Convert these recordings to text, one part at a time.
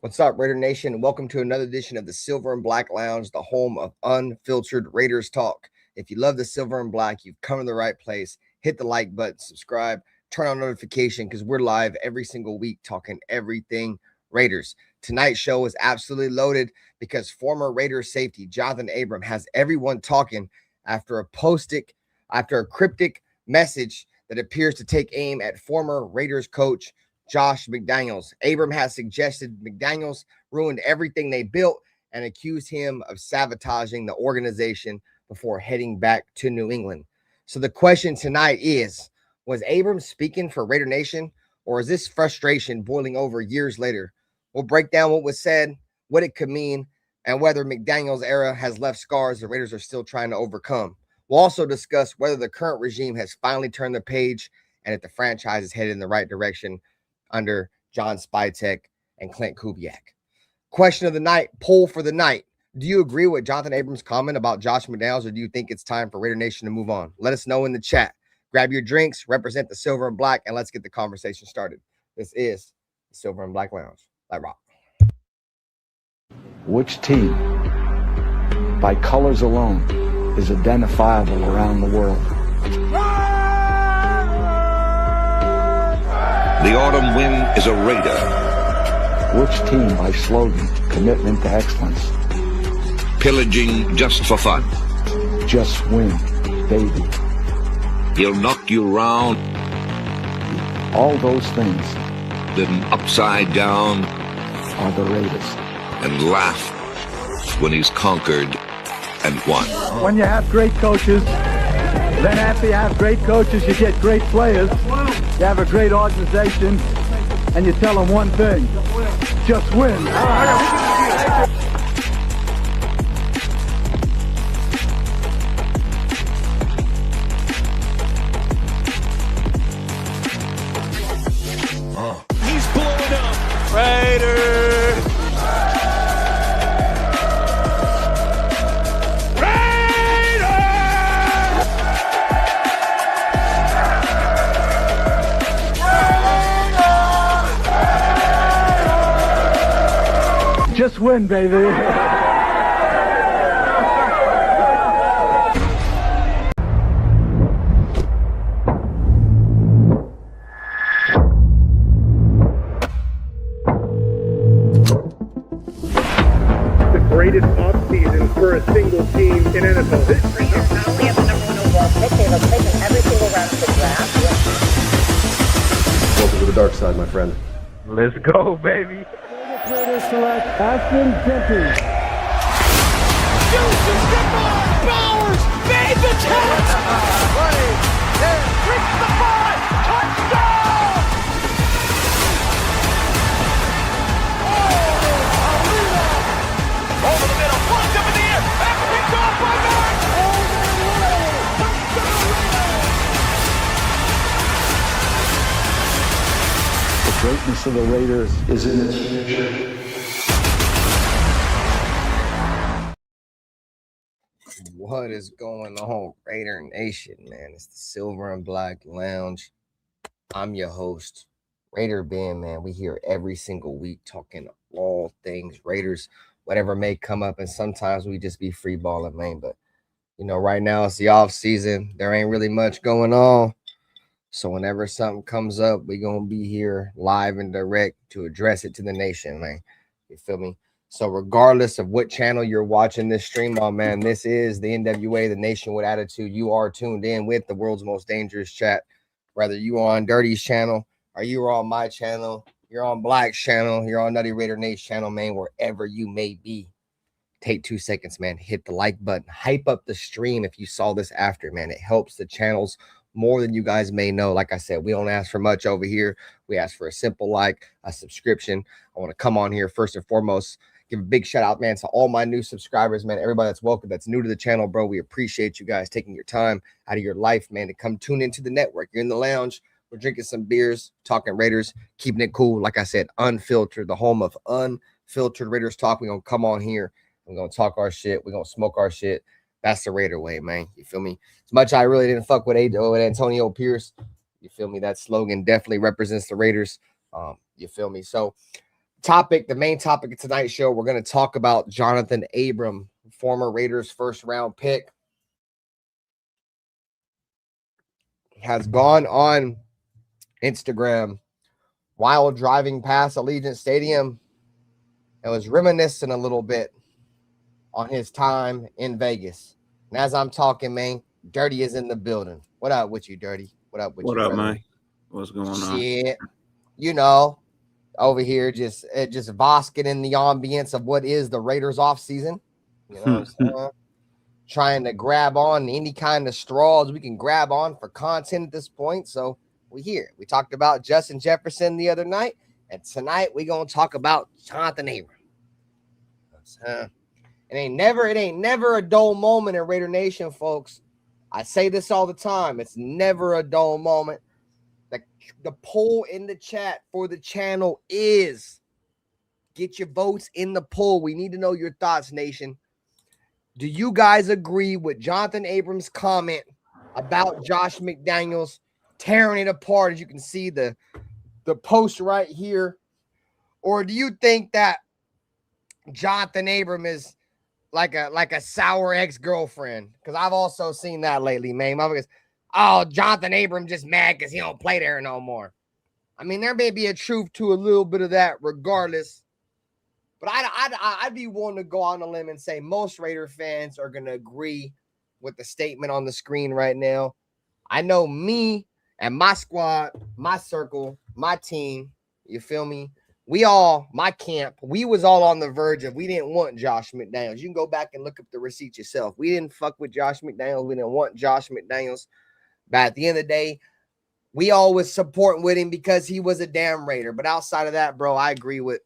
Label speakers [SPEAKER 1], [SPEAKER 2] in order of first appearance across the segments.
[SPEAKER 1] What's up, Raider Nation? Welcome to another edition of the Silver and Black Lounge, the home of unfiltered Raiders talk. If you love the Silver and Black, you've come to the right place. Hit the like button, subscribe, turn on notification because we're live every single week talking everything Raiders. Tonight's show is absolutely loaded because former Raiders safety Jonathan Abram has everyone talking after a cryptic message that appears to take aim at former Raiders coach Josh McDaniels. Abram has suggested McDaniels ruined everything they built and accused him of sabotaging the organization before heading back to New England. So the question tonight is, was Abram speaking for Raider Nation, or is this frustration boiling over years later? We'll break down what was said, what it could mean, and whether McDaniels' era has left scars the Raiders are still trying to overcome. We'll also discuss whether the current regime has finally turned the page and if the franchise is headed in the right direction under John Spytek and Clint Kubiak. Question of the night, poll for the night. Do you agree with Jonathan Abrams' comment about Josh McDaniels, or do you think it's time for Raider Nation to move on? Let us know in the chat. Grab your drinks, represent the Silver and Black, and let's get the conversation started. This is the Silver and Black Lounge. Let rock.
[SPEAKER 2] Which team, by colors alone, is identifiable around the world?
[SPEAKER 3] The autumn wind is a Raider.
[SPEAKER 2] Which team, by slogan, commitment to excellence?
[SPEAKER 3] Pillaging just for fun.
[SPEAKER 2] Just win, baby.
[SPEAKER 3] He'll knock you round.
[SPEAKER 2] All those things
[SPEAKER 3] Then upside down
[SPEAKER 2] are the Raiders.
[SPEAKER 3] and laugh when he's conquered and won.
[SPEAKER 4] When you have great coaches, then after you have great coaches, you get great players. You have a great organization, and you tell them one thing: just win.
[SPEAKER 5] He's blowing up. Raiders!
[SPEAKER 4] Just win, baby.
[SPEAKER 6] The greatest offseason for a single team in NFL history.
[SPEAKER 7] Not only have the number one overall pick, they have a pick in every single round of the draft.
[SPEAKER 8] Welcome to the dark side, my friend.
[SPEAKER 6] Let's go, baby.
[SPEAKER 4] Raiders select Ashton Jenkins.
[SPEAKER 5] Houston, goodbye! Bowers made the catch! Reach the 5! Touchdown! Over the middle, flies up in the air, and picked off by Mark!
[SPEAKER 2] The greatness of the Raiders is in its future.
[SPEAKER 1] What is going on, Raider Nation, man? It's the Silver and Black Lounge. I'm your host, Raider Ben, man. We here every single week talking all things Raiders, whatever may come up, and sometimes we just be free balling, man. But, you know, right now it's the off season. There ain't really much going on. So whenever something comes up, we going to be here live and direct to address it to the nation, man. You feel me? So regardless of what channel you're watching this stream on, man, this is the NWA, the Nation with Attitude. You are tuned in with the world's most dangerous chat. Whether you are on Dirty's channel or you are on my channel, you're on Black's channel, you're on Nutty Raider Nate's channel, man, wherever you may be. Take 2 seconds, man. Hit the like button. Hype up the stream if you saw this after, man. It helps the channels more than you guys may know. Like I said, we don't ask for much over here. We ask for a simple like, a subscription. I want to come on here first and foremost, give a big shout out, man, to all my new subscribers, man. Everybody that's welcome, that's new to the channel, bro. We appreciate you guys taking your time out of your life, man, to come tune into the network. You're in the lounge. We're drinking some beers, talking Raiders, keeping it cool. Like I said, unfiltered, the home of unfiltered Raiders talk. We're going to come on here. We're going to talk our shit. We're going to smoke our shit. That's the Raider way, man. You feel me? As much I really didn't fuck with Antonio Pierce, you feel me? That slogan definitely represents the Raiders. You feel me? So The main topic of tonight's show, we're going to talk about Jonathan Abram, former Raiders first-round pick. Has gone on Instagram while driving past Allegiant Stadium and was reminiscing a little bit on his time in Vegas. And as I'm talking, man, Dirty is in the building. What up with you, Dirty? What up with you, brother?
[SPEAKER 8] Man? What's going on?
[SPEAKER 1] Shit. You know, over here just basking in the ambience of what is the Raiders off season. You know what I'm saying? Trying to grab on any kind of straws we can grab on for content at this point. So we here. We talked about Justin Jefferson the other night, and tonight we're gonna talk about Jonathan Abram. It ain't never a dull moment in Raider Nation, folks. I say this all the time. It's never a dull moment. The poll in the chat for the channel is get your votes in the poll. We need to know your thoughts, Nation. Do you guys agree with Jonathan Abram's comment about Josh McDaniels tearing it apart? As you can see the post right here. Or do you think that Jonathan Abram is like a sour ex-girlfriend? Because I've also seen that lately, man. Motherfuckers, oh, Jonathan Abram just mad because he don't play there no more. I mean, there may be a truth to a little bit of that regardless. But I'd be willing to go on a limb and say most Raider fans are going to agree with the statement on the screen right now. I know me and my squad, my circle, my team, you feel me? My camp, we was all on the verge of we didn't want Josh McDaniels. You can go back and look up the receipts yourself. We didn't fuck with Josh McDaniels. We didn't want Josh McDaniels. But at the end of the day, we all was supporting with him because he was a damn Raider. But outside of that, bro, I agree with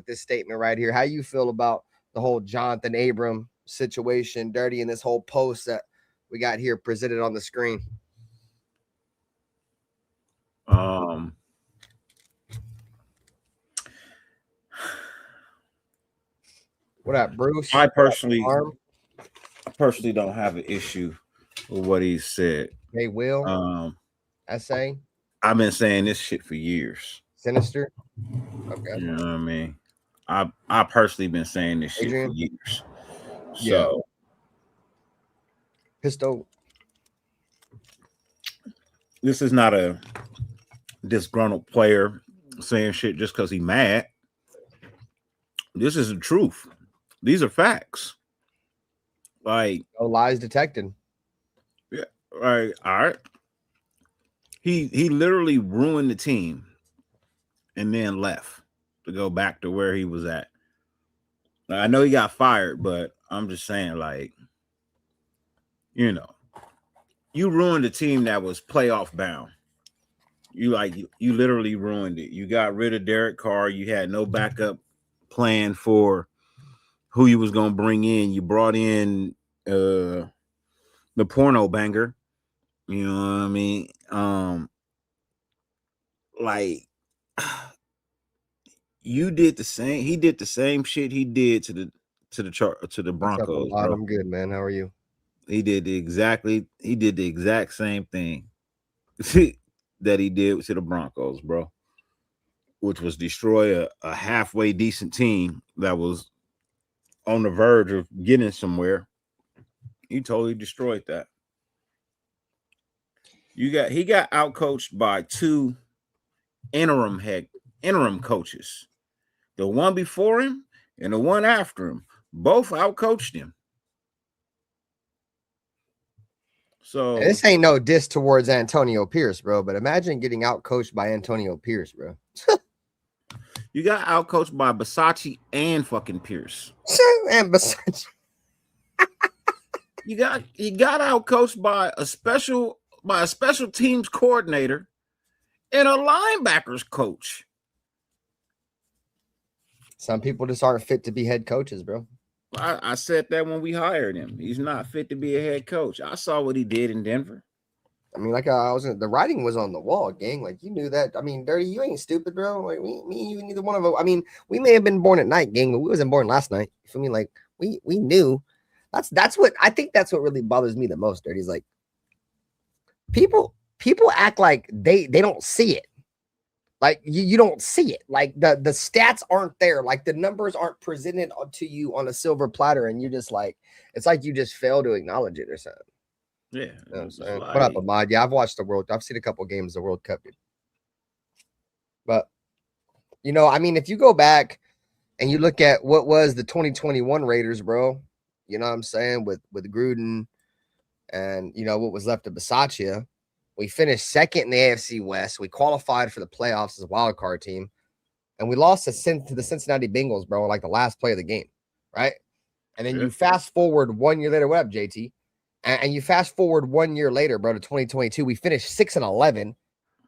[SPEAKER 1] this statement right here. How you feel about the whole Jonathan Abram situation, Dirty, and this whole post that we got here presented on the screen? What up, Bruce?
[SPEAKER 8] I personally don't have an issue with what he said.
[SPEAKER 1] Hey, Will. SA.
[SPEAKER 8] I've been saying this shit for years.
[SPEAKER 1] Sinister. Okay.
[SPEAKER 8] You know what I mean? I personally been saying this shit for years. So
[SPEAKER 1] Pistol.
[SPEAKER 8] This is not a disgruntled player saying shit just because he's mad. This is the truth. These are facts. Like,
[SPEAKER 1] no lies detected.
[SPEAKER 8] Yeah. Right. All right. He literally ruined the team and then left to go back to where he was at. I know he got fired, but I'm just saying, like, you know, you ruined a team that was playoff bound. You literally ruined it. You got rid of Derek Carr. You had no backup plan for who you was gonna bring in. You brought in the porno banger. You know what I mean? Like, you did the same. He did the same shit he did to the Broncos. Bro.
[SPEAKER 1] I'm good, man. How are you?
[SPEAKER 8] He did the exact same thing that he did to the Broncos, bro, which was destroy a halfway decent team that was on the verge of getting somewhere. He totally destroyed that. He got outcoached by two interim coaches. The one before him and the one after him. Both outcoached him. So
[SPEAKER 1] and this ain't no diss towards Antonio Pierce, bro. But imagine getting outcoached by Antonio Pierce, bro.
[SPEAKER 8] You got outcoached by Bisaccia and fucking Pierce.
[SPEAKER 1] And Bisaccia.
[SPEAKER 8] He got outcoached by a special teams coordinator and a linebackers coach.
[SPEAKER 1] Some people just aren't fit to be head coaches, bro.
[SPEAKER 8] I said that when we hired him. He's not fit to be a head coach. I saw what he did in Denver.
[SPEAKER 1] I mean, like the writing was on the wall, gang. Like, you knew that. I mean, Dirty, you ain't stupid, bro. Like, me, you, neither one of us. I mean, we may have been born at night, gang, but we wasn't born last night. You feel me? Like, we knew. That's what I think. That's what really bothers me the most, Dirty. Is like people act like they don't see it. Like you don't see it. Like the stats aren't there. Like the numbers aren't presented to you on a silver platter, and you just like it's like you just fail to acknowledge it or something.
[SPEAKER 8] Yeah.
[SPEAKER 1] You know what I'm saying?
[SPEAKER 8] Like,
[SPEAKER 1] What up, Ahmad? Yeah, I've watched I've seen a couple games of the World Cup, dude. But I mean, if you go back and you look at what was the 2021 Raiders, bro, you know what I'm saying, with Gruden and what was left of Bisaccia. We finished second in the AFC West. We qualified for the playoffs as a wild card team, and we lost to the Cincinnati Bengals, bro, like the last play of the game, right? And then you fast forward 1 year later. What up, JT? And you fast forward 1 year later, bro, to 2022. We finished 6-11,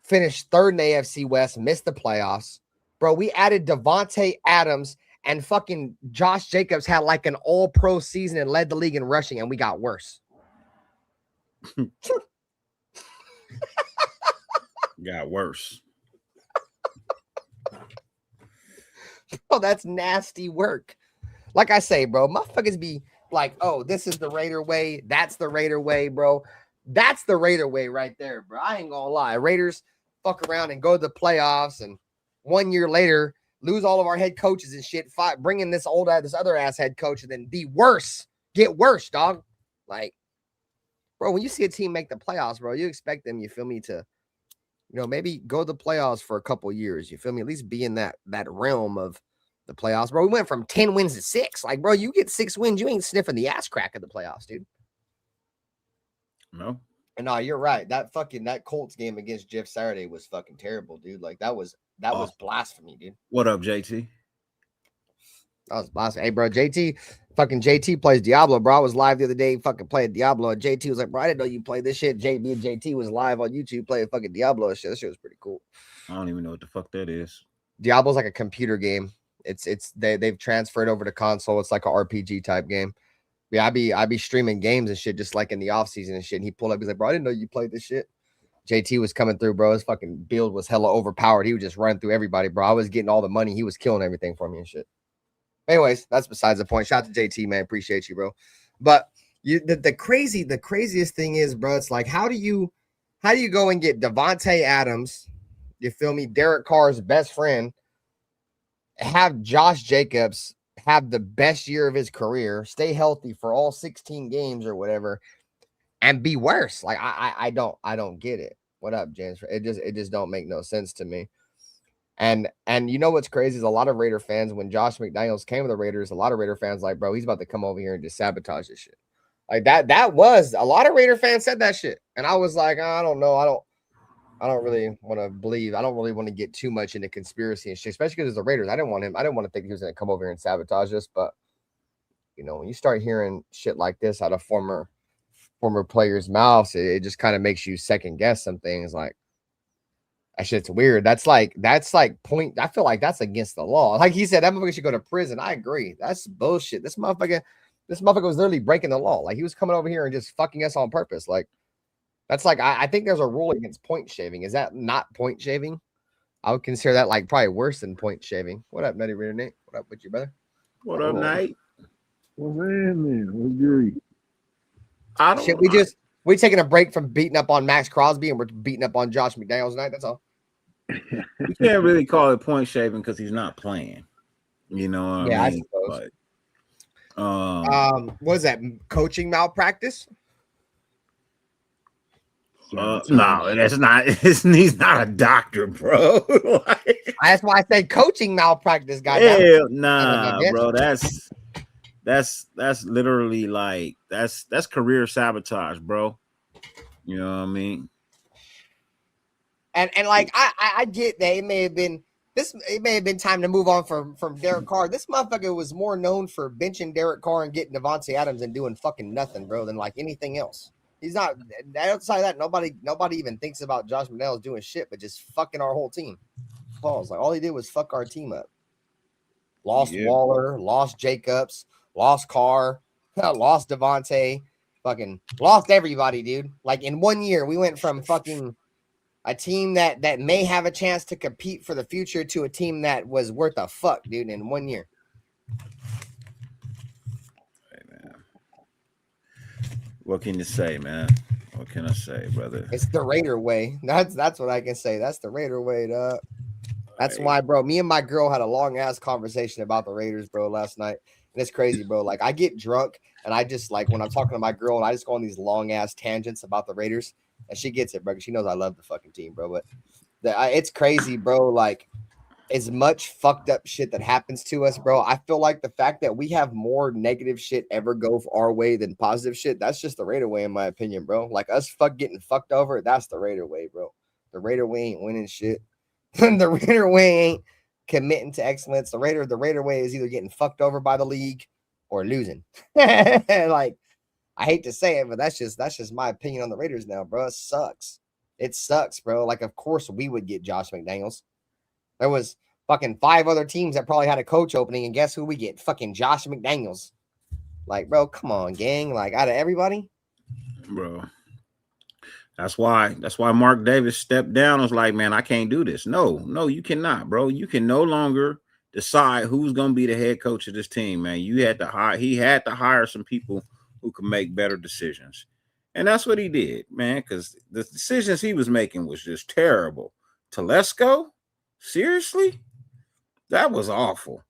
[SPEAKER 1] finished third in the AFC West, missed the playoffs, bro. We added Devontae Adams, and fucking Josh Jacobs had like an all-pro season and led the league in rushing, and we got worse.
[SPEAKER 8] Got worse.
[SPEAKER 1] Oh, that's nasty work. Like I say, bro, motherfuckers be like, oh, this is the Raider way. That's the Raider way, bro. That's the Raider way right there, bro. I ain't gonna lie. Raiders fuck around and go to the playoffs, and 1 year later lose all of our head coaches and shit. Bring in this other ass head coach, and then be worse. Get worse, dog. Like, bro, when you see a team make the playoffs, bro, you expect them, you feel me, to maybe go to the playoffs for a couple years. You feel me? At least be in that realm of the playoffs, bro. We went from 10 wins to 6. Like, bro, you get 6 wins, you ain't sniffing the ass crack of the playoffs, dude.
[SPEAKER 8] No.
[SPEAKER 1] And no, you're right. That Colts game against Jeff Saturday was fucking terrible, dude. Like that was blasphemy, dude.
[SPEAKER 8] What up, JT?
[SPEAKER 1] That was blasphemy. Hey, bro, JT plays Diablo, bro. I was live the other day, fucking playing Diablo, and JT was like, bro, I didn't know you played this shit. Me and JT was live on YouTube playing fucking Diablo and shit. That shit was pretty cool.
[SPEAKER 8] I don't even know what the fuck that is.
[SPEAKER 1] Diablo's like a computer game. They've transferred over to console. It's like an RPG type game. Yeah, I be streaming games and shit just like in the off season and shit. And he pulled up, he's like, bro, I didn't know you played this shit. JT was coming through, bro. His fucking build was hella overpowered. He was just running through everybody, bro. I was getting all the money. He was killing everything for me and shit. Anyways, that's besides the point. Shout out to JT, man. Appreciate you, bro. But the craziest thing is, bro, it's like, how do you go and get Devontae Adams, you feel me, Derek Carr's best friend, have Josh Jacobs have the best year of his career, stay healthy for all 16 games or whatever, and be worse? Like, I don't get it. What up, James? It just don't make no sense to me. And you know what's crazy is a lot of Raider fans, when Josh McDaniels came to the Raiders, a lot of Raider fans like, bro, he's about to come over here and just sabotage this shit. Like that was a lot of Raider fans said that shit. And I was like, I don't know. I don't really want to believe. I don't really want to get too much into conspiracy and shit, especially because it's the Raiders. I didn't want to think he was going to come over here and sabotage us. But, when you start hearing shit like this out of former players' mouths, it just kind of makes you second guess some things. Like, that shit's weird. That's like point. I feel like that's against the law. Like he said, that motherfucker should go to prison. I agree. That's bullshit. This motherfucker was literally breaking the law. Like, he was coming over here and just fucking us on purpose. Like, that's like, I think there's a rule against point shaving. Is that not point shaving? I would consider that like probably worse than point shaving. What up, Nutty Reader Nate? What up with you, brother?
[SPEAKER 8] What up, Nate?
[SPEAKER 9] What's in there? What's good?
[SPEAKER 8] I don't.
[SPEAKER 1] Shit, we taking a break from beating up on Max Crosby, and we're beating up on Josh McDaniels tonight. That's all.
[SPEAKER 8] You can't really call it point shaving because he's not playing. You know what I mean?
[SPEAKER 1] I suppose. What is that? Coaching malpractice?
[SPEAKER 8] No, that's not. He's not a doctor, bro.
[SPEAKER 1] That's why I say coaching malpractice, guy.
[SPEAKER 8] Hell nah, bro. That's literally like that's career sabotage, bro. You know what I mean?
[SPEAKER 1] And like I get that it may have been time to move on from Derek Carr. This motherfucker was more known for benching Derek Carr and getting Devontae Adams and doing fucking nothing, bro, than like anything else. He's not outside of that. Nobody even thinks about Josh McDaniels doing shit, but just fucking our whole team. Pause. Like, all he did was fuck our team up. Lost Waller, lost Jacobs, lost Carr, lost Devontae, fucking lost everybody, dude. Like, in 1 year, we went from fucking a team that may have a chance to compete for the future to a team that was worth a fuck, dude, in 1 year.
[SPEAKER 8] What can you say, man? What can I say, brother?
[SPEAKER 1] It's the Raider way. That's what I can say. That's the Raider way, dog. That's why, bro. Me and my girl had a long ass conversation about the Raiders, bro, last night. And it's crazy, bro. Like, I get drunk and I just like when I'm talking to my girl and I just go on these long ass tangents about the Raiders, and she gets it, bro. She knows I love the fucking team, bro. But it's crazy, bro. Like, as much fucked up shit that happens to us, bro, I feel like the fact that we have more negative shit ever go our way than positive shit, that's just the Raider way, in my opinion, bro. Like, us getting fucked over, that's the Raider way, bro. The Raider way ain't winning shit. The Raider way ain't committing to excellence. The Raider way is either getting fucked over by the league or losing. Like, I hate to say it, but that's just my opinion on the Raiders now, bro. It sucks. It sucks, bro. Like, of course we would get Josh McDaniels. There was fucking 5 other teams that probably had a coach opening, and guess who we get? Fucking Josh McDaniels. Like, bro, come on, gang. Like, out of everybody,
[SPEAKER 8] bro. That's why Mark Davis stepped down. Was like, man, I can't do this. No, you cannot, bro. You can no longer decide who's gonna be the head coach of this team, man. He had to hire some people who can make better decisions. And that's what he did, man, because the decisions he was making was just terrible. Telesco? Seriously? That was awful.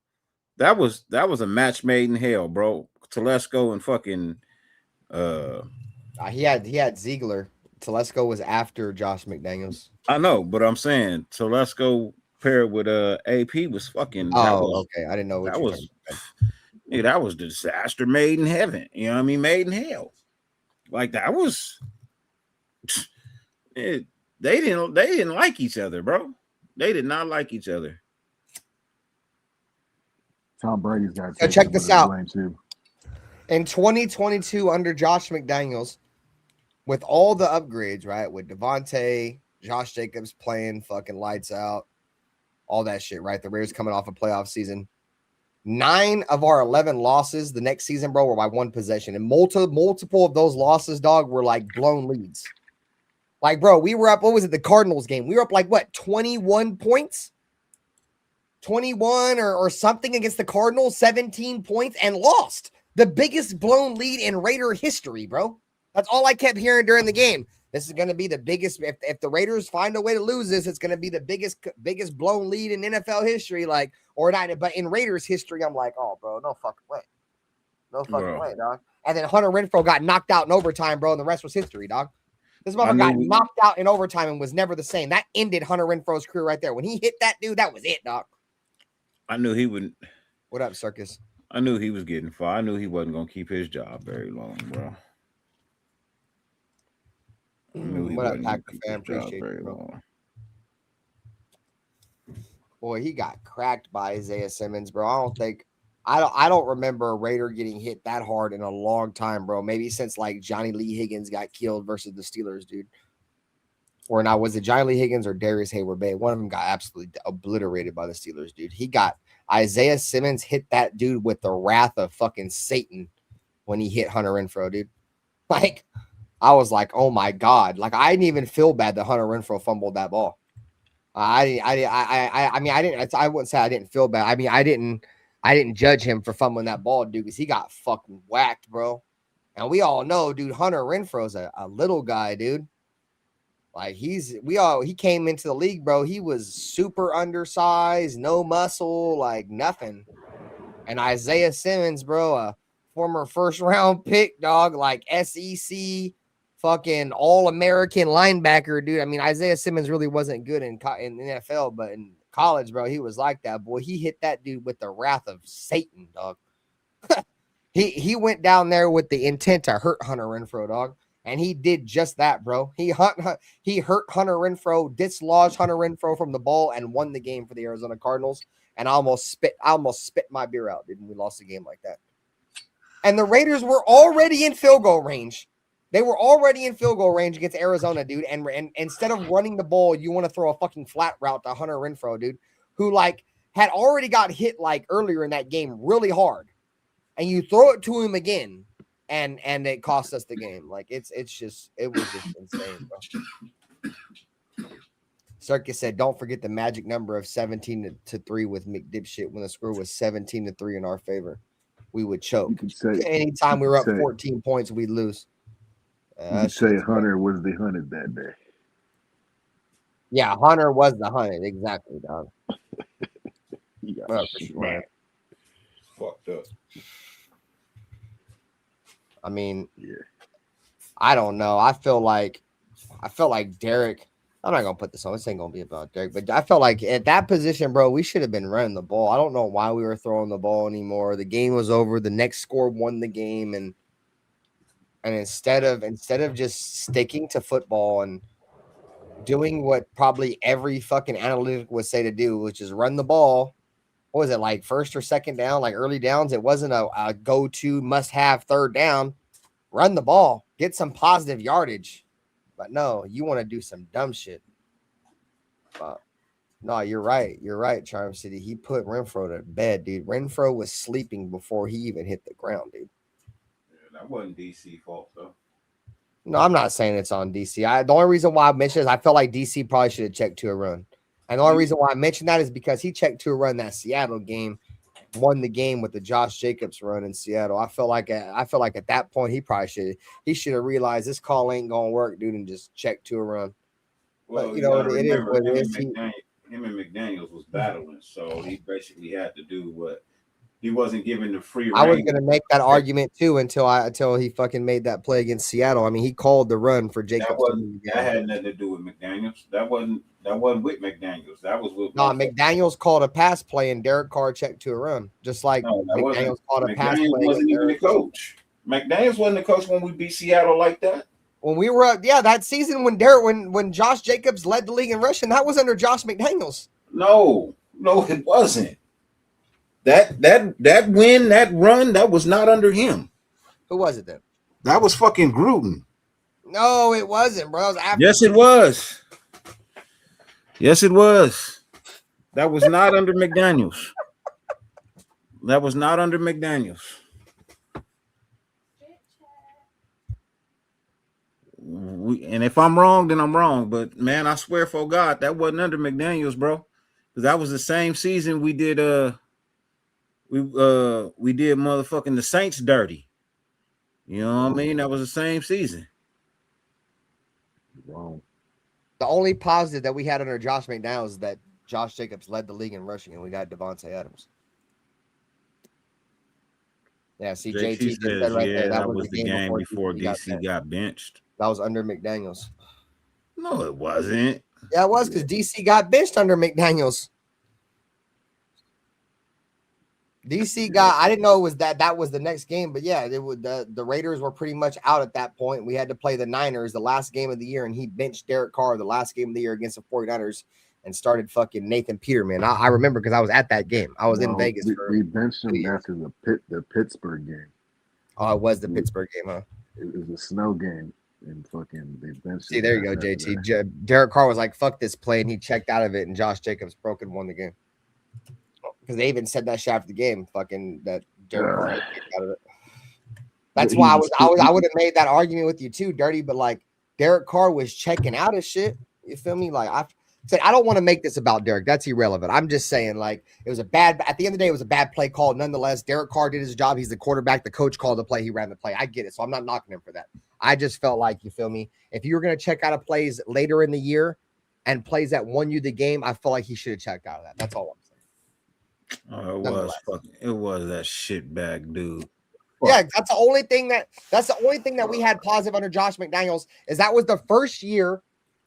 [SPEAKER 8] That was a match made in hell, bro. Telesco and fucking
[SPEAKER 1] he had Ziegler. Telesco was after Josh McDaniels.
[SPEAKER 8] I know, but I'm saying Telesco paired with AP was fucking.
[SPEAKER 1] Okay. I didn't know what
[SPEAKER 8] that was. Yeah, that was the disaster made in heaven. You know what I mean? Made in hell. Like, that was. They didn't like each other, bro. They did not like each other.
[SPEAKER 9] Tom Brady's got
[SPEAKER 1] to check this out. In 2022, under Josh McDaniels, with all the upgrades, right? With Devontae, Josh Jacobs playing fucking lights out, all that shit, right? The Raiders coming off a playoff season. 9 of our 11 losses the next season, bro, were by 1 possession. And multiple of those losses, dog, were like blown leads. Like, bro, we were up, what was it, the Cardinals game? We were up like, what, 21 points? 21 or something against the Cardinals, 17 points, and lost. The biggest blown lead in Raider history, bro. That's all I kept hearing during the game. This is going to be the biggest. If the Raiders find a way to lose this, it's going to be the biggest blown lead in NFL history. Like, or not, but in Raiders history, I'm like, oh, bro, no fucking way. No fucking way, dog. And then Hunter Renfrow got knocked out in overtime, bro, and the rest was history, dog. This motherfucker got knocked out in overtime and was never the same. That ended Hunter Renfrow's career right there. When he hit that dude, that was it, dog.
[SPEAKER 8] I knew he wouldn't.
[SPEAKER 1] What up, Circus?
[SPEAKER 8] I knew he was getting fired. I knew he wasn't going to keep his job very long, bro.
[SPEAKER 1] What up, Packer fan? Appreciate you, bro. Boy, he got cracked by Isaiah Simmons, bro. I don't remember a Raider getting hit that hard in a long time, bro. Maybe since like Johnny Lee Higgins got killed versus the Steelers, dude. Or now, was it Johnny Lee Higgins or Darius Hayward Bay? One of them got absolutely obliterated by the Steelers, dude. Isaiah Simmons hit that dude with the wrath of fucking Satan when he hit Hunter Renfrow, dude. Like, I was like, oh my God. Like, I didn't even feel bad that Hunter Renfrow fumbled that ball. I wouldn't say I didn't feel bad. I mean, I didn't judge him for fumbling that ball, dude, because he got fucking whacked, bro. And we all know, dude, Hunter Renfrow's a little guy, dude. Like, he came into the league, bro. He was super undersized, no muscle, like nothing. And Isaiah Simmons, bro, a former first-round pick, dog, like SEC, fucking all-American linebacker, dude. I mean, Isaiah Simmons really wasn't good in NFL, but in college, bro, he was like that, boy. He hit that dude with the wrath of Satan, dog. He went down there with the intent to hurt Hunter Renfrow, dog. And he did just that, bro. He hurt Hunter Renfrow, dislodged Hunter Renfrow from the ball, and won the game for the Arizona Cardinals. And I almost spit my beer out, dude, when we lost the game like that. And the Raiders were already in field goal range. They were already in field goal range against Arizona, dude. And instead of running the ball, you want to throw a fucking flat route to Hunter Renfrow, dude, who like had already got hit like earlier in that game really hard. And you throw it to him again. And it cost us the game. Like, it was just insane, bro. Circus said, don't forget the magic number of 17-3 with McDipshit when the score was 17-3 in our favor. We would choke. Anytime we were up 14 points, we'd lose.
[SPEAKER 9] You could say Hunter was the hunted that day.
[SPEAKER 1] Yeah, Hunter was the hunted. Exactly, dog.
[SPEAKER 9] Yeah,
[SPEAKER 1] For sure.
[SPEAKER 8] Fucked up.
[SPEAKER 1] I mean,
[SPEAKER 9] yeah.
[SPEAKER 1] I don't know. I felt like Derek. I'm not gonna put this on. This ain't gonna be about Derek, but I felt like at that position, bro, we should have been running the ball. I don't know why we were throwing the ball anymore. The game was over. The next score won the game, and instead of just sticking to football and doing what probably every fucking analytic would say to do, which is run the ball. What was it, like first or second down, like early downs? It wasn't a go-to must-have third down. Run the ball, get some positive yardage. But no, you want to do some dumb shit. No, you're right. You're right, Charm City. He put Renfro to bed, dude. Renfro was sleeping before he even hit the ground, dude.
[SPEAKER 8] Yeah, that wasn't DC fault though.
[SPEAKER 1] No, I'm not saying it's on DC. The only reason why I mentioned is I felt like DC probably should have checked to a run. And the only reason why I mentioned that is because he checked to a run that Seattle game, won the game with the Josh Jacobs run in Seattle. I feel like at that point he should have realized this call ain't gonna work, dude, and just checked to a run.
[SPEAKER 8] Well,
[SPEAKER 1] But
[SPEAKER 8] you gotta
[SPEAKER 1] it is
[SPEAKER 8] remember
[SPEAKER 1] what it is.
[SPEAKER 8] him and McDaniels was battling, so he basically had to do what he wasn't given the free rein.
[SPEAKER 1] I was gonna make that argument too until he fucking made that play against Seattle. I mean, he called the run for Jacobs.
[SPEAKER 8] That had nothing to do with McDaniels. That wasn't with McDaniels. That was with
[SPEAKER 1] McDaniels called a pass play and Derek Carr checked to a run, just like McDaniels called a pass play.
[SPEAKER 8] McDaniels wasn't even the coach. McDaniels wasn't the coach when we beat Seattle like that.
[SPEAKER 1] When we were that season when Josh Jacobs led the league in rushing, that was under Josh McDaniels.
[SPEAKER 8] No, it wasn't. That win, that run, that was not under him.
[SPEAKER 1] Who was it then?
[SPEAKER 8] That was fucking Gruden.
[SPEAKER 1] No, it wasn't, bro. It was after.
[SPEAKER 8] Yes, it was. Yes, it was. That was not under McDaniels. That was not under McDaniels. And if I'm wrong, then I'm wrong. But man, I swear for God, that wasn't under McDaniels, bro. Because that was the same season we did we did motherfucking the Saints dirty. You know what I mean? That was the same season.
[SPEAKER 9] Wow.
[SPEAKER 1] The only positive that we had under Josh McDaniels is that Josh Jacobs led the league in rushing and we got Devontae Adams. Yeah, see, JT just said right there. That was the game before DC got benched. That was under McDaniels.
[SPEAKER 8] No, it wasn't.
[SPEAKER 1] Yeah, it was because DC got benched under McDaniels. DC got, I didn't know it was that was the next game, but yeah, the Raiders were pretty much out at that point. We had to play the Niners the last game of the year, and he benched Derek Carr the last game of the year against the 49ers and started fucking Nathan Peterman. I remember because I was at that game. I was in Vegas.
[SPEAKER 9] We benched him after the Pittsburgh game.
[SPEAKER 1] Oh, it was the Pittsburgh game, huh?
[SPEAKER 9] It was a snow game, and fucking they benched him.
[SPEAKER 1] See, there you go, JT. Derek Carr was like, fuck this play, and he checked out of it, and Josh Jacobs broke and won the game. Because they even said that shit after the game, fucking that Derek Carr kicked out of it. That's why I would have made that argument with you too, Dirty. But like Derek Carr was checking out of shit. You feel me? Like I said, I don't want to make this about Derek. That's irrelevant. I'm just saying, like it was at the end of the day, it was a bad play call. Nonetheless, Derek Carr did his job. He's the quarterback. The coach called the play. He ran the play. I get it. So I'm not knocking him for that. I just felt like, you feel me? If you were gonna check out of plays later in the year and plays that won you the game, I felt like he should have checked out of that. That's all I'm saying.
[SPEAKER 8] Oh, it was that shitbag dude.
[SPEAKER 1] Yeah, that's the only thing that we had positive under Josh McDaniels is that was the first year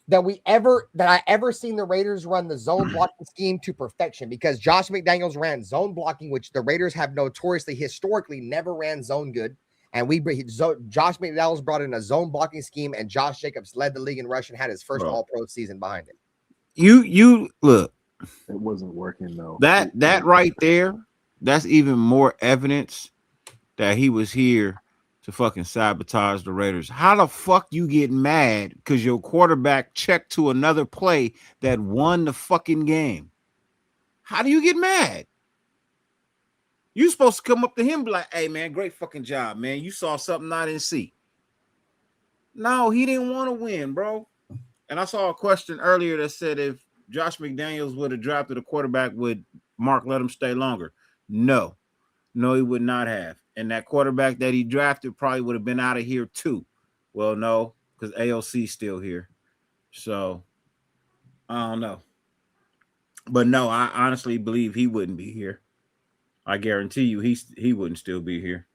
[SPEAKER 1] that I ever seen the Raiders run the zone blocking scheme to perfection, because Josh McDaniels ran zone blocking, which the Raiders have notoriously historically never ran zone good. And Josh McDaniels brought in a zone blocking scheme, and Josh Jacobs led the league in rush and had his first All-Pro season behind it.
[SPEAKER 8] You look.
[SPEAKER 9] It wasn't working though.
[SPEAKER 8] That right there, that's even more evidence that he was here to fucking sabotage the Raiders. How the fuck you get mad because your quarterback checked to another play that won the fucking game? How do you get mad? You supposed to come up to him and be like, hey man, great fucking job, man. You saw something I didn't see. No, he didn't want to win, bro. And I saw a question earlier that said if Josh McDaniels would have drafted a quarterback, would Mark let him stay longer? No, he would not have. And that quarterback that he drafted probably would have been out of here too. Well, no, because AOC's still here. So I don't know. But no, I honestly believe he wouldn't be here. I guarantee you he wouldn't still be here.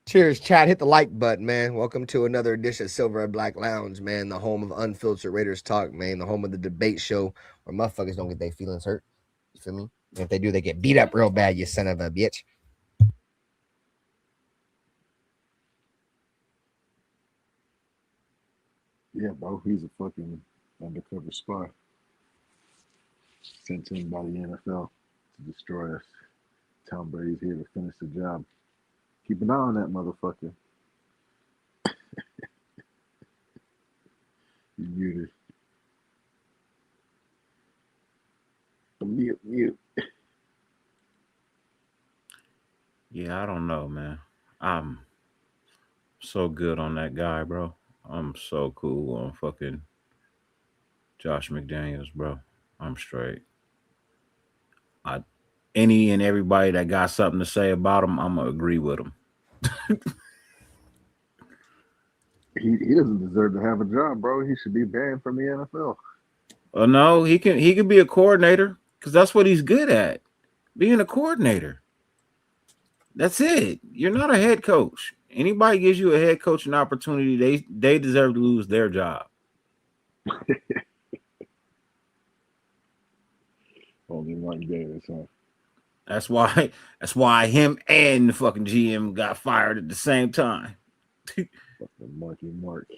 [SPEAKER 1] Cheers, chat. Hit the like button, man. Welcome to another edition of Silver and Black Lounge, man. The home of unfiltered Raiders talk, man. The home of the debate show where motherfuckers don't get their feelings hurt. You feel me? And if they do, they get beat up real bad, you son of a bitch.
[SPEAKER 9] Yeah, bro, he's a fucking undercover spy. Sent in by the NFL to destroy us. Tom Brady's here to finish the job. Keep an eye on that motherfucker. You muted. Mute.
[SPEAKER 8] Yeah, I don't know, man. I'm so good on that guy, bro. I'm so cool on fucking Josh McDaniels, bro. I'm straight. Any and everybody that got something to say about him, I'm gonna agree with him.
[SPEAKER 9] He doesn't deserve to have a job, bro. He should be banned from the NFL.
[SPEAKER 8] No, he can be a coordinator because that's what he's good at, being a coordinator. That's it. You're not a head coach. Anybody gives you a head coaching opportunity, they deserve to lose their job.
[SPEAKER 9] Only one Davis, huh?
[SPEAKER 8] That's why him and the fucking GM got fired at the same time.
[SPEAKER 9] Fucking Marky Mark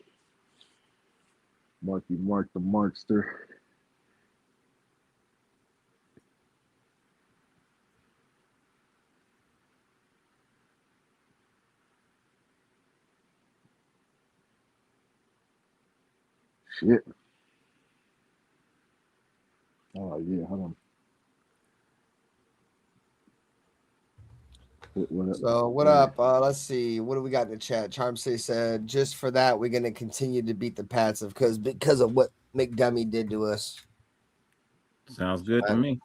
[SPEAKER 9] the Markster. Shit. Oh yeah, hold on.
[SPEAKER 1] What up? Let's see. What do we got in the chat? Charm City said, just for that, we're gonna continue to beat the Pats because of what McDummy did to us.
[SPEAKER 8] Sounds good to me.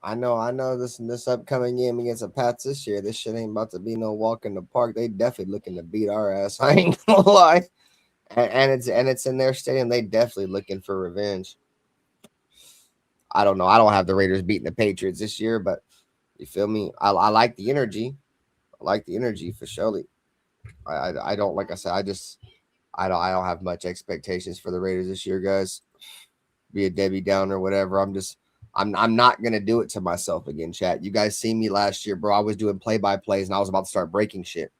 [SPEAKER 1] I know this upcoming game against the Pats this year, this shit ain't about to be no walk in the park. They definitely looking to beat our ass. I ain't gonna lie. And it's in their stadium. They definitely looking for revenge. I don't know. I don't have the Raiders beating the Patriots this year, but you feel me? I like the energy. I like the energy for surely. I don't, like I said, I don't have much expectations for the Raiders this year, guys. Be a Debbie Downer or whatever. I'm not gonna do it to myself again, chat. You guys see me last year, bro. I was doing play-by-plays and I was about to start breaking shit.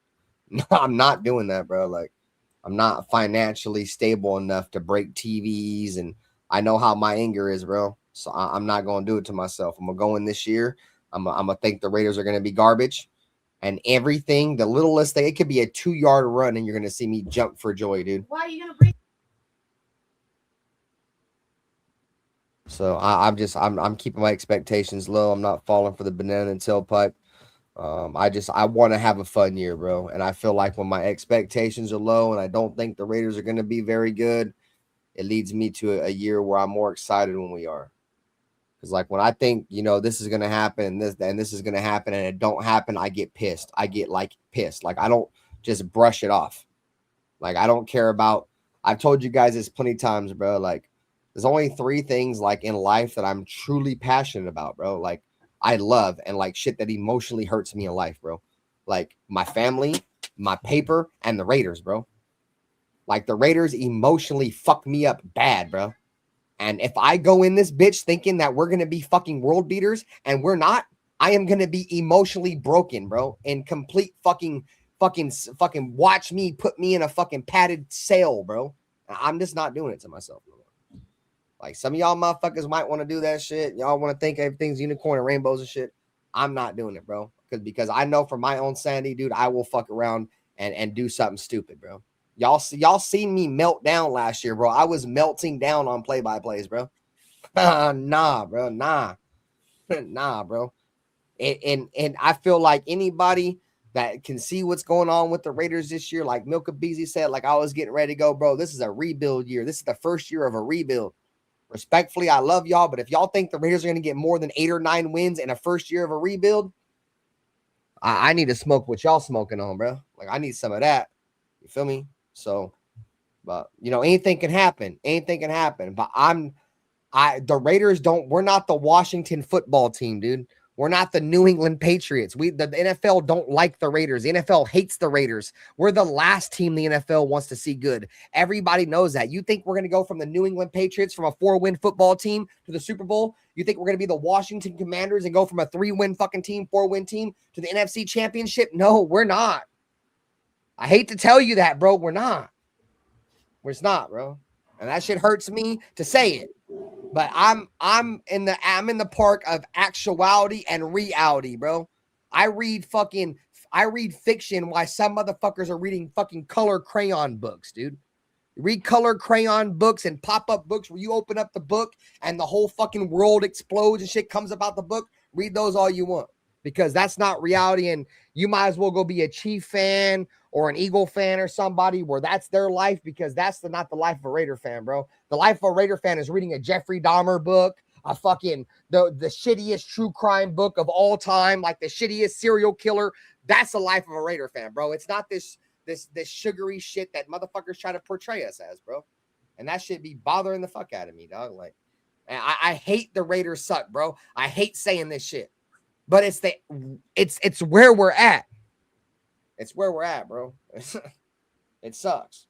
[SPEAKER 1] No, I'm not doing that, bro. Like, I'm not financially stable enough to break TVs, and I know how my anger is, bro. So I'm not gonna do it to myself. I'm gonna go in this year. I'm gonna think the Raiders are gonna be garbage, and everything, the littlest thing, it could be a 2-yard run, and you're gonna see me jump for joy, dude. Why are you gonna break? So I'm keeping my expectations low. I'm not falling for the banana and tailpipe. I want to have a fun year, bro. And I feel like when my expectations are low and I don't think the Raiders are going to be very good, it leads me to a year where I'm more excited when we are. Because like when I think, this is going to happen and this is going to happen and it don't happen, I get pissed. I get like pissed. Like I don't just brush it off. Like I don't care about, I've told you guys this plenty of times, bro. Like there's only 3 things like in life that I'm truly passionate about, bro. Like I love and like shit that emotionally hurts me in life, bro. Like my family, my paper, and the Raiders, bro. Like the Raiders emotionally fuck me up bad, bro. And if I go in this bitch thinking that we're going to be fucking world beaters and we're not, I am going to be emotionally broken, bro. And complete fucking watch me put me in a fucking padded sail, bro. I'm just not doing it to myself, bro. Like some of y'all motherfuckers might want to do that shit. Y'all want to think everything's unicorn and rainbows and shit. I'm not doing it, bro. Because I know for my own sanity, dude, I will fuck around and do something stupid, bro. Y'all seen me melt down last year, bro. I was melting down on play-by-plays, bro. Nah, bro. Nah, bro. And I feel like anybody that can see what's going on with the Raiders this year, like Milka Beasley said, like I was getting ready to go, bro. This is a rebuild year. This is the first year of a rebuild. Respectfully, I love y'all, but if y'all think the Raiders are going to get more than 8 or 9 wins in a first year of a rebuild, I need to smoke what y'all smoking on, bro. Like, I need some of that. You feel me? So, But anything can happen. Anything can happen. But the Raiders we're not the Washington football team, dude. We're not the New England Patriots. The NFL don't like the Raiders. The NFL hates the Raiders. We're the last team the NFL wants to see good. Everybody knows that. You think we're going to go from the New England Patriots from a 4-win football team to the Super Bowl? You think we're going to be the Washington Commanders and go from a 3-win fucking team, 4-win team to the NFC Championship? No, we're not. I hate to tell you that, bro. We're not. We're not, bro. And that shit hurts me to say it. But I'm in the park of actuality and reality, bro. I read fiction while some motherfuckers are reading fucking color crayon books, dude. You read color crayon books and pop-up books where you open up the book and the whole fucking world explodes and shit comes about the book. Read those all you want, because that's not reality. And you might as well go be a Chief fan or an Eagle fan or somebody where that's their life, because that's not the life of a Raider fan, bro. The life of a Raider fan is reading a Jeffrey Dahmer book, a fucking the shittiest true crime book of all time, like the shittiest serial killer. That's the life of a Raider fan, bro. It's not this sugary shit that motherfuckers try to portray us as, bro. And that shit be bothering the fuck out of me, dog. Like, I hate the Raiders suck, bro. I hate saying this shit, but it's where we're at. It's where we're at, bro. It sucks.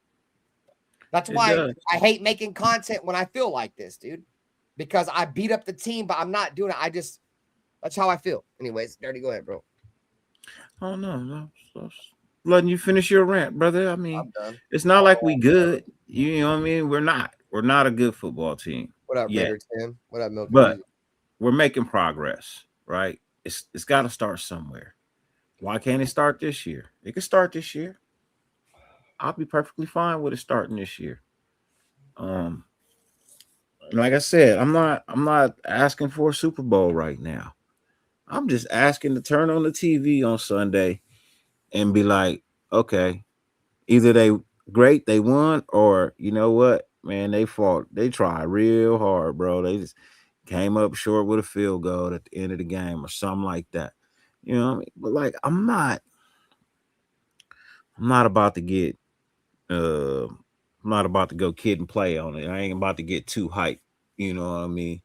[SPEAKER 1] That's why I hate making content when I feel like this, dude. Because I beat up the team, but I'm not doing it. That's how I feel. Anyways, Dirty, go ahead, bro.
[SPEAKER 8] Oh, no. Letting you finish your rant, brother. I mean, it's not like we good. You know what I mean? We're not. We're not a good football team.
[SPEAKER 1] What up, Raider Tim? What up, Milk?
[SPEAKER 8] But we're making progress, right? It's got to start somewhere. Why can't it start this year? It can start this year. I'll be perfectly fine with it starting this year. Like I said, I'm not asking for a Super Bowl right now. I'm just asking to turn on the TV on Sunday and be like, okay, either they won, or you know what, man, they fought. They tried real hard, bro. They just came up short with a field goal at the end of the game or something like that. You know what I mean? But like, I'm not about to get I'm not about to go kid and play on it. I ain't about to get too hyped. You know what I mean?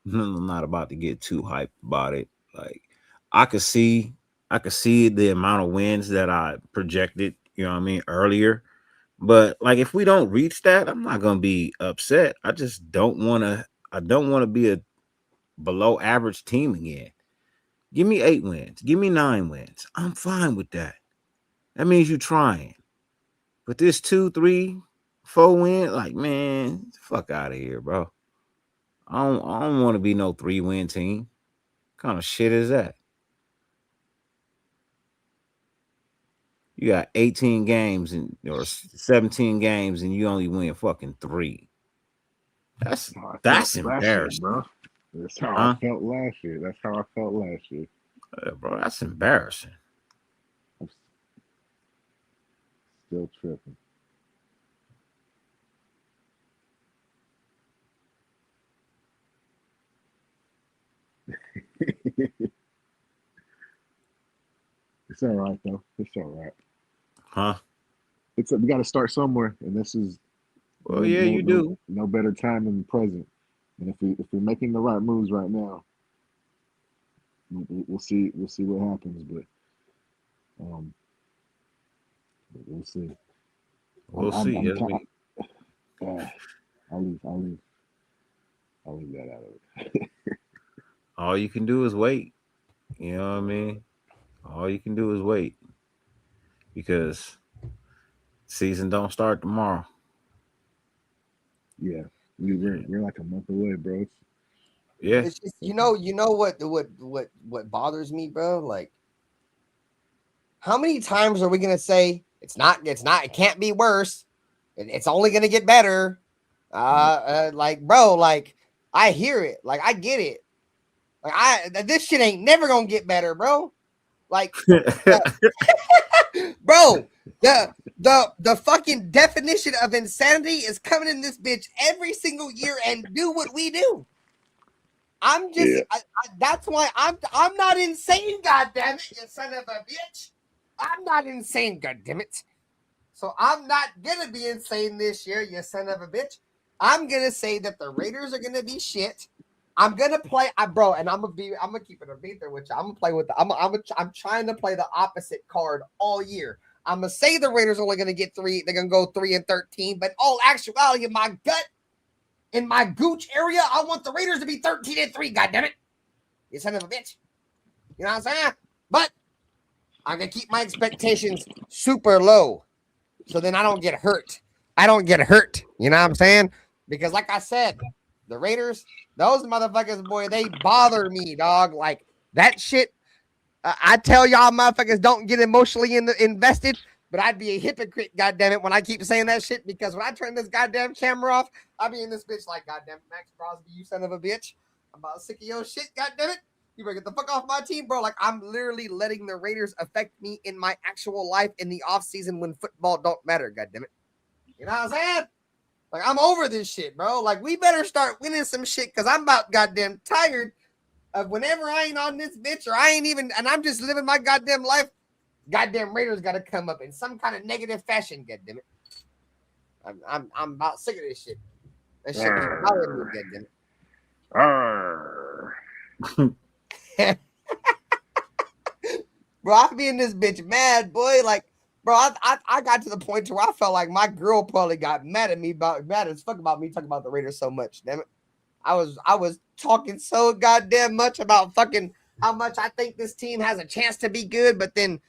[SPEAKER 8] I'm not about to get too hyped about it. Like, I could see the amount of wins that I projected, you know what I mean, earlier. But like, if we don't reach that, I'm not gonna be upset. I just don't want to be a below average team again. Give me 8 wins. Give me 9 wins. I'm fine with that. That means you're trying. But this 2, 3, 4 win, like, man, fuck out of here, bro. I don't want to be no 3-win team. What kind of shit is that? You got 18 games or 17 games and you only win fucking 3. That's embarrassing,
[SPEAKER 9] bro. That's how I felt last year.
[SPEAKER 8] Bro, that's embarrassing.
[SPEAKER 9] I'm still tripping. It's all right though. It's all right.
[SPEAKER 8] Huh?
[SPEAKER 9] We got to start somewhere, and this is.
[SPEAKER 8] Well, you do.
[SPEAKER 9] No better time than the present. And if we're making the right moves right now, we'll see what happens. But we'll see.
[SPEAKER 8] We'll see.
[SPEAKER 9] I'll leave that out of it.
[SPEAKER 8] All you can do is wait. You know what I mean? All you can do is wait, because season don't start tomorrow.
[SPEAKER 9] Yeah, we're like a month away, bro.
[SPEAKER 1] It's just, you know what bothers me, bro? Like, how many times are we gonna say it can't be worse? It's only gonna get better. Like, bro, like, I hear it, like, I get it. Like, this shit ain't never gonna get better, bro. Like, bro, the fucking definition of insanity is coming in this bitch every single year and do what we do. I'm just, that's why I'm not insane, goddammit, you son of a bitch. I'm not insane, goddammit. So I'm not gonna be insane this year, you son of a bitch. I'm gonna say that the Raiders are gonna be shit. I'm gonna play, bro, and I'm gonna keep it a beat there with you. I'm gonna play with I'm trying to play the opposite card all year. I'm gonna say the Raiders are only gonna get 3. They're gonna go 3-13, but all actuality, in my gut, in my gooch area, I want the Raiders to be 13-3. God damn it, you son of a bitch. You know what I'm saying? But I'm gonna keep my expectations super low, so then I don't get hurt. I don't get hurt. You know what I'm saying? Because like I said, the Raiders, those motherfuckers, boy, they bother me, dog. Like that shit. I tell y'all, motherfuckers, don't get emotionally invested. But I'd be a hypocrite, goddammit, when I keep saying that shit, because when I turn this goddamn camera off, I'll be in this bitch like, goddamn, Max Crosby, you son of a bitch. I'm about sick of your shit, goddammit. You better get the fuck off my team, bro. Like, I'm literally letting the Raiders affect me in my actual life in the offseason when football don't matter, goddammit. You know what I'm saying? Like, I'm over this shit, bro. Like, we better start winning some shit, because I'm about goddamn tired of whenever I ain't on this bitch, or I ain't even, and I'm just living my goddamn life, goddamn Raiders got to come up in some kind of negative fashion, goddammit. I'm about sick of this shit. That shit be bothering me, goddammit. Bro, I be in this bitch mad, boy. Like, bro, I got to the point to where I felt like my girl probably got mad at me mad as fuck about me talking about the Raiders so much. Damn it, I was talking so goddamn much about fucking how much I think this team has a chance to be good, but then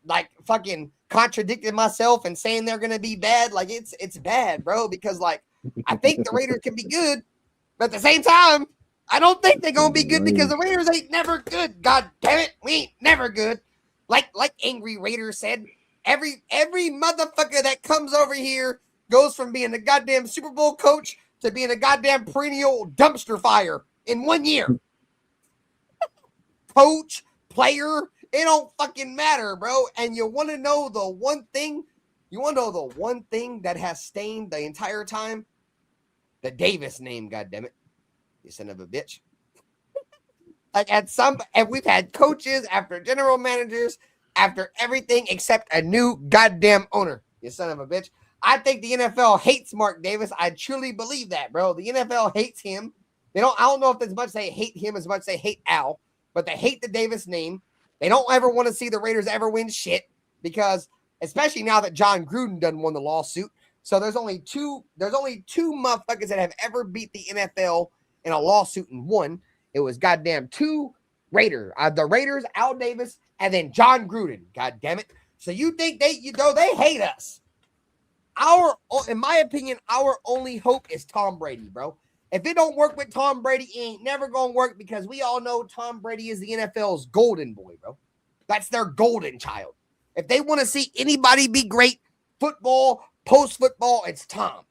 [SPEAKER 1] like fucking contradicting myself and saying they're gonna be bad. Like it's bad, bro. Because like I think the Raiders can be good, but at the same time, I don't think they're gonna be good because the Raiders ain't never good. God damn it, we ain't never good. Like Angry Raider said, every motherfucker that comes over here goes from being a goddamn Super Bowl coach to being a goddamn perennial dumpster fire in 1 year. Coach, player, it don't fucking matter, bro. And you want to know the one thing? You want to know the one thing that has stained the entire time? The Davis name, goddammit. You son of a bitch. Like and we've had coaches after general managers after everything except a new goddamn owner. You son of a bitch. I think the NFL hates Mark Davis. I truly believe that, bro. The NFL hates him. I don't know if as much they hate him as much they hate Al, but they hate the Davis name. They don't ever want to see the Raiders ever win shit because, especially now that John Gruden done won the lawsuit. So there's only two motherfuckers that have ever beat the NFL in a lawsuit and won. It was goddamn the Raiders, Al Davis, and then John Gruden. God damn it. So you think they hate us. In my opinion, our only hope is Tom Brady, bro. If it don't work with Tom Brady, it ain't never gonna work because we all know Tom Brady is the NFL's golden boy, bro. That's their golden child. If they want to see anybody be great, football, post-football, it's Tom.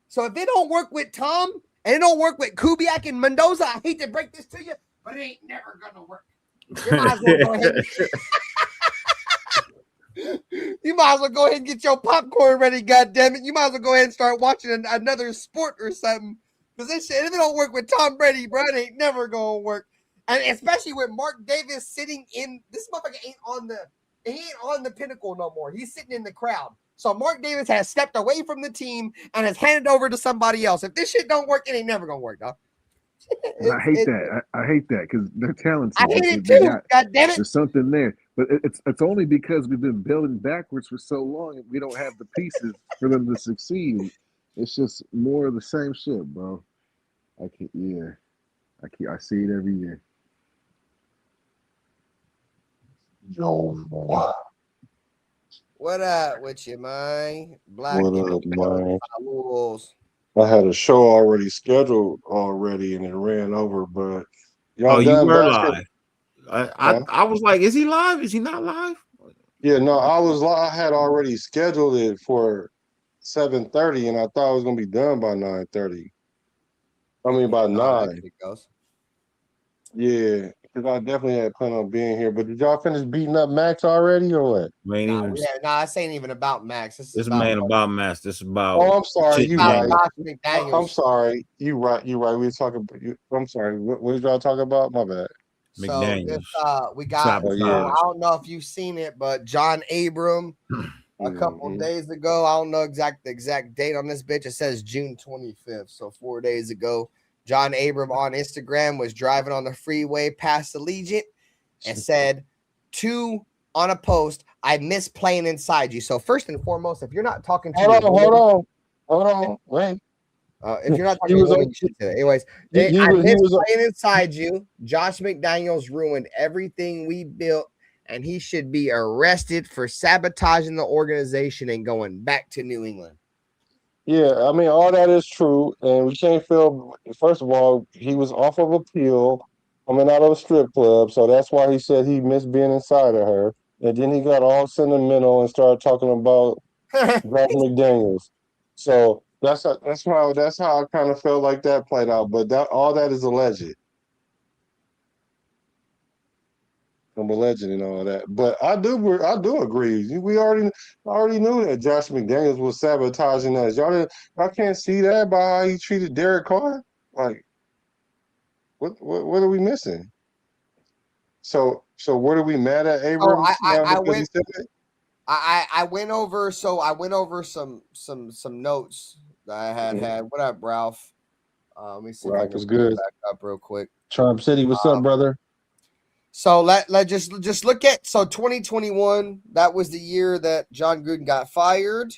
[SPEAKER 1] So if it don't work with Tom, and it don't work with Kubiak and Mendoza, I hate to break this to you, but it ain't never gonna work. You might as well go ahead. You might as well go ahead and get your popcorn ready, goddammit. You might as well go ahead and start watching another sport or something. Because this shit, if it don't work with Tom Brady, bro, it ain't never gonna work. And especially with Mark Davis sitting in this motherfucker he ain't on the pinnacle no more. He's sitting in the crowd. So Mark Davis has stepped away from the team and has handed over to somebody else. If this shit don't work, it ain't never gonna work, dog.
[SPEAKER 9] I hate that. I hate that because they're talented.
[SPEAKER 1] I hate it too. God damn it.
[SPEAKER 9] There's something there, but it's only because we've been building backwards for so long and we don't have the pieces for them to succeed. It's just more of the same shit, bro. I see it every year.
[SPEAKER 1] What up with you, man? Black
[SPEAKER 10] What up, man?
[SPEAKER 1] Wolves.
[SPEAKER 10] I had a show already scheduled already, and it ran over. But y'all
[SPEAKER 8] you
[SPEAKER 10] done
[SPEAKER 8] were
[SPEAKER 10] basketball?
[SPEAKER 8] live. I was like, is he live? Is he not live?
[SPEAKER 10] Yeah, no, I had already scheduled it for 7:30, and I thought it was gonna be done by 9:30. I mean, by 9. Yeah, because I definitely had planned on being here. But did y'all finish beating up Max already, or what?
[SPEAKER 1] This ain't even about Max.
[SPEAKER 8] This ain't about Max. This is about.
[SPEAKER 10] Oh, I'm sorry. You right.
[SPEAKER 1] Josh McDaniels.
[SPEAKER 10] I'm sorry. You right. We were talking about you. I'm sorry. What did y'all talk about? My bad.
[SPEAKER 8] McDaniels.
[SPEAKER 1] So we got. I don't know if you've seen it, but John Abram a couple days ago. I don't know the exact date on this bitch. It says June 25th. So 4 days ago, John Abram on Instagram was driving on the freeway past Allegiant and said on a post, I miss playing inside you. So first and foremost, if you're not talking to
[SPEAKER 10] hold on, wait.
[SPEAKER 1] If you're not talking to woman, you should say that. Anyways, I miss playing inside you. Josh McDaniels ruined everything we built, and he should be arrested for sabotaging the organization and going back to New England.
[SPEAKER 10] Yeah, I mean, all that is true, and we can't feel. First of all, he was off of appeal coming out of a strip club, so that's why he said he missed being inside of her. And then he got all sentimental and started talking about Josh McDaniels. So that's how I kind of felt like that played out. But all that is alleged. I'm alleged and all that. But I do agree. We already knew that Josh McDaniels was sabotaging us. I can't see that by how he treated Derek Carr. Like, what are we missing? So what are we mad at Abrams?
[SPEAKER 1] I went over some notes that I had. What up, Ralph? Let me see if I can
[SPEAKER 10] good.
[SPEAKER 1] Back up real quick.
[SPEAKER 10] Charm City, what's up, brother?
[SPEAKER 1] So let just look at 2021. That was the year that John Gruden got fired.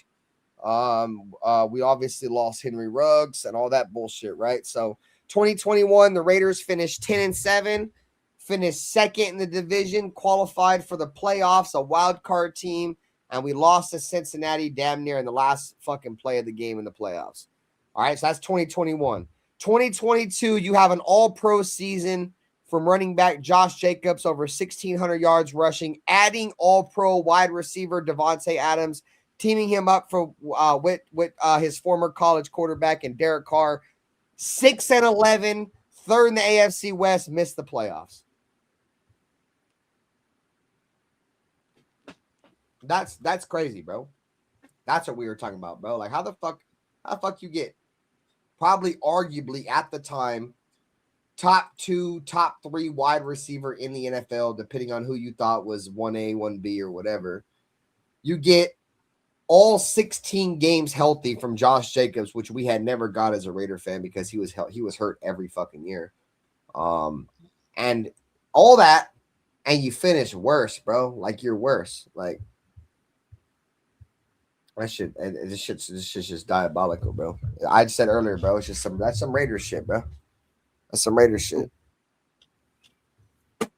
[SPEAKER 1] We obviously lost Henry Ruggs and all that bullshit, right? So 2021, the Raiders finished 10-7. Finished second in the division, qualified for the playoffs, a wild card team, and we lost to Cincinnati damn near in the last fucking play of the game in the playoffs. All right, so that's 2021. 2022, you have an all-pro season from running back Josh Jacobs, over 1,600 yards rushing, adding all-pro wide receiver Devontae Adams, teaming him up with his former college quarterback and Derek Carr. 6-11, third in the AFC West, missed the playoffs. That's crazy, bro. That's what we were talking about, bro. Like, how the fuck you get probably arguably at the time top 2, top 3 wide receiver in the NFL, depending on who you thought was 1A, 1B, or whatever. You get all 16 games healthy from Josh Jacobs, which we had never got as a Raider fan because he was hurt every fucking year. And all that, and you finish worse, bro. Like, you're worse. Like, this shit's just diabolical, bro. I said earlier, bro. It's just that's some Raiders shit, bro. That's some Raiders shit.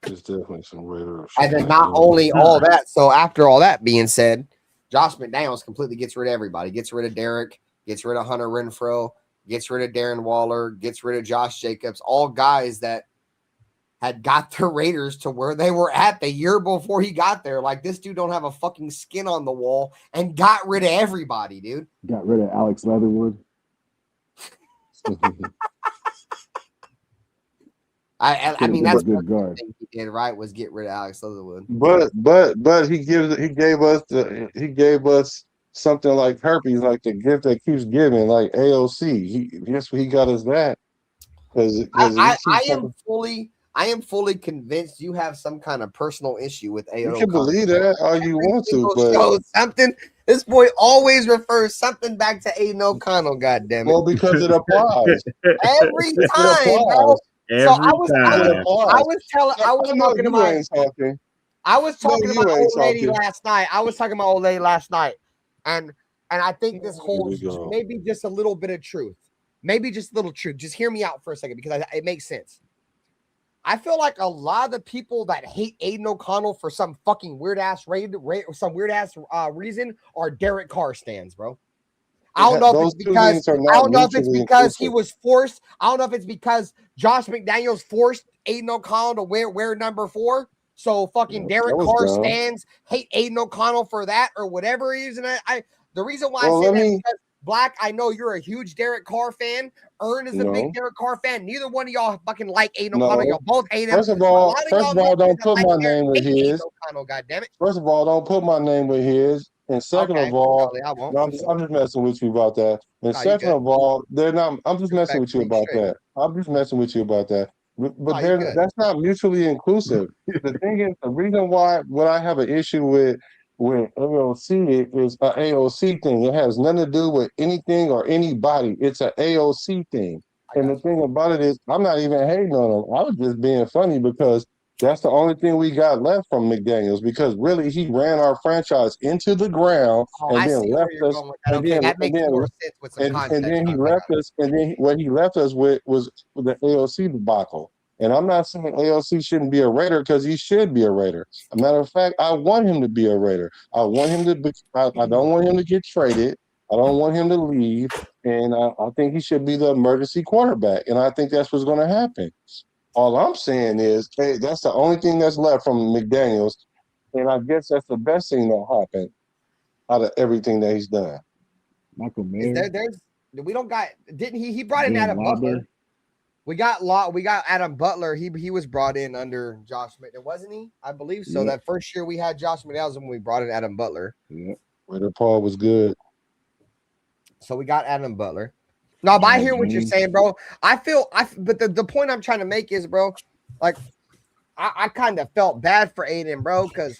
[SPEAKER 10] It's definitely some Raiders shit.
[SPEAKER 1] And then not only all that, so after all that being said, Josh McDaniels completely gets rid of everybody. Gets rid of Derek, gets rid of Hunter Renfrow, gets rid of Darren Waller, gets rid of Josh Jacobs, all guys that had got the Raiders to where they were at the year before he got there. Like, this dude don't have a fucking skin on the wall and got rid of everybody, dude.
[SPEAKER 9] Got rid of Alex Leatherwood.
[SPEAKER 1] I mean, that's what thing he did, right? Was get rid of Alex Leatherwood.
[SPEAKER 10] But he gave us something like herpes, like the gift that keeps giving, like AOC. He got us that.
[SPEAKER 1] I am fully convinced you have some kind of personal issue with AO.
[SPEAKER 10] You can believe that all you want to, but
[SPEAKER 1] something. This boy always refers something back to Aiden O'Connell. God damn it!
[SPEAKER 10] Well, because it applies
[SPEAKER 1] every time, bro. So I was talking about old lady last night. I was talking about old lady last night, and I think this holds maybe just a little bit of truth. Maybe just a little truth. Just hear me out for a second because it makes sense. I feel like a lot of the people that hate Aiden O'Connell for some fucking weird ass reason are Derek Carr stands, bro. I don't know if it's because he was forced. I don't know if it's because Josh McDaniels forced Aiden O'Connell to wear number 4. So fucking Derek Carr stands hate Aiden O'Connell for that or whatever reason. The reason why I say that is because Black, I know you're a huge Derek Carr fan. Ern is a big Derek Carr fan. Neither one of y'all fucking like Aiden O'Connell. Y'all both hate him.
[SPEAKER 10] First of all, don't put my name with his.
[SPEAKER 1] God damn it.
[SPEAKER 10] First of all, don't put my name with his. And second of all, I'm just messing with you about that. And second of all, I'm just messing with you about that. I'm just messing with you about that. But that's not mutually inclusive. The thing is, the reason why what I have an issue with with AOC is a AOC thing. It has nothing to do with anything or anybody. It's a AOC thing. And the thing about it is, I'm not even hating on him. I was just being funny because that's the only thing we got left from McDaniels. Because really, he ran our franchise into the ground and
[SPEAKER 1] I
[SPEAKER 10] then
[SPEAKER 1] see where
[SPEAKER 10] left
[SPEAKER 1] you're
[SPEAKER 10] us.
[SPEAKER 1] going with that.
[SPEAKER 10] And
[SPEAKER 1] Okay,
[SPEAKER 10] then
[SPEAKER 1] that
[SPEAKER 10] and
[SPEAKER 1] makes
[SPEAKER 10] then
[SPEAKER 1] more sense with some
[SPEAKER 10] and
[SPEAKER 1] context.
[SPEAKER 10] then he left us. And then what he left us with was the AOC debacle. And I'm not saying AOC shouldn't be a Raider because he should be a Raider. A matter of fact, I want him to be a Raider. I want him to be, I don't want him to get traded. I don't want him to leave. And I think he should be the emergency quarterback. And I think that's what's going to happen. All I'm saying is, hey, that's the only thing that's left from McDaniels. And I guess that's the best thing that happened out of everything that he's done.
[SPEAKER 9] Michael Mayer.
[SPEAKER 1] We don't got, didn't he brought in
[SPEAKER 9] Dan
[SPEAKER 1] Adam Butler.
[SPEAKER 9] Lauber.
[SPEAKER 1] We got Adam Butler. He was brought in under Josh McDaniels, wasn't he? I believe so.
[SPEAKER 9] Yep.
[SPEAKER 1] That first year we had Josh McDaniels when we brought in Adam Butler.
[SPEAKER 9] Yep.
[SPEAKER 10] Raider Paul was good.
[SPEAKER 1] So we got Adam Butler. No, but I hear what you're saying, bro. But the point I'm trying to make is, bro, like I kind of felt bad for Aiden, bro, because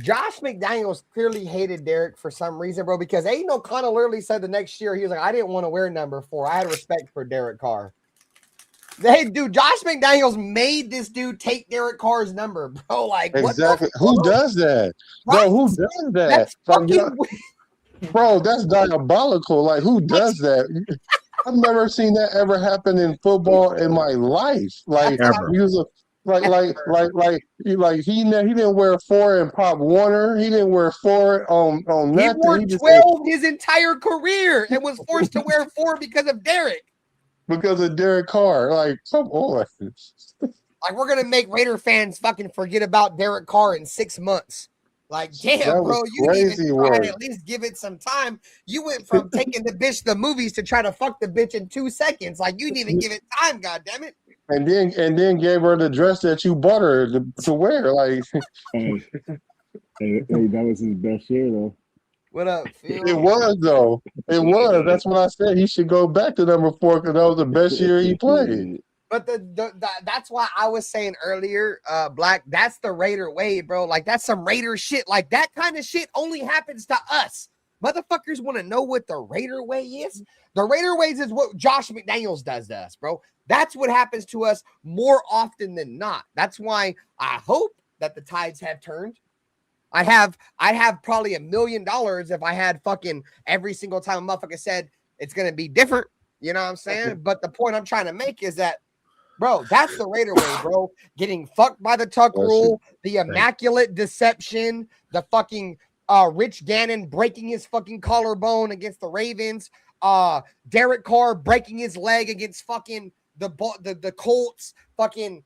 [SPEAKER 1] Josh McDaniels clearly hated Derek for some reason, bro, because Aiden O'Connell literally said the next year, he was like, I didn't want to wear number 4. I had respect for Derek Carr. Hey, dude, Josh McDaniels made this dude take Derek Carr's number, bro. Like,
[SPEAKER 10] Exactly.
[SPEAKER 1] What
[SPEAKER 10] Who does that?
[SPEAKER 1] right?
[SPEAKER 10] Bro, who does that?
[SPEAKER 1] That's fucking
[SPEAKER 10] bro, that's diabolical. Like, who does that? I've never seen that ever happen in football in my life. Like,
[SPEAKER 8] Ever.
[SPEAKER 10] he was a he didn't wear 4 in Pop Warner. He didn't wear 4 on
[SPEAKER 1] He
[SPEAKER 10] nothing.
[SPEAKER 1] wore
[SPEAKER 10] He just
[SPEAKER 1] 12 his entire career and was forced to wear 4 because of Derek.
[SPEAKER 10] because of Derek Carr. Like, come on.
[SPEAKER 1] Like, we're gonna make Raider fans fucking forget about Derek Carr in 6 months. Like, damn,
[SPEAKER 10] That
[SPEAKER 1] bro,
[SPEAKER 10] was
[SPEAKER 1] you didn't
[SPEAKER 10] crazy
[SPEAKER 1] even try
[SPEAKER 10] work.
[SPEAKER 1] to at least give it some time. You went from taking the bitch to the movies to try to fuck the bitch in 2 seconds. Like, you didn't even give it time, goddammit.
[SPEAKER 10] And then gave her the dress that you bought her to wear. Like,
[SPEAKER 9] hey, that was his best year though.
[SPEAKER 1] What up, Phil?
[SPEAKER 10] it was though. It was. That's what I said. He should go back to number 4 because that was the best year he played.
[SPEAKER 1] But that's why I was saying earlier, Black, that's the Raider way, bro. Like, that's some Raider shit. Like, that kind of shit only happens to us. Motherfuckers want to know what the Raider way is. The Raider ways is what Josh McDaniels does to us, bro. That's what happens to us more often than not. That's why I hope that the tides have turned. I'd have probably $1 million if I had fucking every single time a motherfucker said it's gonna be different. You know what I'm saying? But the point I'm trying to make is that, bro, that's the Raider way, bro. Getting fucked by the Tuck rule, the immaculate deception, the fucking Rich Gannon breaking his fucking collarbone against the Ravens, Derek Carr breaking his leg against fucking the Colts, fucking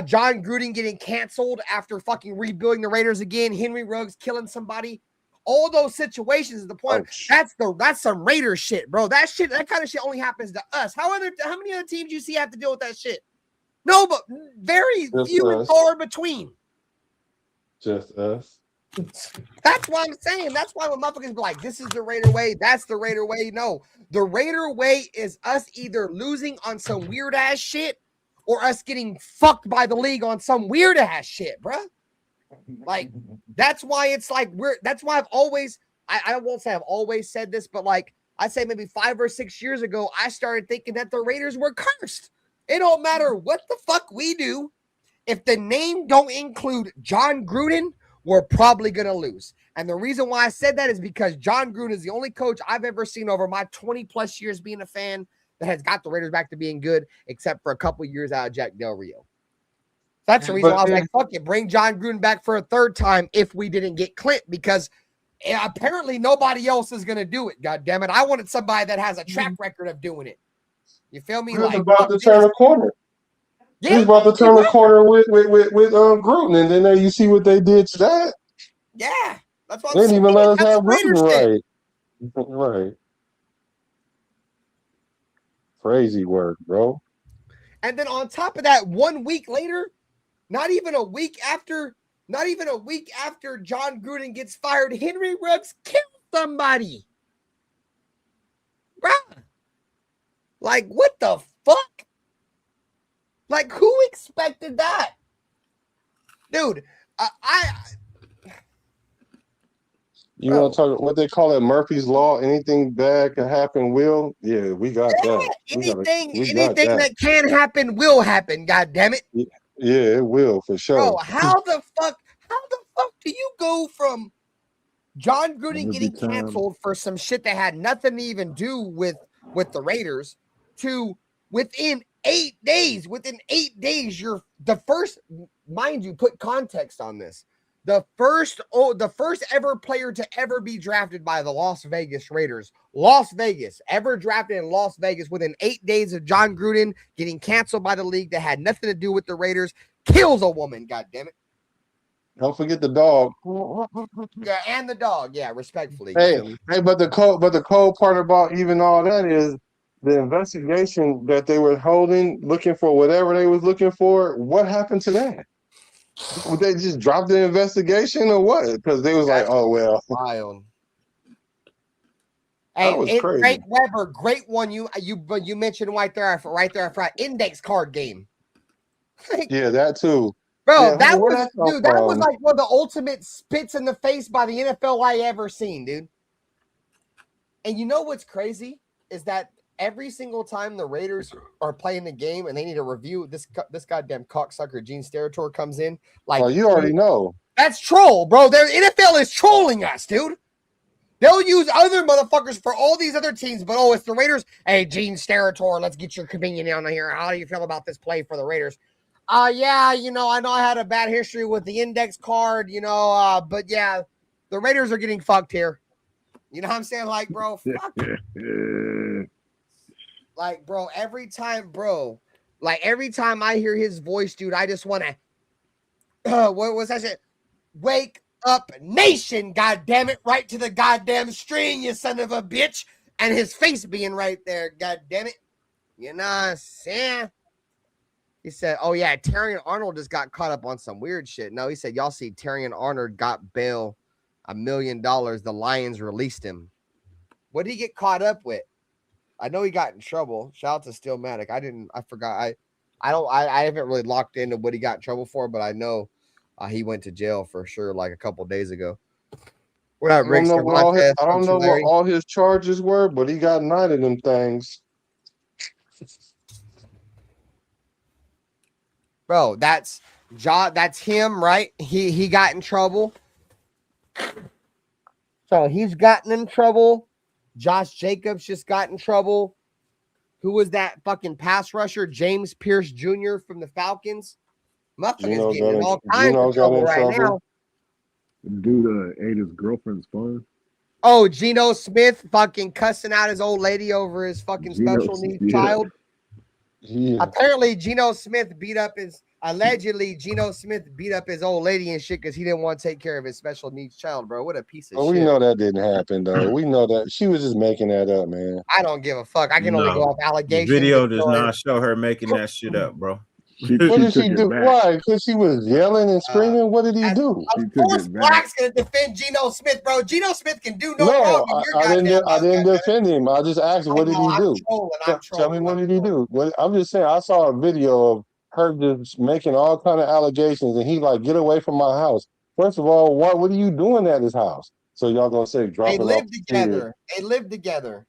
[SPEAKER 1] John Gruden getting canceled after fucking rebuilding the Raiders again, Henry Ruggs killing somebody. All those situations is the point. That's some Raider shit, bro. That kind of shit only happens to us. How many other teams you see have to deal with that shit? No, but very few and far between.
[SPEAKER 10] Just us.
[SPEAKER 1] That's what I'm saying. That's why when motherfuckers be like, this is the Raider way, that's the Raider way. No, the Raider way is us either losing on some weird ass shit or us getting fucked by the league on some weird ass shit, bro. Like, that's why it's like that's why I've always, I won't say I've always said this, but like I say maybe 5 or 6 years ago, I started thinking that the Raiders were cursed. It don't matter what the fuck we do. If the name don't include John Gruden, we're probably going to lose. And the reason why I said that is because John Gruden is the only coach I've ever seen over my 20 plus years being a fan that has got the Raiders back to being good, except for a couple years out of Jack Del Rio. That's the reason why I was like, fuck it, bring John Gruden back for a third time if we didn't get Clint, because apparently nobody else is going to do it. God damn it. I wanted somebody that has a track record of doing it. You feel me?
[SPEAKER 10] He's about to turn a corner. Yeah, he's about to turn the corner with Gruden, and then there you see what they did to that.
[SPEAKER 1] Yeah, that's what
[SPEAKER 10] they didn't even let us have Gruden right. Crazy work, bro.
[SPEAKER 1] And then on top of that, 1 week later, not even a week after John Gruden gets fired, Henry Ruggs killed somebody. Bruh. Like, what the fuck? Like, who expected that? Dude,
[SPEAKER 10] You want to talk what they call it, Murphy's Law? Anything bad can happen will? Yeah, we got that.
[SPEAKER 1] Anything that can happen will happen. God damn it.
[SPEAKER 10] Yeah, it will for sure.
[SPEAKER 1] Bro, how the fuck do you go from John Gruden getting canceled for some shit that had nothing to even do with the Raiders to within 8 days, you're the first, mind you, put context on this. The first ever player to ever be drafted by the Las Vegas Raiders. Las Vegas, ever drafted in Las Vegas within 8 days of John Gruden getting canceled by the league that had nothing to do with the Raiders, kills a woman, God damn it.
[SPEAKER 10] Don't forget the dog.
[SPEAKER 1] Yeah, and the dog. Yeah, respectfully.
[SPEAKER 10] Hey, but the cold part about even all that is the investigation that they were holding, looking for whatever they was looking for. What happened to that? Would they just drop the investigation or what? Because they was like, oh well.
[SPEAKER 1] Wild.
[SPEAKER 10] That
[SPEAKER 1] Hey,
[SPEAKER 10] was crazy.
[SPEAKER 1] Great Weber, great one. You mentioned right there, index card game.
[SPEAKER 10] Yeah, that too.
[SPEAKER 1] Bro,
[SPEAKER 10] Yeah,
[SPEAKER 1] that
[SPEAKER 10] where
[SPEAKER 1] was
[SPEAKER 10] come
[SPEAKER 1] dude. That was
[SPEAKER 10] from?
[SPEAKER 1] like one of the ultimate spits in the face by the NFL I ever seen, dude. And you know what's crazy is that every single time the Raiders are playing the game and they need a review, this goddamn cocksucker Gene Steratore comes in. Like,
[SPEAKER 10] Oh, you already know.
[SPEAKER 1] That's troll, bro. Their NFL is trolling us, dude. They'll use other motherfuckers for all these other teams, but it's the Raiders. Hey, Gene Steratore, let's get your opinion on here. How do you feel about this play for the Raiders? Yeah, I know I had a bad history with the index card, but yeah, the Raiders are getting fucked here. You know what I'm saying? Like, bro, fuck. Like, bro, every time I hear his voice, dude, I just want to, what was that shit? Wake up nation, goddamn it, right to the goddamn string, you son of a bitch. And his face being right there, goddamn it. You know what I'm saying? He said, oh yeah, Terrion Arnold just got caught up on some weird shit. No, he said, y'all see Terrion Arnold got bail $1 million. The Lions released him. What did he get caught up with? I know he got in trouble. Shout out to Stillmatic. I forgot. I haven't really locked into what he got in trouble for, but I know he went to jail for sure like a couple days ago. What up, Rick?
[SPEAKER 10] I don't know what all his charges were, but he got 9 of them things.
[SPEAKER 1] Bro, that's him, right? He got in trouble. So he's gotten in trouble. Josh Jacobs just got in trouble. Who was that fucking pass rusher? James Pierce Jr. from the Falcons. Motherfucker's getting in all kinds of trouble right now.
[SPEAKER 9] Dude ate his girlfriend's phone.
[SPEAKER 1] Oh, Geno Smith fucking cussing out his old lady over his fucking special needs child. Yeah. Apparently, allegedly Geno Smith beat up his old lady and shit because he didn't want to take care of his special needs child, bro. What a piece of shit.
[SPEAKER 10] We know that didn't happen, though. We know that. She was just making that up, man.
[SPEAKER 1] I don't give a fuck. I can only go off allegations.
[SPEAKER 8] The video does not show her making that shit up, bro.
[SPEAKER 10] What did she do? Why? Because she was yelling and screaming? What did he do?
[SPEAKER 1] Of course, Black's going to defend Geno Smith, bro. Geno Smith can do no wrong.
[SPEAKER 10] I didn't defend him. I just asked, what did he do? Tell me, what did he do? I'm just saying, I saw a video of her just making all kind of allegations, and he like, get away from my house. First of all, what are you doing at his house? So y'all gonna say
[SPEAKER 1] they live together. They live together.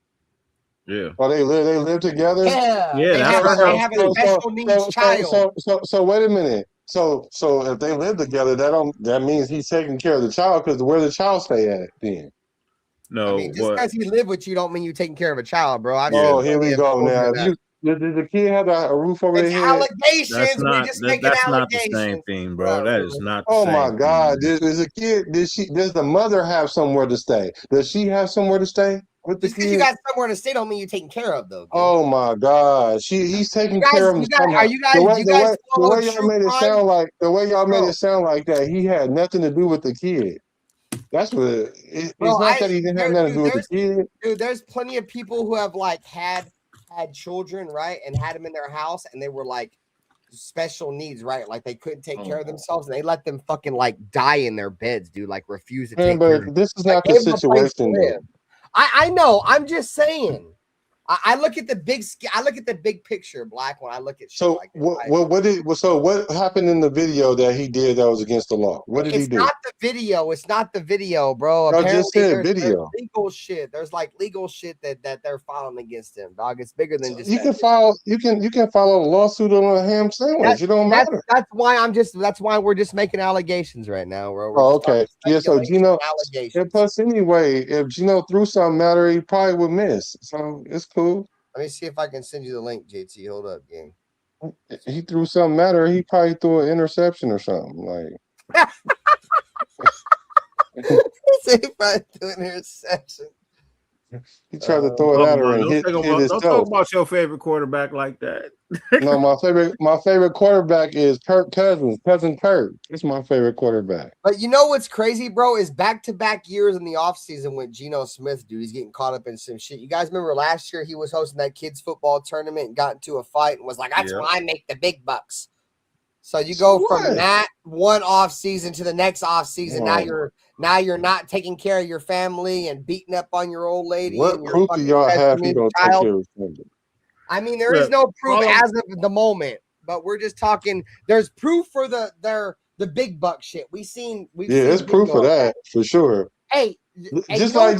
[SPEAKER 8] Yeah.
[SPEAKER 10] Oh, they live together.
[SPEAKER 1] Yeah.
[SPEAKER 8] They
[SPEAKER 1] have a special needs child.
[SPEAKER 10] So wait a minute. So if they live together, that means he's taking care of the child because where the child stay at then.
[SPEAKER 8] No,
[SPEAKER 1] just because he live with you don't mean you taking care of a child, bro.
[SPEAKER 10] Here we go now. Did the kid have a roof over their head?
[SPEAKER 1] Allegations. We're just making
[SPEAKER 8] that's
[SPEAKER 1] allegations.
[SPEAKER 8] Not the same thing, bro. That is not the
[SPEAKER 10] Oh
[SPEAKER 8] same
[SPEAKER 10] my God.
[SPEAKER 8] thing.
[SPEAKER 10] Does the kid, does the mother have somewhere to stay? Does she have somewhere to stay with the
[SPEAKER 1] just
[SPEAKER 10] kid?
[SPEAKER 1] because you got somewhere to stay don't mean you're taking care of, though. Dude.
[SPEAKER 10] Oh my God. He's taking care of him somehow.
[SPEAKER 1] Are you guys
[SPEAKER 10] the way y'all made it sound like that he had nothing to do with the kid. That's what it's not that he didn't have nothing to do with the kid.
[SPEAKER 1] Dude, there's plenty of people who have like had children, right, and had them in their house, and they were like special needs, right? Like they couldn't take care of themselves, and they let them fucking like die in their beds, dude. Like refuse to take care of them.
[SPEAKER 10] This is not the situation.
[SPEAKER 1] I know. I'm just saying. I look at the big picture, Black. When I look at shit like that.
[SPEAKER 10] What happened in the video that he did that was against the law? What did he do?
[SPEAKER 1] Not the video. It's not the video, bro.
[SPEAKER 10] I
[SPEAKER 1] Apparently,
[SPEAKER 10] just said
[SPEAKER 1] there's
[SPEAKER 10] video.
[SPEAKER 1] legal shit. There's like legal shit that they're filing against him, dog. It's bigger than just
[SPEAKER 10] You
[SPEAKER 1] that.
[SPEAKER 10] can file. You can file a lawsuit on a ham sandwich. It don't matter.
[SPEAKER 1] That's why we're just making allegations right now, bro. We're
[SPEAKER 10] Oh,
[SPEAKER 1] just talking
[SPEAKER 10] okay. Yeah. So
[SPEAKER 1] speculation
[SPEAKER 10] Gino.
[SPEAKER 1] and allegations.
[SPEAKER 10] And plus, anyway, if Gino threw something at her, he probably would miss. So it's cool.
[SPEAKER 1] Let me see if I can send you the link, JT. Hold up, game.
[SPEAKER 10] He threw something at her. He probably threw an interception or something. Like
[SPEAKER 1] See if I do an interception.
[SPEAKER 10] he tried to throw it at her and hit
[SPEAKER 8] Don't
[SPEAKER 10] himself.
[SPEAKER 8] talk about your favorite quarterback like that.
[SPEAKER 10] No, my favorite quarterback is Kirk Cousins. Cousin Kirk. It's my favorite quarterback.
[SPEAKER 1] But you know what's crazy, bro, is back-to-back years in the offseason with Geno Smith, dude. He's getting caught up in some shit. You guys remember last year he was hosting that kids football tournament and got into a fight and was like, that's why I make the big bucks. So you go from that one offseason to the next offseason. Now you're not taking care of your family and beating up on your old lady.
[SPEAKER 10] What
[SPEAKER 1] and your
[SPEAKER 10] proof do y'all have he don't take care of family?
[SPEAKER 1] I mean, there is no proof as of the moment, but we're just talking. There's proof for the big buck shit. We've seen
[SPEAKER 10] it's proof of that for sure.
[SPEAKER 1] Hey,
[SPEAKER 10] just like.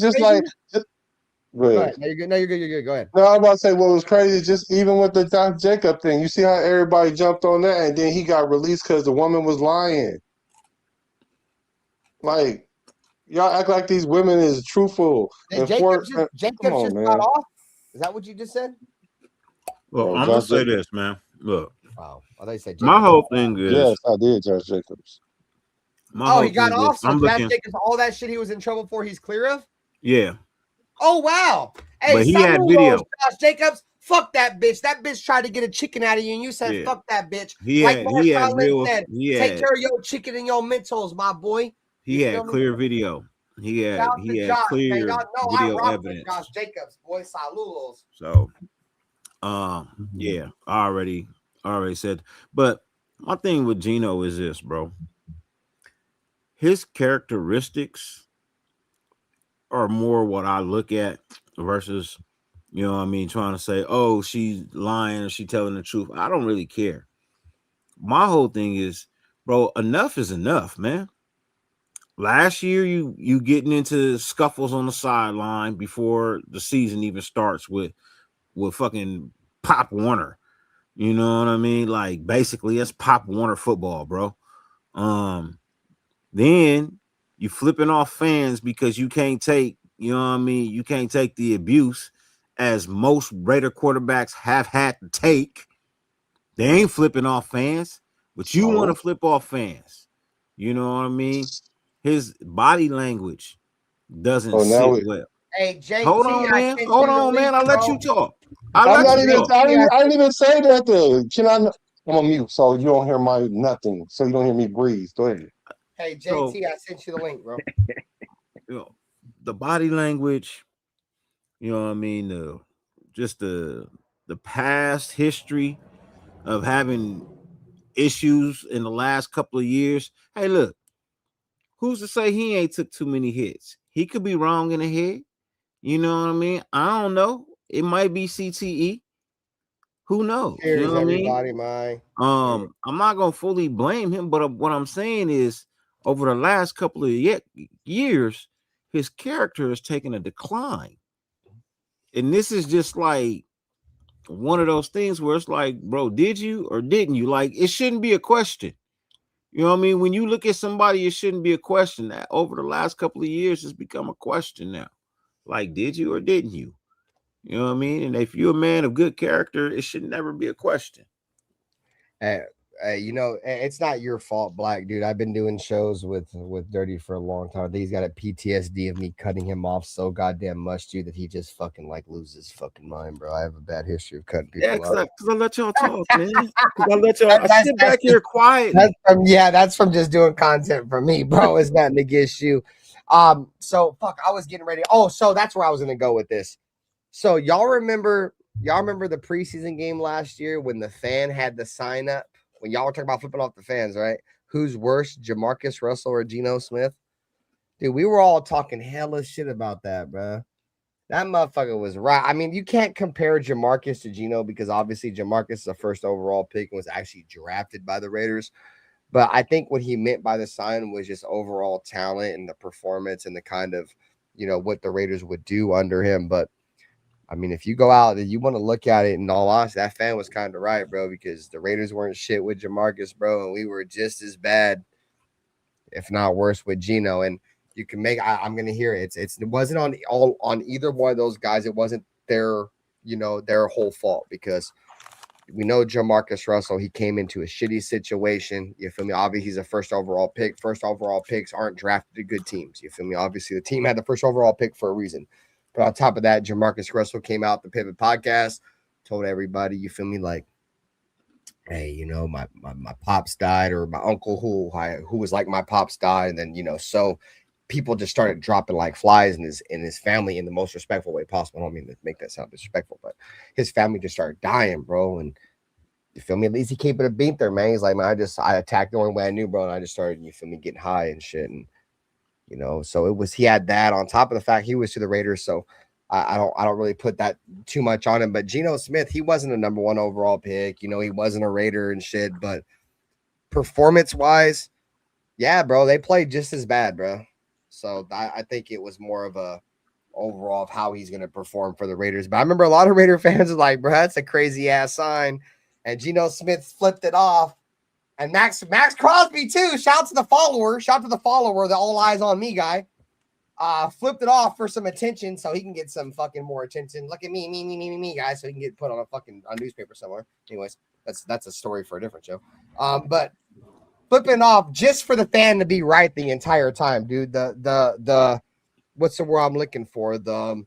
[SPEAKER 1] Go ahead. No, you're good. No, you're good. Go ahead.
[SPEAKER 10] No, I was about to say what was crazy, just even with the Josh Jacob thing. You see how everybody jumped on that, and then he got released because the woman was lying. Like, y'all act like these women is truthful.
[SPEAKER 1] Jacob just got off. Is that what you just said?
[SPEAKER 8] Well, I'm gonna say this, man. Look.
[SPEAKER 1] Wow. I thought you said
[SPEAKER 8] my whole thing is.
[SPEAKER 10] Yes, I did, Josh Jacobs.
[SPEAKER 1] He got off. So Josh Jacobs, all that shit he was in trouble for, he's clear of.
[SPEAKER 8] Yeah.
[SPEAKER 1] Oh wow! Hey,
[SPEAKER 8] but he had video.
[SPEAKER 1] Josh Jacobs, fuck that bitch. That bitch tried to get a chicken out of you, and you said, "Fuck that bitch."
[SPEAKER 8] He had
[SPEAKER 1] take care of your chicken and your Mentos, my boy.
[SPEAKER 8] He had clear video. He had clear video evidence.
[SPEAKER 1] Josh Jacobs, boy, saludos.
[SPEAKER 8] So, yeah, I already said. But my thing with Geno is this, bro. His characteristics are more what I look at versus, you know what I mean, trying to say, oh, she's lying or she's telling the truth. I don't really care. My whole thing is, bro, enough is enough, man. Last year, you getting into scuffles on the sideline before the season even starts with fucking Pop Warner. You know what I mean? Like, basically, it's Pop Warner football, bro. Then you flipping off fans because you can't take, you know what I mean? You can't take the abuse as most Raider quarterbacks have had to take. They ain't flipping off fans, but you want to flip off fans. You know what I mean? His body language doesn't sit well.
[SPEAKER 1] Hey, JT,
[SPEAKER 8] hold on, man. I'll let you talk. I
[SPEAKER 10] didn't even say nothing. I'm on mute, so you don't hear my nothing. So you don't hear me breathe. Go ahead.
[SPEAKER 1] Hey, JT, I sent you the link, bro.
[SPEAKER 8] You know, the body language, you know what I mean? Just the past history of having issues in the last couple of years. Hey, look, who's to say he ain't took too many hits? He could be wrong in the head. You know what I mean? I don't know. It might be CTE. Who knows?
[SPEAKER 1] Cheers,
[SPEAKER 8] you know what
[SPEAKER 1] everybody,
[SPEAKER 8] I mean? I'm not gonna fully blame him, but what I'm saying is, over the last couple of years, his character has taken a decline, and this is just like one of those things where it's like, bro, did you or didn't you? Like, it shouldn't be a question. You know what I mean? When you look at somebody, it shouldn't be a question. That over the last couple of years, it's become a question now. Like, did you or didn't you? You know what I mean? And if you're a man of good character, it should never be a question.
[SPEAKER 1] You know, it's not your fault, Black dude. I've been doing shows with Dirty for a long time. He's got a PTSD of me cutting him off so goddamn much, dude, that he just fucking like loses his fucking mind, bro. I have a bad history of cutting people off.
[SPEAKER 8] Yeah, because I let y'all talk, man. I let y'all. I sit back here quiet.
[SPEAKER 1] That's from just doing content for me, bro. It's nothing against you. So fuck, I was getting ready. Oh, so that's where I was gonna go with this. So y'all remember the preseason game last year when the fan had the sign up when y'all were talking about flipping off the fans, right? Who's worse, Jamarcus Russell or Geno Smith? Dude, we were all talking hella shit about that, bro. That motherfucker was right. I mean, you can't compare Jamarcus to Geno because obviously Jamarcus is a first overall pick and was actually drafted by the Raiders. But I think what he meant by the sign was just overall talent and the performance and the kind of, what the Raiders would do under him. But I mean, if you go out and you want to look at it, in all honesty, that fan was kind of right, bro, because the Raiders weren't shit with Jamarcus, bro, and we were just as bad, if not worse, with Geno. And you can make. I'm gonna hear it. It wasn't on either one of those guys. It wasn't their whole fault, because we know Jamarcus Russell. He came into a shitty situation. You feel me? Obviously, he's a first overall pick. First overall picks aren't drafted to good teams. You feel me? Obviously, the team had the first overall pick for a reason. But on top of that, Jamarcus Russell came out the Pivot podcast, told everybody, you feel me, like, hey, my pops died, or my uncle who was like my pops died, and then so people just started dropping like flies in his family in the most respectful way possible. I don't mean to make that sound disrespectful, but his family just started dying, bro. And you feel me? At least he kept it a beat there, man. He's like, man, I attacked the only way I knew, bro, and I just started, you feel me, getting high and shit. And so he had that on top of the fact he was to the Raiders. So I don't really put that too much on him. But Geno Smith, he wasn't a number 1 overall pick. He wasn't a Raider and shit. But performance wise, yeah, bro, they played just as bad, bro. So I think it was more of a overall of how he's going to perform for the Raiders. But I remember a lot of Raider fans were like, bro, that's a crazy ass sign. And Geno Smith flipped it off. And Max Crosby too. Shout to the follower, the all eyes on me guy. Flipped it off for some attention so he can get some fucking more attention. Look at me, guys, so he can get put on a newspaper somewhere. Anyways, that's a story for a different show. But flipping off just for the fan to be right the entire time, dude. The what's the word I'm looking for? The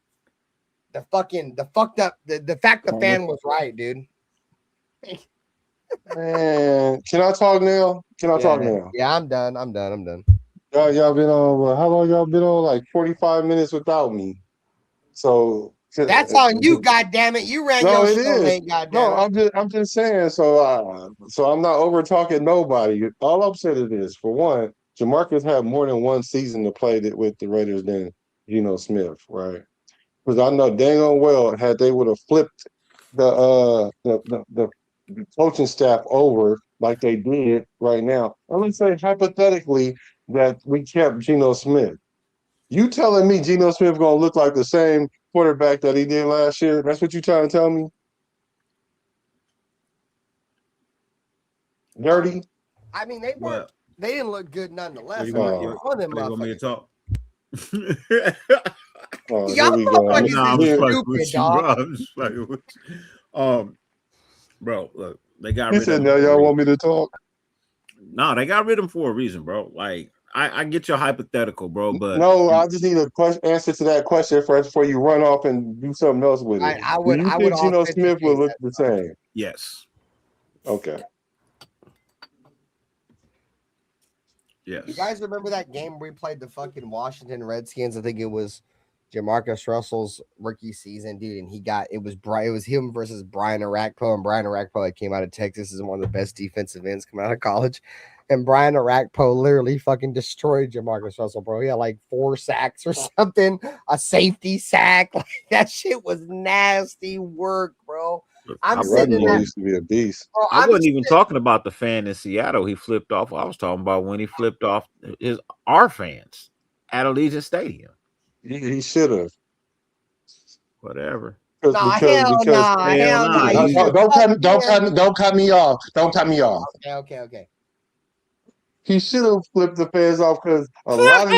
[SPEAKER 1] fucked up the fact the fan was right, dude.
[SPEAKER 10] Man, can I talk now? Talk now?
[SPEAKER 1] Yeah, I'm done.
[SPEAKER 10] Y'all been on, how long y'all been on? Like 45 minutes without me. So
[SPEAKER 1] that's on you, goddammit. You ran your show late, goddammit.
[SPEAKER 10] No, I'm just saying. So I'm not over talking nobody. All I'm saying is this: for one, Jamarcus had more than one season to play with the Raiders than Geno Smith, right? Because I know dang on well, had they would have flipped the coaching staff over like they did right now. I'm gonna say hypothetically that we kept Geno Smith. You telling me Geno Smith gonna look like the same quarterback that he did last year? That's what you trying to tell me? Dirty?
[SPEAKER 1] I mean, they didn't look good nonetheless.
[SPEAKER 8] You want me to talk?
[SPEAKER 10] Y'all
[SPEAKER 8] bro, look, they got
[SPEAKER 10] rid of him. Now y'all want me to talk?
[SPEAKER 8] No, they got rid of him for a reason, bro. Like, I get your hypothetical, bro, but
[SPEAKER 10] no, I just need a answer to that question first before you run off and do something else with it.
[SPEAKER 1] I would think
[SPEAKER 10] Geno Smith will look the same?
[SPEAKER 8] Yes.
[SPEAKER 10] Okay.
[SPEAKER 8] Yes.
[SPEAKER 1] You guys remember that game where we played the fucking Washington Redskins? I think it was Jamarcus Russell's rookie season, dude, and it was him versus Brian Arakpo, and Brian Arakpo came out of Texas is one of the best defensive ends coming out of college. And Brian Arakpo literally fucking destroyed Jamarcus Russell, bro. He had like 4 sacks or something, a safety sack. Like, that shit was nasty work, bro.
[SPEAKER 10] I'm sitting there. Used to be a beast.
[SPEAKER 8] Bro, I wasn't even talking about the fan in Seattle he flipped off. I was talking about when he flipped off our fans at Allegiant Stadium.
[SPEAKER 10] He should have.
[SPEAKER 8] Whatever.
[SPEAKER 1] Hell nah.
[SPEAKER 10] Don't cut me off. Don't cut me off.
[SPEAKER 1] Okay.
[SPEAKER 10] He should have flipped the fans off because a lot of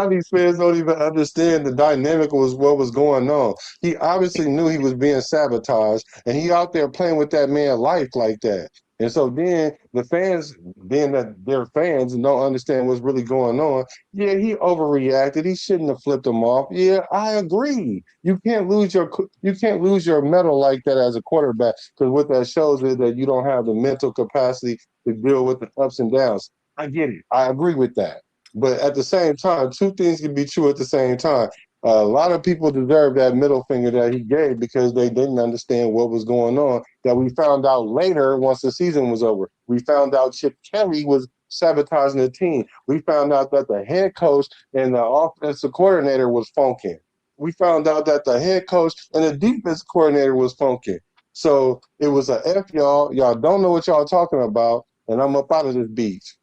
[SPEAKER 10] these fans don't even understand the dynamic was what was going on. He obviously knew he was being sabotaged, and he out there playing with that man's life like that. And so then the fans, being that they're fans and don't understand what's really going on, yeah, he overreacted. He shouldn't have flipped them off. Yeah, I agree. You can't lose your medal like that as a quarterback, because what that shows is that you don't have the mental capacity to deal with the ups and downs. I get it. I agree with that. But at the same time, two things can be true at the same time. A lot of people deserve that middle finger that he gave because they didn't understand what was going on, that we found out later once the season was over. We found out Chip Kelly was sabotaging the team. We found out that the head coach and the offensive coordinator was funking. We found out that the head coach and the defense coordinator was funking. So it was a F y'all. Y'all don't know what y'all talking about, and I'm up out of this beach.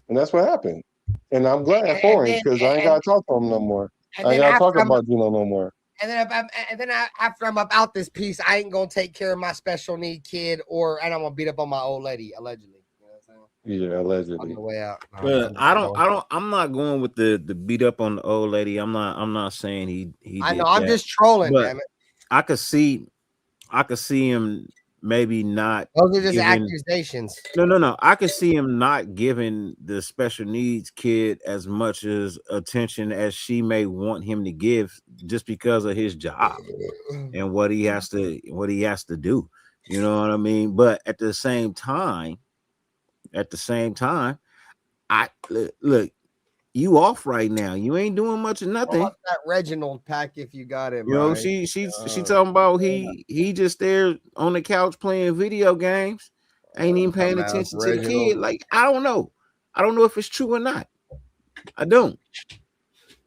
[SPEAKER 10] And that's what happened. And I'm glad for him because I ain't got to talk to him no more. I ain't got to talk about Gino no more.
[SPEAKER 1] And then after I'm about this piece, I ain't gonna take care of my special need kid, and I'm gonna beat up on my old lady, allegedly. You know what I'm saying?
[SPEAKER 10] Yeah, allegedly.
[SPEAKER 1] On the way out.
[SPEAKER 8] I'm not going with the beat up on the old lady. I'm not saying he
[SPEAKER 1] I
[SPEAKER 8] did
[SPEAKER 1] know. I'm
[SPEAKER 8] that.
[SPEAKER 1] just trolling,
[SPEAKER 8] But
[SPEAKER 1] damn it.
[SPEAKER 8] I could see him maybe not.
[SPEAKER 1] Those are just accusations.
[SPEAKER 8] No. I could see him not giving the special needs kid as much as attention as she may want him to give, just because of his job and what he has to do. You know what I mean? But at the same time, I look, you off right now. You ain't doing much of nothing.
[SPEAKER 1] Well, that Reginald pack if you got him.
[SPEAKER 8] You know,
[SPEAKER 1] right.
[SPEAKER 8] she talking about he just there on the couch playing video games, ain't even paying attention to the kid. Like, I don't know if it's true or not. I don't.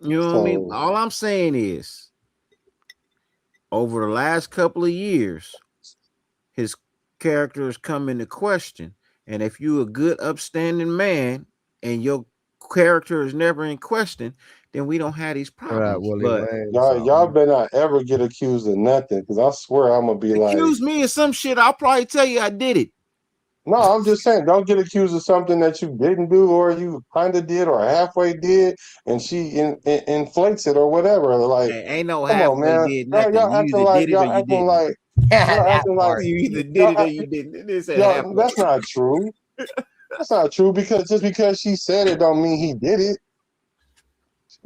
[SPEAKER 8] You know what I mean? All I'm saying is, over the last couple of years, his character has come into question. And if you're a good, upstanding man and your character is never in question, then we don't have these problems. But
[SPEAKER 10] y'all better not ever get accused of nothing, because I swear I'm gonna be
[SPEAKER 8] accuse me of some shit. I'll probably tell you I did it.
[SPEAKER 10] No, I'm just saying, don't get accused of something that you didn't do, or you kind of did, or halfway did, and she inflates it or whatever. Like,
[SPEAKER 8] ain't no
[SPEAKER 10] come on, man.
[SPEAKER 8] did nothing.
[SPEAKER 10] Y'all acting like y'all acting like
[SPEAKER 8] you either did it or you didn't.
[SPEAKER 10] That's not true. That's not true, because just because she said it don't mean he did it.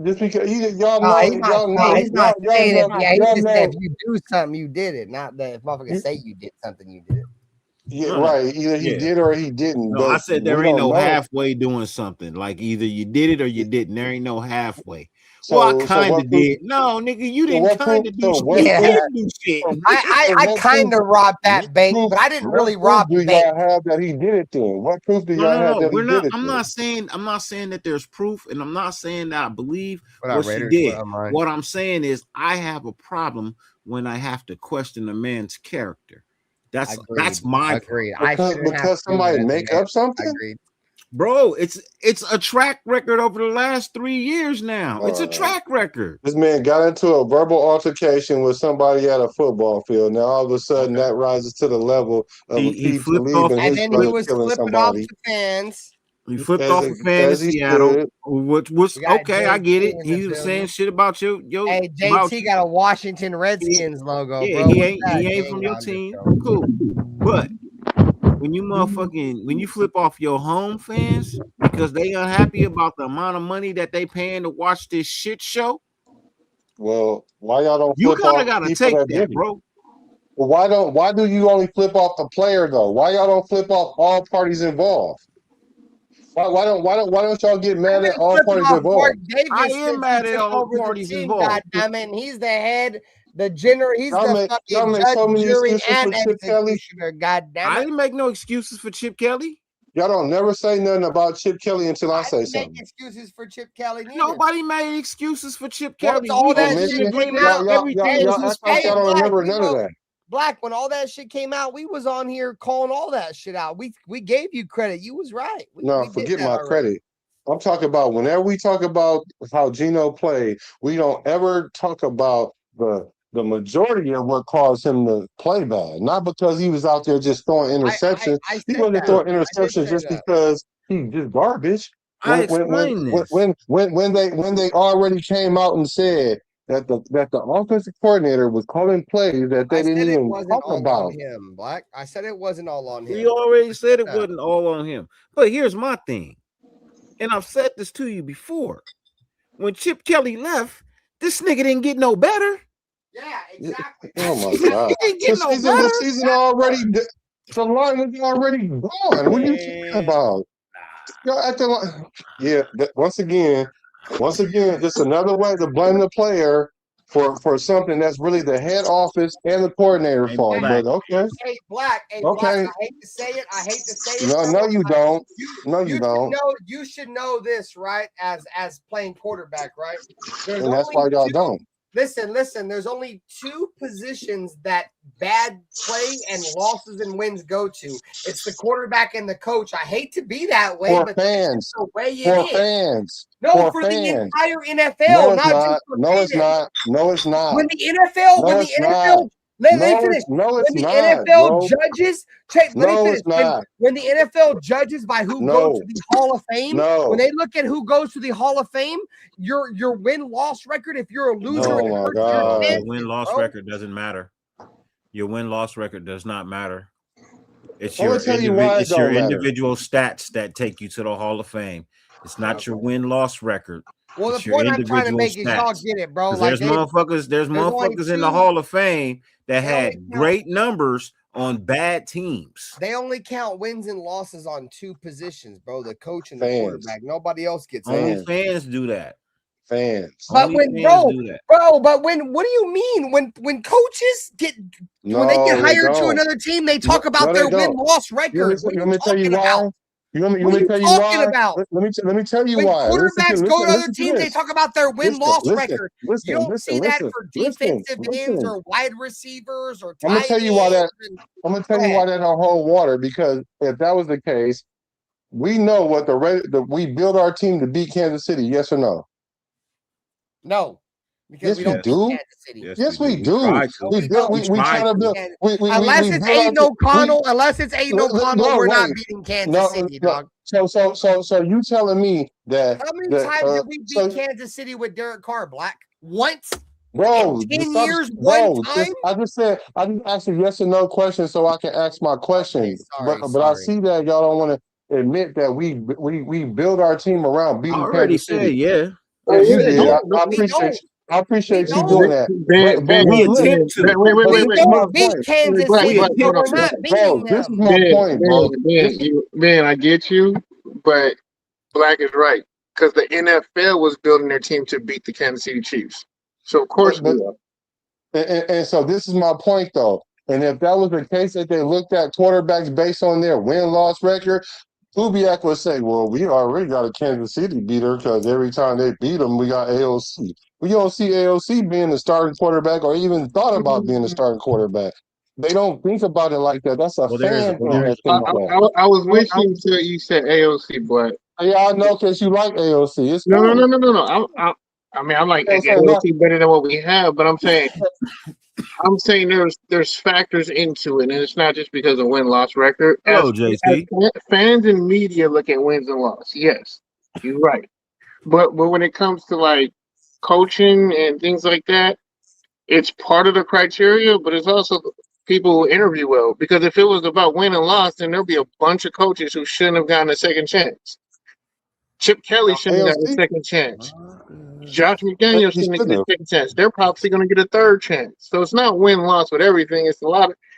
[SPEAKER 10] Just because y'all know,
[SPEAKER 1] he's not saying if you do something, you did it. Not that if motherfuckers say you did something, you did it.
[SPEAKER 10] Yeah, right. Either he did or he didn't.
[SPEAKER 8] No,
[SPEAKER 10] but
[SPEAKER 8] I said there ain't no halfway doing something. Like, either you did it or you didn't. There ain't no halfway. I kind of did. No, nigga, you didn't kind of do shit. You didn't do shit.
[SPEAKER 1] I kind of robbed that bank, but I didn't really rob the bank.
[SPEAKER 10] Y'all have that he did it then? What proof do y'all have that he did it?
[SPEAKER 8] I'm not saying that there's proof, and I'm not saying that I believe what she did. What I'm saying is I have a problem when I have to question a man's character. That's my
[SPEAKER 1] agreed.
[SPEAKER 10] Because somebody make up something.
[SPEAKER 1] Agreed.
[SPEAKER 8] Bro, it's a track record over the last 3 years now. It's a track record.
[SPEAKER 10] This man got into a verbal altercation with somebody at a football field. Now all of a sudden that rises to the level of
[SPEAKER 8] he flipped off,
[SPEAKER 1] and then he was flipping off the fans.
[SPEAKER 8] He flipped off a fan in Seattle, which was okay. I get it. He was saying shit about your.
[SPEAKER 1] Hey, JT got a Washington Redskins logo.
[SPEAKER 8] Yeah,
[SPEAKER 1] bro.
[SPEAKER 8] he ain't from your team. Cool, but when you flip off your home fans because they unhappy about the amount of money that they paying to watch this shit show.
[SPEAKER 10] Well, why y'all don't?
[SPEAKER 8] You kind of gotta take that, bro.
[SPEAKER 10] Well, why do you only flip off the player though? Why y'all don't flip off all parties involved? Why don't y'all get mad at all parties involved?
[SPEAKER 8] I am mad at all parties involved.
[SPEAKER 1] God, he's the head, the general. He's the fucking judge,
[SPEAKER 10] so many
[SPEAKER 1] jury,
[SPEAKER 10] excuses
[SPEAKER 1] and
[SPEAKER 10] for Chip Kelly.
[SPEAKER 1] executioner. God damn it!
[SPEAKER 8] I didn't make no excuses for Chip Kelly.
[SPEAKER 10] Y'all don't never say nothing about Chip Kelly until I say something.
[SPEAKER 1] Make excuses for Chip Kelly. Neither.
[SPEAKER 8] Nobody made excuses for Chip Kelly.
[SPEAKER 1] All that shit came out.
[SPEAKER 10] Y'all act like y'all don't remember none of that.
[SPEAKER 1] Black, when all that shit came out, we was on here calling all that shit out. We gave you credit. You was right.
[SPEAKER 10] No, forget my credit. I'm talking about whenever we talk about how Gino played, we don't ever talk about the majority of what caused him to play bad. Not because he was out there just throwing interceptions. He wasn't throwing interceptions just because he's just garbage. When they already came out and said that the offensive coordinator was calling plays that they didn't even talk about.
[SPEAKER 1] On him, Black. I said it wasn't all on him.
[SPEAKER 8] We already said it wasn't all on him. But here's my thing, and I've said this to you before. When Chip Kelly left, this nigga didn't get no better.
[SPEAKER 1] Yeah, exactly.
[SPEAKER 10] Oh my God! The season already. The line was already gone. What are you talking about? Y'all acting like once again, just another way to blame the player for something that's really the head office and the coordinator fault. But okay.
[SPEAKER 1] Hey, Black. Hey,
[SPEAKER 10] okay.
[SPEAKER 1] Black, I hate to say it.
[SPEAKER 10] No, you don't. You don't.
[SPEAKER 1] You should know this, right? As playing quarterback, right?
[SPEAKER 10] And that's why y'all don't.
[SPEAKER 1] Listen. There's only two positions that bad play and losses and wins go to. It's the quarterback and the coach. I hate to be that way,
[SPEAKER 10] For
[SPEAKER 1] but
[SPEAKER 10] fans.
[SPEAKER 1] that's the way it
[SPEAKER 10] For
[SPEAKER 1] is.
[SPEAKER 10] fans.
[SPEAKER 1] No,
[SPEAKER 10] For
[SPEAKER 1] for the
[SPEAKER 10] fans.
[SPEAKER 1] entire NFL,
[SPEAKER 10] No, it's
[SPEAKER 1] not
[SPEAKER 10] not.
[SPEAKER 1] just for
[SPEAKER 10] No, it's
[SPEAKER 1] fans.
[SPEAKER 10] not. No, it's not.
[SPEAKER 1] When the NFL,
[SPEAKER 10] No, it's not.
[SPEAKER 1] let me
[SPEAKER 10] No,
[SPEAKER 1] finish.
[SPEAKER 10] no, it's
[SPEAKER 1] When the
[SPEAKER 10] not,
[SPEAKER 1] NFL
[SPEAKER 10] bro.
[SPEAKER 1] judges, let me
[SPEAKER 10] No,
[SPEAKER 1] finish.
[SPEAKER 10] it's not.
[SPEAKER 1] When the NFL judges by who goes to the Hall of Fame, when they look at who goes to the Hall of Fame, your win-loss record, if you're a loser,
[SPEAKER 10] Oh my God.
[SPEAKER 8] Your win-loss record doesn't matter. Your win-loss record does not matter. It's your individual stats that take you to the Hall of Fame. It's not your win-loss record.
[SPEAKER 1] Well,
[SPEAKER 8] it's
[SPEAKER 1] the point I'm trying to make is y'all get it, bro. Like
[SPEAKER 8] there's motherfuckers in the Hall of Fame that had great numbers on bad teams.
[SPEAKER 1] They only count wins and losses on two positions, bro. The coach and the quarterback. Nobody else gets
[SPEAKER 8] only fans do that.
[SPEAKER 10] Fans.
[SPEAKER 1] But when what do you mean when coaches when they get hired to another team, they talk about their win-loss record? What are you talking about?
[SPEAKER 10] Let me tell you why. Let me tell you why.
[SPEAKER 1] When quarterbacks go to other teams, they talk about their win-loss record. You don't see that for defensive ends or wide receivers or tight
[SPEAKER 10] I'm gonna tell you why that. I'm gonna tell you why that don't hold water, because if that was the case, we know what we build our team to beat Kansas City. Yes or no?
[SPEAKER 1] No.
[SPEAKER 10] Because we do. Yes, we do. We try to build.
[SPEAKER 1] Unless it's Aiden O'Connell, we're not beating Kansas City, dog.
[SPEAKER 10] So you telling me that?
[SPEAKER 1] How many times did we beat Kansas City with Derek Carr? Black once.
[SPEAKER 10] Bro,
[SPEAKER 1] 10 years, one time.
[SPEAKER 10] I just asked a yes or no question so I can ask my question. Okay, but I see that y'all don't want to admit that we build our team around beating Kansas City.
[SPEAKER 8] Yeah.
[SPEAKER 10] You did. I appreciate you doing that.
[SPEAKER 1] We don't beat Kansas City, but we're not beating them.
[SPEAKER 10] This is my point, bro.
[SPEAKER 11] Man, I get you, but Black is right, because the NFL was building their team to beat the Kansas City Chiefs. So of course we are.
[SPEAKER 10] And so this is my point, though. And if that was the case, that they looked at quarterbacks based on their win-loss record, Kubiak would say, well, we already got a Kansas City beater because every time they beat them, we got AOC. We don't see AOC being the starting quarterback or even thought about being the starting quarterback. They don't think about it like that. That's a fan thing.
[SPEAKER 11] I was with you until you said AOC, but
[SPEAKER 10] yeah, I know, because you like AOC. It's
[SPEAKER 11] no. I mean, I'm like AOC better than what we have, but I'm saying there's factors into it, and it's not just because of win-loss record.
[SPEAKER 8] Hello, JC.
[SPEAKER 11] Fans and media look at wins and loss. Yes, you're right. But when it comes to like coaching and things like that, it's part of the criteria, but it's also people who interview well. Because if it was about win and loss, then there'll be a bunch of coaches who shouldn't have gotten a second chance. Chip Kelly shouldn't have gotten a second chance. Josh McDaniels shouldn't have gotten a second chance. They're probably going to get a third chance. So it's not win-loss with everything. It's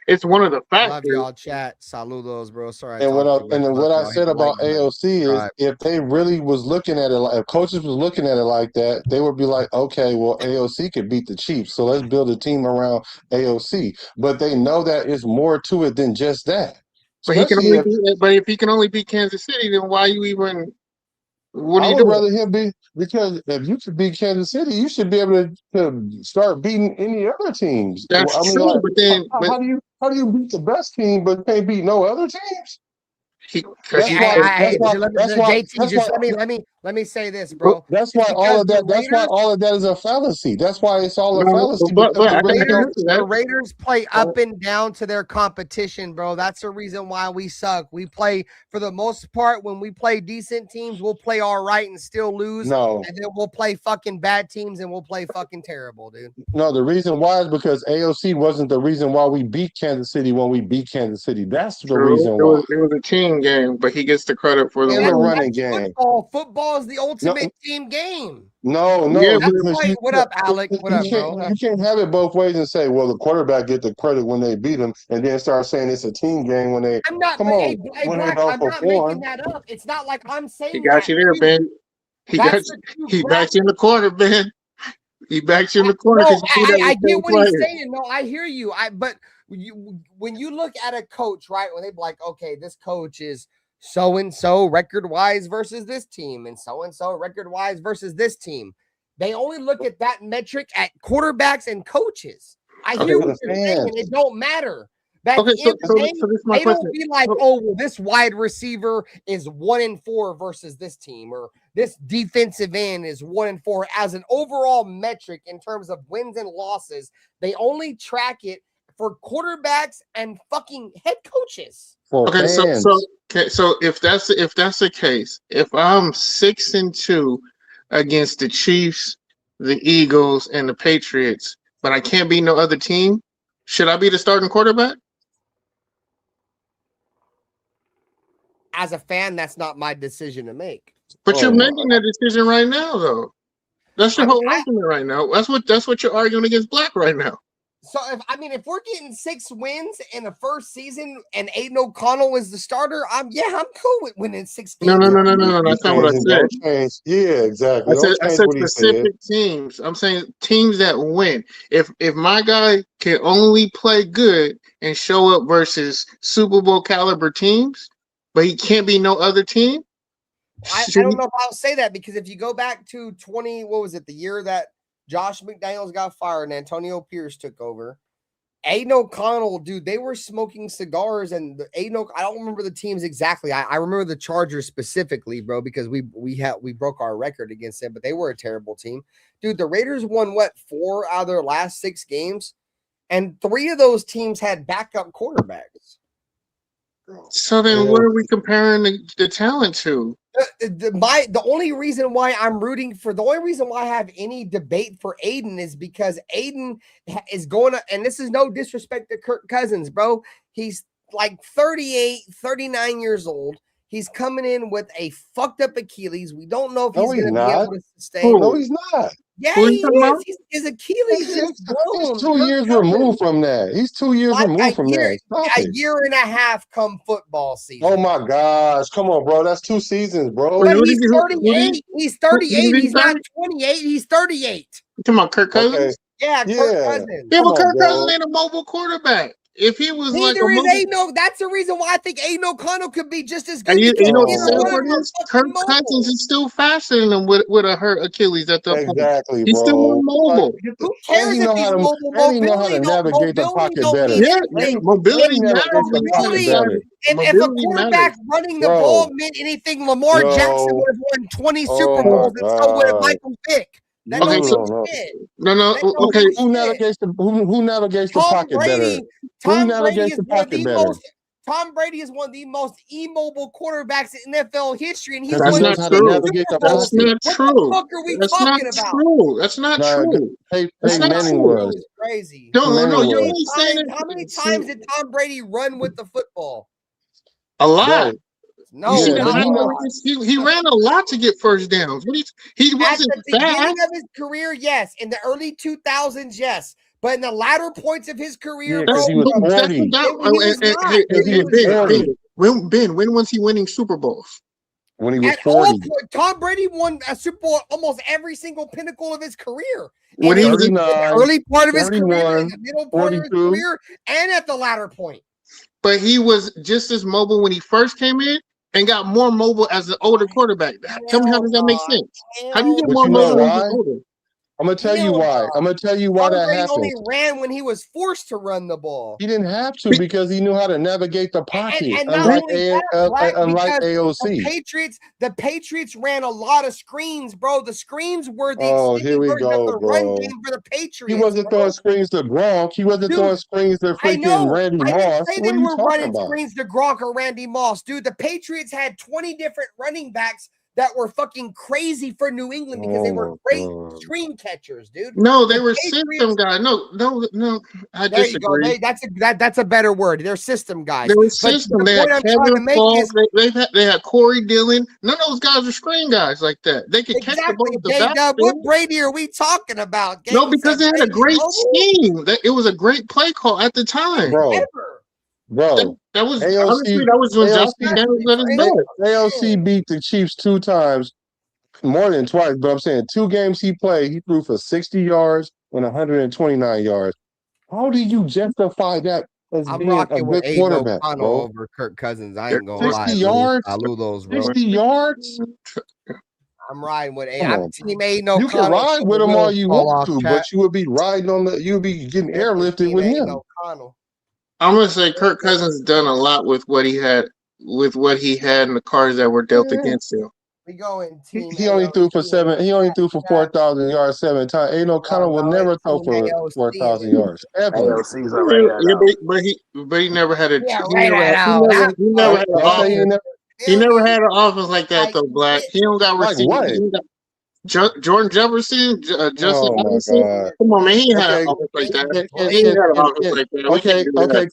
[SPEAKER 11] it's one of the factors.
[SPEAKER 1] Love y'all chat. Saludos, bro. Sorry.
[SPEAKER 10] And what I said about AOC is, if they really was looking at it, if coaches was looking at it like that, they would be like, okay, well, AOC could beat the Chiefs, so let's build a team around AOC. But they know that it's more to it than just that.
[SPEAKER 11] But if he can only beat Kansas City, then why you even? What do you do?
[SPEAKER 10] I would rather him be, because if you could beat Kansas City, you should be able to start beating any other teams.
[SPEAKER 11] That's true, like, but then
[SPEAKER 10] how do you beat the best team but can't beat no other teams?
[SPEAKER 1] Let me say this, bro.
[SPEAKER 10] That's why all of that is a fallacy. That's why it's all a fallacy.
[SPEAKER 1] The Raiders play up and down to their competition, bro. That's the reason why we suck. We play, for the most part, when we play decent teams, we'll play all right and still lose. And then we'll play fucking bad teams and we'll play fucking terrible, dude.
[SPEAKER 10] No, the reason why is because AOC wasn't the reason why we beat Kansas City when we beat Kansas City. That's the reason why.
[SPEAKER 11] It was a team game, but he gets the credit for the
[SPEAKER 10] running game.
[SPEAKER 1] Football is the ultimate team game.
[SPEAKER 10] No.
[SPEAKER 11] Yeah,
[SPEAKER 1] what up, Alec? What up, bro?
[SPEAKER 10] You can't have it both ways and say, well, the quarterback get the credit when they beat him, and then start saying it's a team game when they
[SPEAKER 1] I'm not making that up. It's not like I'm saying
[SPEAKER 11] he got you there, Ben. He backs you in the corner, Ben. He backs you in the corner.
[SPEAKER 1] No, I get what he's saying. No, I hear you. But when you look at a coach, right, when they be like, okay, this coach is so-and-so record-wise versus this team, and so-and-so record-wise versus this team. They only look at that metric at quarterbacks and coaches. I
[SPEAKER 10] Okay,
[SPEAKER 1] hear
[SPEAKER 10] for
[SPEAKER 1] what
[SPEAKER 10] the
[SPEAKER 1] you're saying.
[SPEAKER 10] fans.
[SPEAKER 1] It don't matter. But at
[SPEAKER 11] Okay,
[SPEAKER 1] the end of the day,
[SPEAKER 11] so this is my
[SPEAKER 1] they
[SPEAKER 11] question.
[SPEAKER 1] don't be like, oh, well, this wide receiver is 1-4 versus this team, or this defensive end is 1-4 as an overall metric in terms of wins and losses. They only track it for quarterbacks and fucking head coaches.
[SPEAKER 10] For
[SPEAKER 11] Okay,
[SPEAKER 10] fans.
[SPEAKER 11] so if that's the case, if I'm 6-2 against the Chiefs, the Eagles, and the Patriots, but I can't beat no other team, should I be the starting quarterback?
[SPEAKER 1] As a fan, that's not my decision to make.
[SPEAKER 11] But you're
[SPEAKER 10] Oh my.
[SPEAKER 11] making that decision right now, though. That's your whole argument right now. That's what you're arguing against Black right now.
[SPEAKER 1] So if we're getting 6 wins in the first season and Aiden O'Connell is the starter, I'm cool with winning 6 games.
[SPEAKER 11] No. That's not what I said.
[SPEAKER 10] Don't change. Yeah, exactly.
[SPEAKER 11] I said specific teams. I'm saying teams that win. If my guy can only play good and show up versus Super Bowl caliber teams, but he can't be no other team.
[SPEAKER 1] I don't know if I'll say that, because if you go back to the year that Josh McDaniels got fired and Antonio Pierce took over, Aiden O'Connell, dude, they were smoking cigars, and I don't remember the teams exactly. I remember the Chargers specifically, bro, because we broke our record against them, but they were a terrible team. Dude, the Raiders won 4 out of their last 6 games, and 3 of those teams had backup quarterbacks.
[SPEAKER 11] So then what are we comparing the talent to?
[SPEAKER 1] The only reason why I have any debate for Aiden is because Aiden is going to, and this is no disrespect to Kirk Cousins, bro. He's like 38, 39 years old. He's coming in with a fucked up Achilles. We don't know if he's going to be able to sustain.
[SPEAKER 10] No, he's not.
[SPEAKER 1] Yeah, he is. His Achilles is blown.
[SPEAKER 10] He's 2 years removed from that. He's 2 years removed from that.
[SPEAKER 1] A year and a half come football season.
[SPEAKER 10] Oh my gosh. Come on, bro. That's 2 seasons, bro.
[SPEAKER 1] But he's 38. He's 38. He's not 28. He's 38.
[SPEAKER 11] You talking about Kirk Cousins?
[SPEAKER 10] Okay.
[SPEAKER 1] Yeah, Kirk Cousins.
[SPEAKER 11] Yeah, but Kirk Cousins ain't a mobile quarterback. If he was
[SPEAKER 1] neither is Aiden. That's the reason why I think Aiden O'Connell could be just as good.
[SPEAKER 11] You know what Kirk Cousins is still faster than him with a hurt Achilles at the point.
[SPEAKER 10] Exactly,
[SPEAKER 11] He's still more mobile.
[SPEAKER 1] Who cares if he's mobile?
[SPEAKER 10] And he know how to navigate the pocket better.
[SPEAKER 11] Yeah, mobility matters.
[SPEAKER 1] If a quarterback running the ball meant anything, Lamar Jackson would have won 20 Super Bowls, and so would have Michael Vick.
[SPEAKER 11] Okay,
[SPEAKER 10] Who navigates the pocket better? Who navigates the pocket better?
[SPEAKER 1] Tom Brady is one of the most immobile quarterbacks in NFL history, and he's
[SPEAKER 11] That's not true.
[SPEAKER 1] That's not true. What the fuck are we talking about?
[SPEAKER 11] That's not true.
[SPEAKER 10] Peyton Manning was
[SPEAKER 1] crazy.
[SPEAKER 11] No. You're only saying
[SPEAKER 1] how many times did Tom Brady run with the football?
[SPEAKER 11] A lot.
[SPEAKER 10] Right.
[SPEAKER 1] No,
[SPEAKER 11] he ran a lot to get first downs. He wasn't
[SPEAKER 1] at the beginning of his career, yes. In the early 2000s, yes. But in the latter points of his career,
[SPEAKER 10] bro, he was 40.
[SPEAKER 11] When was he winning Super Bowls?
[SPEAKER 10] When he was 40.
[SPEAKER 1] Tom Brady won a Super Bowl almost every single pinnacle of his career.
[SPEAKER 11] When he was
[SPEAKER 1] in the early part of his career, in the middle part
[SPEAKER 10] 42.
[SPEAKER 1] of his career, and at the latter point.
[SPEAKER 11] But he was just as mobile when he first came in, and got more mobile as an older quarterback. Tell me, how does that make sense? How do you get more mobile when you're older?
[SPEAKER 10] I'm gonna tell you why. I'm gonna tell you why that happened.
[SPEAKER 1] He only ran when he was forced to run the ball.
[SPEAKER 10] He didn't have to because he knew how to navigate the pocket,
[SPEAKER 1] unlike
[SPEAKER 10] AOC.
[SPEAKER 1] The Patriots ran a lot of screens, bro. The screens were the run game for the Patriots.
[SPEAKER 10] He wasn't throwing screens to Gronk. He wasn't throwing screens to freaking Randy Moss.
[SPEAKER 1] I didn't say they were running screens to Gronk or Randy Moss, dude. The Patriots had 20 different running backs that were fucking crazy for New England because they were great screen catchers, dude.
[SPEAKER 11] No, they were system guys. No. I disagree.
[SPEAKER 1] That's a better word. They're system guys.
[SPEAKER 11] They were system. They had Kevin Paul. They had Corey Dillon. None of those guys were screen guys like that. They could catch the ball with the back.
[SPEAKER 1] What Brady are we talking about?
[SPEAKER 11] No, because they had a great scheme. It was a great play call at the time,
[SPEAKER 10] bro.
[SPEAKER 11] That was honestly that was when Josh McDaniels let us know.
[SPEAKER 10] AOC beat the Chiefs 2 times, more than twice. But I'm saying 2 games he played, he threw for 60 yards and 129 yards. How do you justify that as being a good quarterback, bro?
[SPEAKER 1] Over Kirk Cousins, I ain't gonna
[SPEAKER 10] 60 yards.
[SPEAKER 1] I lose those, bro.
[SPEAKER 10] 60 yards.
[SPEAKER 1] I'm riding with
[SPEAKER 10] Come
[SPEAKER 1] I'm
[SPEAKER 10] on,
[SPEAKER 1] team Aiden O'Connell.
[SPEAKER 10] you can ride with him all you
[SPEAKER 1] fall
[SPEAKER 10] want
[SPEAKER 1] off
[SPEAKER 10] to,
[SPEAKER 1] track.
[SPEAKER 10] but you would be riding on the. You would be getting airlifted with
[SPEAKER 1] Aiden
[SPEAKER 10] him.
[SPEAKER 1] O'Connell.
[SPEAKER 11] I'm gonna say Kirk Cousins done a lot with what he had in the cards that were dealt against him.
[SPEAKER 1] We going team.
[SPEAKER 10] He only threw for 4,000 yards 7 times. Aiden O'Connell will never throw for 4,000 yards ever.
[SPEAKER 9] AOC's all right now.
[SPEAKER 11] But he never had a.
[SPEAKER 1] Yeah,
[SPEAKER 11] He never had an offense. He never had an offense like that though, Black. He don't got
[SPEAKER 10] Like
[SPEAKER 11] receivers.
[SPEAKER 10] what?
[SPEAKER 11] Jordan Jefferson, Justin
[SPEAKER 10] Oh my
[SPEAKER 11] Anderson.
[SPEAKER 10] God!
[SPEAKER 11] Come on, man. He ain't had an offense like that. He ain't had an offense like that.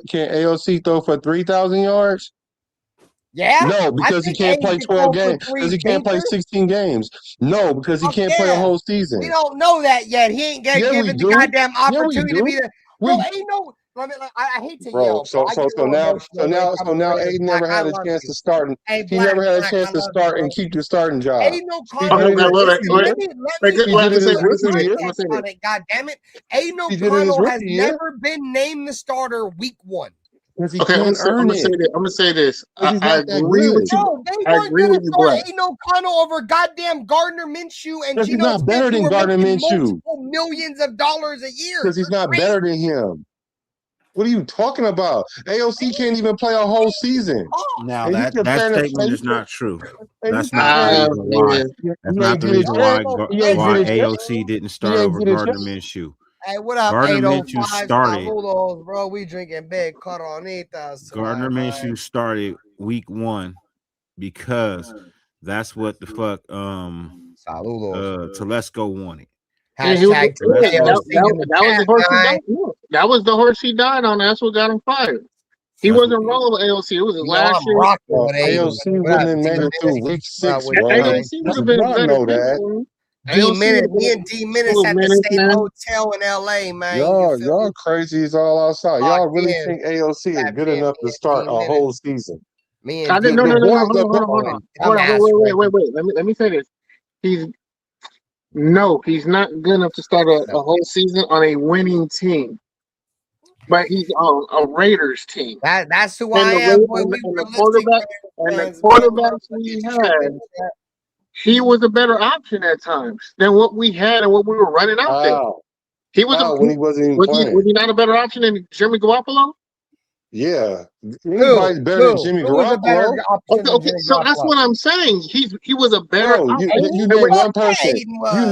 [SPEAKER 10] Can AOC throw for 3,000 yards?
[SPEAKER 1] Yeah.
[SPEAKER 10] No, because he can't play 12 games. Because he can't play 16 games. No, because he can't play a whole season.
[SPEAKER 1] We don't know that yet. He ain't given the goddamn opportunity to be there. Bro, ain't no. I hate to yell.
[SPEAKER 10] So now Aiden never had a chance to start. He never had a chance to start and keep the starting job.
[SPEAKER 1] Ain't no O'Connell. Let me God damn it. Aiden O'Connell has never been named the starter week 1.
[SPEAKER 11] Okay, I'm gonna say this. I agree with you.
[SPEAKER 1] No, they weren't gonna start Aiden O'Connell over goddamn Gardner Minshew and
[SPEAKER 10] Geno Smith, better than Gardner Minshew.
[SPEAKER 1] Millions of dollars a year.
[SPEAKER 10] Because he's not better than him. What are you talking about? AOC can't even play a whole season.
[SPEAKER 8] Now that statement is not true. That's not the reason why. That's not the reason why AOC didn't start over Gardner Minshew.
[SPEAKER 1] Hey, what up,
[SPEAKER 8] Gardner Minshew started.
[SPEAKER 1] Saludos, bro. We drinking big Coronitas.
[SPEAKER 8] Gardner Minshew started week 1 because that's what the fuck Telesco wanted.
[SPEAKER 11] That was the horse he died on. That's what got him fired. He wasn't rolling with AOC. It was his last year.
[SPEAKER 10] AOC wouldn't have made it through week 6.
[SPEAKER 11] AOC would have been a better
[SPEAKER 10] that.
[SPEAKER 1] Me and D Minutes at the same hotel in LA, man.
[SPEAKER 10] Y'all crazy is all outside. Y'all really think AOC is good enough to start a whole season?
[SPEAKER 11] Hold on. Wait. Let me say this. He's not good enough to start a whole season on a winning team. But he's on a Raiders team.
[SPEAKER 1] That's who I am.
[SPEAKER 11] The quarterbacks we had, he was a better option at times than what we had and what we were running out there. He was was he not a better option than Jimmy Garoppolo?
[SPEAKER 10] Yeah, anybody's better than Jimmy Garoppolo.
[SPEAKER 11] Okay, so that's what I'm saying. He was a better option.
[SPEAKER 10] You name one person.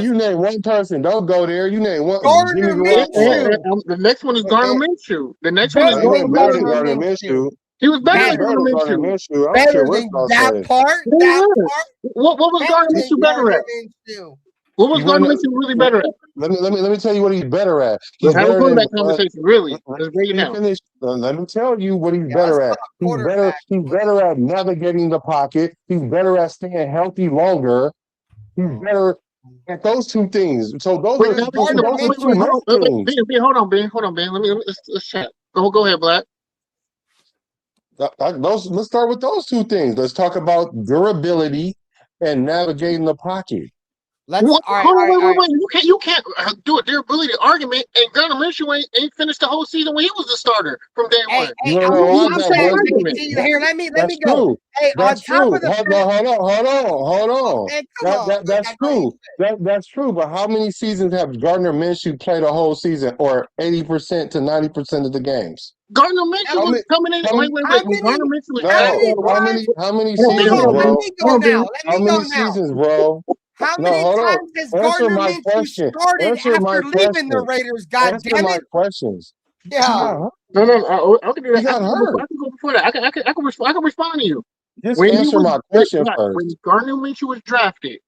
[SPEAKER 10] You name one person. Don't go there. You name one.
[SPEAKER 11] Gardner Minshew. The next one is Gardner Minshew. The next one is
[SPEAKER 10] Gardner Minshew.
[SPEAKER 11] He was better than Gardner Minshew.
[SPEAKER 1] Better than that part.
[SPEAKER 11] What was Gardner Minshew better at? What was Gardner Minshew really better at?
[SPEAKER 10] Let me tell you what he's better at.
[SPEAKER 11] He's have a quarterback conversation, really. Let's break it down.
[SPEAKER 10] Let me tell you what he's better at. He's better at navigating the pocket. He's better at staying healthy longer. He's better at those two things. So those are two things.
[SPEAKER 11] Hold on, Ben. Let's chat. Go ahead, Black.
[SPEAKER 10] Let's start with those two things. Let's talk about durability and navigating the pocket.
[SPEAKER 11] Wait. You can't do a durability argument, and Gardner Minshew ain't finished the whole season when he was the starter from day one.
[SPEAKER 1] Here, let me go. Hey,
[SPEAKER 10] that's true. Hold on. That's true. That's true. But how many seasons have Gardner Minshew played a whole season, or 80% to 90% of the games?
[SPEAKER 11] Gardner Minshew was coming in.
[SPEAKER 10] How many seasons, bro? How many seasons, bro?
[SPEAKER 1] How many times has Gardner Minshew started after leaving the Raiders? God damn it!
[SPEAKER 10] My questions.
[SPEAKER 11] Yeah. No. I can do that. I can go before that. I can respond to you.
[SPEAKER 10] Just answer my question first.
[SPEAKER 11] When Gardner Minshew was drafted,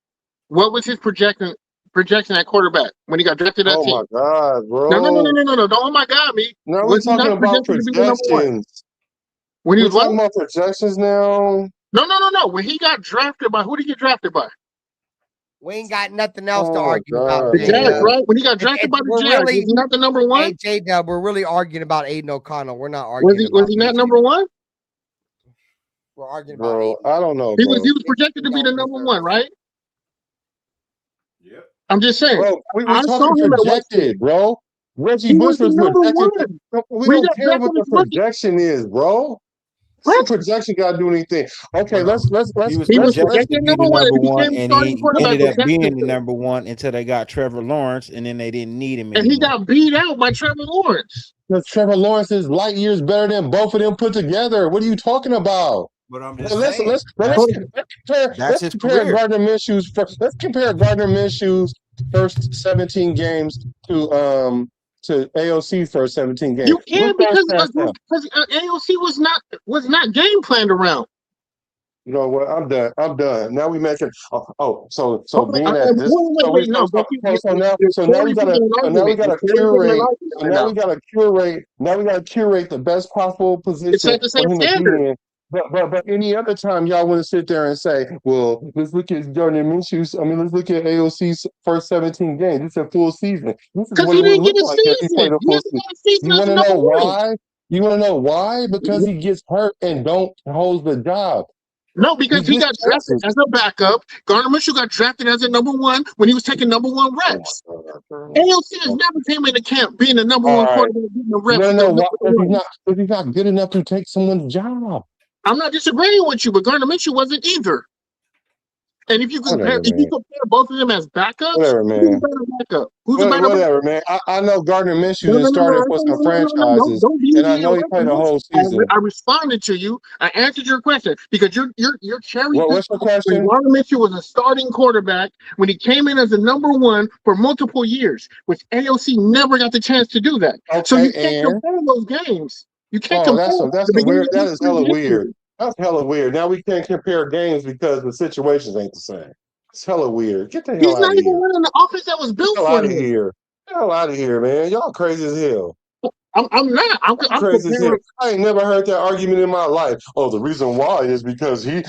[SPEAKER 11] what was his projection at quarterback when he got drafted?
[SPEAKER 10] Oh my God, bro!
[SPEAKER 11] No! Don't oh my God me.
[SPEAKER 10] No, we're talking about projections.
[SPEAKER 11] When he was
[SPEAKER 10] talking about projections now.
[SPEAKER 11] No. When he got drafted by, who did he get drafted by?
[SPEAKER 1] We ain't got nothing else to argue about.
[SPEAKER 11] The Jags, right? When he got drafted by the Jags, was he not the number one?
[SPEAKER 1] Hey, J-Dub, we're really arguing about Aiden O'Connell. We're not arguing.
[SPEAKER 11] Was he not number one?
[SPEAKER 1] We're arguing about Aiden.
[SPEAKER 10] I don't know.
[SPEAKER 11] He was projected to be the number one, right?
[SPEAKER 8] Yep.
[SPEAKER 11] I'm just saying.
[SPEAKER 10] Bro, we were talking projected, bro. Reggie Bush was projected. We don't care what the projection is, bro.
[SPEAKER 11] What?
[SPEAKER 10] Projection got to do anything. Okay,
[SPEAKER 8] Well,
[SPEAKER 10] let's
[SPEAKER 8] he was
[SPEAKER 11] He was
[SPEAKER 8] projected to
[SPEAKER 11] projected
[SPEAKER 8] be the
[SPEAKER 11] number 1
[SPEAKER 8] number
[SPEAKER 11] and
[SPEAKER 8] one,
[SPEAKER 11] became the
[SPEAKER 8] and
[SPEAKER 11] starting
[SPEAKER 8] he
[SPEAKER 11] quarterback
[SPEAKER 8] ended
[SPEAKER 11] for
[SPEAKER 8] up being the
[SPEAKER 11] Jacksonville.
[SPEAKER 8] number one until they got Trevor Lawrence, and then they didn't need him
[SPEAKER 11] And he
[SPEAKER 8] anymore.
[SPEAKER 11] got beat out by Trevor Lawrence.
[SPEAKER 10] Because Trevor Lawrence is light years better than both of them put together. What are you talking about?
[SPEAKER 8] But I'm
[SPEAKER 10] Well,
[SPEAKER 8] just
[SPEAKER 10] let's
[SPEAKER 8] saying that's his
[SPEAKER 10] compare
[SPEAKER 8] career.
[SPEAKER 10] Gardner Minshew's let's compare Gardner Minshew's first 17 games to AOC's first 17 games.
[SPEAKER 11] You can because
[SPEAKER 10] past that?
[SPEAKER 11] AOC was not game planned around.
[SPEAKER 10] You know what? I'm done. Now we making so being
[SPEAKER 11] Wait,
[SPEAKER 10] at this
[SPEAKER 11] wait, no, but
[SPEAKER 10] now we gotta curate
[SPEAKER 11] now
[SPEAKER 10] we gotta curate the best possible
[SPEAKER 11] it's
[SPEAKER 10] position
[SPEAKER 11] at the
[SPEAKER 10] for
[SPEAKER 11] same
[SPEAKER 10] him to be
[SPEAKER 11] standard.
[SPEAKER 10] in. But any other time y'all want to sit there and say, well, let's look at Gardner Minshew's. I mean, let's look at AOC's first 17 games. It's a full season. This is
[SPEAKER 11] Because
[SPEAKER 10] what
[SPEAKER 11] he
[SPEAKER 10] it would
[SPEAKER 11] didn't get
[SPEAKER 10] look
[SPEAKER 11] a
[SPEAKER 10] like if he played
[SPEAKER 11] season.
[SPEAKER 10] a
[SPEAKER 11] He
[SPEAKER 10] full
[SPEAKER 11] hasn't
[SPEAKER 10] season.
[SPEAKER 11] got a season
[SPEAKER 10] You
[SPEAKER 11] as
[SPEAKER 10] want
[SPEAKER 11] a
[SPEAKER 10] to
[SPEAKER 11] number
[SPEAKER 10] know
[SPEAKER 11] one.
[SPEAKER 10] why? You want to know why? Because he gets hurt and don't hold the job.
[SPEAKER 11] No, because he got drafted as a backup. Gardner Minshew got drafted as a number 1 when he was taking number 1 reps. AOC has never came into camp being a number 1 quarterback, getting the reps.
[SPEAKER 10] You know why? If he's not good enough to take someone's job.
[SPEAKER 11] I'm not disagreeing with you, but Gardner Minshew wasn't either. And if you compare both of them as backups, who's a better backup? Who's a better
[SPEAKER 10] whatever,
[SPEAKER 11] backup?
[SPEAKER 10] man. I know Gardner Minshew has started for some franchises, and I know he played a whole season.
[SPEAKER 11] I responded to you. I answered your question because you're cherry picking.
[SPEAKER 10] What's the question?
[SPEAKER 11] Gardner Minshew was a starting quarterback when he came in as a number 1 for multiple years, which AOC never got the chance to do that.
[SPEAKER 10] Okay,
[SPEAKER 11] so you can't compare those games. You can't compare.
[SPEAKER 10] That is hella weird. That's hella weird. Now we can't compare games because the situations ain't the same. It's hella weird. Get the hell out of here.
[SPEAKER 11] He's not even running the offense that was built for him.
[SPEAKER 10] Get the hell out of here, man. Y'all crazy as hell.
[SPEAKER 11] I'm not. I'm
[SPEAKER 10] crazy as hell. I ain't never heard that argument in my life. Oh, the reason why is because he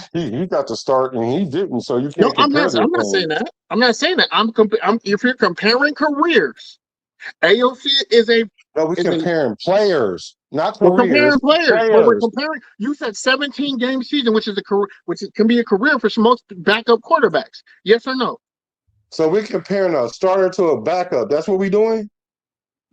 [SPEAKER 10] got to start and he didn't, so you can't compare.
[SPEAKER 11] I'm not saying that. I'm not saying that. If you're comparing careers, AOC is a.
[SPEAKER 10] No, we're comparing players, not
[SPEAKER 11] careers. We're comparing players. But we're comparing. You said 17 game season, which is a career, can be a career for most backup quarterbacks. Yes or no?
[SPEAKER 10] So we're comparing a starter to a backup. That's what we're doing.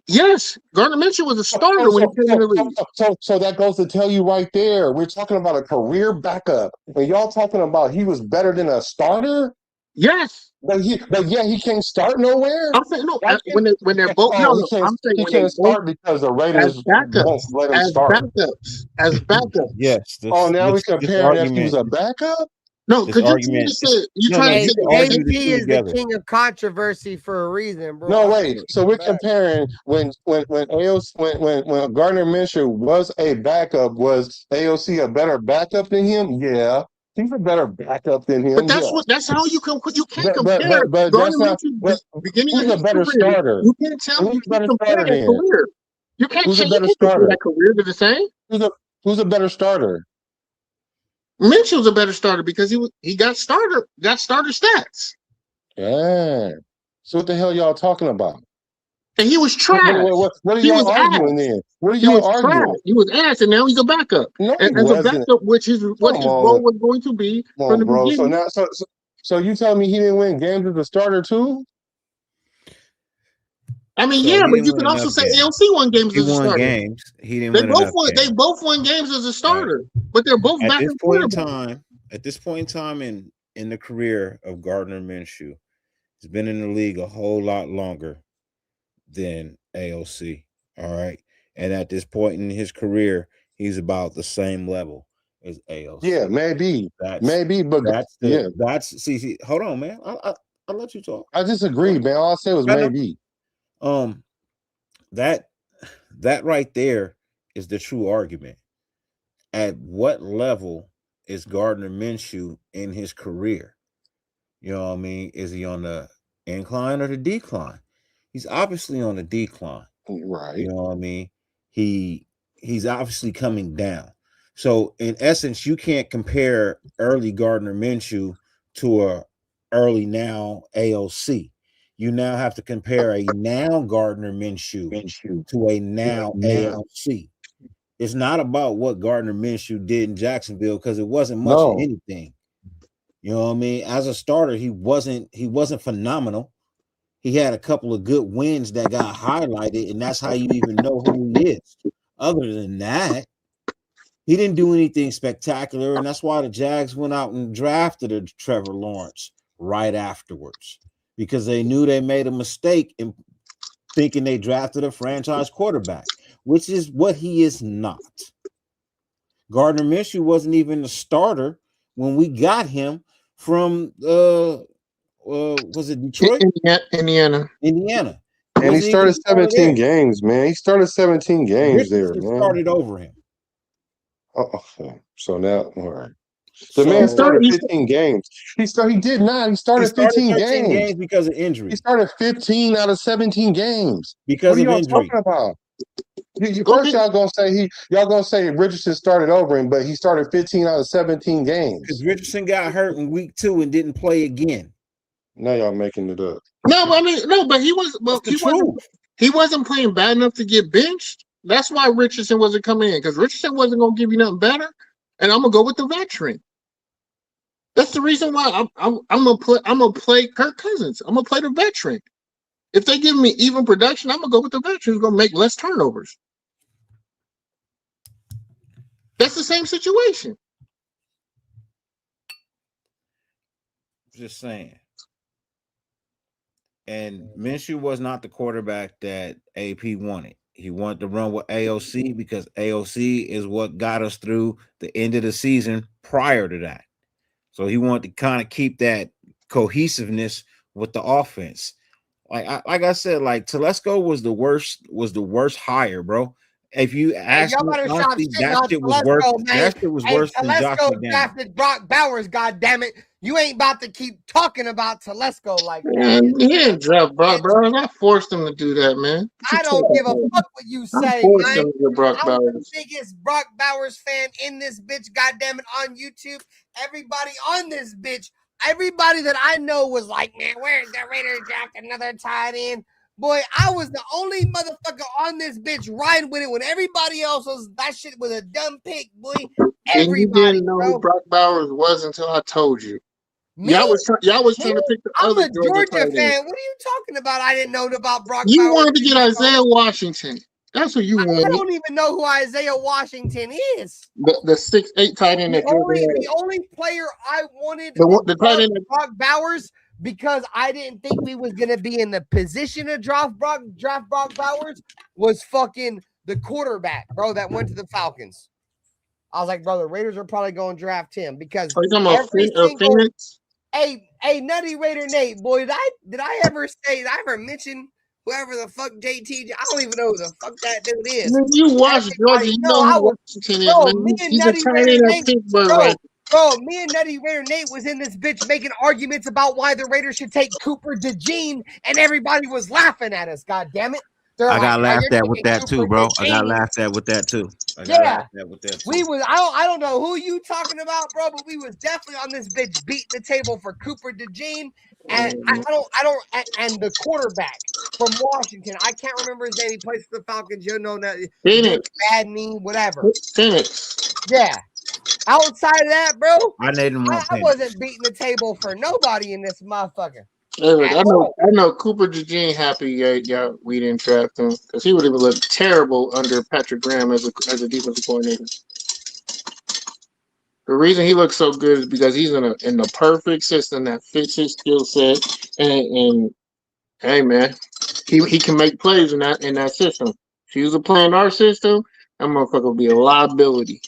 [SPEAKER 11] Yes, Gardner Minshew was a starter when he came in the league.
[SPEAKER 10] So that goes to tell you right there. We're talking about a career backup, and y'all talking about he was better than a starter.
[SPEAKER 11] Yes.
[SPEAKER 10] But yeah, he can't start nowhere.
[SPEAKER 11] I'm saying no. When they're both I'm saying
[SPEAKER 10] he can't start because the Raiders won't let him start.
[SPEAKER 11] As backups.
[SPEAKER 8] Yes.
[SPEAKER 10] Now we comparing that he was a backup.
[SPEAKER 11] No, because you're trying to say
[SPEAKER 1] JP is the king of controversy for a reason, bro.
[SPEAKER 10] No, wait. So we're comparing when Gardner Minshew was a backup, was AOC a better backup than him? Yeah. He's a better backup than him.
[SPEAKER 11] But that's how you can't compare.
[SPEAKER 10] But that's not.
[SPEAKER 11] Beginning
[SPEAKER 10] who's
[SPEAKER 11] of
[SPEAKER 10] a better
[SPEAKER 11] career,
[SPEAKER 10] starter?
[SPEAKER 11] You can't tell me.
[SPEAKER 10] Who's a better starter then?
[SPEAKER 11] Career. You can't.
[SPEAKER 10] Who's a better starter?
[SPEAKER 11] That career to the same.
[SPEAKER 10] Who's a better starter?
[SPEAKER 11] Minshew's a better starter because he got starter stats.
[SPEAKER 10] Yeah. So what the hell y'all talking about?
[SPEAKER 11] And he was trash.
[SPEAKER 10] What are y'all arguing then? What are y'all arguing?
[SPEAKER 11] He was ass, and now he's a backup.
[SPEAKER 10] No,
[SPEAKER 11] and as a backup, which is what his role was going to be from the beginning.
[SPEAKER 10] So you telling me he didn't win games as a starter too?
[SPEAKER 11] I mean, yeah, but you can also say AOC won games as a starter.
[SPEAKER 8] Games. He didn't win enough games.
[SPEAKER 11] They both won games as a starter, but they're both
[SPEAKER 8] at this point in time in the career of Gardner Minshew, he's been in the league a whole lot longer than AOC. All right. And at this point in his career, he's about the same level as AOC.
[SPEAKER 10] Yeah, maybe. But
[SPEAKER 8] see, hold on, man. I'll let you talk.
[SPEAKER 10] I disagree, man. All I said was maybe.
[SPEAKER 8] That right there is the true argument. At what level is Gardner Minshew in his career? You know what I mean? Is he on the incline or the decline? He's obviously on the decline.
[SPEAKER 10] Right.
[SPEAKER 8] You know what I mean? He's obviously coming down. So in essence, you can't compare early Gardner Minshew to a early now AOC. You now have to compare a now Gardner Minshew to a now AOC. It's not about what Gardner Minshew did in Jacksonville because it wasn't much of anything. You know what I mean? As a starter, he wasn't phenomenal. He had a couple of good wins that got highlighted, and that's how you even know who he is. Other than that, He didn't do anything spectacular, and that's why the Jags went out and drafted a Trevor Lawrence right afterwards, because they knew they made a mistake in thinking they drafted a franchise quarterback, which is what he is not. Gardner Minshew wasn't even the starter when we got him from was it Detroit?
[SPEAKER 11] Indiana.
[SPEAKER 10] And he started 17 games, man. He started 17 games there,
[SPEAKER 8] Richardson
[SPEAKER 10] man.
[SPEAKER 8] started over him.
[SPEAKER 10] Oh, okay. So now, all right. The man started 15 games. He did not. He started 15 games
[SPEAKER 8] because of injury.
[SPEAKER 10] He started 15 out of 17 games.
[SPEAKER 8] Because
[SPEAKER 10] what are
[SPEAKER 8] of
[SPEAKER 10] y'all
[SPEAKER 8] injury.
[SPEAKER 10] talking about? First, y'all gonna say Richardson started over him, but he started 15 out of 17 games.
[SPEAKER 8] Because Richardson got hurt in week 2 and didn't play again.
[SPEAKER 10] Now y'all making it up.
[SPEAKER 11] But he wasn't playing bad enough to get benched. That's why Richardson wasn't coming in, because Richardson wasn't gonna give you nothing better, and I'm gonna go with the veteran. That's the reason why I'm gonna play Kirk Cousins. I'm gonna play the veteran. If they give me even production, I'm gonna go with the veteran who's gonna make less turnovers. That's the same situation.
[SPEAKER 8] Just saying. And Minshew was not the quarterback that AP wanted. He wanted to run with AOC because AOC is what got us through the end of the season prior to that. So he wanted to kind of keep that cohesiveness with the offense. Like I said, like Telesco was the worst hire, bro. If you ask me, honestly, that shit was worse. That shit was worse than Josh McDaniels.
[SPEAKER 1] Drafted Brock Bowers. God damn it! You ain't about to keep talking about Telesco like that.
[SPEAKER 11] Man, he didn't draft Brock Bowers. I forced him to do that, man.
[SPEAKER 1] I don't give a fuck what you say, man. I'm the biggest Brock Bowers fan in this bitch. God damn it, on YouTube. Everybody on this bitch, everybody that I know was like, man, where's the Raiders draft another tight end? Boy, I was the only motherfucker on this bitch riding with it when everybody else was. That shit was a dumb pick, boy. Everybody,
[SPEAKER 11] and you didn't know who Brock Bowers was until I told you. Y'all was trying to pick the other
[SPEAKER 1] Georgia fan. What are you talking about? I didn't know about Brock Bowers.
[SPEAKER 11] You wanted to get Isaiah Washington. That's what you wanted.
[SPEAKER 1] I don't even know who Isaiah Washington is.
[SPEAKER 11] The 6'8" tight end.
[SPEAKER 1] The only player I wanted
[SPEAKER 11] the tight end
[SPEAKER 1] Brock Bowers, because I didn't think we was gonna be in the position to draft Brock Bowers, was fucking the quarterback, bro, that went to the Falcons. I was like, bro, the Raiders are probably going to draft him because
[SPEAKER 11] Phoenix?
[SPEAKER 1] Hey, Nutty Raider Nate, boy, did I ever mention whoever the fuck JT? I don't even know who the fuck that dude is.
[SPEAKER 11] Man, you watch Georgia, you know who Washington is, man.
[SPEAKER 1] Me and Nutty Raider Nate, me and Nutty Raider Nate was in this bitch making arguments about why the Raiders should take Cooper DeJean, and everybody was laughing at us. God damn it!
[SPEAKER 8] I got laughed at with that too, bro. I got laughed at with that too.
[SPEAKER 1] We was. I don't know who you talking about, bro, but we was definitely on this bitch beating the table for Cooper DeJean, and and the quarterback from Washington. I can't remember his name. He plays for the Falcons. You know that. Badney, whatever.
[SPEAKER 11] Phoenix.
[SPEAKER 1] Yeah. Outside of that, bro,
[SPEAKER 8] I
[SPEAKER 1] wasn't beating the table for nobody in this motherfucker.
[SPEAKER 11] Hey, look, I know Cooper DeJean happy we didn't draft him because he would have looked terrible under Patrick Graham as a defensive coordinator. The reason he looks so good is because he's in the perfect system that fits his skill set, and hey man, he can make plays in that system. If he was playing our system, that motherfucker would be a liability.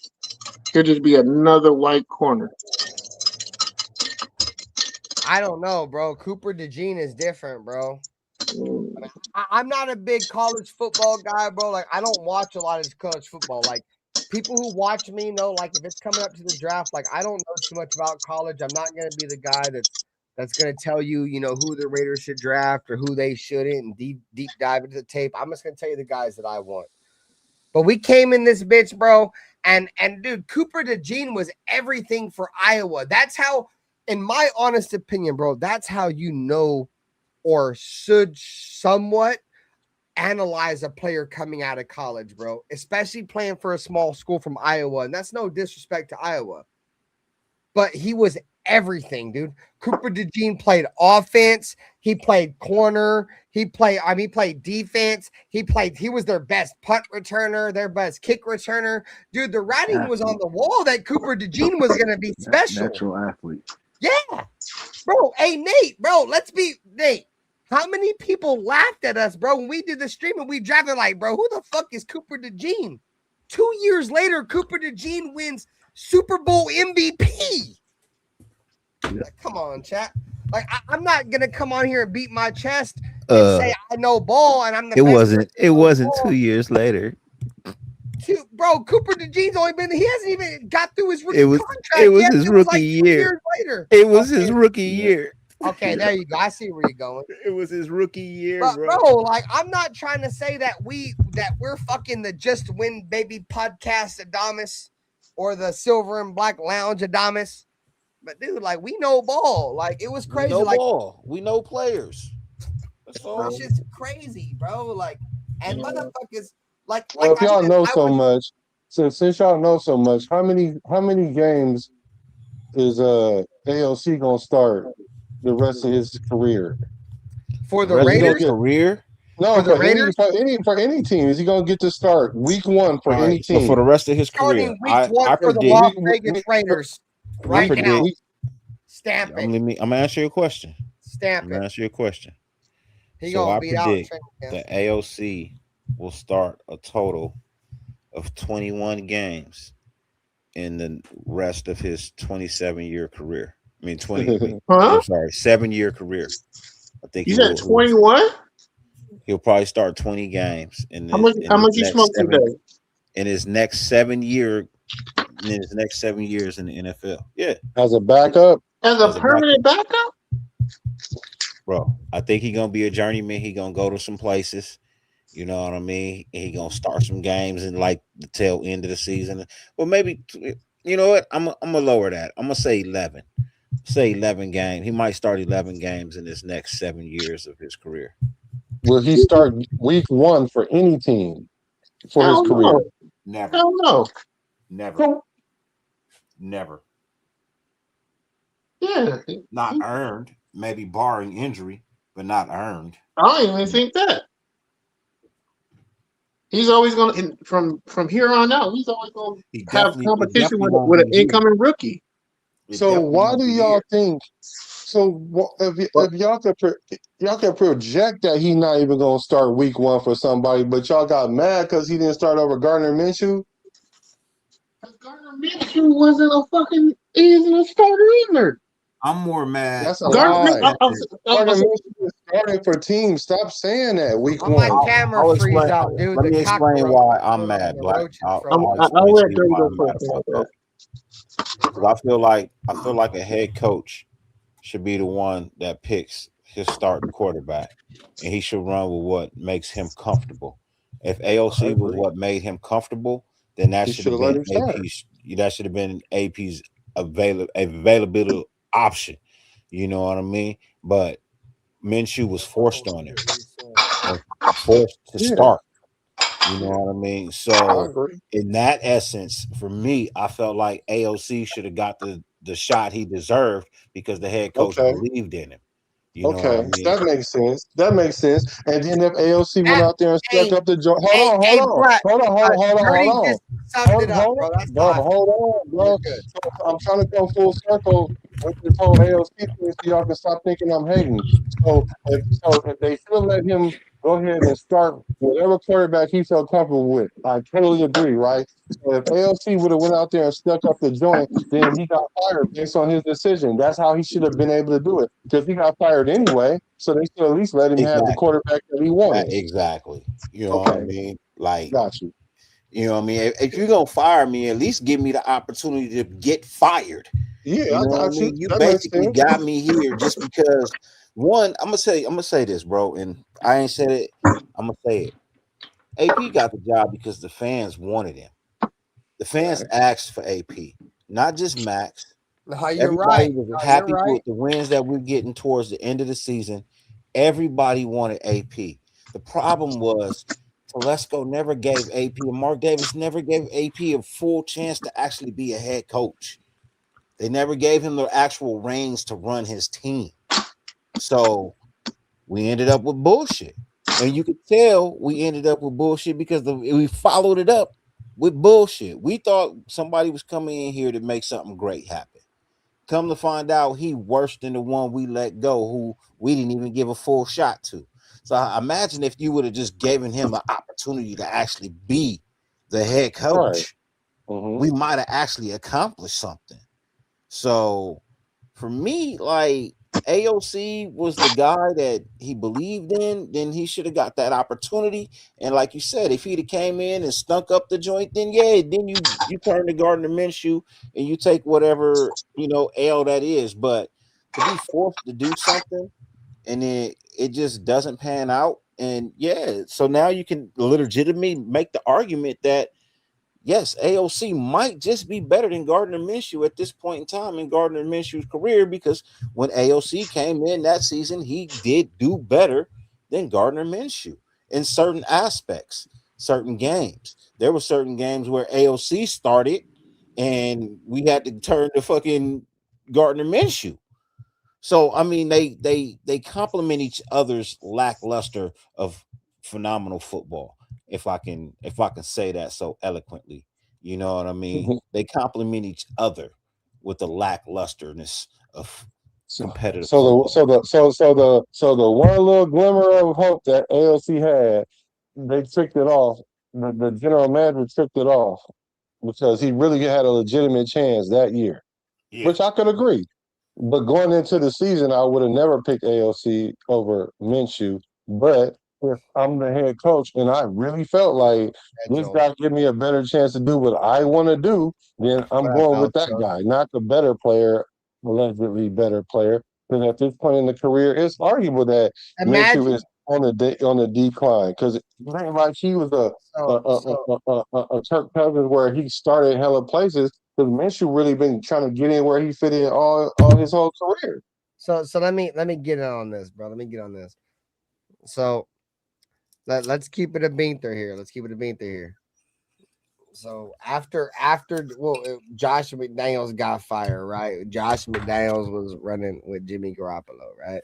[SPEAKER 11] He'll just be another white corner.
[SPEAKER 1] I don't know, bro. Cooper DeJean is different, bro. I'm not a big college football guy, bro. Like, I don't watch a lot of college football. Like, people who watch me know, like, if it's coming up to the draft, like, I don't know too much about college. I'm not going to be the guy that's going to tell you, who the Raiders should draft or who they shouldn't and deep dive into the tape. I'm just going to tell you the guys that I want. But we came in this bitch, bro, and dude, Cooper DeJean was everything for Iowa. That's how, in my honest opinion, bro, that's how you know or should somewhat analyze a player coming out of college, bro, especially playing for a small school from Iowa. And that's no disrespect to Iowa. But he was everything, dude. Cooper DeJean played offense. He played corner. He played defense. He was their best punt returner, their best kick returner. Dude, the writing was on the wall that Cooper DeJean was going to be special.
[SPEAKER 9] Natural athlete.
[SPEAKER 1] Yeah. Bro, hey, Nate, Nate. How many people laughed at us, bro, when we did the stream and we drafted like, bro, who the fuck is Cooper DeJean? 2 years later, Cooper DeJean wins Super Bowl MVP. Like, come on, chat. Like, I'm not gonna come on here and beat my chest and say I know ball and I'm the best.
[SPEAKER 8] It wasn't 2 years later.
[SPEAKER 1] Bro, Cooper DeJean's only been. He hasn't even got through his rookie contract.
[SPEAKER 8] It was
[SPEAKER 1] yet.
[SPEAKER 8] his
[SPEAKER 1] It
[SPEAKER 8] rookie
[SPEAKER 1] was like
[SPEAKER 8] year.
[SPEAKER 1] Years later.
[SPEAKER 8] It was his rookie year.
[SPEAKER 1] Okay, there you go. I see where you're going.
[SPEAKER 8] It was his rookie year,
[SPEAKER 1] but, bro. Like, I'm not trying to say that we're fucking the Just Win Baby podcast Adamas or the Silver and Black Lounge Adamas. But dude, like, we know ball. Like, it was crazy.
[SPEAKER 12] We know
[SPEAKER 1] like
[SPEAKER 12] ball. We know players. That's all.
[SPEAKER 1] It's just crazy, bro. Like, and motherfuckers like
[SPEAKER 10] well, if y'all know so much, since y'all know so much, how many games is AOC gonna start the rest of his career?
[SPEAKER 1] For the Raiders
[SPEAKER 8] career?
[SPEAKER 10] No,
[SPEAKER 1] for the Raiders?
[SPEAKER 10] For any team. Is he gonna get to start week 1 for any team?
[SPEAKER 8] So for the rest of his career,
[SPEAKER 1] week 1 for the Las Vegas Raiders. Right now. Stamp it.
[SPEAKER 8] I'm gonna answer your question.
[SPEAKER 1] Stamp
[SPEAKER 8] I'm gonna answer your question.
[SPEAKER 1] He
[SPEAKER 8] so
[SPEAKER 1] gonna
[SPEAKER 8] I
[SPEAKER 1] be
[SPEAKER 8] predict
[SPEAKER 1] out.
[SPEAKER 8] the AOC will start a total of 21 games in the rest of his 27-year career. I mean, 7-year career. I think
[SPEAKER 11] he's at 21.
[SPEAKER 8] He'll probably start 20 games.
[SPEAKER 11] How much you smoke today?
[SPEAKER 8] In his next 7 year, in his next 7 years in the NFL. Yeah,
[SPEAKER 10] as a backup,
[SPEAKER 11] as a permanent backup.
[SPEAKER 8] Bro, I think he's gonna be a journeyman. He gonna go to some places. You know what I mean? He gonna start some games in like the tail end of the season. Well, maybe you know what? I'm gonna lower that. I'm gonna say 11. Say 11 games. He might start 11 games in his next 7 years of his career.
[SPEAKER 10] Will he start week 1 for any team for his career?
[SPEAKER 8] Never.
[SPEAKER 11] I don't know.
[SPEAKER 8] Never.
[SPEAKER 11] Yeah.
[SPEAKER 8] Not earned. Maybe barring injury, but not earned.
[SPEAKER 11] I don't even think that. He's always going to, from here on out, he's always going to have competition with an incoming rookie.
[SPEAKER 10] So why do y'all think? So if y'all can project that he's not even going to start week 1 for somebody, but y'all got mad because he didn't start over Gardner Minshew?
[SPEAKER 11] Gardner Minshew wasn't a starter either.
[SPEAKER 8] I'm more mad.
[SPEAKER 10] That's a lie. Gardner Minshew is starting for teams. Stop saying that. Week 1.
[SPEAKER 1] My camera freeze out, dude.
[SPEAKER 8] Let me explain why I'm mad, Black. I'll let Dirty go first. I feel like a head coach should be the one that picks his starting quarterback, and he should run with what makes him comfortable. If AOC was what made him comfortable, then that should have been AP's. That should have been AP's availability option. You know what I mean? But Minshew was forced on him, forced to start. You know what I mean? So in that essence, for me, I felt like AOC should have got the shot he deserved because the head coach believed in him. You know what I mean?
[SPEAKER 10] That makes sense. And then if AOC went out there and stuck up the joint, hold on, bro. So I'm trying to go full circle with this whole AOC thing, so y'all can stop thinking I'm hating. So if they should let him go ahead and start whatever quarterback he felt comfortable with. I totally agree, right? So if AOC would have went out there and stuck up the joint, then he got fired based on his decision. That's how he should have been able to do it because he got fired anyway. So they should at least let him have the quarterback that he wanted.
[SPEAKER 8] Exactly. You know what I mean? Like,
[SPEAKER 10] got you.
[SPEAKER 8] You know what I mean? If you're gonna fire me, at least give me the opportunity to get fired.
[SPEAKER 10] Yeah,
[SPEAKER 8] you know what I mean? You basically got me here just because. One, I'm gonna say this, bro, and I ain't said it. I'm gonna say it. AP got the job because the fans wanted him. The fans asked for AP, not just Max. Everybody was happy with the wins that we're getting towards the end of the season. Everybody wanted AP. The problem was Telesco never gave AP, and Mark Davis never gave AP a full chance to actually be a head coach.
[SPEAKER 12] They never gave him the actual reins to run his team. So we ended up with bullshit. And you could tell we ended up with bullshit because we followed it up with bullshit. We thought somebody was coming in here to make something great happen. Come to find out, he worse than the one we let go, who we didn't even give a full shot to. So I imagine if you would have just given him an opportunity to actually be the head coach, we might have actually accomplished something. So for me, like AOC was the guy that he believed in, then he should have got that opportunity. And like you said, if he'd have came in and stunk up the joint, then then you turn to Gardner Minshew and you take whatever L that is. But to be forced to do something and it just doesn't pan out, and so now you can legitimately make the argument that yes, AOC might just be better than Gardner Minshew at this point in time in Gardner Minshew's career, because when AOC came in that season, he did do better than Gardner Minshew in certain aspects, certain games. There were certain games where AOC started and we had to turn to fucking Gardner Minshew. So I mean, they complement each other's lackluster of phenomenal football. If I can say that so eloquently, you know what I mean. They complement each other with the lacklusterness of competitive football.
[SPEAKER 10] So the one little glimmer of hope that AOC had, they tricked it off. The general manager tricked it off because he really had a legitimate chance that year, which I could agree. But going into the season, I would have never picked AOC over Minshew. But if I'm the head coach and I really felt like this guy give me a better chance to do what I want to do, then I'm going with that guy, not the better player, allegedly better player. Because at this point in the career, it's arguable that Minshew is on the decline. Because it ain't like he was a Kirk Cousins where he started hella places. Because Minshew really been trying to get in where he fit in all his whole career.
[SPEAKER 1] So let me get on this, bro. Let me get on this. So let's keep it a beanter here. So after Josh McDaniels got fired, right? Josh McDaniels was running with Jimmy Garoppolo, right?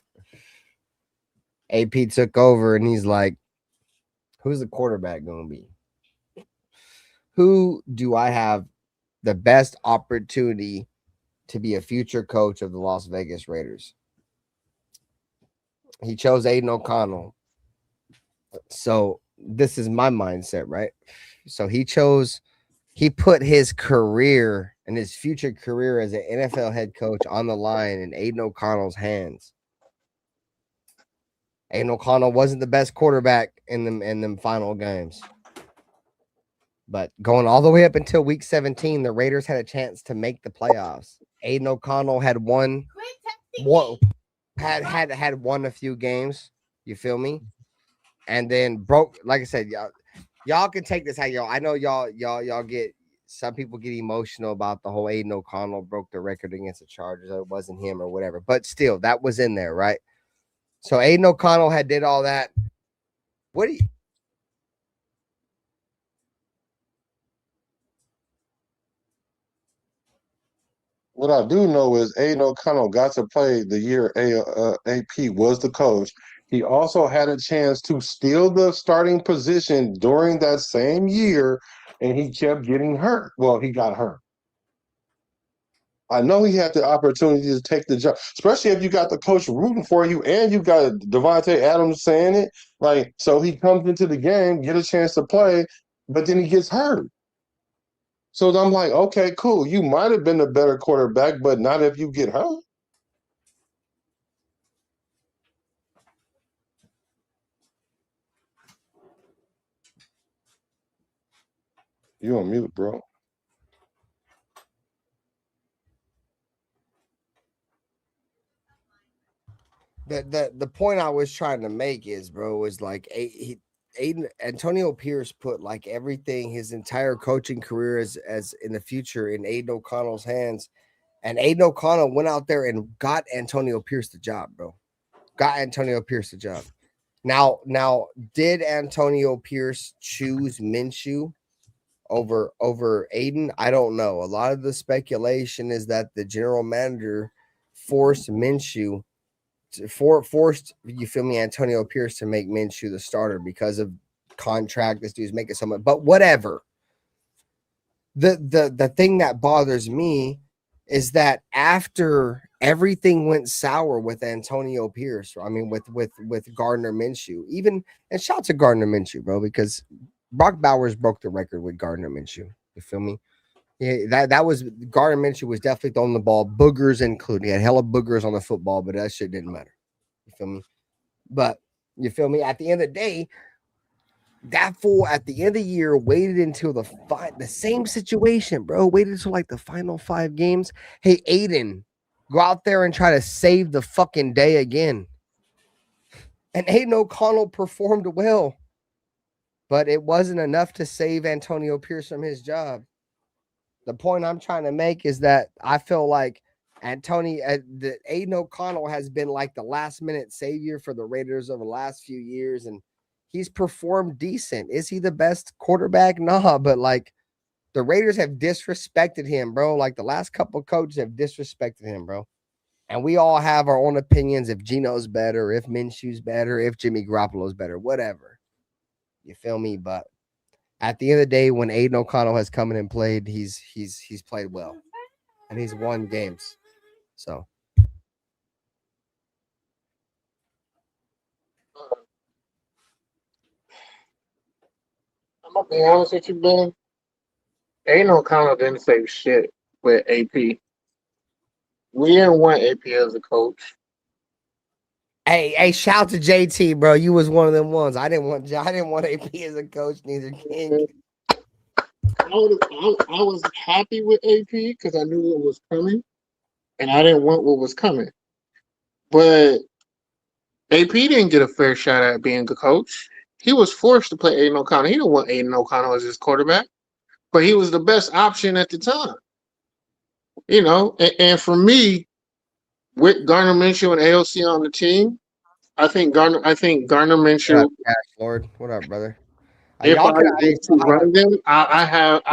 [SPEAKER 1] AP took over and he's like, who's the quarterback going to be? Who do I have the best opportunity to be a future coach of the Las Vegas Raiders? He chose Aiden O'Connell. So this is my mindset, right? So he put his career and his future career as an NFL head coach on the line in Aiden O'Connell's hands. Aiden O'Connell wasn't the best quarterback in them final games. But going all the way up until week 17, the Raiders had a chance to make the playoffs. Aiden O'Connell had won a few games. You feel me? And then broke, like I said, y'all can take this how y'all. I know y'all get, some people get emotional about the whole Aiden O'Connell broke the record against the Chargers. It wasn't him or whatever. But still, that was in there, right? So Aiden O'Connell had did all that.
[SPEAKER 10] What I do know is Aiden O'Connell got to play the year AP was the coach. He also had a chance to steal the starting position during that same year, and he kept getting hurt. Well, he got hurt. I know he had the opportunity to take the job, especially if you got the coach rooting for you and you got Devontae Adams saying it. Like, so he comes into the game, get a chance to play, but then he gets hurt. So I'm like, okay, cool. You might have been the better quarterback, but not if you get hurt. You on mute, bro.
[SPEAKER 1] The point I was trying to make is, bro, was like Antonio Pierce put like everything, his entire coaching career as in the future in Aiden O'Connell's hands. And Aiden O'Connell went out there and got Antonio Pierce the job, bro. Now, did Antonio Pierce choose Minshew over Aiden? I don't know. A lot of the speculation is that the general manager forced Minshew forced, you feel me, Antonio Pierce to make Minshew the starter because of contract. This dude's making so much, but whatever. The thing that bothers me is that after everything went sour with Antonio Pierce, I mean with Gardner Minshew, even, and shout out to Gardner Minshew, bro, because Brock Bowers broke the record with Gardner Minshew. You feel me? Yeah, that was Gardner Minshew was definitely throwing the ball, boogers included. He had hella boogers on the football, but that shit didn't matter. You feel me? But you feel me? At the end of the day, that fool at the end of the year waited until the same situation, bro. Waited until like the final 5 games. Hey, Aiden, go out there and try to save the fucking day again. And Aiden O'Connell performed well, but it wasn't enough to save Antonio Pierce from his job. The point I'm trying to make is that I feel like Aiden O'Connell has been like the last minute savior for the Raiders over the last few years, and he's performed decent. Is he the best quarterback? Nah, but like the Raiders have disrespected him, bro. Like the last couple of coaches have disrespected him, bro. And we all have our own opinions if Geno's better, if Minshew's better, if Jimmy Garoppolo's better, whatever. You feel me? But at the end of the day, when Aiden O'Connell has come in and played, he's played well, and he's won games. So
[SPEAKER 11] I'm gonna be honest with you, Ben. Aiden O'Connell didn't say shit with AP. We didn't want AP as a coach.
[SPEAKER 1] Hey, shout out to JT, bro. You was one of them ones. I didn't want AP as a coach, neither King.
[SPEAKER 11] I was happy with AP because I knew what was coming, and I didn't want what was coming. But AP didn't get a fair shot at being a coach. He was forced to play Aiden O'Connell. He didn't want Aiden O'Connell as his quarterback, but he was the best option at the time. You know, and for me, with Gardner Minshew and AOC on the team, I think Gardner Minshew.
[SPEAKER 1] What up, Cash Lord? What up, brother?
[SPEAKER 11] If I was to run them, I have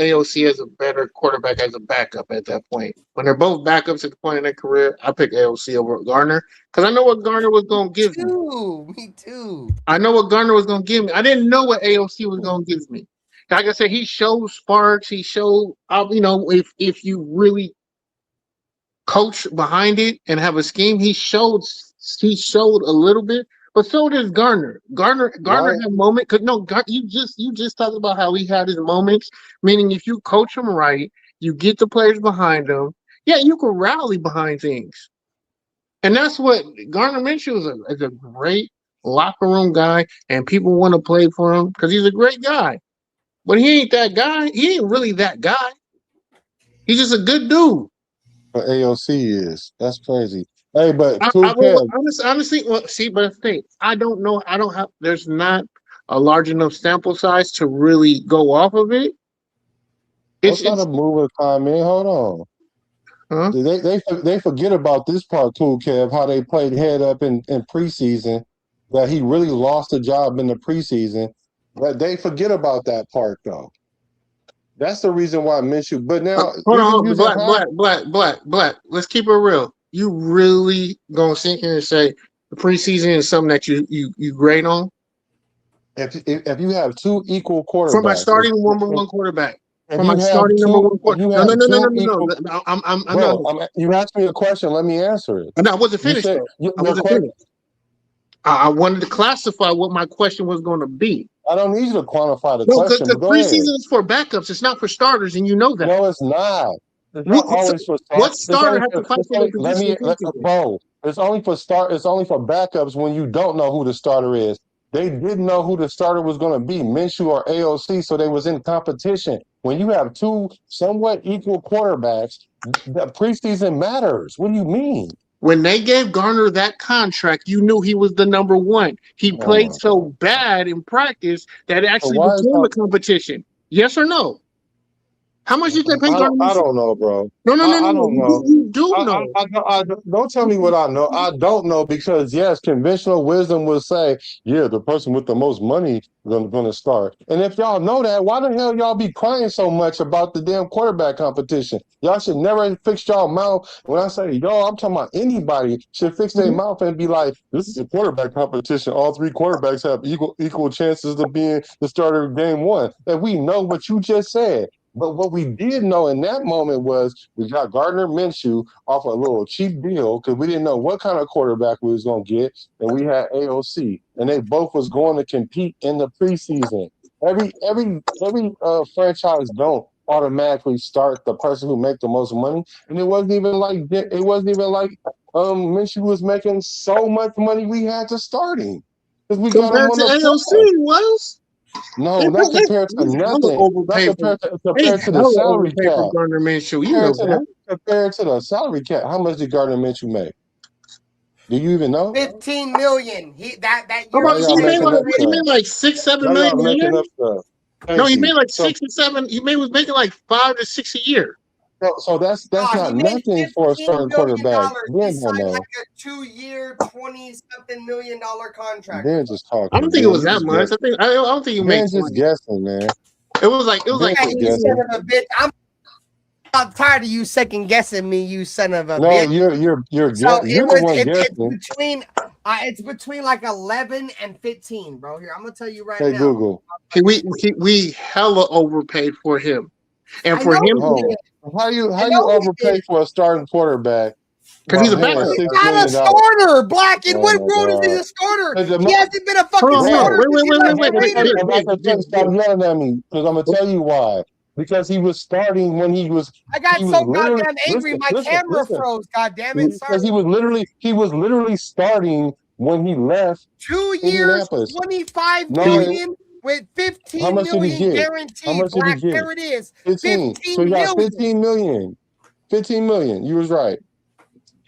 [SPEAKER 11] AOC as a better quarterback as a backup at that point. When they're both backups at the point in their career, I pick AOC over Gardner because I know what Gardner was going to give me.
[SPEAKER 1] Me too.
[SPEAKER 11] I know what Gardner was going to give me. I didn't know what AOC was going to give me. Like I said, he showed sparks. He showed, if you really coach behind it and have a scheme, he showed a little bit. But so does Gardner. Gardner had moments. You just talked about how he had his moments. Meaning, if you coach him right, you get the players behind him. Yeah, you can rally behind things, and that's what Gardner Minshew is a great locker room guy, and people want to play for him because he's a great guy. But he ain't that guy. He ain't really that guy. He's just a good dude.
[SPEAKER 10] But AOC is. That's crazy. Hey, but
[SPEAKER 11] honestly, well, see, but the thing, I don't know. There's not a large enough sample size to really go off of it.
[SPEAKER 10] It's not a mover comment. Hold on.
[SPEAKER 11] Huh?
[SPEAKER 10] They forget about this part, too, Kev, how they played head up in preseason, that he really lost a job in the preseason. But they forget about that part, though. That's the reason why Minshew. But now,
[SPEAKER 11] hold on, black. Let's keep it real. You really gonna sit here and say the preseason is something that you grade on?
[SPEAKER 10] If you have 2 equal quarterbacks,
[SPEAKER 11] from my starting number 1 quarterback, from my
[SPEAKER 10] starting
[SPEAKER 11] number 1 quarterback.
[SPEAKER 10] No. You asked me a question. Let me answer it.
[SPEAKER 11] No, I wasn't finished. I wanted to classify what my question was going to be.
[SPEAKER 10] I don't need you to quantify the question.
[SPEAKER 11] Because preseason is for backups. It's not for starters, and you know that.
[SPEAKER 10] No, it's not. It's not always for starters.
[SPEAKER 11] What starter has to fight for the position?
[SPEAKER 10] Bro, it's only for backups when you don't know who the starter is. They didn't know who the starter was going to be, Minshew or AOC, so they was in competition. When you have 2 somewhat equal quarterbacks, the preseason matters. What do you mean?
[SPEAKER 11] When they gave Gardner that contract, you knew he was the number 1. He played so bad in practice that it actually became a competition. Yes or no? How much did they pay
[SPEAKER 10] I
[SPEAKER 11] Gardner Minshew?
[SPEAKER 10] don't know, bro.
[SPEAKER 11] No.
[SPEAKER 10] I don't know.
[SPEAKER 11] You do know.
[SPEAKER 10] Don't tell me what I know. I don't know because yes, conventional wisdom will say, yeah, the person with the most money gonna start. And if y'all know that, why the hell y'all be crying so much about the damn quarterback competition? Y'all should never fix y'all mouth. When I say y'all, I'm talking about anybody should fix their mouth and be like, this is a quarterback competition. All three quarterbacks have equal chances of being the starter of game one. And we know what you just said. But what we did know in that moment was we got Gardner Minshew off a little cheap deal because we didn't know what kind of quarterback we was going to get, and we had AOC, and they both was going to compete in the preseason. Every franchise don't automatically start the person who make the most money, and it wasn't even like Minshew was making so much money we had to start him because we got him
[SPEAKER 11] Compared
[SPEAKER 10] on
[SPEAKER 11] to
[SPEAKER 10] the
[SPEAKER 11] AOC, was.
[SPEAKER 10] no, not compared to nothing. Not compared to the salary
[SPEAKER 11] overpay for
[SPEAKER 10] cap.
[SPEAKER 11] Gardner Minshew. You know that.
[SPEAKER 10] Compared to the salary cap, how much did Gardner Minshew make? Do you even know?
[SPEAKER 1] 15 million. That
[SPEAKER 11] How
[SPEAKER 1] year
[SPEAKER 11] about
[SPEAKER 10] y'all
[SPEAKER 11] he made
[SPEAKER 10] making up
[SPEAKER 11] like 6-7
[SPEAKER 10] Now
[SPEAKER 11] million
[SPEAKER 10] y'all
[SPEAKER 11] a year?
[SPEAKER 10] making up stuff.
[SPEAKER 11] No, he
[SPEAKER 10] Thank
[SPEAKER 11] made
[SPEAKER 10] you.
[SPEAKER 11] like 6 or 7. He was making like 5 to 6 a year.
[SPEAKER 10] So that's
[SPEAKER 1] he
[SPEAKER 10] not
[SPEAKER 1] made
[SPEAKER 10] nothing for a
[SPEAKER 1] $15
[SPEAKER 10] starting
[SPEAKER 1] million.
[SPEAKER 10] quarterback.
[SPEAKER 1] He
[SPEAKER 10] Ben don't
[SPEAKER 1] signed
[SPEAKER 10] know.
[SPEAKER 1] like a 2-year, $20-something million contract.
[SPEAKER 10] Ben just
[SPEAKER 11] I
[SPEAKER 10] talking.
[SPEAKER 11] don't think it
[SPEAKER 10] Ben,
[SPEAKER 11] was
[SPEAKER 10] you
[SPEAKER 11] that
[SPEAKER 10] just
[SPEAKER 11] much.
[SPEAKER 10] guessing.
[SPEAKER 11] I don't think you make
[SPEAKER 10] Ben just
[SPEAKER 11] 20.
[SPEAKER 10] guessing, man.
[SPEAKER 11] It was like
[SPEAKER 10] Ben
[SPEAKER 11] like
[SPEAKER 10] just
[SPEAKER 1] You son
[SPEAKER 10] guessing.
[SPEAKER 1] of a bitch. I'm tired of you second guessing me, you son of a
[SPEAKER 10] No,
[SPEAKER 1] bitch.
[SPEAKER 10] you're
[SPEAKER 1] So
[SPEAKER 10] you're the one guessing.
[SPEAKER 1] it's between like 11 and 15, bro. Here, I'm gonna tell you right
[SPEAKER 10] Hey
[SPEAKER 1] now.
[SPEAKER 10] Google.
[SPEAKER 11] we hella overpaid for him, and
[SPEAKER 1] I
[SPEAKER 11] for
[SPEAKER 1] know
[SPEAKER 11] him
[SPEAKER 1] we did.
[SPEAKER 10] How you
[SPEAKER 1] I know we
[SPEAKER 10] overpay
[SPEAKER 1] did.
[SPEAKER 10] for a starting quarterback?
[SPEAKER 11] because he's a
[SPEAKER 10] Paying
[SPEAKER 11] backup.
[SPEAKER 1] He's
[SPEAKER 10] $6
[SPEAKER 1] not a
[SPEAKER 10] million.
[SPEAKER 1] starter, Black. In
[SPEAKER 10] Oh
[SPEAKER 1] what
[SPEAKER 10] my
[SPEAKER 1] world is he
[SPEAKER 10] God.
[SPEAKER 1] a starter?
[SPEAKER 10] Hey,
[SPEAKER 1] He hasn't been a fucking
[SPEAKER 11] Hold on,
[SPEAKER 1] starter since he left the Raiders.
[SPEAKER 10] Stop yelling at me because I'm gonna tell you why. Because he was starting when he was.
[SPEAKER 1] I got
[SPEAKER 10] He was
[SPEAKER 1] so
[SPEAKER 10] literally
[SPEAKER 1] goddamn angry, my camera froze. God damn it! Sorry.
[SPEAKER 10] Because he was literally starting when he left
[SPEAKER 1] 2 years,
[SPEAKER 10] Indianapolis.
[SPEAKER 1] 25
[SPEAKER 10] No,
[SPEAKER 1] million with
[SPEAKER 10] how
[SPEAKER 1] 15
[SPEAKER 10] much did he
[SPEAKER 1] million
[SPEAKER 10] get? How
[SPEAKER 1] guaranteed.
[SPEAKER 10] much did he
[SPEAKER 1] Black,
[SPEAKER 10] get?
[SPEAKER 1] there it is.
[SPEAKER 10] 15. So he
[SPEAKER 1] 15
[SPEAKER 10] got
[SPEAKER 1] million.
[SPEAKER 10] 15 million. 15 million. You was right.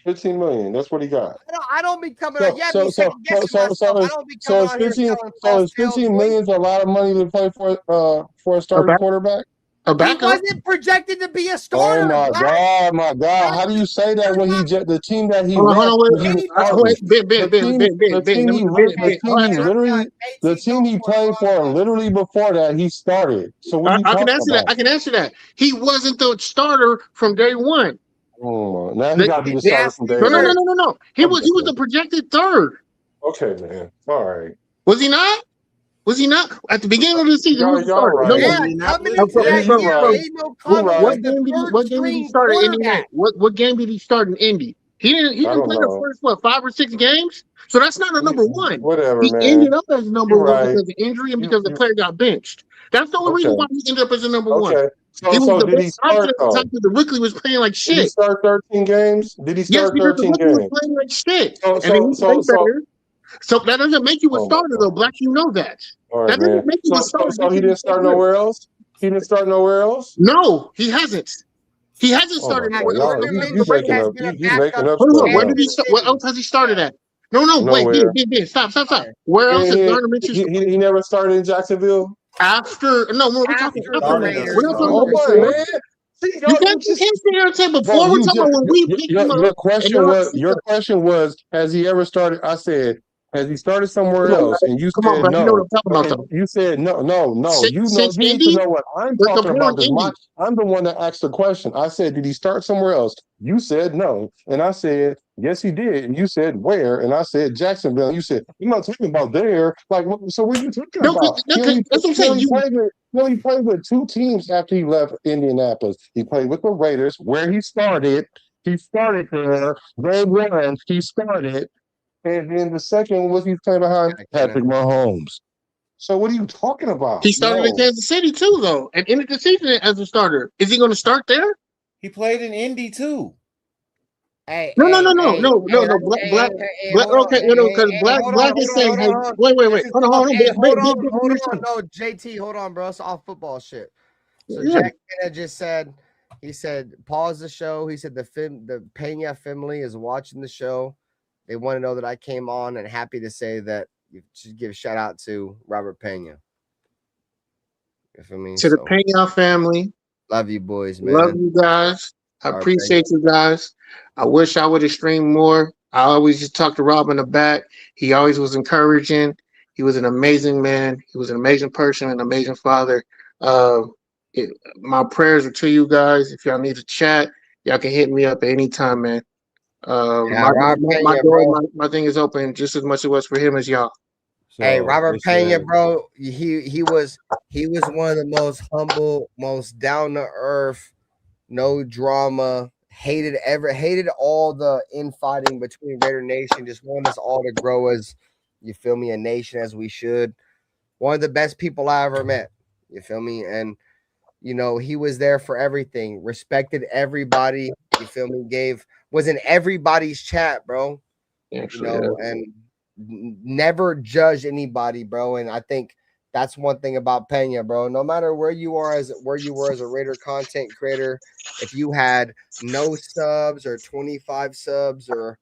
[SPEAKER 10] 15 million. That's what he got.
[SPEAKER 1] I don't be coming on. Yeah, me second guessing myself. I don't be
[SPEAKER 10] So
[SPEAKER 1] coming on here selling
[SPEAKER 10] so
[SPEAKER 1] false
[SPEAKER 10] is
[SPEAKER 1] tales.
[SPEAKER 10] 15 million a lot of money to play for a starting quarterback?
[SPEAKER 11] A
[SPEAKER 1] He
[SPEAKER 11] backup.
[SPEAKER 1] wasn't projected to be a
[SPEAKER 10] Oh
[SPEAKER 1] starter.
[SPEAKER 10] my
[SPEAKER 1] Black.
[SPEAKER 10] God! How do you say that when the team that he
[SPEAKER 11] Hold
[SPEAKER 10] left
[SPEAKER 11] on,
[SPEAKER 10] when he was starting? The team he played for literally before that he started. So what are you
[SPEAKER 11] I can
[SPEAKER 10] talking
[SPEAKER 11] answer that.
[SPEAKER 10] about?
[SPEAKER 11] I can answer that. He wasn't the starter from day one.
[SPEAKER 10] Oh, now he got to be the starter from day
[SPEAKER 11] No.
[SPEAKER 10] one.
[SPEAKER 11] He was the projected third.
[SPEAKER 10] Okay, man. All right.
[SPEAKER 11] Was he not? Was he not at the beginning of the season? He was the
[SPEAKER 10] Y'all
[SPEAKER 11] starter.
[SPEAKER 10] right.
[SPEAKER 1] Yeah, coming into that
[SPEAKER 10] You're
[SPEAKER 1] year,
[SPEAKER 10] right.
[SPEAKER 1] Aiden O'Connell was the
[SPEAKER 11] What game did he start in Indy? What game did he start in Indy? He didn't play the first 5 or 6 games. So that's not a number one.
[SPEAKER 10] Whatever,
[SPEAKER 11] He
[SPEAKER 10] man.
[SPEAKER 11] ended up as number
[SPEAKER 10] You're
[SPEAKER 11] one
[SPEAKER 10] right.
[SPEAKER 11] because of injury and because the player got benched. That's the only reason why he ended up as a number one.
[SPEAKER 10] Okay.
[SPEAKER 11] He was
[SPEAKER 10] So
[SPEAKER 11] the
[SPEAKER 10] did he
[SPEAKER 11] best option
[SPEAKER 10] start
[SPEAKER 11] at the
[SPEAKER 10] though?
[SPEAKER 11] time because the rookie was playing like shit.
[SPEAKER 10] Did he start 13 games? Did he
[SPEAKER 11] Yes,
[SPEAKER 10] start
[SPEAKER 11] because the
[SPEAKER 10] 13
[SPEAKER 11] rookie was
[SPEAKER 10] games?
[SPEAKER 11] playing like shit. And then he played better. So that doesn't make you a starter, though, Black. You know that.
[SPEAKER 10] All right,
[SPEAKER 11] That doesn't
[SPEAKER 10] man.
[SPEAKER 11] make you a starter.
[SPEAKER 10] So he didn't start nowhere else? He didn't start nowhere else?
[SPEAKER 11] No, he hasn't. He hasn't started
[SPEAKER 10] God.
[SPEAKER 11] anywhere else.
[SPEAKER 10] Y'all,
[SPEAKER 11] Even
[SPEAKER 10] you
[SPEAKER 11] the
[SPEAKER 10] making
[SPEAKER 11] Raiders.
[SPEAKER 10] up you making up
[SPEAKER 11] Hold
[SPEAKER 10] stuff
[SPEAKER 11] on, where
[SPEAKER 10] now.
[SPEAKER 11] did he start? What else has he started at? No, wait,
[SPEAKER 10] Nowhere.
[SPEAKER 11] Ben, stop. Where else has Gardner Minshew
[SPEAKER 10] He never started in Jacksonville?
[SPEAKER 11] after? No, we're talking after that. We're not talking about
[SPEAKER 10] Hold on,
[SPEAKER 11] before.
[SPEAKER 10] man. See,
[SPEAKER 11] You can't sit here and say before.
[SPEAKER 10] Bro,
[SPEAKER 11] We're talking about when we picked him up.
[SPEAKER 10] your question was, has he ever started? I said, has he started somewhere else? And you
[SPEAKER 11] Come on,
[SPEAKER 10] said
[SPEAKER 11] bro. You know what
[SPEAKER 10] no.
[SPEAKER 11] I'm talking about,
[SPEAKER 10] And
[SPEAKER 11] though.
[SPEAKER 10] you said no.
[SPEAKER 11] Since
[SPEAKER 10] You need to
[SPEAKER 11] Indy,
[SPEAKER 10] know what I'm
[SPEAKER 11] but
[SPEAKER 10] talking
[SPEAKER 11] before
[SPEAKER 10] about because
[SPEAKER 11] Indy.
[SPEAKER 10] I'm the one that asked the question. I said, did he start somewhere else? You said no. And I said, yes, he did. And you said where? And I said Jacksonville. And you said, I'm not talking about there. Like, so what are you talking about?
[SPEAKER 11] That's what I'm saying.
[SPEAKER 10] He only played with 2 teams after he left Indianapolis. He played with the Raiders, where he started. He started there. They won. He started. And then the second was he playing behind Patrick Mahomes. So what are you talking about?
[SPEAKER 11] He started in Kansas City too, though, and ended the season as a starter. Is he going to start there?
[SPEAKER 12] He played in Indy too.
[SPEAKER 1] Hey,
[SPEAKER 11] No.
[SPEAKER 1] Black.
[SPEAKER 11] Okay, because Black is saying, "Hey, wait. Hold on.
[SPEAKER 1] No, JT, hold on, bro. It's all football shit. So
[SPEAKER 11] Yeah.
[SPEAKER 1] Jack just said, he said, pause the show. He said the Pena family is watching the show. They want to know that I came on and happy to say that you should give a shout out to Robert Pena. You feel me?
[SPEAKER 11] To the Pena family.
[SPEAKER 1] Love you, boys,
[SPEAKER 11] Love
[SPEAKER 1] man.
[SPEAKER 11] you guys. I
[SPEAKER 1] Robert Pena.
[SPEAKER 11] appreciate you guys. I wish I would have streamed more. I always just talk to Rob in the back. He always was encouraging. He was an amazing man. He was an amazing person, an amazing father. Uh, my prayers are to you guys. If y'all need to chat, y'all can hit me up at any time, man.
[SPEAKER 1] Yeah, Robert
[SPEAKER 11] My
[SPEAKER 1] Pena,
[SPEAKER 11] door,
[SPEAKER 1] bro.
[SPEAKER 11] my thing is open just as much as it was for him as y'all.
[SPEAKER 1] Hey,
[SPEAKER 8] So
[SPEAKER 1] Robert
[SPEAKER 8] it's
[SPEAKER 1] Pena, bro. He was one of the most humble, most down to earth, no drama. Hated all the infighting between Raider Nation. Just wanted us all to grow as, you feel me, a nation as we should. One of the best people I ever met. You feel me? And he was there for everything. Respected everybody. You feel me? Was in everybody's chat, bro.
[SPEAKER 11] Actually, yeah.
[SPEAKER 1] And never judge anybody, bro. And I think that's one thing about Pena, bro. No matter where you were as a Raider content creator, if you had no subs or 25 subs or,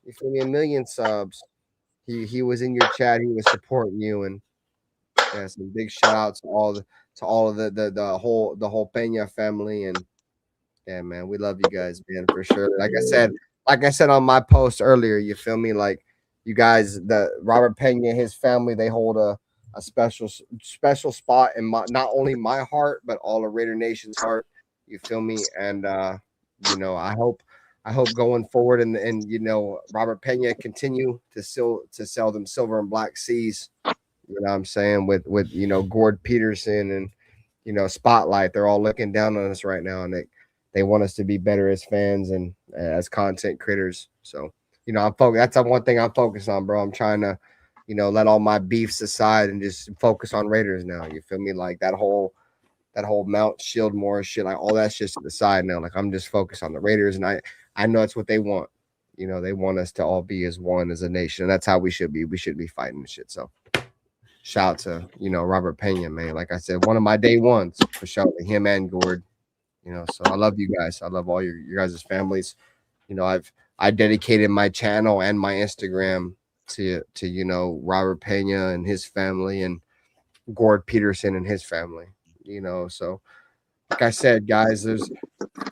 [SPEAKER 1] you feel me, a million subs, he was in your chat. He was supporting you. And yeah, some big shout out to all of the whole Pena family. And yeah, man, we love you guys, man, for sure. Like I said on my post earlier, you feel me? Like, you guys, the Robert Pena and his family, they hold a special spot in not only my heart, but all of Raider Nation's heart. You feel me? And I hope going forward and Robert Pena continue to sell them silver and black seas. You know what I'm saying? With Gord Peterson and Spotlight, they're all looking down on us right now, and they want us to be better as fans and as content creators. So, I'm focused. That's the one thing I'm focused on, bro. I'm trying to, let all my beefs aside and just focus on Raiders now. You feel me? Like that whole Mount Shieldmore shit, like all that shit's to the side now. Like, I'm just focused on the Raiders, and I know that's what they want. They want us to all be as one as a nation, and that's how we should be. We should be fighting and shit. So, shout out to Robert Pena, man. Like I said, one of my day ones for sure. Him and Gord. So I love you guys. I love all your guys' families. I dedicated my channel and my Instagram to Robert Pena and his family and Gord Peterson and his family. So like I said, guys,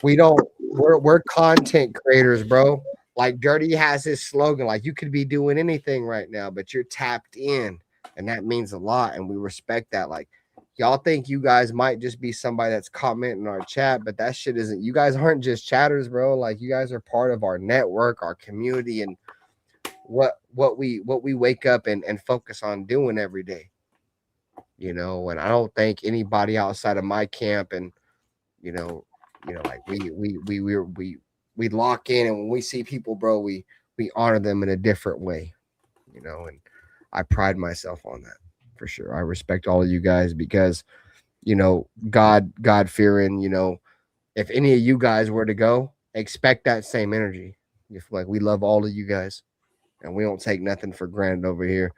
[SPEAKER 1] we're content creators, bro. Like Dirty has his slogan, like, you could be doing anything right now, but you're tapped in, and that means a lot, and we respect that. Like, y'all think you guys might just be somebody that's commenting our chat, but that shit isn't. You guys aren't just chatters, bro. Like, you guys are part of our network, our community, and what we wake up and focus on doing every day. And I don't think anybody outside of my camp and like we lock in, and when we see people, bro, we honor them in a different way, and I pride myself on that for sure. I respect all of you guys because God fearing, if any of you guys were to go, expect that same energy. You feel like we love all of you guys, and we don't take nothing for granted over here.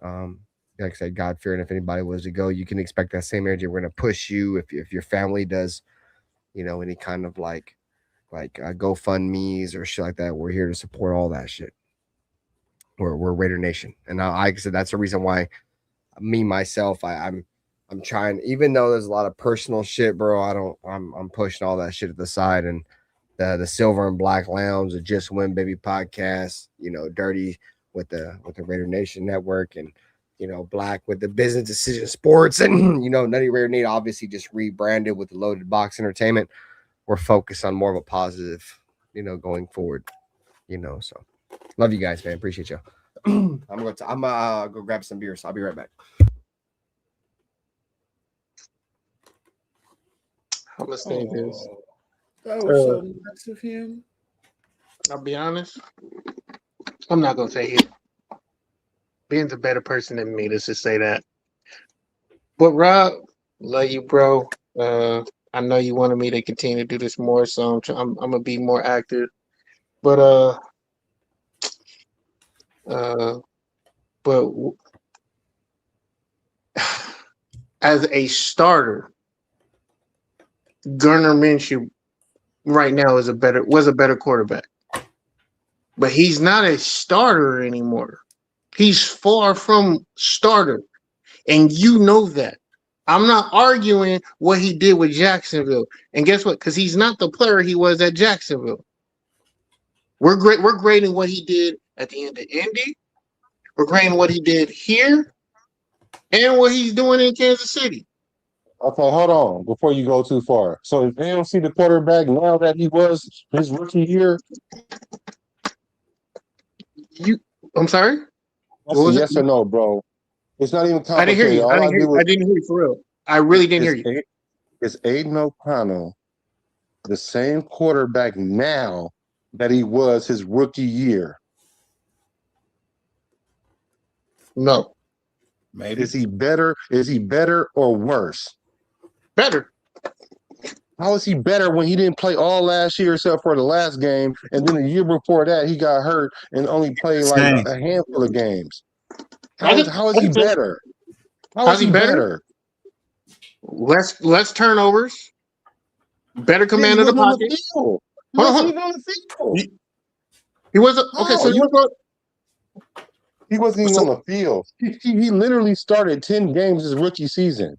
[SPEAKER 1] Like I said, God fearing, if anybody was to go, you can expect that same energy. We're gonna push you if your family does, any kind of like GoFundMe's or shit like that. We're here to support all that shit. We're Raider Nation, and like I said, that's the reason why me myself, I'm trying, even though there's a lot of personal shit, bro. I'm pushing all that shit at the side, and the Silver and Black Lounge, the Just Win Baby podcast, Dirty with the Raider Nation Network, and Black with the Business Decision Sports, and Nutty Raider Nate obviously just rebranded with the Loaded Box Entertainment. We're focused on more of a positive, going forward. So love you guys, man. Appreciate you. I'm gonna go grab some beer, so I'll be right back.
[SPEAKER 11] I'm gonna say this.
[SPEAKER 8] That was so nice of him.
[SPEAKER 11] I'll be honest. I'm not gonna say it. Ben's a better person than me. Let's just say that. But Rob, love you, bro. I know you wanted me to continue to do this more, so I'm gonna be more active. But as a starter, Gardner Minshew right now was a better quarterback. But he's not a starter anymore. He's far from starter, and you know that. I'm not arguing what he did with Jacksonville. And guess what? Because he's not the player he was at Jacksonville. We're grading what he did at the end of Indy. We're grading what he did here and what he's doing in Kansas City.
[SPEAKER 10] Okay, hold on before you go too far. So if they don't see the quarterback now that he was his rookie year,
[SPEAKER 11] I'm sorry?
[SPEAKER 10] that's a yes or no, bro. It's not even complicated.
[SPEAKER 11] I didn't hear you.
[SPEAKER 10] All
[SPEAKER 11] I didn't hear you for real. I really didn't hear you.
[SPEAKER 10] Is Aiden O'Connell the same quarterback now that he was his rookie year?
[SPEAKER 11] No.
[SPEAKER 8] Maybe.
[SPEAKER 10] Is he better? Is he better or worse?
[SPEAKER 11] Better.
[SPEAKER 10] How is he better when he didn't play all last year except for the last game, and then the year before that he got hurt and only played like a handful of games? How is he better? How is he better?
[SPEAKER 11] Less turnovers. Better command of the pocket.
[SPEAKER 10] He wasn't even on the field.
[SPEAKER 11] He wasn't okay. So
[SPEAKER 10] he wasn't even on the field. He literally started 10 games his rookie season.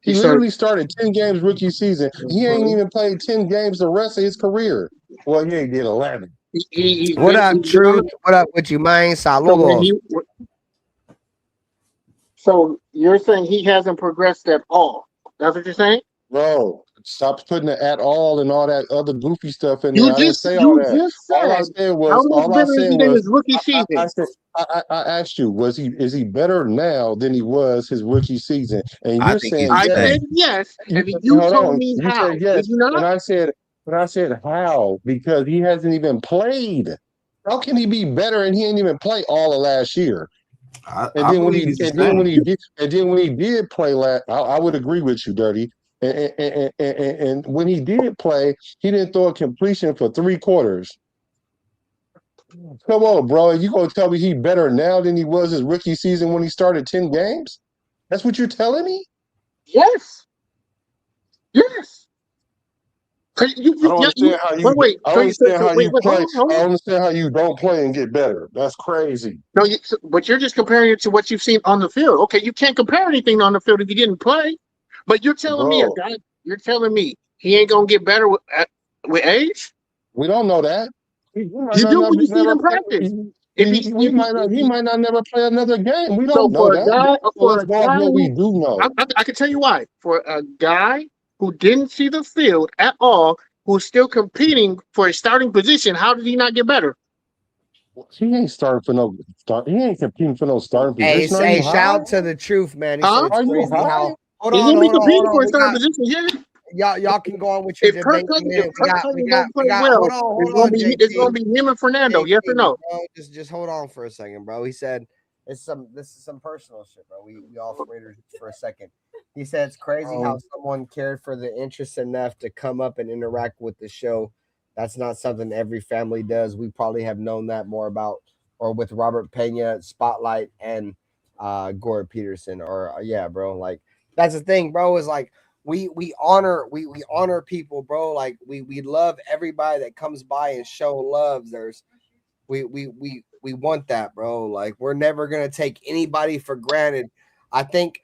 [SPEAKER 10] He literally started 10 games rookie season. He ain't even played 10 games the rest of his career. Well, he did 11.
[SPEAKER 1] What up, Truth? What up with you, man? Saludos.
[SPEAKER 11] So you're saying he hasn't progressed at all? That's what you're saying?
[SPEAKER 10] Bro, stop putting the at all and all that other goofy stuff in there. I didn't say all that. All I said was,
[SPEAKER 11] rookie season.
[SPEAKER 10] I asked you, is he better now than he was his rookie season? And you're saying
[SPEAKER 11] I said yes, and you told me how.
[SPEAKER 10] You said yes,
[SPEAKER 11] Did you not?
[SPEAKER 10] and I said how? Because he hasn't even played. How can he be better and he ain't even play all of last year? And then when he did play last, I would agree with you, Dirty. And when he did play, he didn't throw a completion for 3 quarters. Come on, bro. You gonna tell me he better now than he was his rookie season when he started 10 games? That's what you're telling me?
[SPEAKER 11] Yes. Yes.
[SPEAKER 10] I don't understand how you play. I don't understand how you don't play and get better. That's crazy.
[SPEAKER 11] No, but you're just comparing it to what you've seen on the field. Okay, you can't compare anything on the field if you didn't play. But you're telling me you're telling me he ain't gonna get better with age?
[SPEAKER 10] We don't know that.
[SPEAKER 11] You do when you see it in practice.
[SPEAKER 10] He might not never play another game. We don't know that. Let's go off what we do know.
[SPEAKER 11] I can tell you why. For a guy who didn't see the field at all, who's still competing for a starting position, how did he not get better?
[SPEAKER 10] He ain't starting for no start. He ain't competing for no starting position.
[SPEAKER 1] Hey, shout to the Truth, man. He said it's crazy how. Hold on.
[SPEAKER 11] For a starting position,
[SPEAKER 1] Y'all can go on with your debate.
[SPEAKER 11] It's gonna be him and Fernando. Yes or no?
[SPEAKER 1] Just hold on for a second, bro. He said this is some personal shit, bro. We off Raiders for a second. He said it's crazy how someone cared for the interest enough to come up and interact with the show. That's not something every family does. We probably have known that more about or with Robert Pena, Spotlight, and Gore Peterson. Or yeah, bro. Like that's the thing, bro. Is like we honor people, bro. Like we love everybody that comes by and show love. We want that, bro. Like we're never gonna take anybody for granted. I think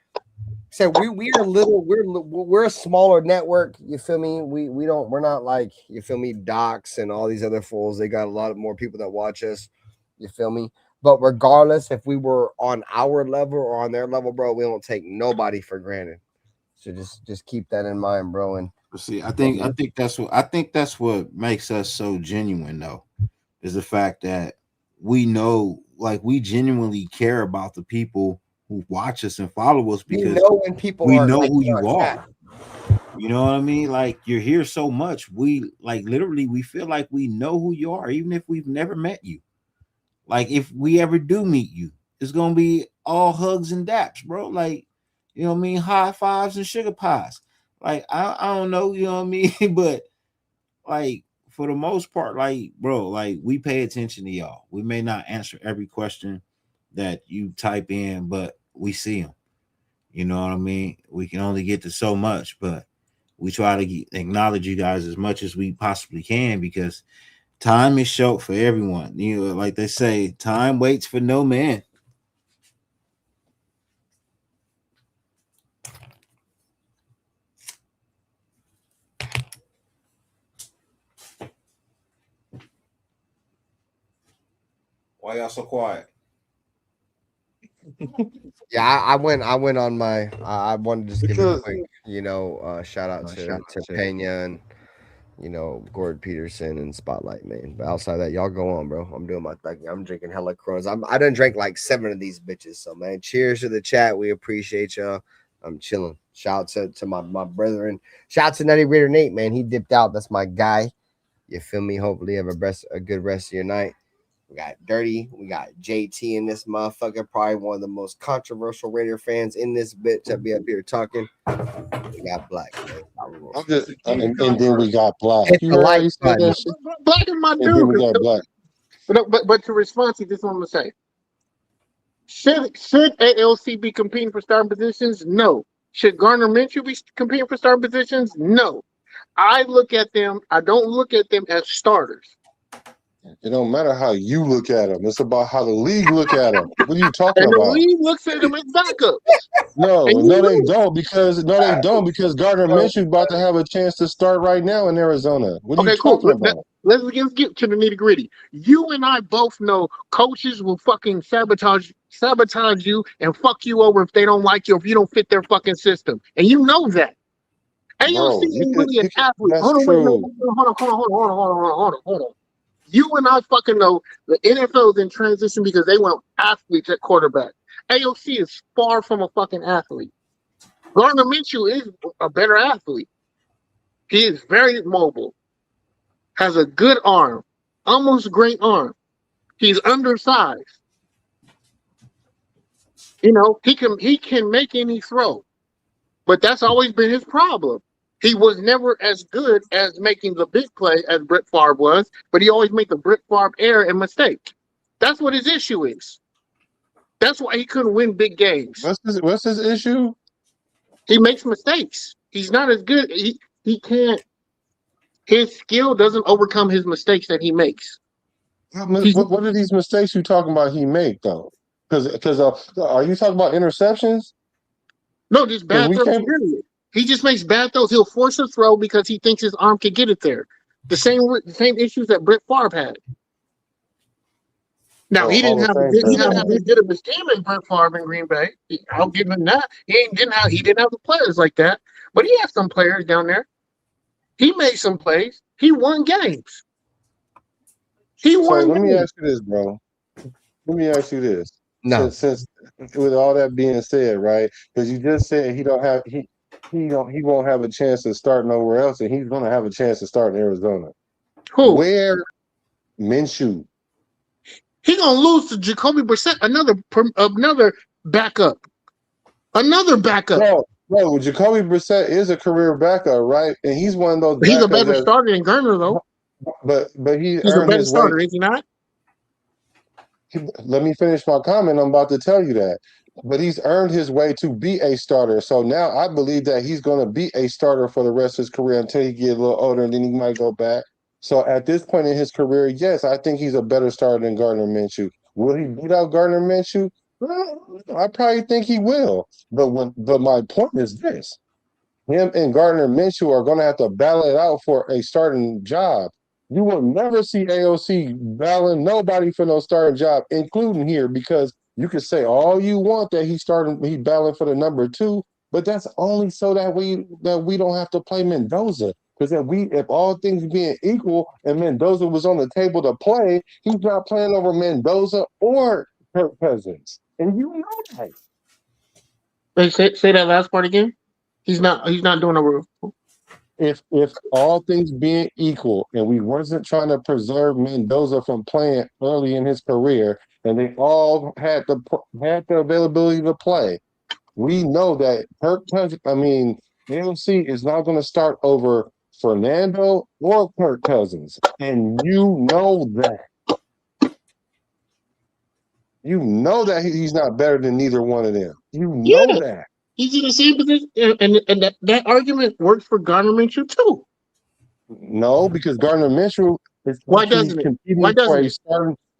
[SPEAKER 1] so we're a smaller network, you feel me? We're not like, you feel me, Docs and all these other fools. They got a lot more people that watch us, you feel me? But regardless, if we were on our level or on their level, bro, we don't take nobody for granted. So just keep that in mind, bro. And
[SPEAKER 12] see, I think that's what makes us so genuine, though, is the fact that we know, like, we genuinely care about the people who watch us and follow us because we know who you are. You know what I mean? Like, you're here so much. We literally we feel like we know who you are, even if we've never met you. Like, if we ever do meet you, it's gonna be all hugs and daps, bro. Like, you know what I mean? High fives and sugar pies. Like, I don't know, you know what I mean? But like, for the most part, like, bro, like, we pay attention to y'all. We may not answer every question that you type in, but we see them. You know what I mean? We can only get to so much, but we try to acknowledge you guys as much as we possibly can because time is short for everyone. You know, like they say, time waits for no man. Why y'all so quiet?
[SPEAKER 1] Yeah, I went on my. I wanted to just give a quick, shout out to Pena and Gordon Peterson and Spotlight, man. But outside of that, y'all go on, bro. I'm doing my thing. I'm drinking hella Coronas. I done drank like 7 of these bitches. So man, cheers to the chat. We appreciate y'all. I'm chilling. Shout out to my brethren. Shout out to Nutty Raider Nate, man. He dipped out. That's my guy. You feel me? Hopefully you have a good rest of your night. We got Dirty. We got JT in this motherfucker. Probably one of the most controversial Raider fans in this bitch. I'll be up here talking. We got Black.
[SPEAKER 10] And then we got Black.
[SPEAKER 1] Hit
[SPEAKER 10] You
[SPEAKER 1] the
[SPEAKER 10] heard how
[SPEAKER 1] like
[SPEAKER 10] you said
[SPEAKER 1] button.
[SPEAKER 10] that shit?
[SPEAKER 11] Black is my
[SPEAKER 10] And then we
[SPEAKER 11] dude.
[SPEAKER 10] got Black.
[SPEAKER 11] But to respond to this, what I'm gonna say. Should ALC be competing for starting positions? No. Should Gardner Minshew be competing for starting positions? No. I don't look at them as starters.
[SPEAKER 10] It don't matter how you look at them. It's about how the league look at them. What are you talking
[SPEAKER 11] And the
[SPEAKER 10] about?
[SPEAKER 11] league looks at them as backups.
[SPEAKER 10] No, they don't because Gardner
[SPEAKER 11] Well,
[SPEAKER 10] Minshew about to have a chance to start right now in Arizona. What are you
[SPEAKER 11] Okay, cool.
[SPEAKER 10] talking about?
[SPEAKER 11] Let's get to the nitty gritty. You and I both know coaches will fucking sabotage you and fuck you over if they don't like you, if you don't fit their fucking system. And you know that. AOC
[SPEAKER 10] Bro,
[SPEAKER 11] ain't really an athlete.
[SPEAKER 10] that's
[SPEAKER 11] Hold on,
[SPEAKER 10] true.
[SPEAKER 11] hold on. You and I fucking know the NFL is in transition because they want athletes at quarterback. AOC is far from a fucking athlete. Gardner Minshew is a better athlete. He is very mobile. Has a good arm, almost great arm. He's undersized. He can make any throw, but that's always been his problem. He was never as good as making the big play as Brett Favre was, but he always made the Brett Favre error and mistake. That's what his issue is. That's why he couldn't win big games.
[SPEAKER 10] What's his issue?
[SPEAKER 11] He makes mistakes. He's not as good. He can't. His skill doesn't overcome his mistakes that he makes.
[SPEAKER 10] What are these mistakes you talking about he make though? Because are you talking about interceptions?
[SPEAKER 11] No, just bad throws. Period. He just makes bad throws. He'll force a throw because he thinks his arm can get it there. The same issues that Brett Favre had. Now he didn't have as good of a team as Brett Favre in Green Bay. I'll give him that. He didn't have the players like that, but he had some players down there. He made some plays. He won games.
[SPEAKER 10] Let me ask you this, bro. Let me ask you this.
[SPEAKER 1] No.
[SPEAKER 10] Since with all that being said, right? Because you just said he won't have a chance to start nowhere else, and he's gonna have a chance to start in Arizona.
[SPEAKER 11] Who?
[SPEAKER 10] Where? Minshew.
[SPEAKER 11] He gonna lose to Jacoby Brissett, another backup. Another backup.
[SPEAKER 10] Bro, Jacoby Brissett is a career backup, right? And he's one of those.
[SPEAKER 11] He's a better starter than Gardner, though.
[SPEAKER 10] But he's
[SPEAKER 11] a better starter, is he not?
[SPEAKER 10] Let me finish my comment. I'm about to tell you that. But he's earned his way to be a starter. So now I believe that he's going to be a starter for the rest of his career until he gets a little older, and then he might go back. So at this point in his career, yes, I think he's a better starter than Gardner Minshew. Will he beat out Gardner Minshew? Well, I probably think he will. But my point is this. Him and Gardner Minshew are going to have to battle it out for a starting job. You will never see AOC battling nobody for no starting job, including here, because you can say all you want that he battling for the number 2, but that's only so that we don't have to play Mendoza. Because if all things being equal and Mendoza was on the table to play, he's not playing over Mendoza or Kirk Cousins, and you know that.
[SPEAKER 11] Wait, say that last part again. He's not doing a.
[SPEAKER 10] If all things being equal, and we wasn't trying to preserve Mendoza from playing early in his career, and they all had the availability to play, we know that AOC is not going to start over Fernando or Kirk Cousins, and you know that. You know that he's not better than neither one of them. You know that.
[SPEAKER 11] He's in the same position, and that argument works for Gardner Minshew too.
[SPEAKER 10] No, because Gardner Minshew is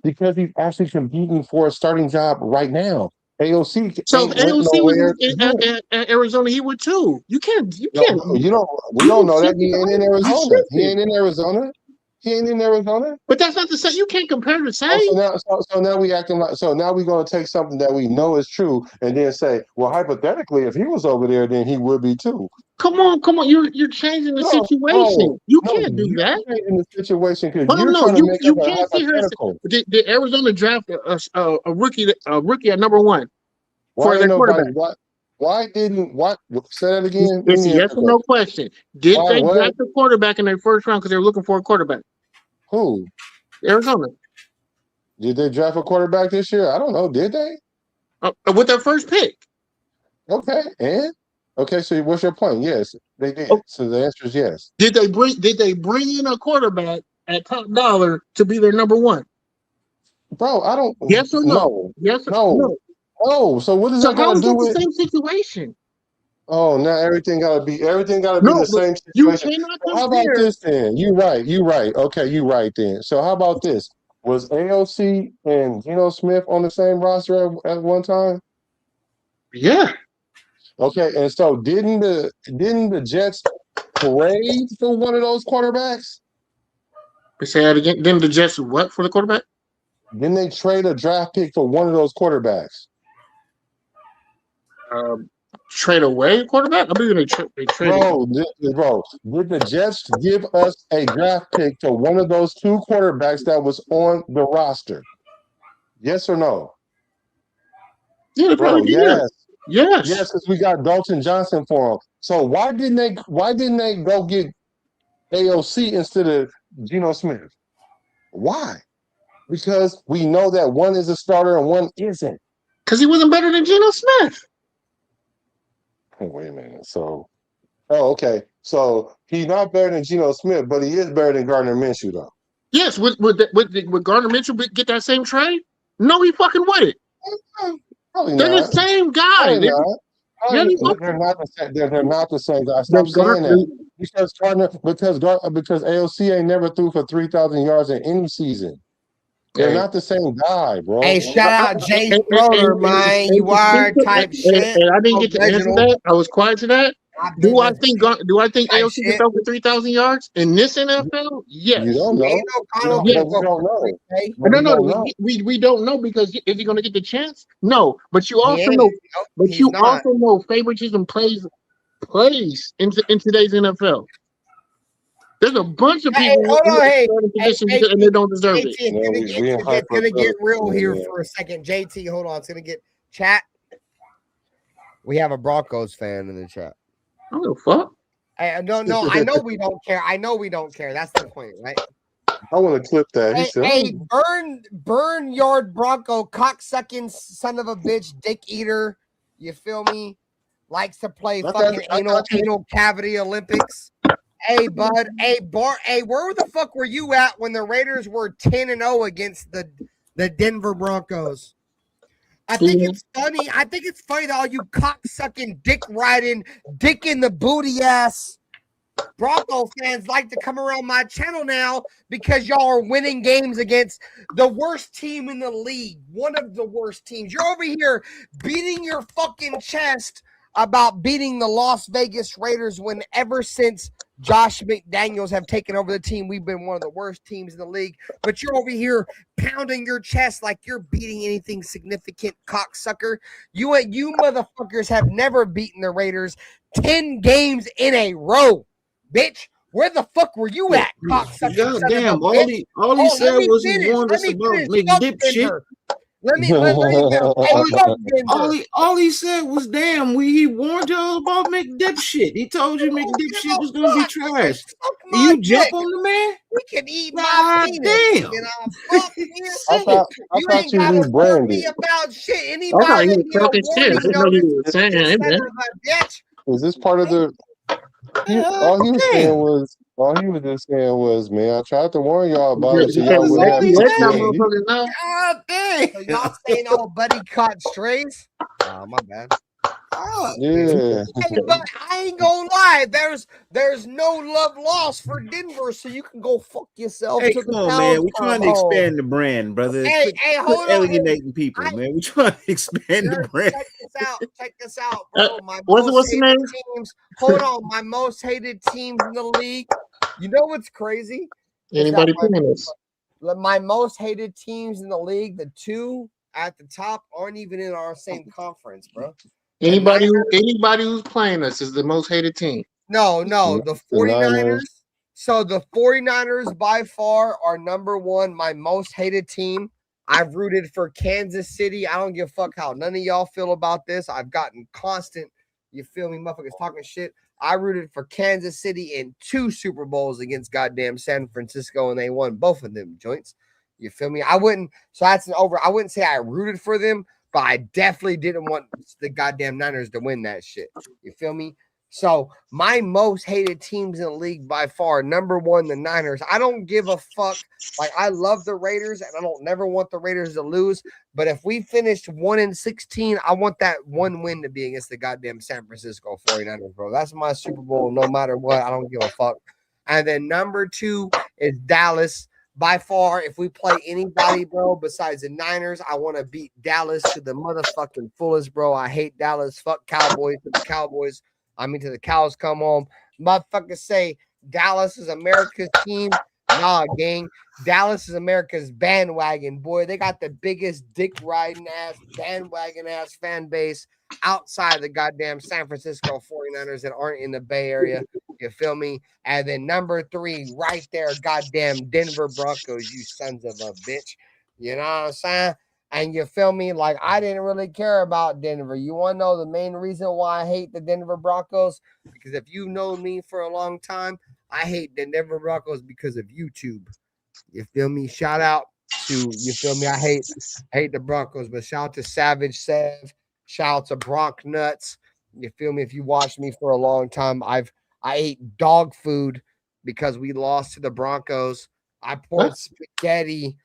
[SPEAKER 10] because he's actually competing for a starting job right now. AOC.
[SPEAKER 11] So if AOC was in Arizona, he would too. You can't.
[SPEAKER 10] We don't know that he ain't in Arizona. He ain't in Arizona. He ain't in Arizona.
[SPEAKER 11] But that's not the same. You can't compare the same.
[SPEAKER 10] So now we acting like now we're gonna take something that we know is true and then say, well, hypothetically, if he was over there, then he would be too.
[SPEAKER 11] Come on. You're changing the situation. You can't do that.
[SPEAKER 10] Changing the situation because
[SPEAKER 11] Well,
[SPEAKER 10] you're
[SPEAKER 11] no,
[SPEAKER 10] trying to make
[SPEAKER 11] you
[SPEAKER 10] up a
[SPEAKER 11] can't see her.
[SPEAKER 10] hypothetical.
[SPEAKER 11] Did Arizona draft a rookie at number 1 for
[SPEAKER 10] Why
[SPEAKER 11] their
[SPEAKER 10] ain't
[SPEAKER 11] quarterback?
[SPEAKER 10] nobody? Why didn't? What? Say that again.
[SPEAKER 11] It's a yes or no question. Did they draft a quarterback in their first round because they were looking for a quarterback?
[SPEAKER 10] Who?
[SPEAKER 11] Arizona.
[SPEAKER 10] Did they draft a quarterback this year? I don't know. Did they?
[SPEAKER 11] With their first pick.
[SPEAKER 10] Okay. And okay. So what's your point? Yes, they did.
[SPEAKER 11] Oh.
[SPEAKER 10] So the answer is yes.
[SPEAKER 11] Did they bring in a quarterback at top dollar to be their number 1?
[SPEAKER 10] Bro, I don't.
[SPEAKER 11] Yes or no?
[SPEAKER 10] No.
[SPEAKER 11] Yes or
[SPEAKER 10] no. Oh, so what does that got to do with
[SPEAKER 11] the same situation?
[SPEAKER 10] Oh, now everything gotta be the same situation.
[SPEAKER 11] You cannot
[SPEAKER 10] How about
[SPEAKER 11] compare.
[SPEAKER 10] this then? You right. Okay, you right then. So how about this? Was AOC and Geno Smith on the same roster at one time?
[SPEAKER 11] Yeah.
[SPEAKER 10] Okay, and so didn't the Jets trade for one of those quarterbacks?
[SPEAKER 11] Say that again. Didn't the Jets what for the quarterback?
[SPEAKER 10] Didn't they trade a draft pick for one of those quarterbacks?
[SPEAKER 11] Trade away quarterback? I believe they traded.
[SPEAKER 10] Bro, did the Jets give us a draft pick to one of those 2 quarterbacks that was on the roster? Yes or no?
[SPEAKER 11] Yeah, they probably did.
[SPEAKER 10] Yes, because we got Dalton Johnson for him. So why didn't they go get AOC instead of Geno Smith? Why? Because we know that one is a starter and one isn't.
[SPEAKER 11] Because he wasn't better than Geno Smith.
[SPEAKER 10] Oh, wait a minute. Okay. So he's not better than Geno Smith, but he is better than Gardner Minshew, though.
[SPEAKER 11] Yes, would Gardner Minshew get that same trade? No, he fucking wouldn't.
[SPEAKER 10] Probably
[SPEAKER 11] They're
[SPEAKER 10] not.
[SPEAKER 11] the same guy.
[SPEAKER 10] They're not the same. They're not the same guy. Stop saying that. Because AOC ain't never threw for 3,000 yards in any season. They're not the same guy, bro.
[SPEAKER 1] Hey, shout out Jay Schroeder, man. You are type shit.
[SPEAKER 11] And I didn't get to answer that. I was quiet to that. Do I think AOC can throw for 3,000 yards in this NFL? Yes.
[SPEAKER 10] You don't know.
[SPEAKER 11] Yes.
[SPEAKER 10] We don't know.
[SPEAKER 11] No. We don't know because is he going to get the chance? No. But you also know. But you also know favoritism plays in today's NFL. There's a bunch of people in positions and they don't deserve it.
[SPEAKER 1] It's gonna get real here for a second. JT, hold on. It's gonna get chat. We have a Broncos fan in the chat.
[SPEAKER 11] I don't give a fuck.
[SPEAKER 1] No, I know we don't care. That's the point, right?
[SPEAKER 10] I want to clip that.
[SPEAKER 1] Hey, burn yard Bronco, cocksucking son of a bitch, dick eater. You feel me? Likes to play fucking anal cavity Olympics. Hey, bud. Hey, where the fuck were you at when the Raiders were 10-0 against the Denver Broncos? I think it's funny. I think it's funny that all you cock-sucking, dick-riding, dick in the booty ass Bronco fans like to come around my channel now because y'all are winning games against the worst team in the league. One of the worst teams. You're over here beating your fucking chest about beating the Las Vegas Raiders when ever since Josh McDaniels have taken over the team, we've been one of the worst teams in the league. But you're over here pounding your chest like you're beating anything significant, cocksucker. You motherfuckers have never beaten the Raiders 10 games in a row, bitch. Where the fuck were you at, cocksucker?
[SPEAKER 12] Goddamn, all he said was he warned us about McDipshit. All he said was, damn, he warned y'all about McDipshit. He told you McDipshit was gonna be trash. You jump on the man?
[SPEAKER 1] We can eat my penis.
[SPEAKER 10] I thought you rebranded.
[SPEAKER 1] About shit.
[SPEAKER 11] Anybody talking shit. I know he was saying,
[SPEAKER 10] is this part of the? All he was just saying was, man, I tried to warn y'all about it. So y'all would have
[SPEAKER 1] God dang. So y'all saying, oh, buddy caught strays? Oh, my bad.
[SPEAKER 10] Yeah.
[SPEAKER 1] But I ain't gonna lie. There's no love lost for Denver, so you can go fuck yourself.
[SPEAKER 12] Hey, come on, man. We're trying to expand the brand, brother.
[SPEAKER 1] Hey, hold on.
[SPEAKER 12] Alienating people, man. We're trying to expand the brand.
[SPEAKER 1] Check this out, bro. What's the name? Hold on. My most hated teams in the league. You know what's crazy?
[SPEAKER 11] Anybody playing us?
[SPEAKER 1] My most hated teams in the league, the two at the top, aren't even in our same conference, bro.
[SPEAKER 11] Anybody who's playing us is the most hated team.
[SPEAKER 1] No, the 49ers. So the 49ers by far are number one, my most hated team. I've rooted for Kansas City. I don't give a fuck how none of y'all feel about this. I've gotten constant, you feel me, motherfuckers talking shit. I rooted for Kansas City in 2 Super Bowls against goddamn San Francisco, and they won both of them joints. You feel me? I wouldn't say I rooted for them, but I definitely didn't want the goddamn Niners to win that shit. You feel me? So my most hated teams in the league by far, number one, the Niners. I don't give a fuck. Like, I love the Raiders, and I don't never want the Raiders to lose. But if we finished 1-16, I want that one win to be against the goddamn San Francisco 49ers, bro. That's my Super Bowl, no matter what. I don't give a fuck. And then number 2 is Dallas. By far, if we play anybody, bro, besides the Niners, I want to beat Dallas to the motherfucking fullest, bro. I hate Dallas. Fuck Cowboys to the Cowboys. I mean, till the cows come home. Motherfuckers say Dallas is America's team. Nah, gang. Dallas is America's bandwagon, boy. They got the biggest dick riding ass, bandwagon ass fan base outside the goddamn San Francisco 49ers that aren't in the Bay Area. You feel me? And then number 3, right there, goddamn Denver Broncos, you sons of a bitch. You know what I'm saying? And you feel me? Like, I didn't really care about Denver. You want to know the main reason why I hate the Denver Broncos? Because if you know me for a long time, I hate the Denver Broncos because of YouTube. You feel me? Shout out to, you feel me? I hate the Broncos, but shout out to Savage Sev. Shout out to Bronc Nuts. You feel me? If you watched me for a long time, I ate dog food because we lost to the Broncos. I poured spaghetti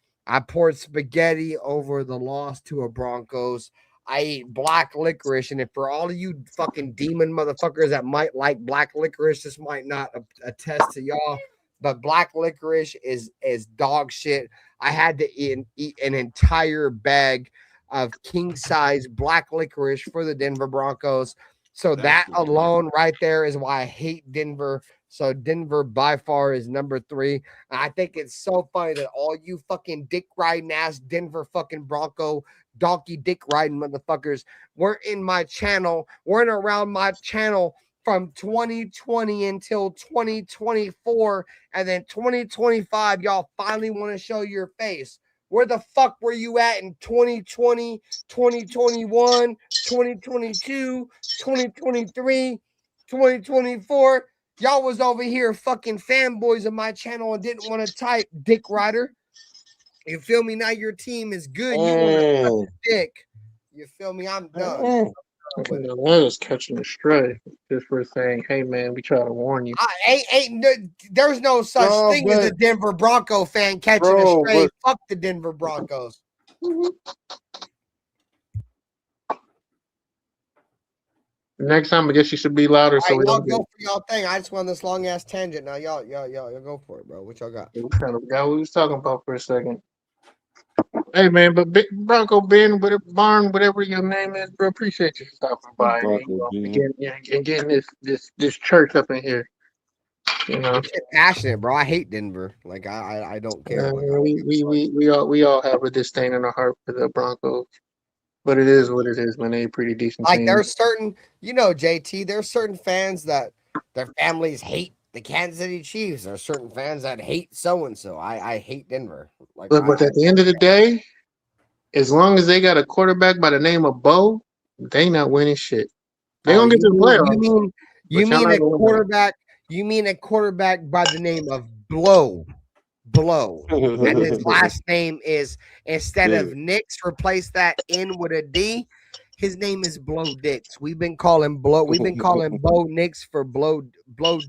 [SPEAKER 1] over the loss to a Broncos. I ate black licorice, and if for all of you fucking demon motherfuckers that might like black licorice, this might not attest to y'all, but black licorice is dog shit. I had to eat an entire bag of king size black licorice for the Denver Broncos. So that alone right there is why I hate Denver. So Denver by far is number 3. And I think it's so funny that all you fucking dick riding ass Denver fucking Bronco donkey dick riding motherfuckers were in my channel, weren't around my channel from 2020 until 2024. And then 2025, y'all finally want to show your face. Where the fuck were you at in 2020, 2021, 2022, 2023, 2024? Y'all was over here fucking fanboys of my channel and didn't want to type dick rider. You feel me? Now your team is good. You want to suck a dick. You feel me? I'm done.
[SPEAKER 11] That was catching a stray just for saying, hey, man, we try to warn you.
[SPEAKER 1] There's no such thing as a Denver Bronco fan catching a stray. Fuck the Denver Broncos.
[SPEAKER 11] Next time, I guess you should be louder. So
[SPEAKER 1] y'all go for y'all thing. I just went this long ass tangent. Now y'all go for it, bro. What y'all got?
[SPEAKER 11] We kind of got what we was talking about for a second. Hey man, but Bronco Ben, Barn, whatever your name is, bro, appreciate you stopping by and getting this church up in here. You know,
[SPEAKER 1] passionate, bro. I hate Denver. Like I don't care.
[SPEAKER 11] We all have a disdain in our heart for the Broncos. But it is what it is, man. They're pretty decent.
[SPEAKER 1] Like, there's certain, JT, there's certain fans that their families hate the Kansas City Chiefs. There's certain fans that hate so-and-so. I hate Denver. Like,
[SPEAKER 11] but at the end of the day, as long as they got a quarterback by the name of Bo, they not winning shit. They don't get to the playoffs.
[SPEAKER 1] You mean a quarterback by the name of Blow. And his last name is, instead of Nix, replace that N with a D. His name is Blow Dix. We've been calling Bo Nix for Blow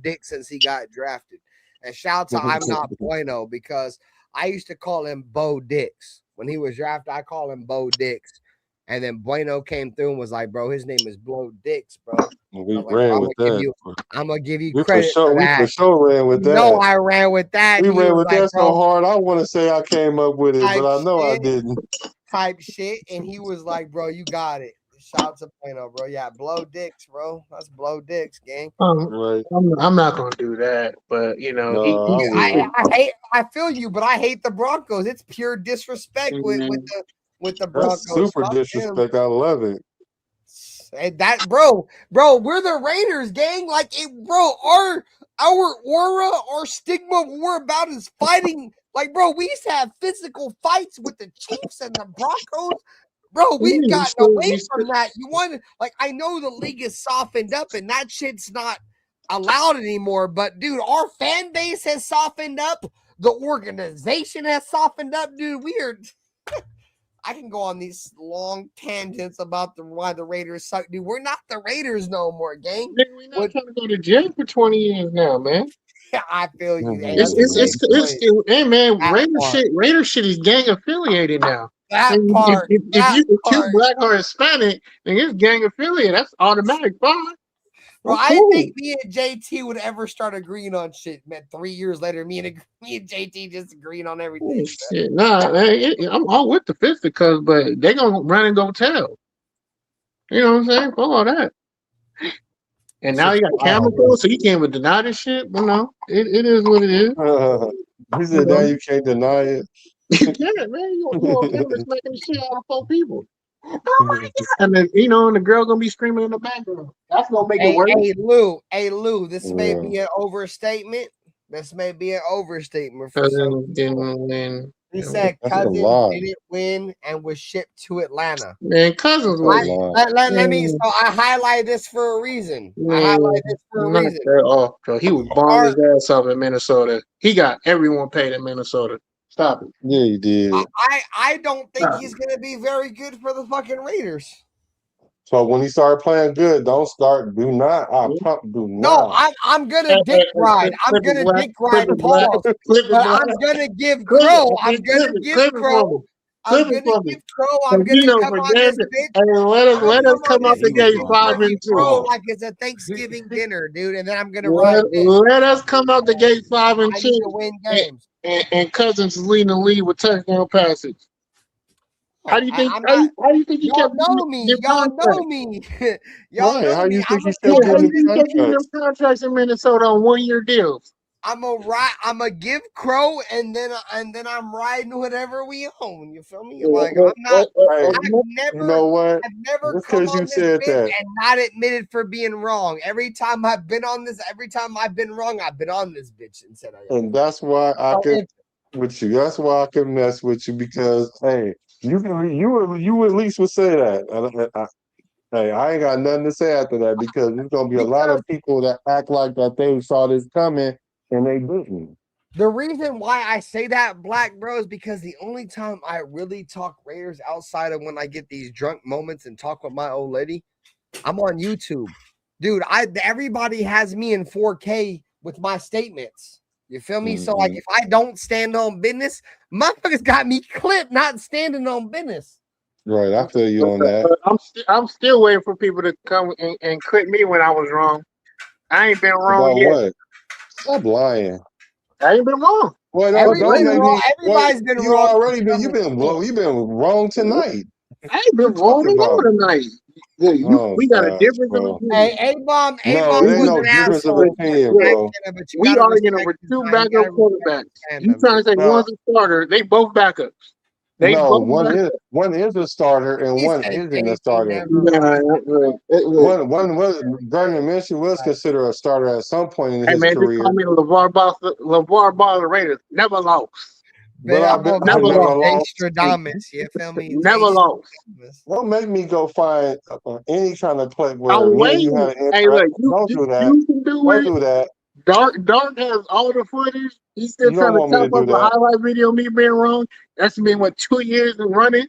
[SPEAKER 1] Dix since he got drafted. And shout out to I'm Not Bueno, because I used to call him Bo Dix. When he was drafted, I call him Bo Dix. And then Bueno came through and was like, bro, his name is Blow Dix, bro.
[SPEAKER 10] We ran with that.
[SPEAKER 1] I'm going to give you credit for that.
[SPEAKER 10] We for sure ran with that.
[SPEAKER 1] No, I ran with that.
[SPEAKER 10] We ran with that so hard. I want to say I came up with it, but I know I didn't.
[SPEAKER 1] Type shit. And he was like, bro, you got it. Shout out to Plano, bro. Yeah, blow dicks, bro. That's blow dicks, gang.
[SPEAKER 10] Right.
[SPEAKER 11] I'm not gonna do that, but you know,
[SPEAKER 10] No, I will.
[SPEAKER 1] I feel you, but I hate the Broncos. It's pure disrespect with the
[SPEAKER 10] That's
[SPEAKER 1] Broncos.
[SPEAKER 10] super
[SPEAKER 1] Fuck them.
[SPEAKER 10] disrespect. I love it.
[SPEAKER 1] And that, bro, we're the Raiders, gang. Like, our aura, our stigma, what we're about is fighting. Like, bro, we used to have physical fights with the Chiefs and the Broncos. Bro, we've gotten away from that. You want, like, I know the league is softened up and that shit's not allowed anymore, but dude, our fan base has softened up. The organization has softened up, dude. We are. I can go on these long tangents about why the Raiders suck, dude. We're not the Raiders no more, gang.
[SPEAKER 11] We're not trying to go to jail for 20 years now, man.
[SPEAKER 1] I feel you. Hey,
[SPEAKER 11] Hey, man, Raider shit is gang affiliated now. If you black or Hispanic, then it's gang affiliated. That's automatic fine.
[SPEAKER 1] Bro, I didn't think me and JT would ever start agreeing on shit, man. 3 years later, me and JT just agreeing on everything.
[SPEAKER 11] Shit, nah, I'm all with the fisticuffs, but they gonna run and go tell. You know what I'm saying? Fuck all that. And now you got chemicals, so you can't even deny this shit. But no, it is what it is.
[SPEAKER 10] He said now you can't deny it.
[SPEAKER 11] Yeah, man, you on camera smacking the shit out of 4 people. And then and the girl gonna be screaming in the background. That's gonna make it worse.
[SPEAKER 1] Hey Lou, this may be an overstatement. This may be an overstatement for some people. He said Cousins didn't win and was shipped to Atlanta.
[SPEAKER 11] Man, Cousins was
[SPEAKER 1] let me. So I highlight this for a reason. He
[SPEAKER 11] was balling his ass off in Minnesota. He got everyone paid in Minnesota. Stop it.
[SPEAKER 10] Yeah, he did.
[SPEAKER 1] I don't think he's gonna be very good for the fucking Raiders.
[SPEAKER 10] So when he started playing good, do not.
[SPEAKER 1] No, I'm gonna dick ride. I'm gonna dick ride Paul. But I'm gonna give Crow. I'm gonna give Crow. I'm gonna come on this bitch.
[SPEAKER 11] Let us come out the gate 5-2.
[SPEAKER 1] Like it's a Thanksgiving dinner, dude. And then I'm gonna ride.
[SPEAKER 11] Let us come out the gate 5-2.
[SPEAKER 1] I need to win games.
[SPEAKER 11] And Cousins is leading the lead with touchdown passes. How do you think? How do you think he kept
[SPEAKER 1] know me? Y'all know me. Y'all know
[SPEAKER 10] how
[SPEAKER 1] me.
[SPEAKER 10] you think he
[SPEAKER 11] kept getting them contracts in Minnesota on 1-year deals?
[SPEAKER 1] I'm a give Crow, and then I'm riding whatever we own. You feel me? Like I'm not.
[SPEAKER 10] You know what?
[SPEAKER 1] I've never
[SPEAKER 10] Just
[SPEAKER 1] come
[SPEAKER 10] because
[SPEAKER 1] on
[SPEAKER 10] you
[SPEAKER 1] this
[SPEAKER 10] said
[SPEAKER 1] bitch
[SPEAKER 10] that
[SPEAKER 1] and not admitted for being wrong. Every time I've been on this, every time I've been wrong, I've been on this bitch and said I am.
[SPEAKER 10] And that's why I can with you. That's why I can mess with you because hey, you at least would say that. Hey, I ain't got nothing to say after that because there's gonna be a lot of people that act like that they saw this coming and they didn't.
[SPEAKER 1] The reason why I say that, Black Bro, is because the only time I really talk Raiders outside of when I get these drunk moments and talk with my old lady, I'm on YouTube. Dude, everybody has me in 4K with my statements. You feel me? So, like, if I don't stand on business, motherfuckers got me clipped not standing on business.
[SPEAKER 10] Right, I feel you on that.
[SPEAKER 11] I'm still waiting for people to come and clip me when I was wrong. I ain't been wrong yet.
[SPEAKER 10] What? Stop lying.
[SPEAKER 11] I ain't been wrong.
[SPEAKER 10] Well,
[SPEAKER 1] everybody's been wrong.
[SPEAKER 10] You've been wrong tonight.
[SPEAKER 11] I ain't been wrong tonight. We got a difference of opinion.
[SPEAKER 1] Hey, Bomb.
[SPEAKER 10] No, it ain't no difference of opinion, bro.
[SPEAKER 11] We arguing over 2 backup quarterbacks. You trying to say one's a starter? They both backups.
[SPEAKER 10] One is a starter and one isn't a starter. Gardner Minshew was considered a starter at some point in his career.
[SPEAKER 11] They call me LeVar Ball of the Raiders. Never lost.
[SPEAKER 10] But never lost.
[SPEAKER 1] Extradamus, you feel me?
[SPEAKER 11] Never lost.
[SPEAKER 10] Don't make me go find any kind of clip where
[SPEAKER 11] you had an
[SPEAKER 10] Don't do that. Don't do that.
[SPEAKER 11] Dark has all the footage. He's still trying to top up a highlight video of me being wrong. That's been 2 years and running.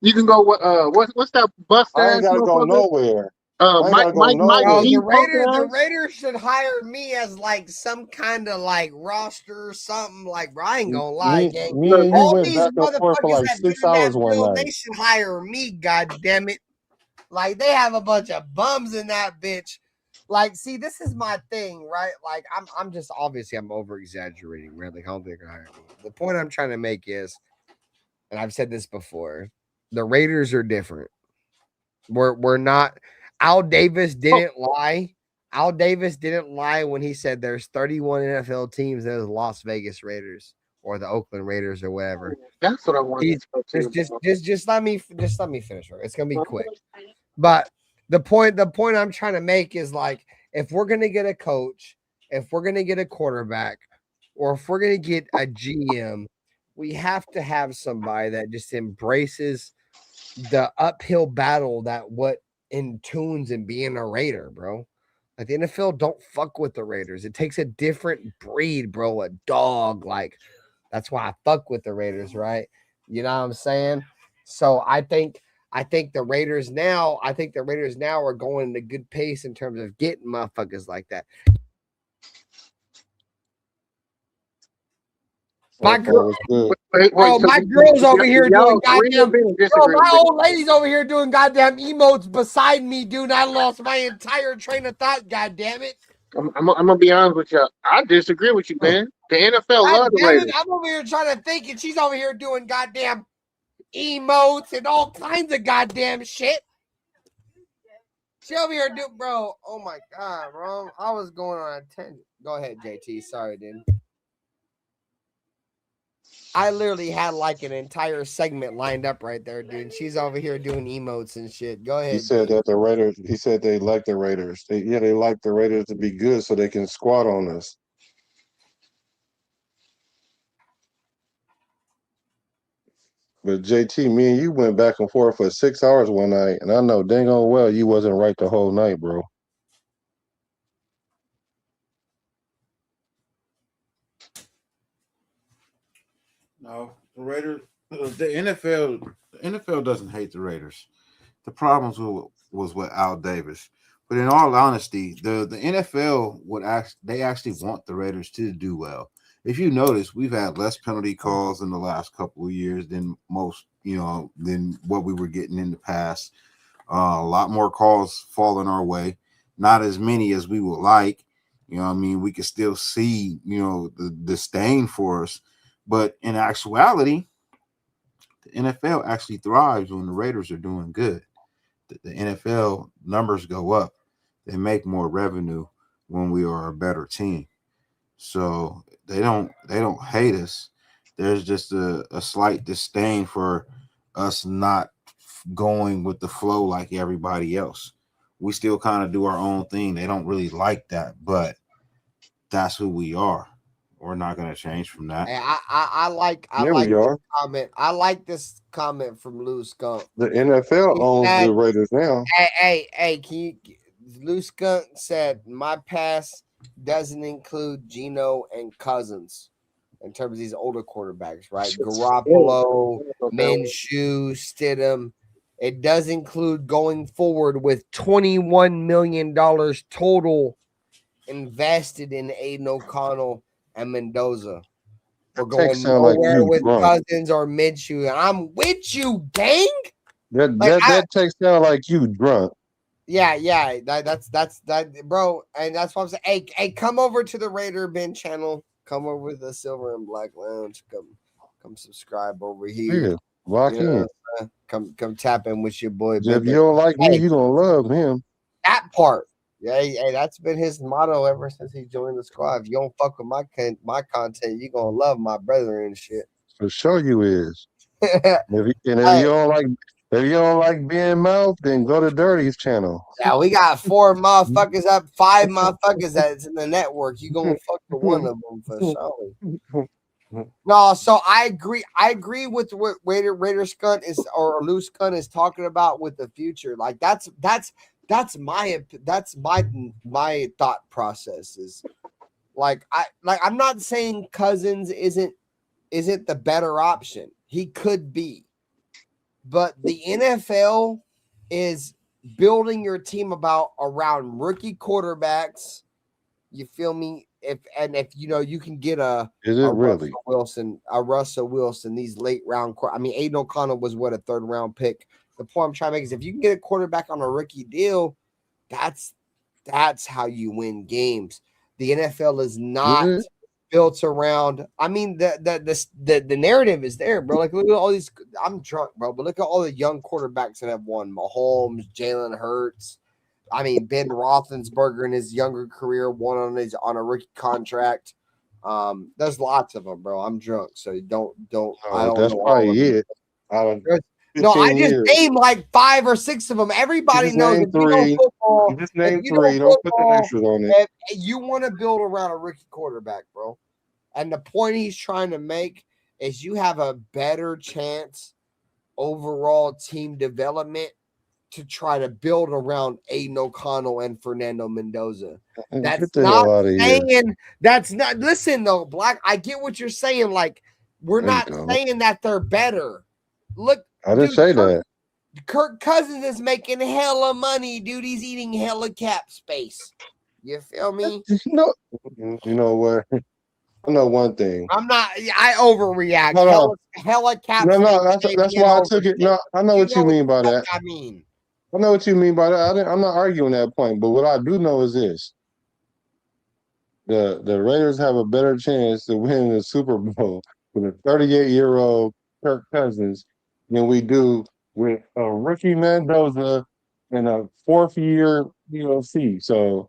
[SPEAKER 11] You can go. What's that bust?
[SPEAKER 10] I ain't gotta go nowhere.
[SPEAKER 11] Mike,
[SPEAKER 1] the Raiders should hire me as like some kind of like roster or something. Like, bro, I ain't gonna lie, gang. All these motherfuckers that 6 hours one night. They should hire me. God damn it! Like they have a bunch of bums in that bitch. Like, see, this is my thing, right? Like, I'm just obviously I'm over exaggerating, right? Like, I don't think they're hiring me. The point I'm trying to make is, and I've said this before, the Raiders are different. We're not. Al Davis didn't lie. Al Davis didn't lie when he said there's 31 NFL teams. There's Las Vegas Raiders or the Oakland Raiders or whatever.
[SPEAKER 11] That's what I wanted to talk to you about.
[SPEAKER 1] Just let me finish. It's gonna be quick. But the point I'm trying to make is like if we're gonna get a coach, if we're gonna get a quarterback, or if we're gonna get a GM, we have to have somebody that just embraces the uphill battle that what intunes and being a Raider, bro. Like the NFL don't fuck with the Raiders. It takes a different breed, bro. A dog, like that's why I fuck with the Raiders, right? You know what I'm saying? So I think the Raiders now, are going at a good pace in terms of getting motherfuckers like that. My girl, bro, my girl's over here doing goddamn. Bro, my old lady's over here doing goddamn emotes beside me, dude. I lost my entire train of thought. God damn it!
[SPEAKER 11] I'm gonna be honest with you. I disagree with you, man. The NFL loves the Raiders.
[SPEAKER 1] I'm over here trying to think, and she's over here doing goddamn emotes and all kinds of goddamn shit. She over here, dude, bro. Oh my god, bro. I was going on a tangent. Go ahead, JT. Sorry, dude. I literally had like an entire segment lined up right there, dude. She's over here doing emotes and shit. Go ahead.
[SPEAKER 10] He said that the Raiders. He said they like the Raiders. They like the Raiders to be good so they can squat on us. But JT, me and you went back and forth for 6 hours one night, and I know dang on well you wasn't right the whole night, bro.
[SPEAKER 12] No, the Raiders, the NFL doesn't hate the Raiders. The problems was with Al Davis. But in all honesty, the NFL they actually want the Raiders to do well. If you notice, we've had less penalty calls in the last couple of years than most, than what we were getting in the past. A lot more calls falling our way, not as many as we would like. You know what I mean? We can still see, the disdain for us. But in actuality, the NFL actually thrives when the Raiders are doing good. The NFL numbers go up. They make more revenue when we are a better team. So they don't hate us. There's just a slight disdain for us not going with the flow like everybody else. We still kind of do our own thing. They don't really like that, but that's who we are. We're not going to change from that.
[SPEAKER 1] Hey, I like this comment. I like this comment from Lou Skunk.
[SPEAKER 10] The NFL owns the Raiders now.
[SPEAKER 1] Hey, Lou Skunk said my pass doesn't include Geno and Cousins in terms of these older quarterbacks, right? Garoppolo, Minshew, Stidham. It does include going forward with $21 million total invested in Aiden O'Connell and Mendoza. We're going nowhere with Cousins or Minshew. And I'm with you, gang.
[SPEAKER 10] That takes sound like you drunk.
[SPEAKER 1] Yeah. That's that, bro. And that's what I'm saying. Hey, come over to the Raider Ben channel. Come over to the Silver and Black Lounge. Come subscribe over here.
[SPEAKER 10] Yeah, lock in.
[SPEAKER 1] Come tap in with your boy.
[SPEAKER 10] If you don't like me, you gonna love him.
[SPEAKER 1] That part. Yeah, hey, that's been his motto ever since he joined the squad. If you don't fuck with my content, you gonna love my brother and shit.
[SPEAKER 10] For sure you is. If you don't like being mouth, then go to Dirty's channel.
[SPEAKER 1] Yeah, we got 4 motherfuckers up, 5 motherfuckers that's in the network. You gonna fuck with one of them for sure. No, so I agree. I agree with what Raider Skunt is or Lou Skunt is talking about with the future. Like that's my thought process is I'm not saying Cousins isn't the better option. He could be. But the NFL is building your team around rookie quarterbacks. You feel me? If you can get a Russell Wilson, these late round. Aiden O'Connell was a 3rd round pick. The point I'm trying to make is if you can get a quarterback on a rookie deal, that's how you win games. The NFL is not built around. I mean, the narrative is there, bro. Like, look at all these. I'm drunk, bro, but look at all the young quarterbacks that have won. Mahomes, Jalen Hurts. I mean, Ben Roethlisberger in his younger career won on a rookie contract. There's lots of them, bro. I'm drunk, so don't. I don't
[SPEAKER 10] That's
[SPEAKER 1] know all
[SPEAKER 10] probably
[SPEAKER 1] of them.
[SPEAKER 10] it. Out of
[SPEAKER 1] No, I
[SPEAKER 10] 15
[SPEAKER 1] just
[SPEAKER 10] years.
[SPEAKER 1] named like 5 or 6 of them.
[SPEAKER 10] You
[SPEAKER 1] Everybody
[SPEAKER 10] just
[SPEAKER 1] knows
[SPEAKER 10] named
[SPEAKER 1] if you know
[SPEAKER 10] 3.
[SPEAKER 1] football.
[SPEAKER 10] You just
[SPEAKER 1] If
[SPEAKER 10] named
[SPEAKER 1] you know
[SPEAKER 10] 3. Don't put the
[SPEAKER 1] football,
[SPEAKER 10] extras on it.
[SPEAKER 1] if you want to build around a rookie quarterback, bro. And the point he's trying to make is you have a better chance overall team development to try to build around Aiden O'Connell and Fernando Mendoza. That's
[SPEAKER 10] Get the
[SPEAKER 1] not
[SPEAKER 10] hell out of here.
[SPEAKER 1] saying that's not. Listen though, Black. I get what you're saying. Like we're
[SPEAKER 10] There you
[SPEAKER 1] not
[SPEAKER 10] go.
[SPEAKER 1] saying that they're better. Look,
[SPEAKER 10] I didn't say that.
[SPEAKER 1] Kirk Cousins is making hella money, dude. He's eating hella cap space. You feel me?
[SPEAKER 10] You know what? I know one thing.
[SPEAKER 1] I'm not. I overreact.
[SPEAKER 10] Hold on.
[SPEAKER 1] Hella cap
[SPEAKER 10] No,
[SPEAKER 1] space.
[SPEAKER 10] that's why I took it. No, I know what you mean by that.
[SPEAKER 1] I mean,
[SPEAKER 10] I know what you mean by that. I'm not arguing that point, but what I do know is this: the Raiders have a better chance to win the Super Bowl with a 38-year-old Kirk Cousins than we do with a rookie Mendoza and a 4th-year UFC. So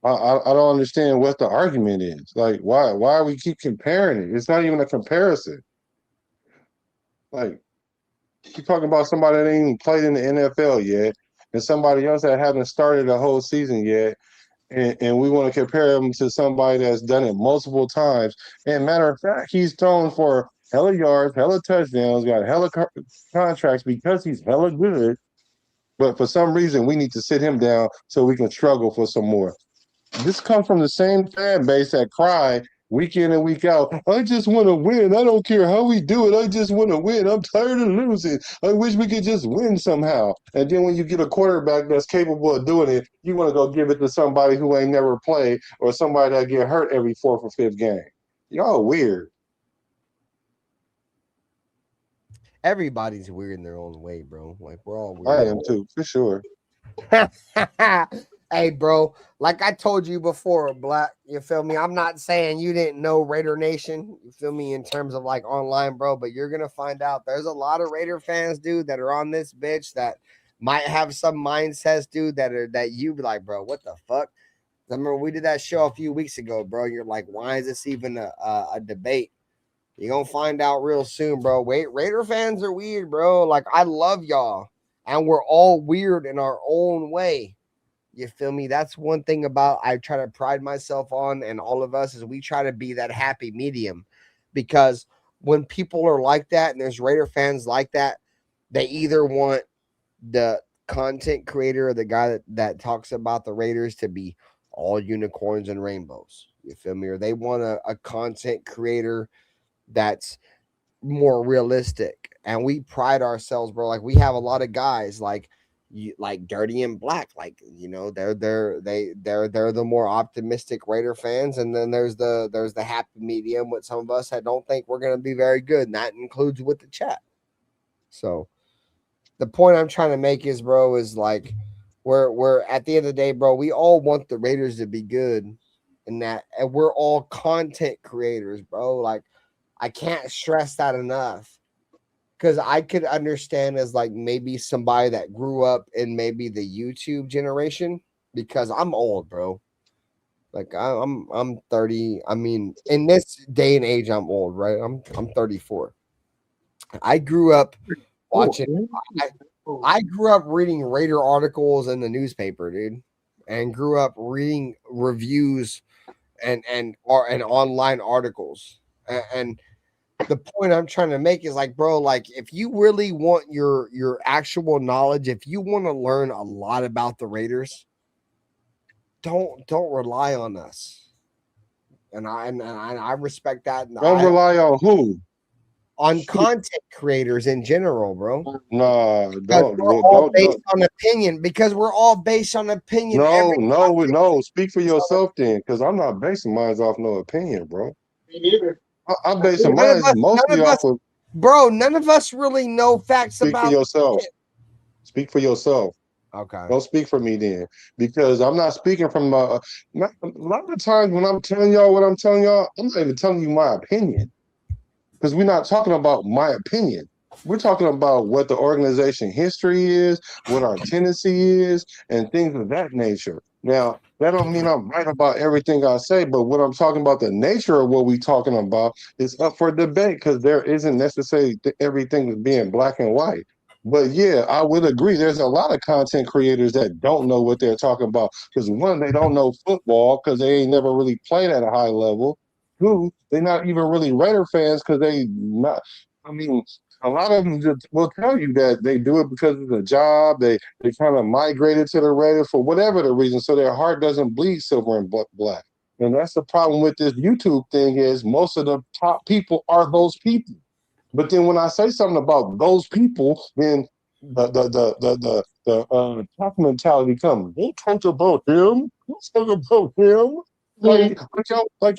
[SPEAKER 10] I don't understand what the argument is. Like, why we keep comparing it? It's not even a comparison. Like, you're talking about somebody that ain't even played in the NFL yet, and somebody else that hasn't started a whole season yet, and we want to compare him to somebody that's done it multiple times. And matter of fact, he's thrown for hella yards, hella touchdowns, got hella contracts because he's hella good. But for some reason, we need to sit him down so we can struggle for some more. This comes from the same fan base that cry week in and week out. I just want to win. I don't care how we do it. I just want to win. I'm tired of losing. I wish we could just win somehow. And then when you get a quarterback that's capable of doing it, you want to go give it to somebody who ain't never played or somebody that get hurt every 4th or 5th game. Y'all weird.
[SPEAKER 1] everybody's weird in their own way, bro. Like we're all weird.
[SPEAKER 10] I am too, for sure.
[SPEAKER 1] Hey, bro, like I told you before, Black, you feel me? I'm not saying you didn't know Raider Nation, you feel me, in terms of like online, bro, but you're going to find out there's a lot of Raider fans, dude, that are on this bitch that might have some mindsets, dude, that you be like, bro, what the fuck? I remember we did that show a few weeks ago, bro. You're like, why is this even a debate? You're going to find out real soon, bro. Wait, Raider fans are weird, bro. Like, I love y'all, and we're all weird in our own way. You feel me? That's one thing about I try to pride myself on, and all of us, is we try to be that happy medium, because when people are like that and there's Raider fans like that, they either want the content creator or the guy that talks about the Raiders to be all unicorns and rainbows. You feel me? Or they want a content creator that's more realistic. And we pride ourselves, bro. Like we have a lot of guys like Dirty and Black, like they're the more optimistic Raider fans, and then there's the happy medium with some of us that don't think we're gonna be very good, and that includes with the chat. So the point I'm trying to make is, bro, is like we're at the end of the day, bro, we all want the Raiders to be good, and we're all content creators, bro. Like I can't stress that enough. Because I could understand as like maybe somebody that grew up in maybe the YouTube generation, because I'm old, bro. Like I'm 30. I mean, in this day and age, I'm old, right? I'm 34. I grew up watching. I grew up reading Raider articles in the newspaper, dude, and grew up reading reviews and online articles and the point I'm trying to make is like, bro, like if you really want your actual knowledge, if you want to learn a lot about the Raiders, don't rely on us. And I respect that.
[SPEAKER 10] Don't rely on who?
[SPEAKER 1] On content creators in general, bro.
[SPEAKER 10] No, don't.
[SPEAKER 1] We're all based on opinion. Because we're all based on opinion.
[SPEAKER 10] No. Speak for yourself then, because I'm not basing mine off no opinion, bro.
[SPEAKER 11] Me neither.
[SPEAKER 10] I'm basing mine mostly off of.
[SPEAKER 1] Bro, none of us really know facts
[SPEAKER 10] Speak
[SPEAKER 1] about.
[SPEAKER 10] For yourself. Speak for yourself.
[SPEAKER 1] Okay.
[SPEAKER 10] Don't speak for me then, because I'm not speaking from. A lot of the times when I'm telling y'all what I'm telling y'all, I'm not even telling you my opinion, because we're not talking about my opinion. We're talking about what the organization history is, what our tendency is, and things of that nature. Now, that don't mean I'm right about everything I say, but what I'm talking about, the nature of what we're talking about, is up for debate, because there isn't necessarily everything being black and white. But yeah, I would agree. There's a lot of content creators that don't know what they're talking about, because one, they don't know football because they ain't never really played at a high level. Two, they're not even really Raider fans because they not. I mean, a lot of them just will tell you that they do it because of the job. They kind of migrated to the Raiders for whatever the reason, so their heart doesn't bleed silver and black. And that's the problem with this YouTube thing, is most of the top people are those people. But then when I say something about those people, then the top mentality comes. Don't talk about him. Don't talk about him. Like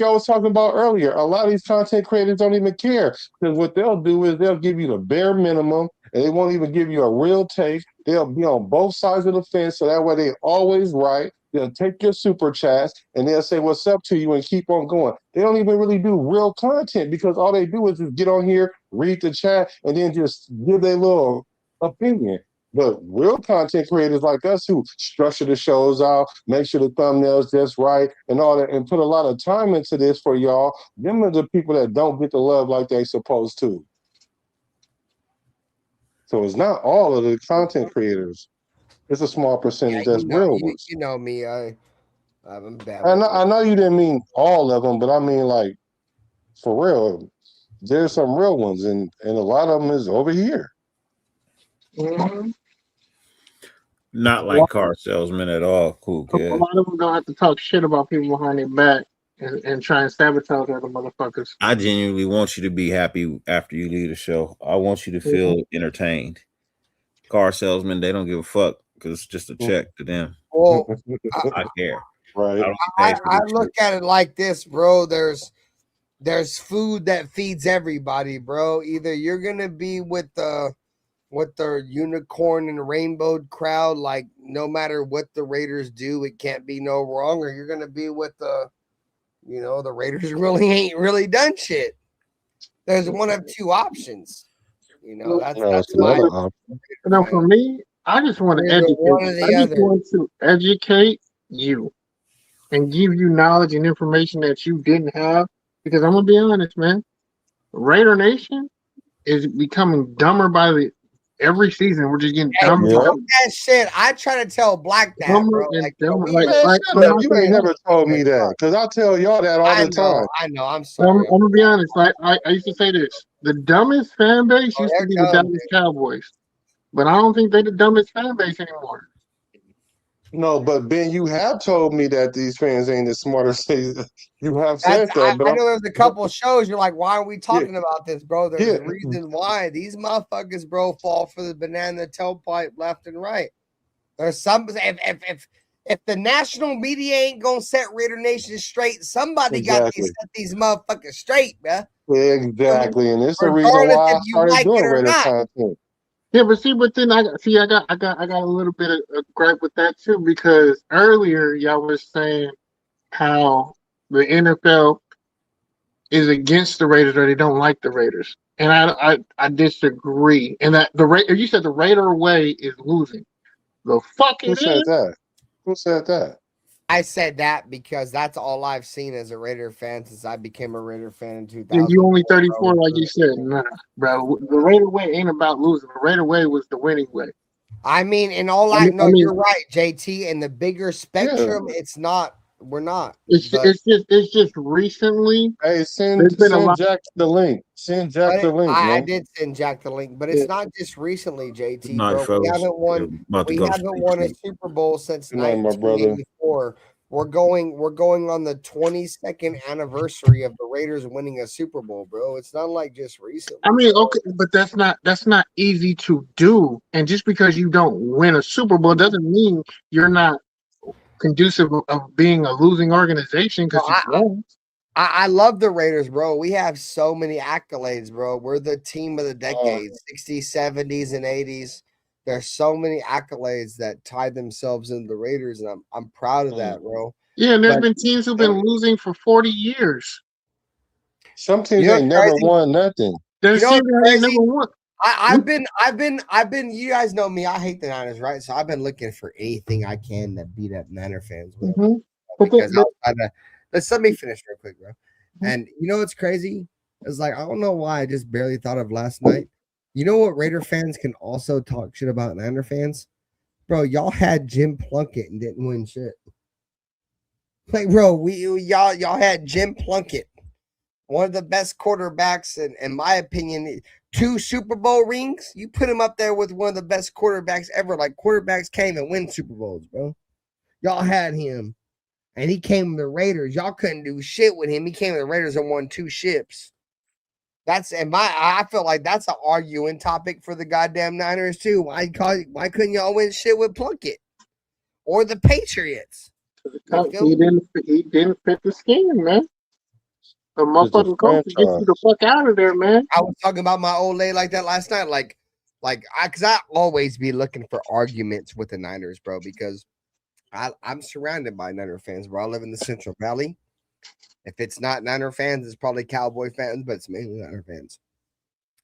[SPEAKER 10] y'all was talking about earlier, a lot of these content creators don't even care, because what they'll do is they'll give you the bare minimum, and they won't even give you a real take. They'll be on both sides of the fence, so that way they always right. They'll take your super chats and they'll say what's up to you and keep on going. They don't even really do real content, because all they do is just get on here, read the chat, and then just give their little opinion. But real content creators like us, who structure the shows out, make sure the thumbnails just right, and all that, and put a lot of time into this for y'all, them are the people that don't get the love like they supposed to. So it's not all of the content creators. It's a small percentage that's real ones.
[SPEAKER 1] You know me. I'm bad.
[SPEAKER 10] I know you didn't mean all of them, but I mean, like, for real, there's some real ones, and a lot of them is over here.
[SPEAKER 11] Mm-hmm.
[SPEAKER 8] Not like car salesmen at all. Cool kid.
[SPEAKER 11] A lot of them don't have to talk shit about people behind their back and try and sabotage other motherfuckers.
[SPEAKER 8] I genuinely want you to be happy after you leave the show. I want you to feel entertained. Car salesmen, they don't give a fuck because it's just a check to them.
[SPEAKER 1] Well,
[SPEAKER 8] I care.
[SPEAKER 10] Right.
[SPEAKER 1] I look at it like this, bro. There's food that feeds everybody, bro. Either you're gonna be with the unicorn and rainbow crowd, like no matter what the Raiders do, it can't be no wrong, or you're gonna be with the Raiders really ain't really done shit. There's one of two options. That's why.
[SPEAKER 11] For me, I just want to educate. I just want to educate you and give you knowledge and information that you didn't have. Because I'm gonna be honest, man, Raider Nation is becoming dumber by every season. We're just getting dumber.
[SPEAKER 1] That shit. I try to tell Black that, bro.
[SPEAKER 10] Man, shut up. You ain't never told me that, because I tell y'all that all the time.
[SPEAKER 1] I know. I'm sorry.
[SPEAKER 11] I'm gonna be honest. I used to say this: the dumbest fan base used to be the Dallas Cowboys, but I don't think they're the dumbest fan base anymore.
[SPEAKER 10] No, but Ben, you have told me that these fans ain't as smart as you have said that. But
[SPEAKER 1] I know there's a couple of shows you're like, why are we talking about this, bro? There's a reason why these motherfuckers, bro, fall for the banana tailpipe left and right. There's some if the national media ain't gonna set Raider Nation straight, somebody got to set these motherfuckers straight, man.
[SPEAKER 10] Exactly, and it's the reason why I started doing Raider content.
[SPEAKER 11] Yeah, but then I got a little bit of gripe with that too, because earlier y'all was saying how the NFL is against the Raiders, or they don't like the Raiders, and I disagree. And that you said the Raider way is losing. The fuck it is.
[SPEAKER 10] Who said that? Who said that?
[SPEAKER 1] I said that because that's all I've seen as a Raider fan since I became a Raider fan in 2000.
[SPEAKER 11] You only 34, like you said. Nah, bro. The Raider way ain't about losing. The Raider way was the winning way.
[SPEAKER 1] I mean, in all you're right, JT. In the bigger spectrum, it's not. We're not.
[SPEAKER 11] It's just recently.
[SPEAKER 10] Hey, send Jack the link. Send Jack the link.
[SPEAKER 1] I did send Jack the link, but it's not just recently, JT. Bro. We haven't won a Super Bowl since 1984. We're going on the 22nd anniversary of the Raiders winning a Super Bowl, bro. It's not like just recently.
[SPEAKER 11] I mean, okay, but that's not easy to do. And just because you don't win a Super Bowl doesn't mean you're not conducive of being a losing organization, because
[SPEAKER 1] I love the Raiders, bro. We have so many accolades, bro. We're the team of the decades, 60s, 70s, and 80s. there's so many accolades that tie themselves into the Raiders, and I'm proud of that, bro.
[SPEAKER 11] Yeah, and there's
[SPEAKER 1] But
[SPEAKER 11] been teams who've been losing for 40 years.
[SPEAKER 10] Some
[SPEAKER 1] you
[SPEAKER 10] teams
[SPEAKER 1] know
[SPEAKER 10] ain't
[SPEAKER 1] what's
[SPEAKER 10] never
[SPEAKER 1] crazy?
[SPEAKER 10] won nothing.
[SPEAKER 1] You
[SPEAKER 11] There's
[SPEAKER 1] know
[SPEAKER 11] teams
[SPEAKER 1] what's
[SPEAKER 11] that ain't
[SPEAKER 1] crazy?
[SPEAKER 11] never won.
[SPEAKER 1] I've been. You guys know me. I hate the Niners, right? So I've been looking for anything I can to beat up Niner fans, whatever.
[SPEAKER 11] Mhm. But
[SPEAKER 1] Because
[SPEAKER 11] the-
[SPEAKER 1] I was let me finish real quick, bro. And you know what's crazy? It's like I don't know why I just barely thought of last night. You know what Raider fans can also talk shit about Niner fans? Bro, y'all had Jim Plunkett and didn't win shit. Like, bro, y'all had Jim Plunkett, one of the best quarterbacks, in my opinion, 2 Super Bowl rings. You put him up there with one of the best quarterbacks ever. Like, quarterbacks can't even win Super Bowls, bro. Y'all had him, and he came to the Raiders. Y'all couldn't do shit with him. He came to the Raiders and won 2 ships. I feel like that's an arguing topic for the goddamn Niners too. Why couldn't y'all win shit with Plunkett or the Patriots?
[SPEAKER 11] he didn't fit the scheme, man. The
[SPEAKER 10] It's a
[SPEAKER 11] motherfucking coach will get you
[SPEAKER 10] franchise.
[SPEAKER 11] the fuck out of there, man.
[SPEAKER 1] I was talking about my old lady like that last night. Because I always be looking for arguments with the Niners, bro, because I'm surrounded by Niner fans, bro. I live in the Central Valley. If it's not Niner fans, it's probably Cowboy fans, but it's mainly Niner fans.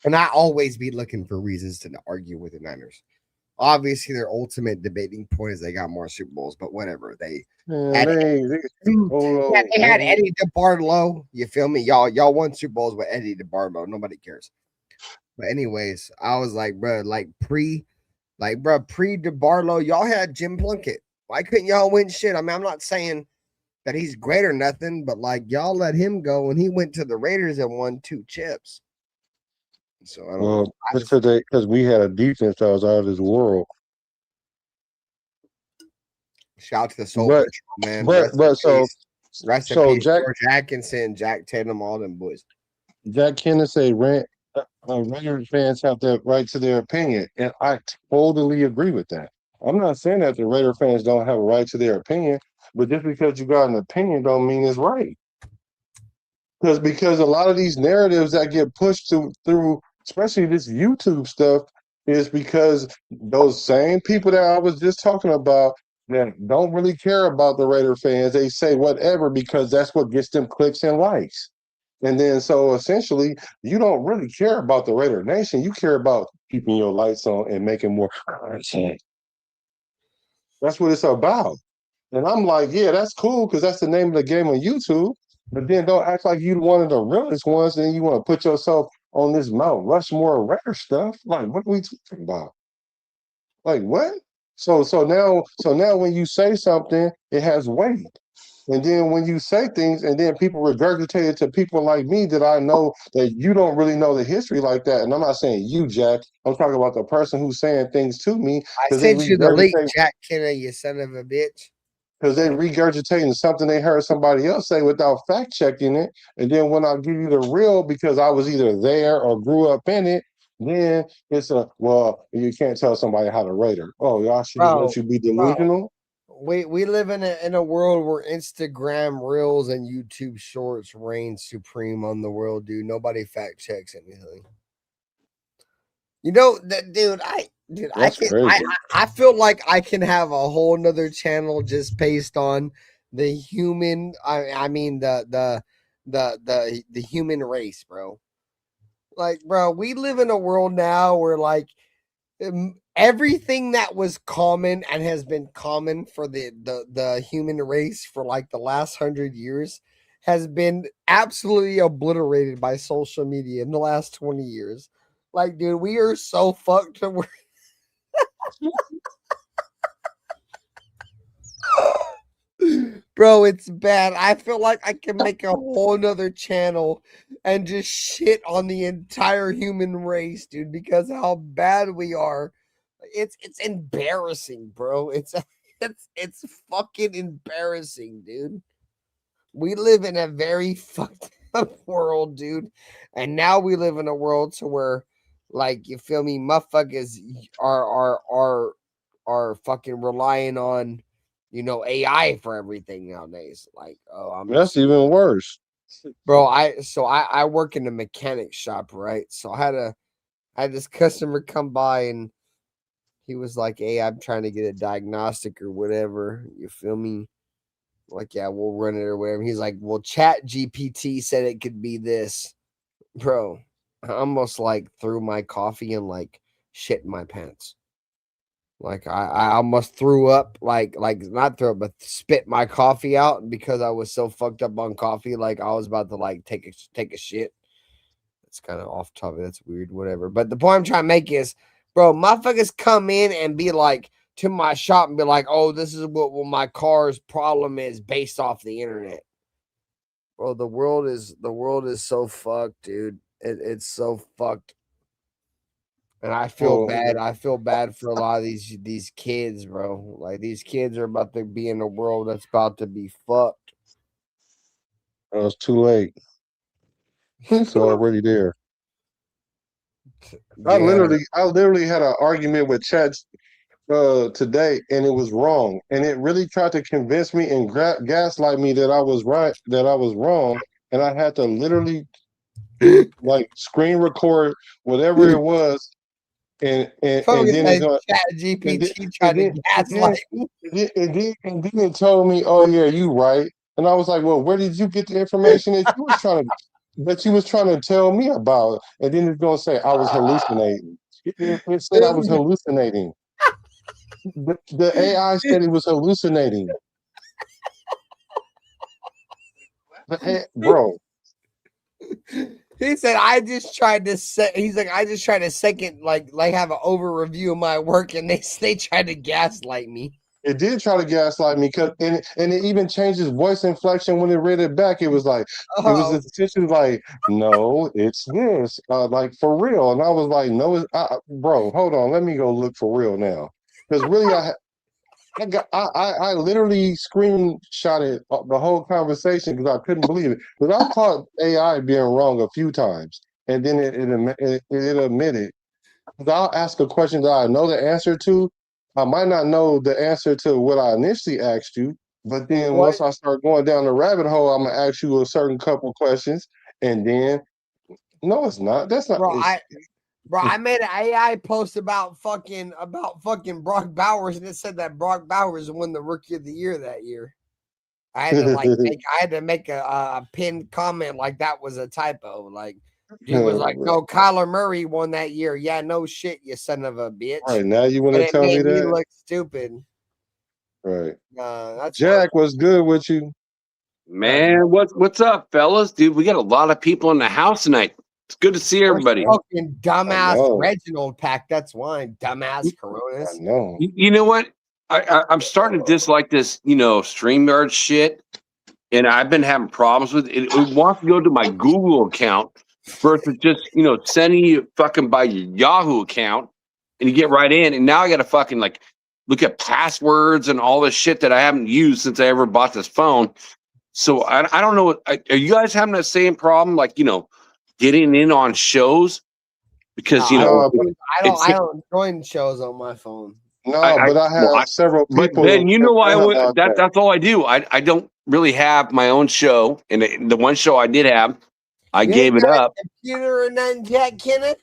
[SPEAKER 1] And I always be looking for reasons to argue with the Niners. Obviously, their ultimate debating point is they got more Super Bowls, but whatever. They
[SPEAKER 10] Man,
[SPEAKER 1] had
[SPEAKER 10] they
[SPEAKER 1] they had Eddie DeBartolo. You feel me? Y'all won Super Bowls with Eddie DeBartolo. Nobody cares. But anyways, I was like, bro, pre DeBartolo, y'all had Jim Plunkett. Why couldn't y'all win shit? I mean, I'm not saying that he's great or nothing, but like y'all let him go and he went to the Raiders and won 2 chips. So I don't know.
[SPEAKER 10] Well, because we had a defense that was out of this world.
[SPEAKER 1] Shout out to the Soul
[SPEAKER 10] But
[SPEAKER 1] Patrol, man.
[SPEAKER 10] but
[SPEAKER 1] Rest in
[SPEAKER 10] but so
[SPEAKER 1] peace. Rest in
[SPEAKER 10] so
[SPEAKER 1] peace,
[SPEAKER 10] Jack
[SPEAKER 1] George Atkinson, Jack Tatum, all them boys.
[SPEAKER 10] Kennedy say Raider fans have the right to their opinion, and I totally agree with that. I'm not saying that the Raider fans don't have a right to their opinion, but just because you got an opinion don't mean it's right. Because a lot of these narratives that get pushed through, especially this YouTube stuff, is because those same people that I was just talking about that don't really care about the Raider fans, they say whatever because that's what gets them clicks and likes. And then so essentially, you don't really care about the Raider Nation. You care about keeping your lights on and making more content. That's what it's about. And I'm like, yeah, that's cool because that's the name of the game on YouTube. But then don't act like you're one of the realest ones. And you want to put yourself on this Mount Rushmore rare stuff. Like, what are we talking about? Like, what? So now when you say something, it has weight. And then when you say things and then people regurgitate it to people like me that I know that you don't really know the history like that. And I'm not saying you, Jack. I'm talking about the person who's saying things to me
[SPEAKER 1] I
[SPEAKER 10] because
[SPEAKER 1] sent you the link, Jack Kennedy, you son of a bitch.
[SPEAKER 10] because they regurgitating something they heard somebody else say without fact checking it. And then when I give you the real because I was either there or grew up in it, then it's you can't tell somebody how to rate her. Oh, y'all should just let
[SPEAKER 1] Bro,
[SPEAKER 10] you be
[SPEAKER 1] bro.
[SPEAKER 10] delusional.
[SPEAKER 1] We live in a world where Instagram Reels and YouTube Shorts reign supreme on the world, dude. Nobody fact checks anything. You know that, dude.
[SPEAKER 10] That's crazy.
[SPEAKER 1] I feel like I can have a whole nother channel just based on the human. I mean the human race, bro. Like, bro, we live in a world now where like everything that was common and has been common for the human race for like the last 100 years has been absolutely obliterated by social media in the last 20 years. Like, dude, we are so fucked to where bro, it's bad. I feel like I can make a whole nother channel and just shit on the entire human race, dude, because how bad we are. It's embarrassing, bro. It's fucking embarrassing, dude. We live in a very fucked up world, dude. And now we live in a world to where, like, you feel me, motherfuckers are fucking relying on, AI for everything nowadays. Like, oh,
[SPEAKER 10] That's even worse.
[SPEAKER 1] bro. I work in a mechanic shop, right? So I had this customer come by and He was like, "Hey, I'm trying to get a diagnostic or whatever." You feel me? Like, yeah, we'll run it or whatever. He's like, "Well, Chat GPT said it could be this." Bro, I almost like threw my coffee and like shit in my pants. Like I almost threw up, like not throw up, but spit my coffee out because I was so fucked up on coffee. Like I was about to like take a shit. It's kind of off topic. That's weird, whatever. But the point I'm trying to make is, bro, motherfuckers come in and be like to my shop and be like, "Oh, this is what my car's problem is based off the internet." Bro, the world is so fucked, dude. It's so fucked. And I feel bad. I feel bad for a lot of these kids, bro. Like these kids are about to be in a world that's about to be fucked.
[SPEAKER 10] It's too late. It's already there. I literally had an argument with Chat today, and it was wrong, and it really tried to convince me and gaslight me that I was right, that I was wrong, and I had to literally like screen record whatever it was. And then it's going
[SPEAKER 1] Chat GPT tried to gaslight me.
[SPEAKER 10] And then it told me, "Oh yeah, you right." And I was like, "Well, where did you get the information that you was trying to tell me about?" And then it's gonna say I was hallucinating. It said I was hallucinating. The AI said it was hallucinating. Bro.
[SPEAKER 1] He said, "I just tried to set." He's like, "I just tried to second, like have an over review of my work, and they tried to gaslight me."
[SPEAKER 10] It did try to gaslight me, and it even changed his voice inflection when it read it back. It was like, it was essentially like, "No, it's this, like for real." And I was like, "No, bro, hold on, let me go look for real now," because really, I literally screenshotted the whole conversation because I couldn't believe it. Because I caught AI being wrong a few times, and then it admitted. I'll ask a question that I know the answer to. I might not know the answer to what I initially asked you, but then once I start going down the rabbit hole, I'm gonna ask you a certain couple questions, and then no, it's not. That's not.
[SPEAKER 1] Bro, I made an AI post about fucking Brock Bowers, and it said that Brock Bowers won the Rookie of the Year that year. I had to make a pinned comment like that was a typo. Like he was like, "No, Kyler Murray won that year." Yeah, no shit, you son of a bitch.
[SPEAKER 10] Right now, you want to tell me that?
[SPEAKER 1] Me look stupid.
[SPEAKER 10] Right.
[SPEAKER 1] That's
[SPEAKER 10] Jack, what's good with you?
[SPEAKER 13] Man, what's up, fellas? Dude, we got a lot of people in the house tonight. It's good to see everybody.
[SPEAKER 1] Fucking dumbass Reginald pack. That's why dumbass Coronas.
[SPEAKER 10] I know.
[SPEAKER 13] You know what? I'm starting to dislike this, StreamYard shit, and I've been having problems with it. It wants to go to my Google account versus just sending you fucking by your Yahoo account, and you get right in. And now I got to fucking like look at passwords and all this shit that I haven't used since I ever bought this phone. So I don't know. Are you guys having the same problem? Like getting in on shows because
[SPEAKER 1] I don't join shows on my phone.
[SPEAKER 10] No, but I have several people.
[SPEAKER 13] But then that's all I do. I don't really have my own show, and the one show I did have, I gave it up.
[SPEAKER 1] Computer or nothing, Jack Kenneth?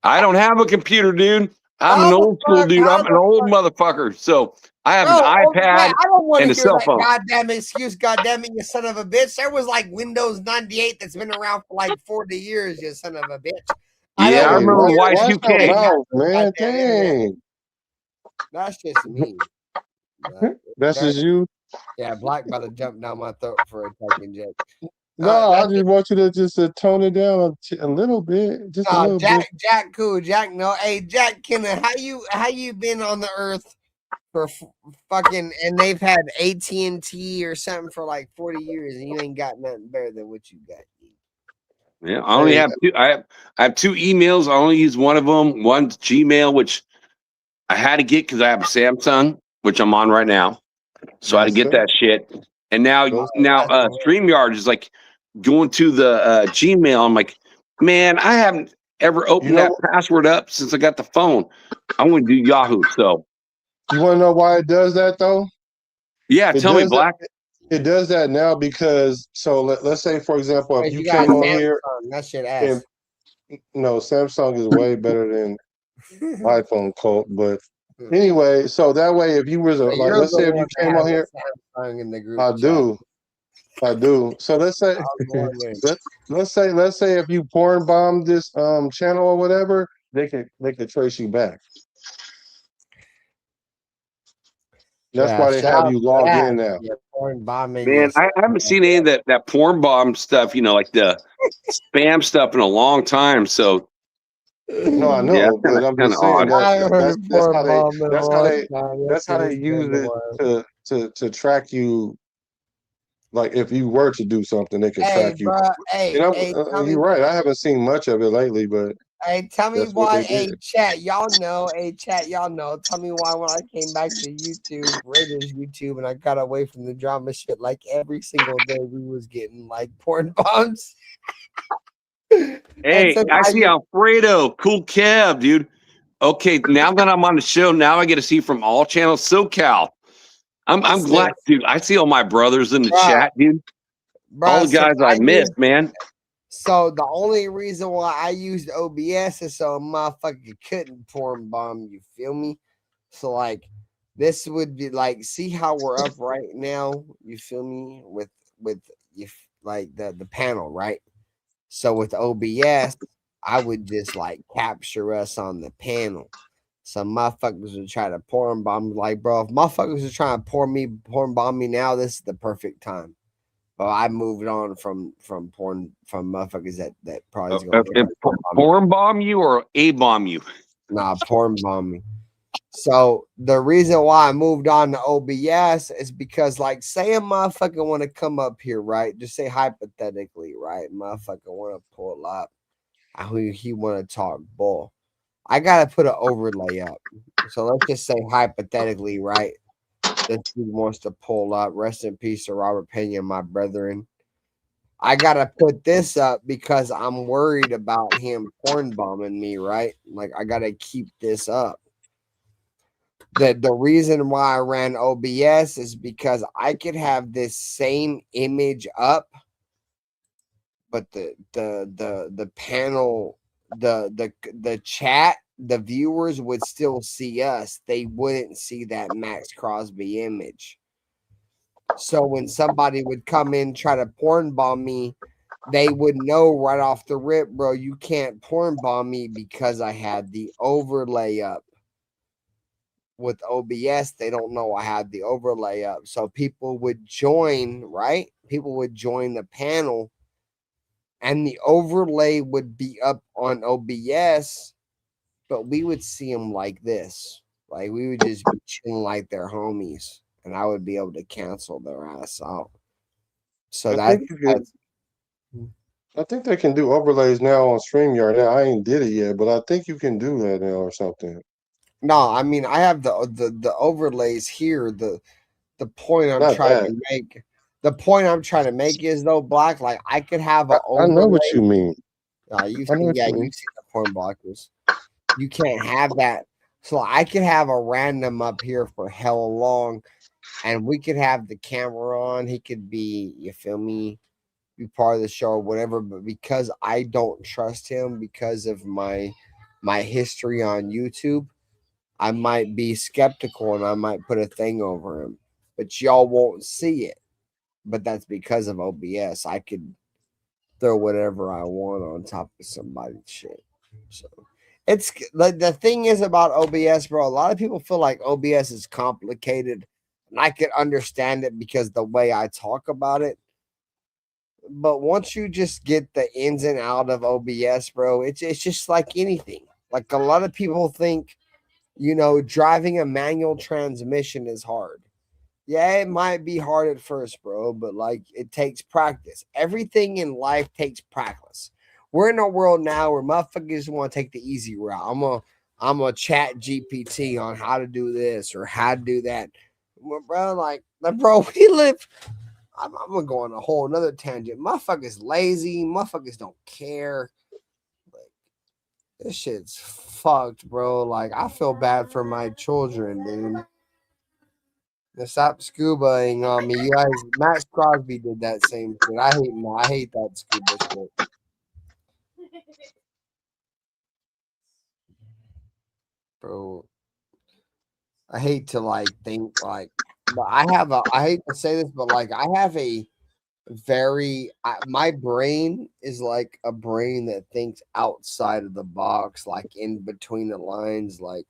[SPEAKER 13] I don't have a computer, dude. I'm an old school dude. I'm an old motherfucker. So I have an iPad and a cell phone.
[SPEAKER 1] Goddamn excuse, goddamn it, you son of a bitch. There was like Windows 98 that's been around for like 40 years, you son of a bitch.
[SPEAKER 13] Yeah, I remember Y2K.
[SPEAKER 10] Man, dang.
[SPEAKER 1] That's just me.
[SPEAKER 10] That's just you?
[SPEAKER 1] Yeah, Black about to jump down my throat for a fucking joke.
[SPEAKER 10] No, I just want you to just tone it down a little bit. Just a little bit.
[SPEAKER 1] Jack, cool. Jack, no. Hey, Jack, Kenna, how you been on the earth for fucking, and they've had AT&T or something for like 40 years, and you ain't got nothing better than what you got.
[SPEAKER 13] Yeah, I only have two. I have two emails. I only use one of them. One's Gmail, which I had to get because I have a Samsung, which I'm on right now. So I had to get that shit. And now StreamYard is like going to the Gmail. I'm like, man, I haven't ever opened that password up since I got the phone. I want to do Yahoo. So
[SPEAKER 10] you want to know why it does that though?
[SPEAKER 13] Yeah, tell me, Black.
[SPEAKER 10] It does that now because let's say, for example, if you came on here,
[SPEAKER 1] that shit ass.
[SPEAKER 10] No, Samsung is way better than iPhone, Colt, but Anyway, so that way, if you was
[SPEAKER 1] But
[SPEAKER 10] like,
[SPEAKER 1] you're
[SPEAKER 10] let's
[SPEAKER 1] the
[SPEAKER 10] say if
[SPEAKER 1] one
[SPEAKER 10] you
[SPEAKER 1] that
[SPEAKER 10] came
[SPEAKER 1] has
[SPEAKER 10] on here,
[SPEAKER 1] a Samsung in the group
[SPEAKER 10] I
[SPEAKER 1] chat.
[SPEAKER 10] do. I do. So let's say,
[SPEAKER 1] I was wondering.
[SPEAKER 10] let's say if you porn bomb this channel or whatever, they could trace you back. That's
[SPEAKER 1] Yeah,
[SPEAKER 10] why they
[SPEAKER 1] shout
[SPEAKER 10] have
[SPEAKER 1] out
[SPEAKER 10] you
[SPEAKER 1] to
[SPEAKER 10] logged
[SPEAKER 1] that.
[SPEAKER 10] in now.
[SPEAKER 1] Yeah, porn bombing.
[SPEAKER 13] Man,
[SPEAKER 1] Yes.
[SPEAKER 13] I haven't seen any of that porn bomb stuff, like the spam stuff in a long time. So
[SPEAKER 10] No, I
[SPEAKER 13] yeah,
[SPEAKER 10] know, but I'm
[SPEAKER 13] kind
[SPEAKER 10] just
[SPEAKER 13] of
[SPEAKER 10] saying
[SPEAKER 13] odd.
[SPEAKER 10] that
[SPEAKER 1] I haven't heard
[SPEAKER 10] that's
[SPEAKER 1] of
[SPEAKER 10] that's how
[SPEAKER 1] porn
[SPEAKER 10] they
[SPEAKER 1] bombing in a
[SPEAKER 10] that's how
[SPEAKER 1] long
[SPEAKER 10] they
[SPEAKER 1] time.
[SPEAKER 10] that's
[SPEAKER 1] Yes,
[SPEAKER 10] how
[SPEAKER 1] it
[SPEAKER 10] they
[SPEAKER 1] has been
[SPEAKER 10] use
[SPEAKER 1] a
[SPEAKER 10] it
[SPEAKER 1] while.
[SPEAKER 10] to track you. Like if you were to do something, they could
[SPEAKER 1] Hey,
[SPEAKER 10] track you.
[SPEAKER 1] bro. Hey, tell me.
[SPEAKER 10] You're right. I haven't seen much of it lately, but
[SPEAKER 1] Hey, tell me
[SPEAKER 10] that's what
[SPEAKER 1] why.
[SPEAKER 10] they
[SPEAKER 1] Hey,
[SPEAKER 10] did.
[SPEAKER 1] chat, y'all know. Hey, chat, y'all know. Tell me why when I came back to YouTube, Raiders YouTube, and I got away from the drama shit, like every single day we was getting like porn bombs. And
[SPEAKER 13] Hey,
[SPEAKER 1] since
[SPEAKER 13] I
[SPEAKER 1] I
[SPEAKER 13] see Alfredo, cool Kev, dude. Okay, now that I'm on the show, now I get to see from all channels SoCal. I'm glad,
[SPEAKER 1] since,
[SPEAKER 13] dude. I see all my brothers in the
[SPEAKER 1] bruh,
[SPEAKER 13] chat, dude. All the
[SPEAKER 1] since
[SPEAKER 13] guys I
[SPEAKER 1] I
[SPEAKER 13] missed,
[SPEAKER 1] used,
[SPEAKER 13] man.
[SPEAKER 1] so the only reason why I used OBS is so a motherfucker couldn't porn bomb. You feel me? So like, this would be like, see how we're up right now. You feel me? With like the panel, right? So with OBS, I would just like capture us on the panel. Some motherfuckers would try to porn bomb me. Like, bro, if motherfuckers are trying to porn bomb me now, this is the perfect time. But I moved on from motherfuckers that probably is gonna try to porn bomb me.
[SPEAKER 13] Porn bomb you or A bomb you?
[SPEAKER 1] Nah, porn bomb me. So the reason why I moved on to OBS is because, like, say a motherfucker want to come up here, right? Just say hypothetically, right? Motherfucker want to pull up. He want to talk bull. I gotta put an overlay up. So let's just say hypothetically, right? This dude wants to pull up. Rest in peace to Robert Pena, my brethren. I gotta put this up because I'm worried about him porn bombing me, right? Like I gotta keep this up. The reason why I ran OBS is because I could have this same image up, but the panel, the chat, the viewers would still see us. They wouldn't see that Max Crosby image. So when somebody would come in try to porn bomb me, they would know right off the rip, bro, you can't porn bomb me because I had the overlay up. With OBS, they don't know I had the overlay up. So people would join, right? People would join the panel and the overlay would be up on OBS, but we would see them like this. Like we would just be chilling like their homies, and I would be able to cancel their ass out. So
[SPEAKER 10] I think you could. I think they can do overlays now on StreamYard. Now I ain't did it yet, but I think you can do that now or something.
[SPEAKER 1] no, I mean I have the overlays here. The point I'm
[SPEAKER 10] Not
[SPEAKER 1] trying
[SPEAKER 10] that.
[SPEAKER 1] to make. The point I'm trying to make is though, Black, like I could have an
[SPEAKER 10] I know what
[SPEAKER 1] overlay.
[SPEAKER 10] you mean.
[SPEAKER 1] You've
[SPEAKER 10] I know
[SPEAKER 1] seen,
[SPEAKER 10] what
[SPEAKER 1] yeah,
[SPEAKER 10] you mean.
[SPEAKER 1] you've seen the porn blockers. You can't have that. So I could have a random up here for hella long, and we could have the camera on. He could be, you feel me, be part of the show or whatever. But because I don't trust him because of my history on YouTube, I might be skeptical and I might put a thing over him. But y'all won't see it. But that's because of OBS. I could throw whatever I want on top of somebody's shit. So it's like the thing is about OBS, bro. A lot of people feel like OBS is complicated, and I could understand it because the way I talk about it. But once you just get the ins and out of OBS, bro, it's just like anything. Like a lot of people think, driving a manual transmission is hard. Yeah, it might be hard at first, bro, but like it takes practice. Everything in life takes practice. We're in a world now where motherfuckers want to take the easy route. I'm a chat GPT on how to do this or how to do that. Well, bro, we live. I'm gonna go on a whole another tangent. Motherfuckers lazy. Motherfuckers don't care. Like this shit's fucked, bro. Like I feel bad for my children, dude. Stop scubaing on me. You guys, Max Crosby did that same shit. I hate that scuba shit. Bro. I hate to like think like, but I hate to say this, but like I have a my brain is like a brain that thinks outside of the box, like in between the lines. Like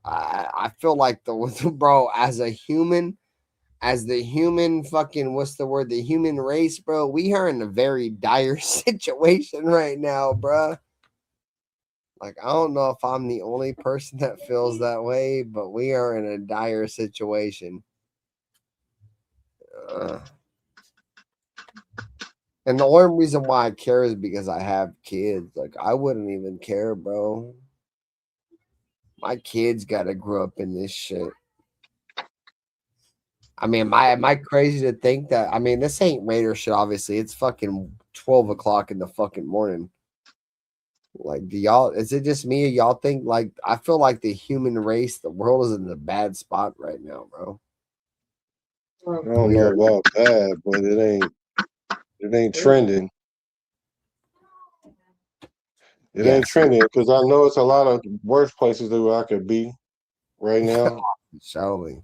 [SPEAKER 1] I feel like the bro as a human, as the human fucking what's the word? The human race, bro. We are in a very dire situation right now, bro. Like I don't know if I'm the only person that feels that way, but we are in a dire situation. And the only reason why I care is because I have kids. Like I wouldn't even care, bro. My kids gotta grow up in this shit. I mean, am I crazy to think that? I mean, this ain't Raider shit. Obviously, it's fucking 12 o'clock in the fucking morning. Like, do y'all? Is it just me? Or y'all think like I feel like the human race, the world is in a bad spot right now, bro.
[SPEAKER 10] I don't know about that, but it ain't trending. It ain't trending because I know it's a lot of worse places that I could be right now.
[SPEAKER 1] Surely.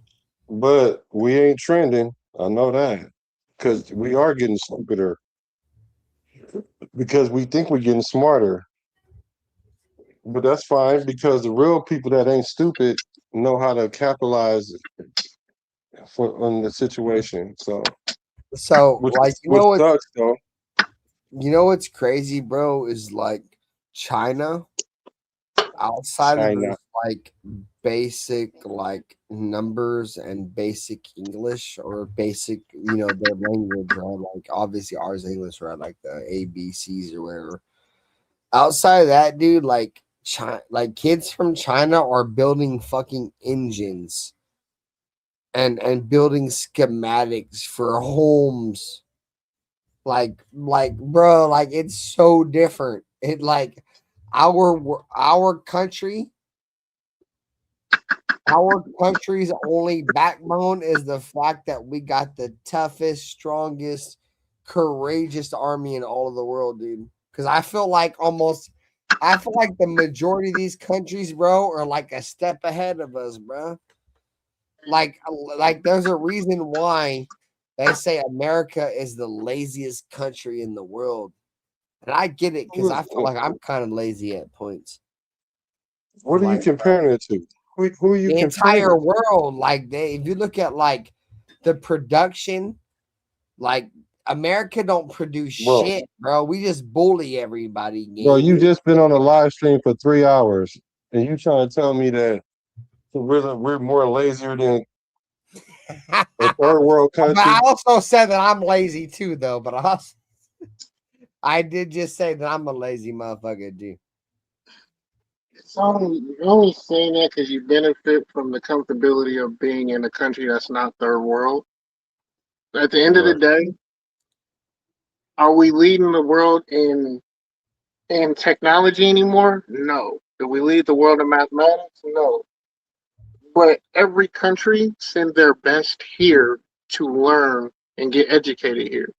[SPEAKER 10] But we ain't trending. I know that because we are getting stupider because we think we're getting smarter. But that's fine because the real people that ain't stupid know how to capitalize on the situation. So
[SPEAKER 1] Like
[SPEAKER 10] which sucks though.
[SPEAKER 1] You know what's crazy, bro? Is like China outside of
[SPEAKER 10] China.
[SPEAKER 1] those like basic like numbers and basic English or basic, their language, right? Like obviously ours English, right? Like the ABCs or whatever. Outside of that, dude, like like kids from China are building fucking engines and building schematics for homes. Like bro, like it's so different. It like our country's only backbone is the fact that we got the toughest, strongest, courageous army in all of the world, dude. Because I feel like the majority of these countries, bro, are like a step ahead of us, bro. Like there's a reason why they say America is the laziest country in the world. And I get it because I feel like I'm kind of lazy at points.
[SPEAKER 10] What are you comparing it to? Who are you
[SPEAKER 1] The
[SPEAKER 10] comparing?
[SPEAKER 1] entire world, like if you look at like the production, like America don't produce shit, bro. We just bully everybody.
[SPEAKER 10] Bro, you just been on a live stream for 3 hours, and you trying to tell me that we're more lazier than a third world country?
[SPEAKER 1] But I also said that I'm lazy too, though. But I did just say that I'm a lazy motherfucker, dude.
[SPEAKER 11] You're only saying that because you benefit from the comfortability of being in a country that's not third world. At the end of the day, are we leading the world in technology anymore? No. Do we lead the world in mathematics? No. But every country send their best here to learn and get educated here.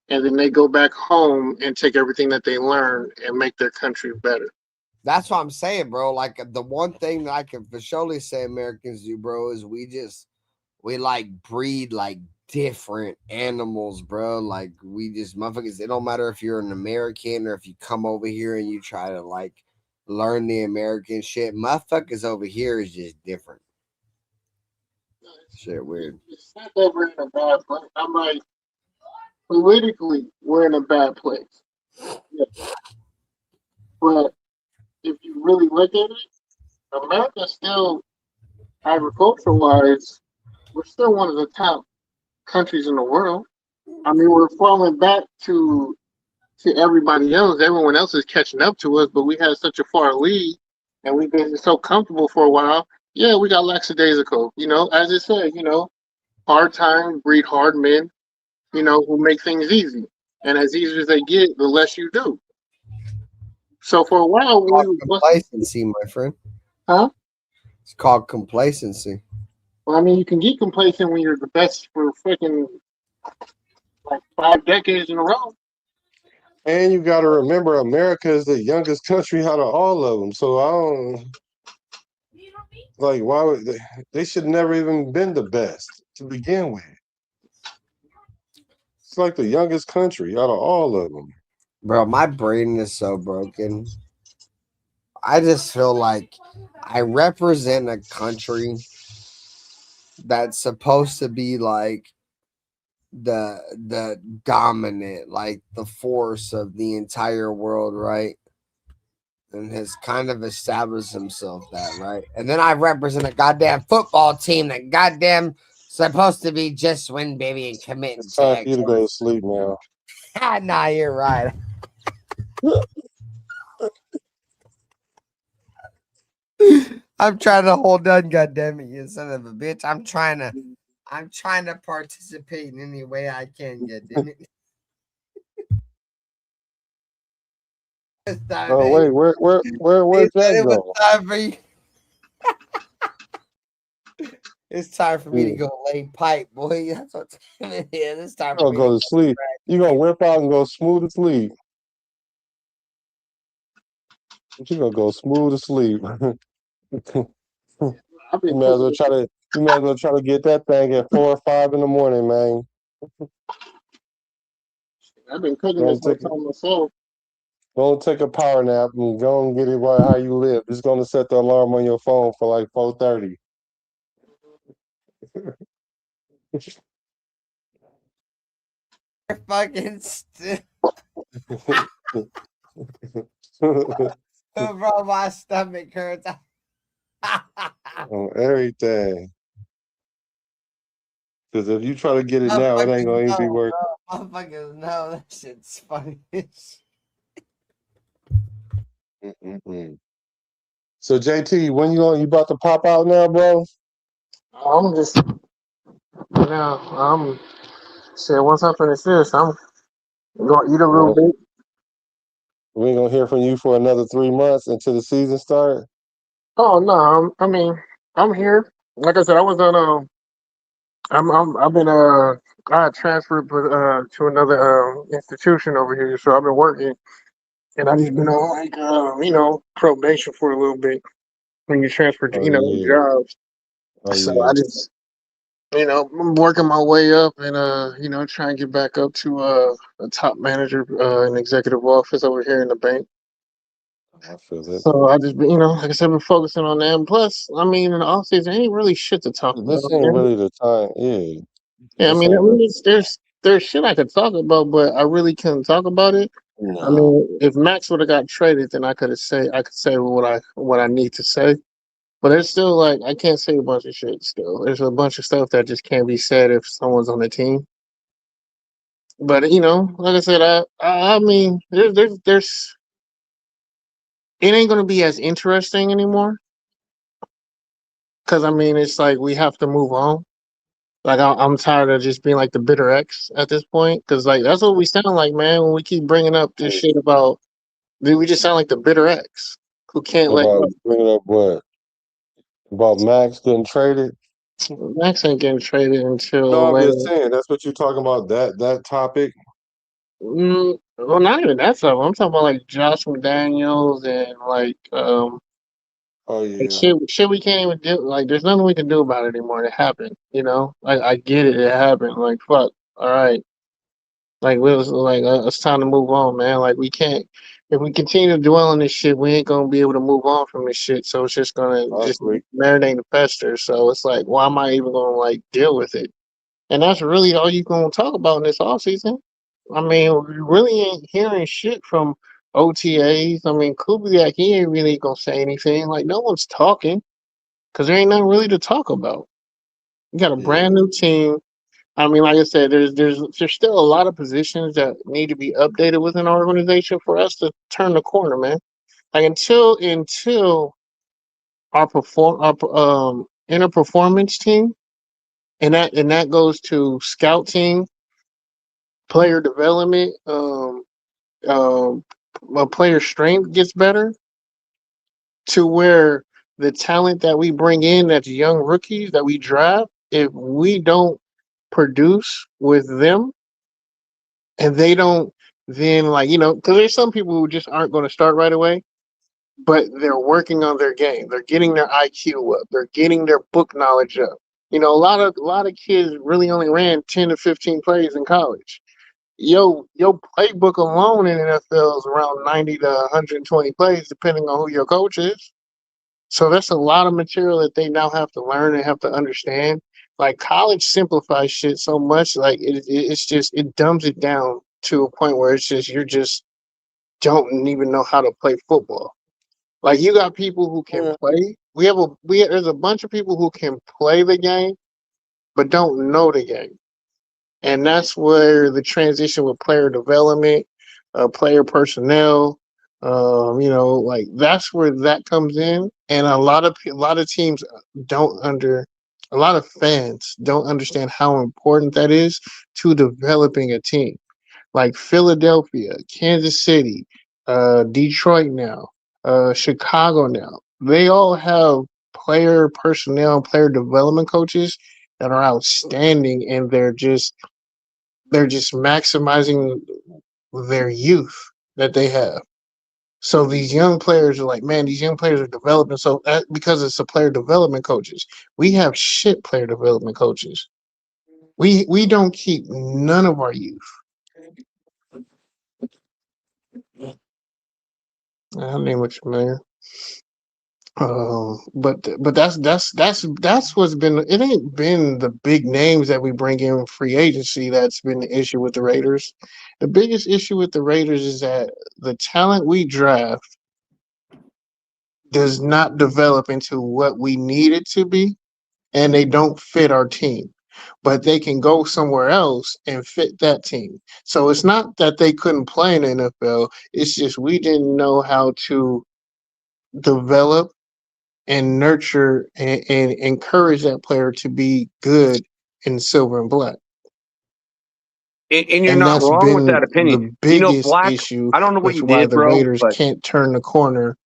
[SPEAKER 11] And then they go back home and take everything that they learn and make their country better.
[SPEAKER 1] That's what I'm saying, bro. Like the one thing that I can for surely say Americans do, bro, is we like breed like different animals, bro. Like we just motherfuckers. It don't matter if you're an American or if you come over here and you try to like learn the American shit. Motherfuckers over here is just different. Shit, weird.
[SPEAKER 11] It's not that we're in a bad place. I'm like, politically, we're in a bad place. Yeah. But if you really look at it, America still, agriculture-wise, we're still one of the top countries in the world. I mean, we're falling back to everybody else. Everyone else is catching up to us, but we had such a far lead, and we've been so comfortable for a while. Yeah, we got lackadaisical. As it said, hard times breed hard men. Who make things easy, and as easy as they get, the less you do. So for a while,
[SPEAKER 1] complacency, my friend.
[SPEAKER 11] Huh?
[SPEAKER 1] It's called complacency.
[SPEAKER 11] Well, I mean, you can get complacent when you're the best for freaking like 5 decades in a row.
[SPEAKER 10] And you got to remember, America is the youngest country out of all of them. So I don't. Like, why would they should never even been the best to begin with. It's like the youngest country out of all of them.
[SPEAKER 1] Bro, my brain is so broken. I just feel like I represent a country that's supposed to be like the dominant, like the force of the entire world, right? And has kind of established himself that, right? And then I represent a goddamn football team that goddamn supposed to be just win, baby, and commit
[SPEAKER 10] It's
[SPEAKER 1] to
[SPEAKER 10] time for you to go to
[SPEAKER 1] excellence.
[SPEAKER 10] sleep now.
[SPEAKER 1] Nah, you're right. I'm trying to hold on, goddamn it, you son of a bitch. I'm trying to participate in any way I can, goddamn it.
[SPEAKER 10] Oh wait, where'd Jack
[SPEAKER 1] It was
[SPEAKER 10] go?
[SPEAKER 1] time for you. It's time for me to
[SPEAKER 10] Yeah.
[SPEAKER 1] go lay pipe, boy. That's what time it is. It's time
[SPEAKER 10] You
[SPEAKER 1] for
[SPEAKER 10] gonna
[SPEAKER 1] me to
[SPEAKER 10] go
[SPEAKER 1] go
[SPEAKER 10] to sleep. You gonna whip out and go smooth to sleep. You gonna go smooth to sleep.
[SPEAKER 11] I've been
[SPEAKER 10] You may as well
[SPEAKER 11] cooking.
[SPEAKER 10] try to get that thing at 4 or 5 in the morning, man.
[SPEAKER 11] I've been cooking
[SPEAKER 10] Gonna
[SPEAKER 11] this whole
[SPEAKER 10] take a
[SPEAKER 11] time myself.
[SPEAKER 10] go take a power nap and go and get it right how you live. It's gonna set the alarm on your phone for like 4:30.
[SPEAKER 1] fucking bro, my stomach hurts.
[SPEAKER 10] On everything. Because if you try to get it now, it ain't
[SPEAKER 1] Motherfuckers
[SPEAKER 10] gonna even be
[SPEAKER 1] know,
[SPEAKER 10] working.
[SPEAKER 1] bro. Motherfuckers know that shit's funny.
[SPEAKER 10] Mm-mm-mm. So JT, when you about to pop out now, bro?
[SPEAKER 11] I'm just now. Shit. Once I finish this, I'm gonna eat a little
[SPEAKER 10] Well,
[SPEAKER 11] bit.
[SPEAKER 10] we ain't gonna hear from you for another 3 months until the season start.
[SPEAKER 11] Oh no, I mean, I'm here. Like I said, I was on. I've been I got transferred to another institution over here, so I've been working, and I just been on like probation for a little bit when you transfer to
[SPEAKER 10] Oh yeah.
[SPEAKER 11] jobs.
[SPEAKER 10] Oh
[SPEAKER 11] So
[SPEAKER 10] yeah.
[SPEAKER 11] I just I'm working my way up and trying to get back up to a top manager in executive office over here in the bank.
[SPEAKER 10] I feel it.
[SPEAKER 11] So I just been like I said, been focusing on that. And plus, I mean, in the off season, ain't really shit to talk
[SPEAKER 10] This
[SPEAKER 11] about,
[SPEAKER 10] ain't
[SPEAKER 11] man.
[SPEAKER 10] really the time. Yeah.
[SPEAKER 11] Yeah,
[SPEAKER 10] This ain't really
[SPEAKER 11] there's shit I could talk about, but I really couldn't talk about it. I
[SPEAKER 10] no.
[SPEAKER 11] mean, if Max would have got traded, then I could say what I need to say. But there's still like I can't say a bunch of shit. Still, there's a bunch of stuff that just can't be said if someone's on the team. But like I said, I mean, there's it ain't gonna be as interesting anymore because I mean, it's like we have to move on. Like I'm tired of just being like the bitter ex at this point because like that's what we sound like, man. When we keep bringing up this shit about, dude, we just sound like the bitter ex who can't let
[SPEAKER 10] About
[SPEAKER 11] go.
[SPEAKER 10] bringing up what? About Max getting traded?
[SPEAKER 11] Max ain't getting traded
[SPEAKER 10] No,
[SPEAKER 11] until
[SPEAKER 10] I'm just
[SPEAKER 11] later.
[SPEAKER 10] saying that's what you're talking about. That topic.
[SPEAKER 11] Well, not even that stuff. I'm talking about like Josh McDaniels and like
[SPEAKER 10] Oh
[SPEAKER 11] like
[SPEAKER 10] yeah.
[SPEAKER 11] shit we can't even do. Like there's nothing we can do about it anymore. It happened. Like I get it. It happened. Like fuck. All right. Like we was like it's time to move on, man. Like we can't. If we continue to dwell on this shit, we ain't gonna be able to move on from this shit. So it's just gonna
[SPEAKER 10] I
[SPEAKER 11] just
[SPEAKER 10] agree.
[SPEAKER 11] marinate and fester. So it's like, why am I even gonna like deal with it? And that's really all you gonna talk about in this off season. I mean, we really ain't hearing shit from OTAs. I mean, Kubiak, he ain't really gonna say anything. Like, no one's talking because there ain't nothing really to talk about. You got a
[SPEAKER 10] Yeah.
[SPEAKER 11] brand new team. I mean, like I said, there's still a lot of positions that need to be updated within our organization for us to turn the corner, man. Like until our inner performance team, and that goes to scouting, player development, um, player strength gets better to where the talent that we bring in that's young rookies that we draft, if we don't produce with them and they don't, then like, because there's some people who just aren't going to start right away. but they're working on their game. They're getting their IQ up. They're getting their book knowledge up. You know, a lot of kids really only ran 10 to 15 plays in college. Your playbook alone in NFL is around 90 to 120 plays, depending on who your coach is. So that's a lot of material that they now have to learn and have to understand. Like college simplifies shit so much, like it's just it dumbs it down to a point where it's just you're just don't even know how to play football. Like you got people who can play. There's a bunch of people who can play the game but don't know the game. And that's where the transition with player development, player personnel, like that's where that comes in. And a lot of teams don't under, a lot of fans don't understand how important that is to developing a team. Like Philadelphia, Kansas City, Detroit now, Chicago now. They all have player personnel, player development coaches that are outstanding, and they're just maximizing their youth that they have. So these young players are like, man, these young players are developing. So because it's a player development coaches, we have shit player development coaches. We don't keep none of our youth. I'll name it familiar. But that's what's been. It ain't been the big names that we bring in free agency that's been the issue with the Raiders. The biggest issue with the Raiders is that the talent we draft does not develop into what we need it to be, and they don't fit our team. But they can go somewhere else and fit that team. So it's not that they couldn't play in the NFL. It's just we didn't know how to develop and nurture and encourage that player to be good in silver and black.
[SPEAKER 13] And you're
[SPEAKER 11] And
[SPEAKER 13] not
[SPEAKER 11] that's
[SPEAKER 13] wrong with
[SPEAKER 11] been
[SPEAKER 13] that opinion.
[SPEAKER 11] the
[SPEAKER 13] You know,
[SPEAKER 11] biggest
[SPEAKER 13] Black,
[SPEAKER 11] issue
[SPEAKER 13] I don't know what
[SPEAKER 11] with
[SPEAKER 13] you
[SPEAKER 11] why
[SPEAKER 13] did,
[SPEAKER 11] the
[SPEAKER 13] bro,
[SPEAKER 11] Raiders
[SPEAKER 13] but
[SPEAKER 11] can't turn the corner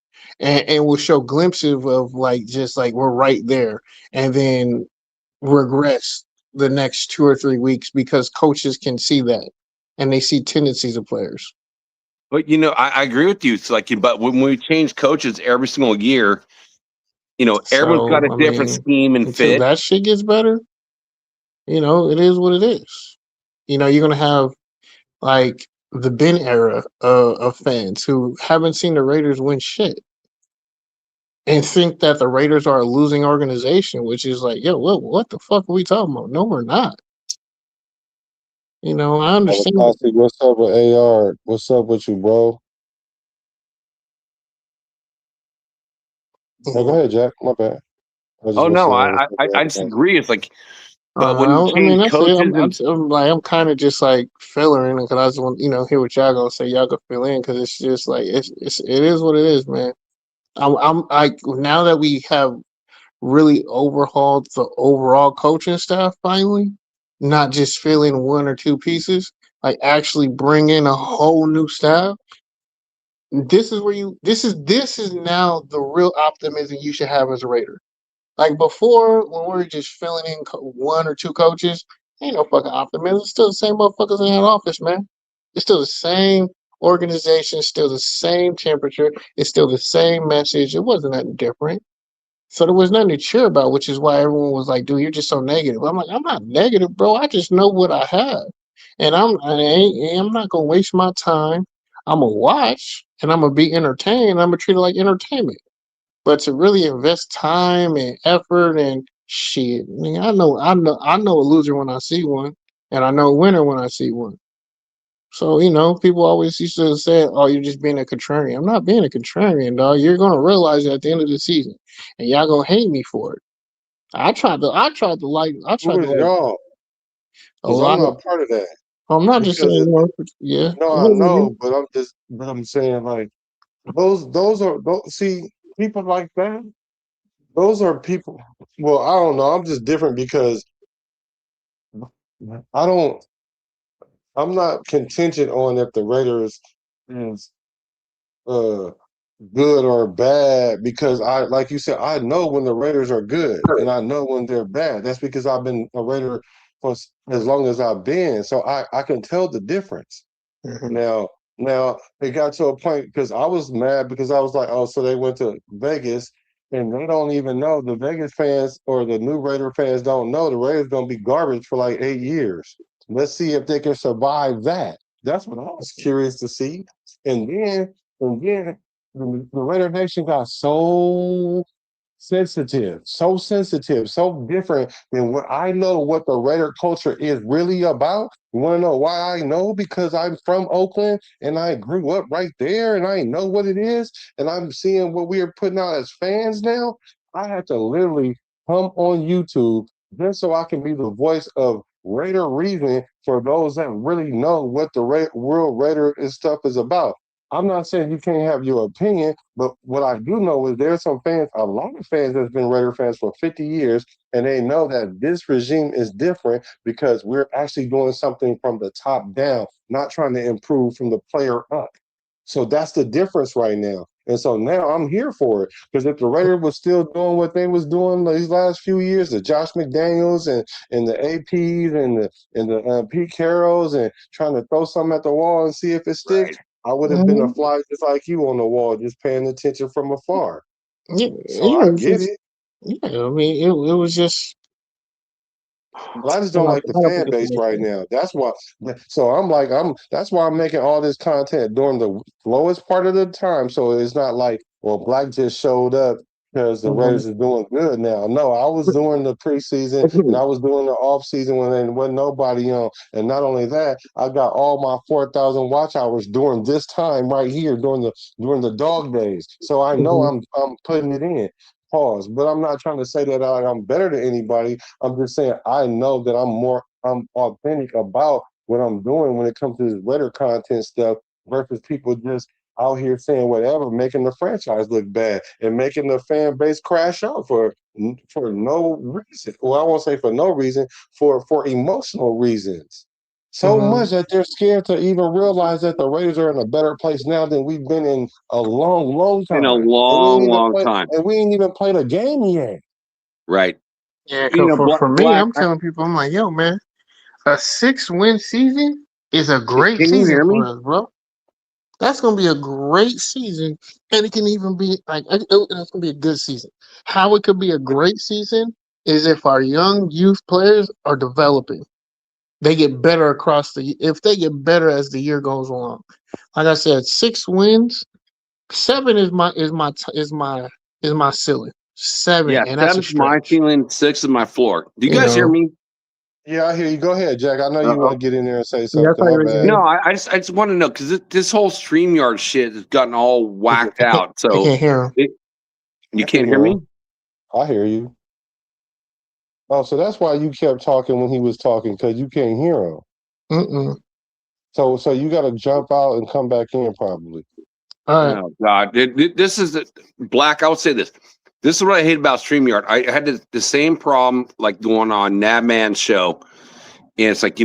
[SPEAKER 11] and will show glimpses of like just like we're right there and then regress the next 2 or 3 weeks because coaches can see that and they see tendencies of players.
[SPEAKER 13] But I agree with you. It's like, but when we change coaches every single year, everyone's got a
[SPEAKER 11] So I
[SPEAKER 13] different
[SPEAKER 11] mean,
[SPEAKER 13] scheme and
[SPEAKER 11] until
[SPEAKER 13] fit.
[SPEAKER 11] that shit gets better, it is what it is. You're gonna have like the Ben era of fans who haven't seen the Raiders win shit and think that the Raiders are a losing organization, which is like, yo, what the fuck are we talking about? No, we're not. I understand.
[SPEAKER 10] Classic, what's up with AR? What's up with you, bro? Oh, go ahead, Jack. My bad. I was just
[SPEAKER 13] Oh
[SPEAKER 10] gonna
[SPEAKER 13] no,
[SPEAKER 10] say
[SPEAKER 13] I
[SPEAKER 10] what's up
[SPEAKER 13] I,
[SPEAKER 10] with
[SPEAKER 13] I
[SPEAKER 10] everybody.
[SPEAKER 13] disagree. It's like, but when you
[SPEAKER 11] I mean,
[SPEAKER 13] change
[SPEAKER 11] that's it.
[SPEAKER 13] coaches and
[SPEAKER 11] I'm kind of just like filling because I just want hear what y'all gonna say. Y'all can fill in because it's just like it is what it is, man. I'm like now that we have really overhauled the overall coaching staff finally, not just filling one or two pieces, like actually bring in a whole new staff. This is where this is now the real optimism you should have as a Raider. Like before, when we were just filling in one or two coaches, ain't no fucking optimism. It's still the same motherfuckers in that office, man. It's still the same organization, still the same temperature. It's still the same message. It wasn't nothing different. So there was nothing to cheer about, which is why everyone was like, dude, you're just so negative. I'm like, I'm not negative, bro. I just know what I have. And I'm not gonna waste my time. I'm gonna watch and I'm gonna be entertained. I'm gonna treat it like entertainment. But to really invest time and effort and shit, I know a loser when I see one, and I know a winner when I see one. So, people always used to say, oh, you're just being a contrarian. I'm not being a contrarian, dog. You're gonna realize it at the end of the season. And y'all gonna hate me for it. I tried to
[SPEAKER 10] Who is y'all?
[SPEAKER 11] a
[SPEAKER 10] Because I'm
[SPEAKER 11] lot of
[SPEAKER 10] not part of that.
[SPEAKER 11] I'm not just
[SPEAKER 10] Because
[SPEAKER 11] saying yeah.
[SPEAKER 10] no, I know, but I'm saying like those are those. See, people like that. Those are people. Well, I don't know. I'm just different because I don't. I'm not contingent on if the Raiders is uh good or bad because like you said, I know when the Raiders are good and I know when they're bad. That's because I've been a Raider for as long as I've been, so I can tell the difference.
[SPEAKER 11] Mhm.
[SPEAKER 10] Now, Now it got to a point because I was mad because I was like, oh, so they went to Vegas and they don't even know the Vegas fans or the new Raider fans don't know the Raiders gonna be garbage for like 8 years. Let's see if they can survive that. That's what I was curious to see. And then the Raider Nation got so sensitive, so different than what I know what the Raider culture is really about. You want to know why I know? Because I'm from Oakland and I grew up right there and I know what it is. And I'm seeing what we are putting out as fans now. I had to literally come on YouTube just so I can be the voice of Raider reason for those that really know what the World Raider and stuff is about. I'm not saying you can't have your opinion, but what I do know is there's some fans, a lot of fans that's been Raider fans for 50 years, and they know that this regime is different because we're actually doing something from the top down, not trying to improve from the player up. So that's the difference right now. And so now I'm here for it because if the Raiders was still doing what they was doing these last few years, the Josh McDaniels and the APs and the Pete Carrolls and trying to throw something at the wall and see if it sticks, I would have been a fly just like you on the wall, just paying attention from afar.
[SPEAKER 11] Yeah,
[SPEAKER 10] So
[SPEAKER 11] yeah,
[SPEAKER 10] I
[SPEAKER 11] it's
[SPEAKER 10] get
[SPEAKER 11] just,
[SPEAKER 10] it.
[SPEAKER 11] yeah. I mean, it was just
[SPEAKER 10] But I just
[SPEAKER 11] a
[SPEAKER 10] don't
[SPEAKER 11] lot
[SPEAKER 10] like the
[SPEAKER 11] of
[SPEAKER 10] fan base right now. That's why. So that's why I'm making all this content during the lowest part of the time. So it's not like, well, Black just showed up because the Raiders are doing good now. No, I was doing the preseason and I was doing the off season when there wasn't nobody on. And not only that, I got all my 4,000 watch hours during this time right here during the dog days. So I know I'm putting it in. Pause. But I'm not trying to say that I'm better than anybody. I'm just saying I know that I'm authentic about what I'm doing when it comes to this Raider content stuff versus people just out here saying whatever, making the franchise look bad and making the fan base crash out for no reason. Well, I won't say for no reason, for emotional reasons. So much that they're scared to even realize that the Raiders are in a better place now than we've been in a long, long
[SPEAKER 13] In a
[SPEAKER 10] time.
[SPEAKER 13] long, long time.
[SPEAKER 10] And we ain't even played a game yet.
[SPEAKER 13] Right.
[SPEAKER 11] yeah.
[SPEAKER 13] You
[SPEAKER 11] Cause
[SPEAKER 13] know,
[SPEAKER 11] for me,
[SPEAKER 13] Black.
[SPEAKER 11] I'm telling people, I'm like, yo, man, a 6-win season is a great
[SPEAKER 13] Can you
[SPEAKER 11] season
[SPEAKER 13] hear
[SPEAKER 11] for
[SPEAKER 13] me?
[SPEAKER 11] us, bro. That's gonna be a great season, and it can even be like it's gonna be a good season. How it could be a great season is if our young youth players are developing. They get better if they get better as the year goes along. Like I said, 6 wins, 7 is my ceiling. 7,
[SPEAKER 13] Yeah,
[SPEAKER 11] and that's a
[SPEAKER 13] 7's my
[SPEAKER 11] stretch.
[SPEAKER 13] ceiling, 6 is my floor. Do you
[SPEAKER 11] You
[SPEAKER 13] guys hear
[SPEAKER 11] know.
[SPEAKER 13] me?
[SPEAKER 10] Yeah, I hear you. Go ahead, Jack. I know you want to get in there and say
[SPEAKER 11] Yeah, I
[SPEAKER 10] something.
[SPEAKER 11] thought you
[SPEAKER 10] My
[SPEAKER 11] raised your
[SPEAKER 10] bad.
[SPEAKER 13] No,
[SPEAKER 11] hand.
[SPEAKER 13] I just want to know because this whole StreamYard shit has gotten all whacked out.
[SPEAKER 11] I
[SPEAKER 13] So
[SPEAKER 11] can't hear him.
[SPEAKER 13] you
[SPEAKER 10] I can
[SPEAKER 13] can't hear
[SPEAKER 10] hear
[SPEAKER 13] me?
[SPEAKER 10] him. I hear you. Oh, so that's why you kept talking when he was talking because you can't hear him.
[SPEAKER 11] Mm-mm.
[SPEAKER 10] So you got to jump out and come back in probably.
[SPEAKER 11] All right.
[SPEAKER 13] Oh God, this is Black. I would say this. This is what I hate about StreamYard. I had the same problem like going on Nabman's show, and it's like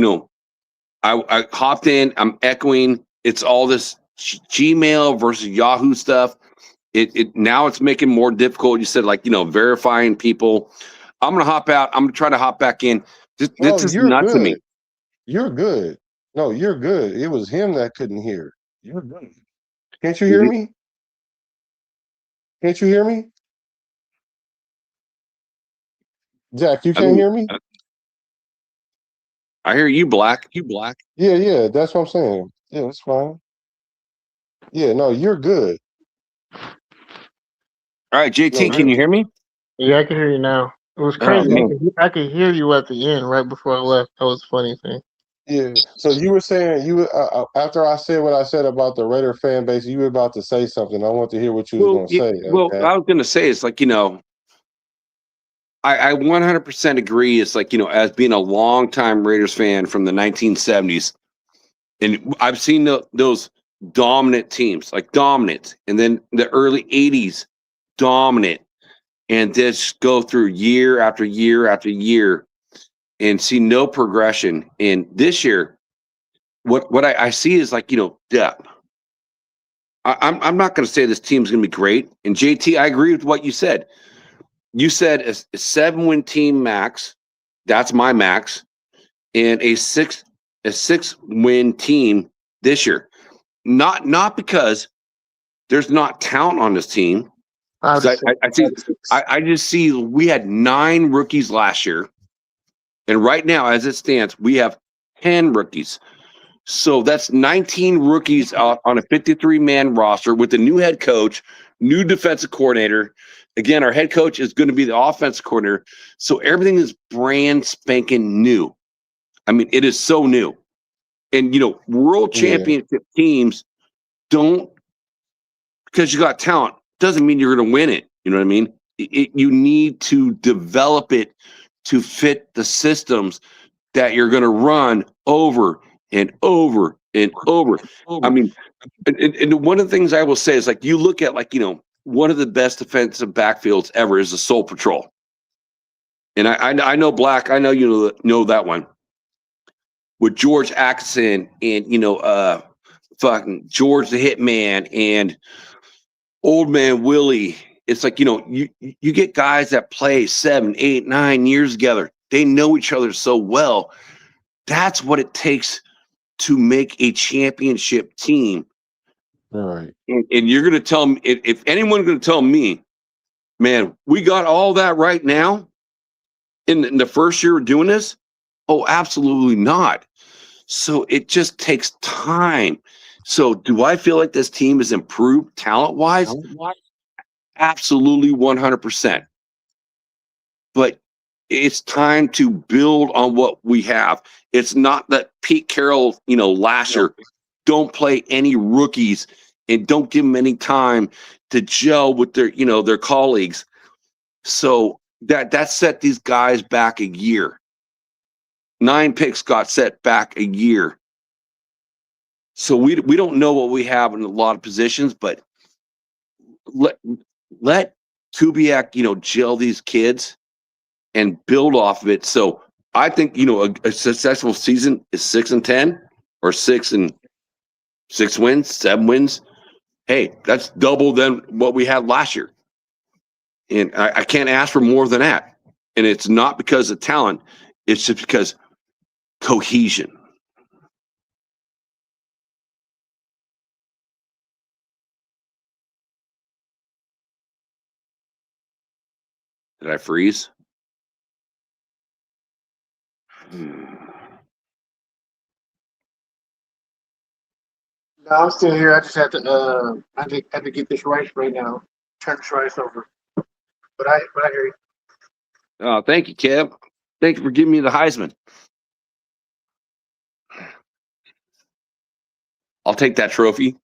[SPEAKER 13] I hopped in. I'm echoing. It's all this Gmail versus Yahoo stuff. It now it's making more difficult. You said like verifying people. I'm gonna hop out. I'm gonna try to hop back in.
[SPEAKER 10] No,
[SPEAKER 13] This is
[SPEAKER 10] you're
[SPEAKER 13] nuts to me.
[SPEAKER 10] good. You're good. No, you're good. It was him that couldn't hear. You're good. Can't you hear me? Can't you hear me? Jack, you
[SPEAKER 13] I
[SPEAKER 10] can't
[SPEAKER 13] mean,
[SPEAKER 10] hear me?
[SPEAKER 13] I hear you, Black. You Black.
[SPEAKER 10] Yeah, that's what I'm saying. Yeah, that's fine. Yeah, no, you're good.
[SPEAKER 13] All right,
[SPEAKER 10] No,
[SPEAKER 13] JT, can
[SPEAKER 10] you're
[SPEAKER 13] you hear me?
[SPEAKER 11] Yeah, I can hear you now. It was
[SPEAKER 13] Oh
[SPEAKER 11] crazy.
[SPEAKER 10] yeah,
[SPEAKER 13] man.
[SPEAKER 11] I could hear you at the end right before I left. That was a funny thing.
[SPEAKER 10] yeah. So you were saying after I said what I said about the Raider fan base, you were about to say something. I want to hear what you was
[SPEAKER 13] Well,
[SPEAKER 10] going to say.
[SPEAKER 13] I was gonna say it's like I 100% agree. It's like as being a longtime Raiders fan from the 1970s, and I've seen those dominant teams, like dominant, and then the early 80s, dominant, and just go through year after year after year and see no progression. And this year, what I see is like depth. I'm not going to say this team's going to be great. And JT, I agree with what you said. You said a 7-win team max. That's my max, and a 6-win team this year. not because there's not talent on this team. I just see we had 9 rookies last year, and right now, as it stands, we have 10 rookies. So that's 19 rookies on a 53-man roster with a new head coach, new defensive coordinator. Again, our head coach is going to be the offensive coordinator. So everything is brand spanking new. I mean, it is so new. And, world championship teams don't, because you got talent, doesn't mean you're going to win it. You know what I mean? You need to develop it to fit the systems that you're going to run over and over and over. I mean, and one of the things I will say is, like, you look at, like, one of the best defensive backfields ever is the Soul Patrol. And I know Black, I know you know that one. With George Atkinson and, fucking George the Hitman and Old Man Willie. It's like, you get guys that play 7, 8, 9 years together. They know each other so well. That's what it takes to make a championship team.
[SPEAKER 10] Right.
[SPEAKER 13] And you're going to tell me, if anyone's going to tell me, man, we got all that right now in the first year of doing this? Oh, absolutely not. So it just takes time. So do I feel like this team is improved talent-wise? Absolutely 100%. But it's time to build on what we have. It's not that Pete Carroll, last year, don't play any rookies and don't give them any time to gel with their colleagues. So that set these guys back a year. 9 picks got set back a year. So we don't know what we have in a lot of positions, but let Kubiak, gel these kids and build off of it. So I think, a successful season is 6-10 or 6 wins, 7 wins. Hey, that's double than what we had last year. And I can't ask for more than that. And it's not because of talent. It's just because cohesion. Did I freeze?
[SPEAKER 11] No, I'm still here. I just had to had to get this rice right now. Turn this rice over. But I hear you.
[SPEAKER 13] Oh, thank you, Kev. Thank you for giving me the Heisman. I'll take that trophy.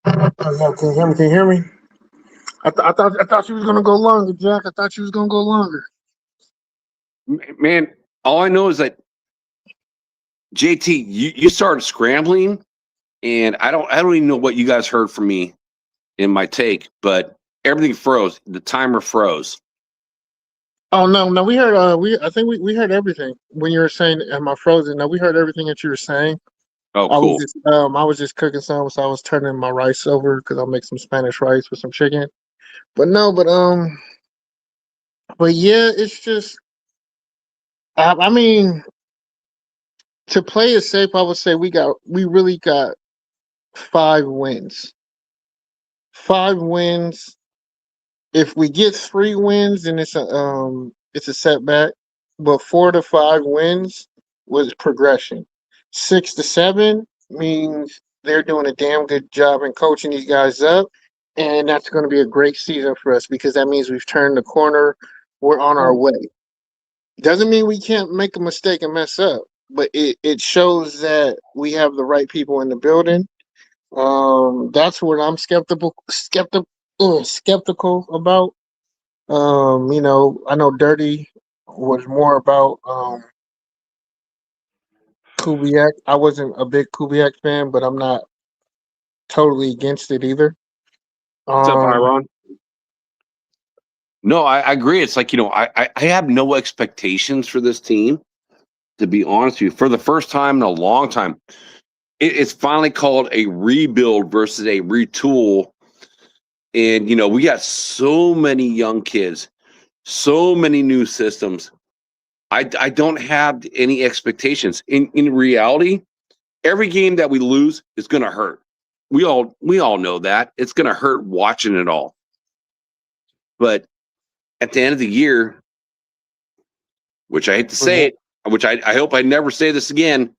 [SPEAKER 11] Oh, yeah, can you hear me? Can you hear me? I thought she was gonna go longer, Jack. I thought she was gonna go longer.
[SPEAKER 13] Man, all I know is that JT, you started scrambling, and I don't even know what you guys heard from me in my take, but everything froze. The timer froze.
[SPEAKER 11] Oh no, we heard I think we heard everything when you were saying am I frozen? No, we heard everything that you were saying.
[SPEAKER 13] Oh,
[SPEAKER 11] I
[SPEAKER 13] cool.
[SPEAKER 11] was just cooking some, so I was turning my rice over because I'll make some Spanish rice with some chicken. But yeah, it's just I mean, to play it safe, I would say we really got 5 wins. 5 wins. If we get 3 wins, then it's a setback. But 4 to 5 wins was progression. 6 to 7 means they're doing a damn good job in coaching these guys up. and that's going to be a great season for us because that means we've turned the corner. We're on our way. Doesn't mean we can't make a mistake and mess up, but it shows that we have the right people in the building. That's what I'm skeptical about. I know Dirty was more about Kubiak. I wasn't a big Kubiak fan, but I'm not totally against it either.
[SPEAKER 13] What's up, Iron? No, I agree. It's like, I have no expectations for this team, to be honest with you. For the first time in a long time, it's finally called a rebuild versus a retool. And, we got so many young kids, so many new systems. I don't have any expectations. In reality, every game that we lose is going to hurt. We all know that. It's going to hurt watching it all. But at the end of the year, which I hate to say it, which I hope I never say this again,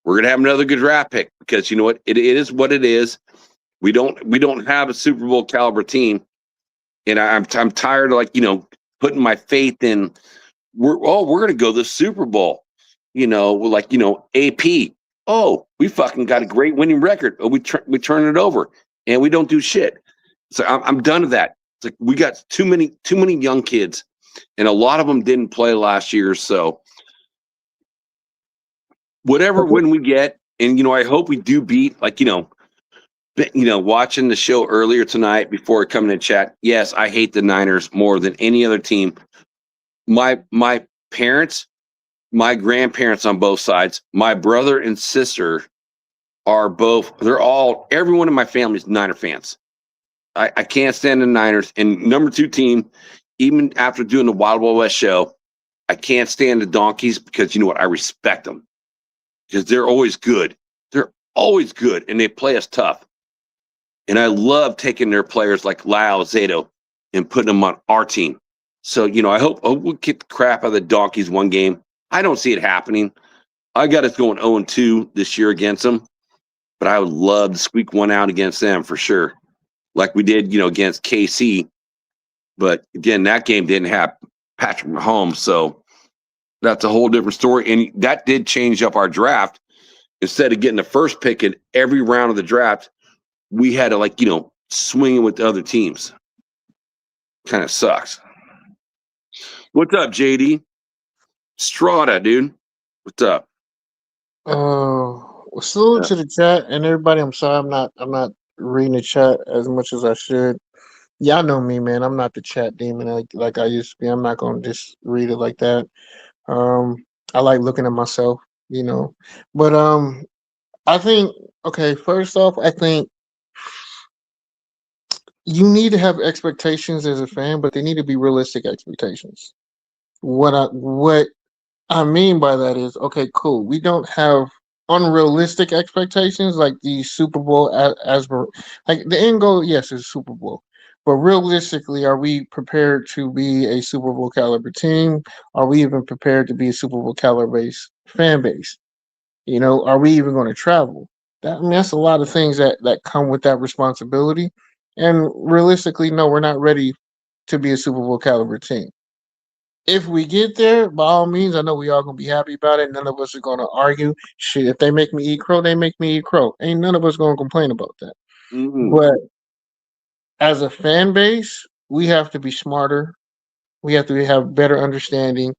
[SPEAKER 13] we're going to have another good draft pick because you know what? It is what it is. We don't have a Super Bowl caliber team. And I'm tired of putting my faith in we're going to go to the Super Bowl. AP. Oh, we fucking got a great winning record. Oh, we turn it over and we don't do shit. So I'm done with that. It's like we got too many young kids, and a lot of them didn't play last year. So whatever win we get, and I hope we do beat watching the show earlier tonight before coming to chat. Yes, I hate the Niners more than any other team. My parents, my grandparents on both sides, my brother and sister are everyone in my family is Niner fans. I can't stand the Niners. And number 2 team, even after doing the Wild Wild West show, I can't stand the Donkeys because you know what? I respect them because they're always good. They're always good, and they play us tough. And I love taking their players like Lyle Zato and putting them on our team. So, I hope we'll kick the crap out of the Donkeys one game. I don't see it happening. I got us going 0-2 this year against them, but I would love to squeak one out against them for sure, like we did, against KC. But again, that game didn't have Patrick Mahomes, so that's a whole different story. And that did change up our draft. Instead of getting the first pick in every round of the draft, we had to swing it with the other teams. Kind of sucks. What's up, JD? Strata, dude. What's up?
[SPEAKER 11] Salute to the chat and everybody. I'm sorry, I'm not reading the chat as much as I should. Y'all know me, man. I'm not the chat demon like I used to be. I'm not gonna just read it like that. I like looking at myself, But I think first off, I think you need to have expectations as a fan, but they need to be realistic expectations. What I mean by that is, okay, cool. We don't have unrealistic expectations like the Super Bowl like the end goal. Yes, is Super Bowl, but realistically, are we prepared to be a Super Bowl caliber team? Are we even prepared to be a Super Bowl caliber fan base? Are we even going to travel? That's a lot of things that come with that responsibility. And realistically, no, we're not ready to be a Super Bowl caliber team. If we get there, by all means, I know we all gonna be happy about it. None of us are gonna argue. Shit, if they make me eat crow, they make me eat crow. Ain't none of us gonna complain about that.
[SPEAKER 13] Mm-hmm.
[SPEAKER 11] But as a fan base, we have to be smarter. We have to have better understanding,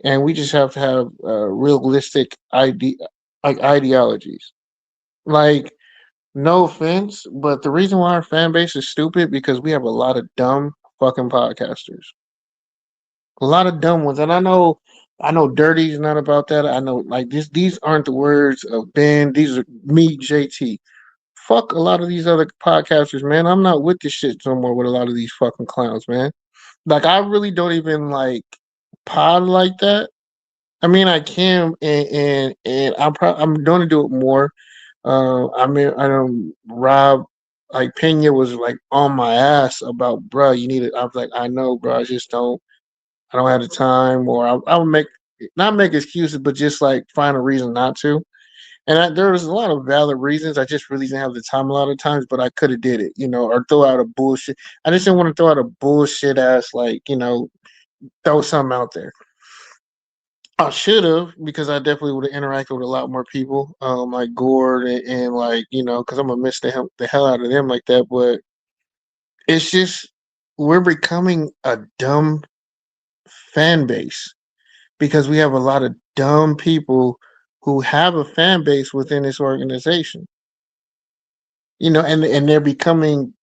[SPEAKER 11] and we just have to have realistic ideologies. Like, no offense, but the reason why our fan base is stupid because we have a lot of dumb fucking podcasters. A lot of dumb ones, and I know Dirty's not about that. I know these aren't the words of Ben. These are me, JT. Fuck a lot of these other podcasters, man. I'm not with this shit no more with a lot of these fucking clowns, man. Like I really don't even like pod like that. I mean, I can, and I'm going to do it more. I don't Rob like Pena was like on my ass about, bro. You need it. I was like, I know, bro. I just don't. I don't have the time, or I would not make excuses, but just like find a reason not to. And there was a lot of valid reasons. I just really didn't have the time a lot of times, but I could have did it, or throw out a bullshit. I just didn't want to throw out a bullshit ass, throw something out there. I should have, because I definitely would have interacted with a lot more people, like Gord and because I'm gonna miss the hell out of them like that. But it's just we're becoming a dumb fan base because we have a lot of dumb people who have a fan base within this organization. And they're becoming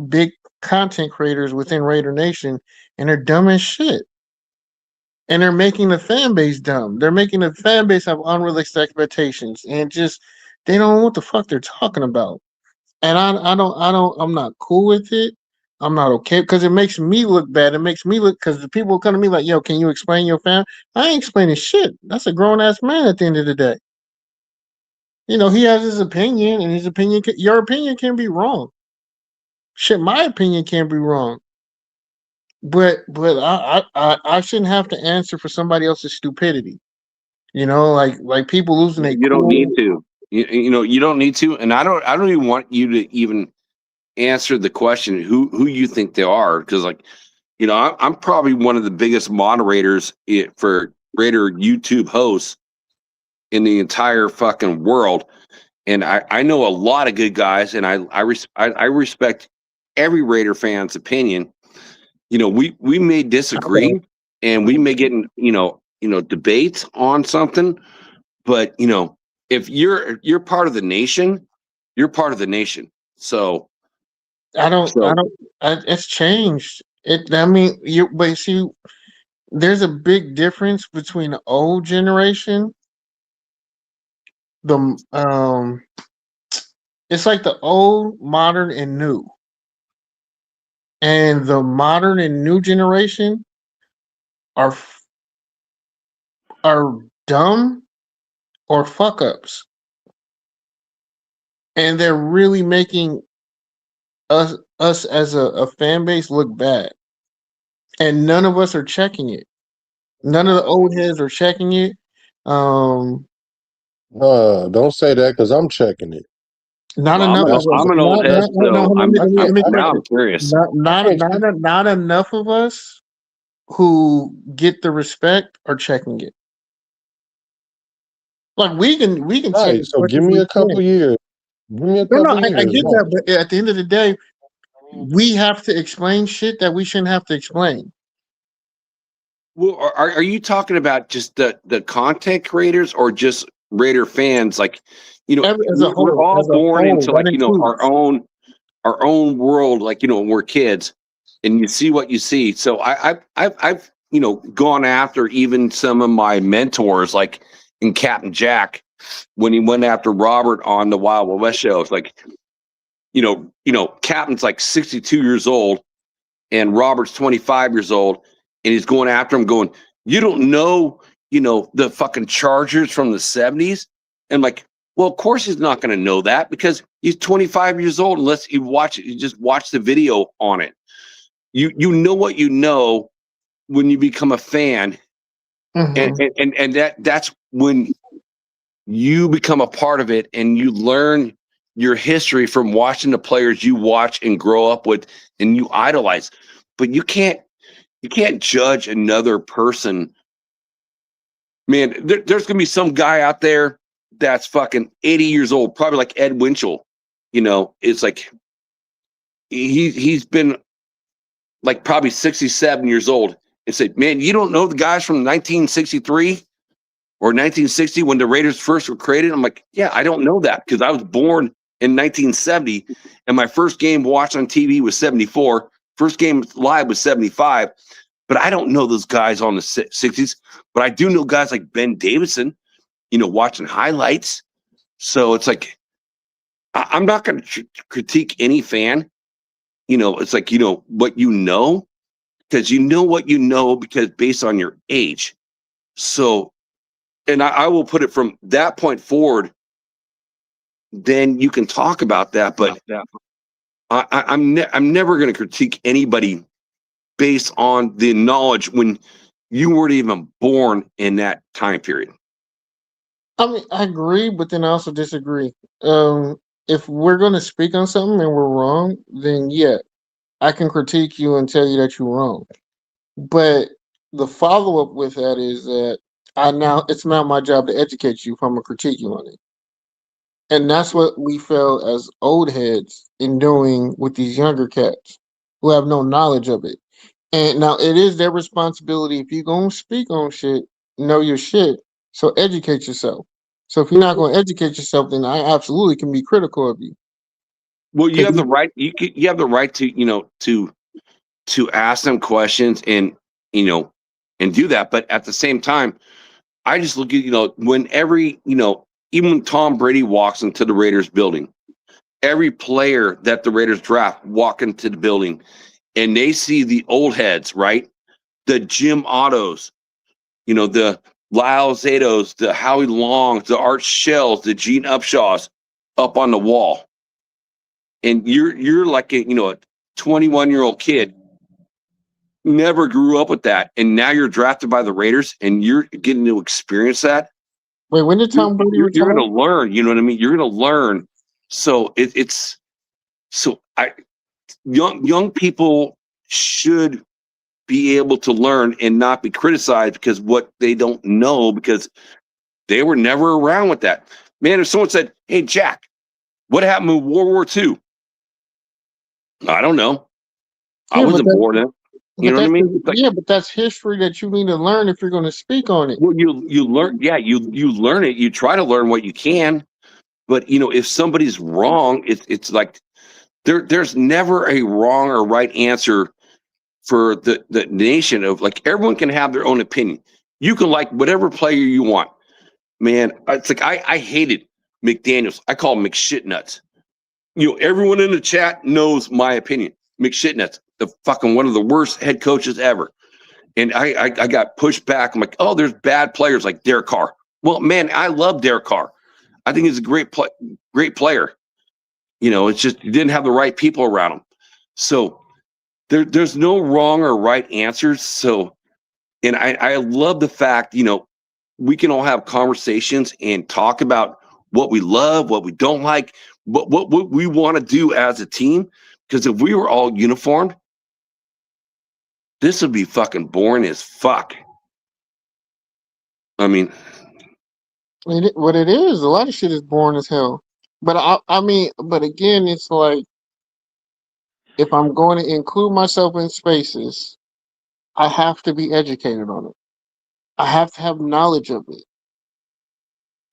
[SPEAKER 11] big content creators within Raider Nation, and they're dumb as shit. And they're making the fan base dumb. They're making the fan base have unrealistic expectations, and just they don't know what the fuck they're talking about. And I'm not cool with it. I'm not okay because it makes me look bad. It makes me look because the people come to me like, "Yo, can you explain your fan?" I ain't explaining shit. That's a grown ass man at the end of the day. He has his opinion, and your opinion can be wrong. Shit, my opinion can be wrong. But I shouldn't have to answer for somebody else's stupidity. Like people losing their
[SPEAKER 13] You don't need to. You don't need to, and I don't even want you to even answer the question who you think they are, because I'm probably one of the biggest moderators for Raider YouTube hosts in the entire fucking world, and I know a lot of good guys, and I respect every Raider fan's opinion. We may disagree, and we may get in debates on something, but if you're part of the nation, you're part of the nation. So
[SPEAKER 11] it's changed. But see, there's a big difference between the old generation. It's like the old, modern, and new. And the modern and new generation are dumb or fuck ups. And they're really making us as a fan base look bad. And none of us are checking it. None of the old heads are checking it.
[SPEAKER 10] Don't say that because I'm checking it.
[SPEAKER 11] Not enough of us.
[SPEAKER 13] I'm an old head, so I'm curious.
[SPEAKER 11] Not enough of us who get the respect are checking it. Like we can
[SPEAKER 10] check. So give me a couple years. Give me a couple years.
[SPEAKER 11] I get that, but at the end of the day, we have to explain shit that we shouldn't have to explain.
[SPEAKER 13] Well, are you talking about just the content creators or just Raider fans? Like, we're all born into our own world. Like, when we're kids, and you see what you see. So I've gone after even some of my mentors, like in Captain Jack, when he went after Robert on the Wild Wild West show. It's like, Captain's like 62 years old, and Robert's 25 years old. And he's going after him, going, "You don't know, the fucking Chargers from the 70s?" And I'm like, well, of course he's not going to know that because he's 25 years old. Unless you watch it, you just watch the video on it. You know what you know when you become a fan, and that's when you become a part of it, and you learn your history from watching the players you watch and grow up with, and you idolize. But you can't judge another person. Man, there's gonna be some guy out there that's fucking 80 years old, probably like Ed Winchell. It's like he's been like probably 67 years old, and said, "Man, you don't know the guys from 1963 or 1960 when the Raiders first were created?" I'm like, "Yeah, I don't know that because I was born in 1970, and my first game watched on TV was 74. First game live was 75. But I don't know those guys on the 60s. But I do know guys like Ben Davidson, watching highlights. So it's like, I'm not going to critique any fan. It's like, what you know, because you know what you know because based on your age. So, and I will put it from that point forward, then you can talk about that. But I'm never going to critique anybody based on the knowledge when you weren't even born in that time period.
[SPEAKER 11] I mean, I agree, but then I also disagree. If we're going to speak on something and we're wrong, then yeah, I can critique you and tell you that you're wrong. But the follow up with that is that it's now my job to educate you if I'm gonna critique you on it. And that's what we fail as old heads in doing with these younger cats who have no knowledge of it. And now it is their responsibility if you're gonna speak on shit, know your shit. So educate yourself. So if you're not gonna educate yourself, then I absolutely can be critical of you.
[SPEAKER 13] Well, you
[SPEAKER 11] 'Cause
[SPEAKER 13] have the right. You have the right to to ask them questions and you know and do that. But at the same time, I just look at when every even when Tom Brady walks into the Raiders building, every player that the Raiders draft walk into the building, and they see the old heads, right? The Jim Ottos, the Lyle Zados, the Howie Longs, the Art Shells, the Gene Upshaws up on the wall. And you're like a 21-year-old kid, never grew up with that, and now you're drafted by the Raiders and you're getting to experience that.
[SPEAKER 11] Wait, when did Tom Brady
[SPEAKER 13] You're
[SPEAKER 11] retire?
[SPEAKER 13] going to learn, you know what I mean? You're going to learn. So young people should be able to learn and not be criticized because what they don't know, because they were never around with that. Man, if someone said, "Hey, Jack, what happened in World War II?" I don't know. I
[SPEAKER 11] Yeah,
[SPEAKER 13] wasn't born then. You know what I mean? It's like,
[SPEAKER 11] yeah, but that's history that you need to learn if you're going to speak on it.
[SPEAKER 13] well, you learn, yeah, you learn it. You try to learn what you can, but if somebody's wrong, it's like there's never a wrong or right answer for the nation. Of like, everyone can have their own opinion. You can like whatever player you want, man. It's like I hated McDaniels. I call him McShitnuts. Everyone in the chat knows my opinion. McShitnuts, the fucking one of the worst head coaches ever. And I got pushed back. I'm like, oh, there's bad players like Derek Carr. Well, man, I love Derek Carr. I think he's a great player. It's just you didn't have the right people around him. So there's no wrong or right answers. So, and I love the fact, we can all have conversations and talk about what we love, what we don't like, what we want to do as a team. Because if we were all uniformed, this would be fucking boring as fuck. I mean,
[SPEAKER 11] What it is, a lot of shit is boring as hell. But I mean, but again, it's like if I'm going to include myself in spaces, I have to be educated on it. I have to have knowledge of it.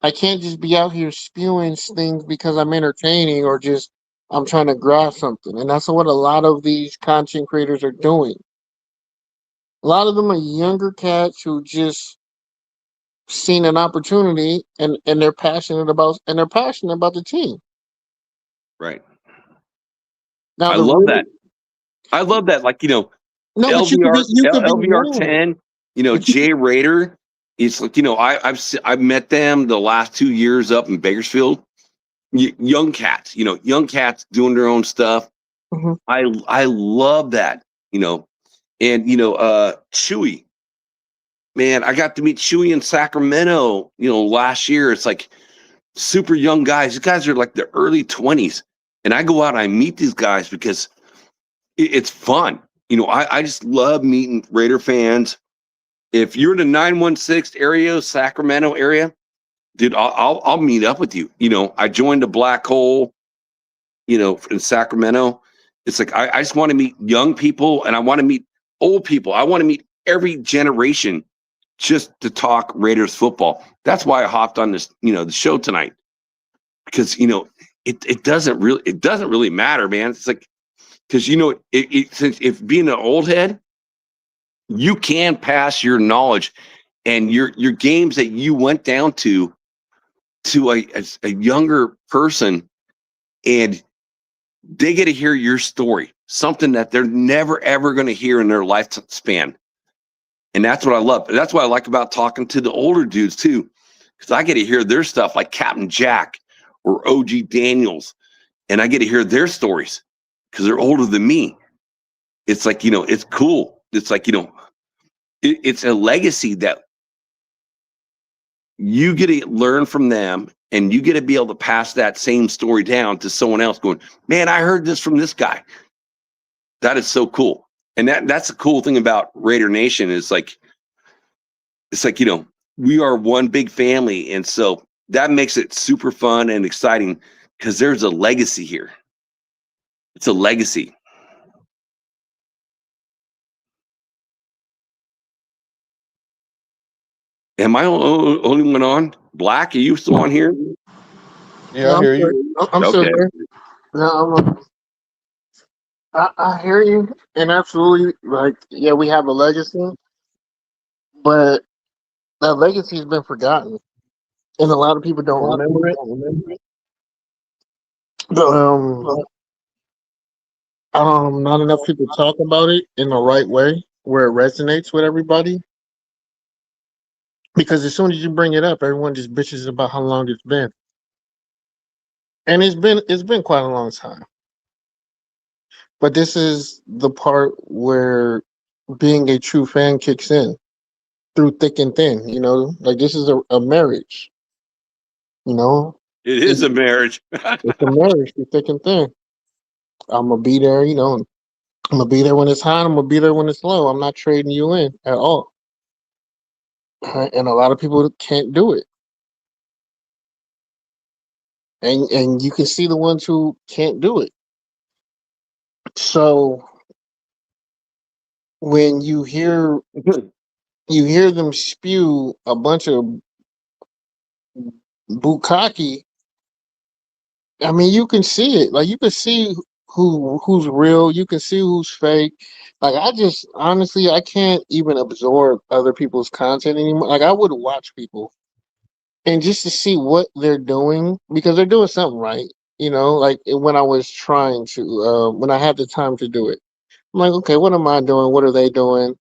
[SPEAKER 11] I can't just be out here spewing things because I'm entertaining or just I'm trying to grasp something. And that's what a lot of these content creators are doing. A lot of them are younger cats who just seen an opportunity and they're passionate about the team.
[SPEAKER 13] right.
[SPEAKER 11] Now
[SPEAKER 13] I
[SPEAKER 11] the
[SPEAKER 13] love
[SPEAKER 11] Raiders,
[SPEAKER 13] that. I love that. Like,
[SPEAKER 11] no, but you could be
[SPEAKER 13] LVR
[SPEAKER 11] wrong.
[SPEAKER 13] 10, Jay Rader. It's like, I've met them the last 2 years up in Bakersfield. Young cats, young cats doing their own stuff.
[SPEAKER 11] Mm-hmm.
[SPEAKER 13] I love that, and Chewy. Man, I got to meet Chewy in Sacramento, last year. It's like super young guys. These guys are like the early 20s. And I go out and I meet these guys because it's fun. I just love meeting Raider fans. If you're in the 916 area, Sacramento area, dude, I'll meet up with you. I joined the Black Hole, in Sacramento. It's like I just want to meet young people and I want to meet old people. I want to meet every generation just to talk Raiders football. That's why I hopped on this, the show tonight. Because it doesn't really matter, man. It's like, because since if being an old head, you can pass your knowledge and your games that you went down to a younger person, and they get to hear your story, something that they're never ever going to hear in their lifespan. And that's what I love. That's what I like about talking to the older dudes too, because I get to hear their stuff, like Captain Jack or OG Daniels, and I get to hear their stories because they're older than me. It's like, it's cool. It's like, it's a legacy that you get to learn from them, and you get to be able to pass that same story down to someone else going, man, I heard this from this guy. That is so cool. And that's the cool thing about Raider Nation is like, it's like, we are one big family. And so that makes it super fun and exciting because there's a legacy here. It's a legacy. Am I only one on? Black, are you still on here?
[SPEAKER 10] Yeah, I hear you.
[SPEAKER 11] I'm still there. No, I hear you, and absolutely, like, yeah, we have a legacy, but that legacy has been forgotten, and a lot of people don't remember it. Not enough people talk about it in the right way where it resonates with everybody. Because as soon as you bring it up, everyone just bitches about how long it's been, and it's been quite a long time. But this is the part where being a true fan kicks in through thick and thin. Like this is a marriage.
[SPEAKER 13] It is a marriage.
[SPEAKER 11] It's a marriage through thick and thin. I'm gonna be there. I'm gonna be there when it's hot. I'm gonna be there when it's low. I'm not trading you in at all. And a lot of people can't do it. And you can see the ones who can't do it. So when you hear them spew a bunch of bukkake, I mean, you can see it. Like you can see who's real. You can see who's fake. Like honestly, I can't even absorb other people's content anymore. Like I would watch people and just to see what they're doing because they're doing something right. Like when I was trying to, when I had the time to do it, I'm like, okay, what am I doing? What are they doing?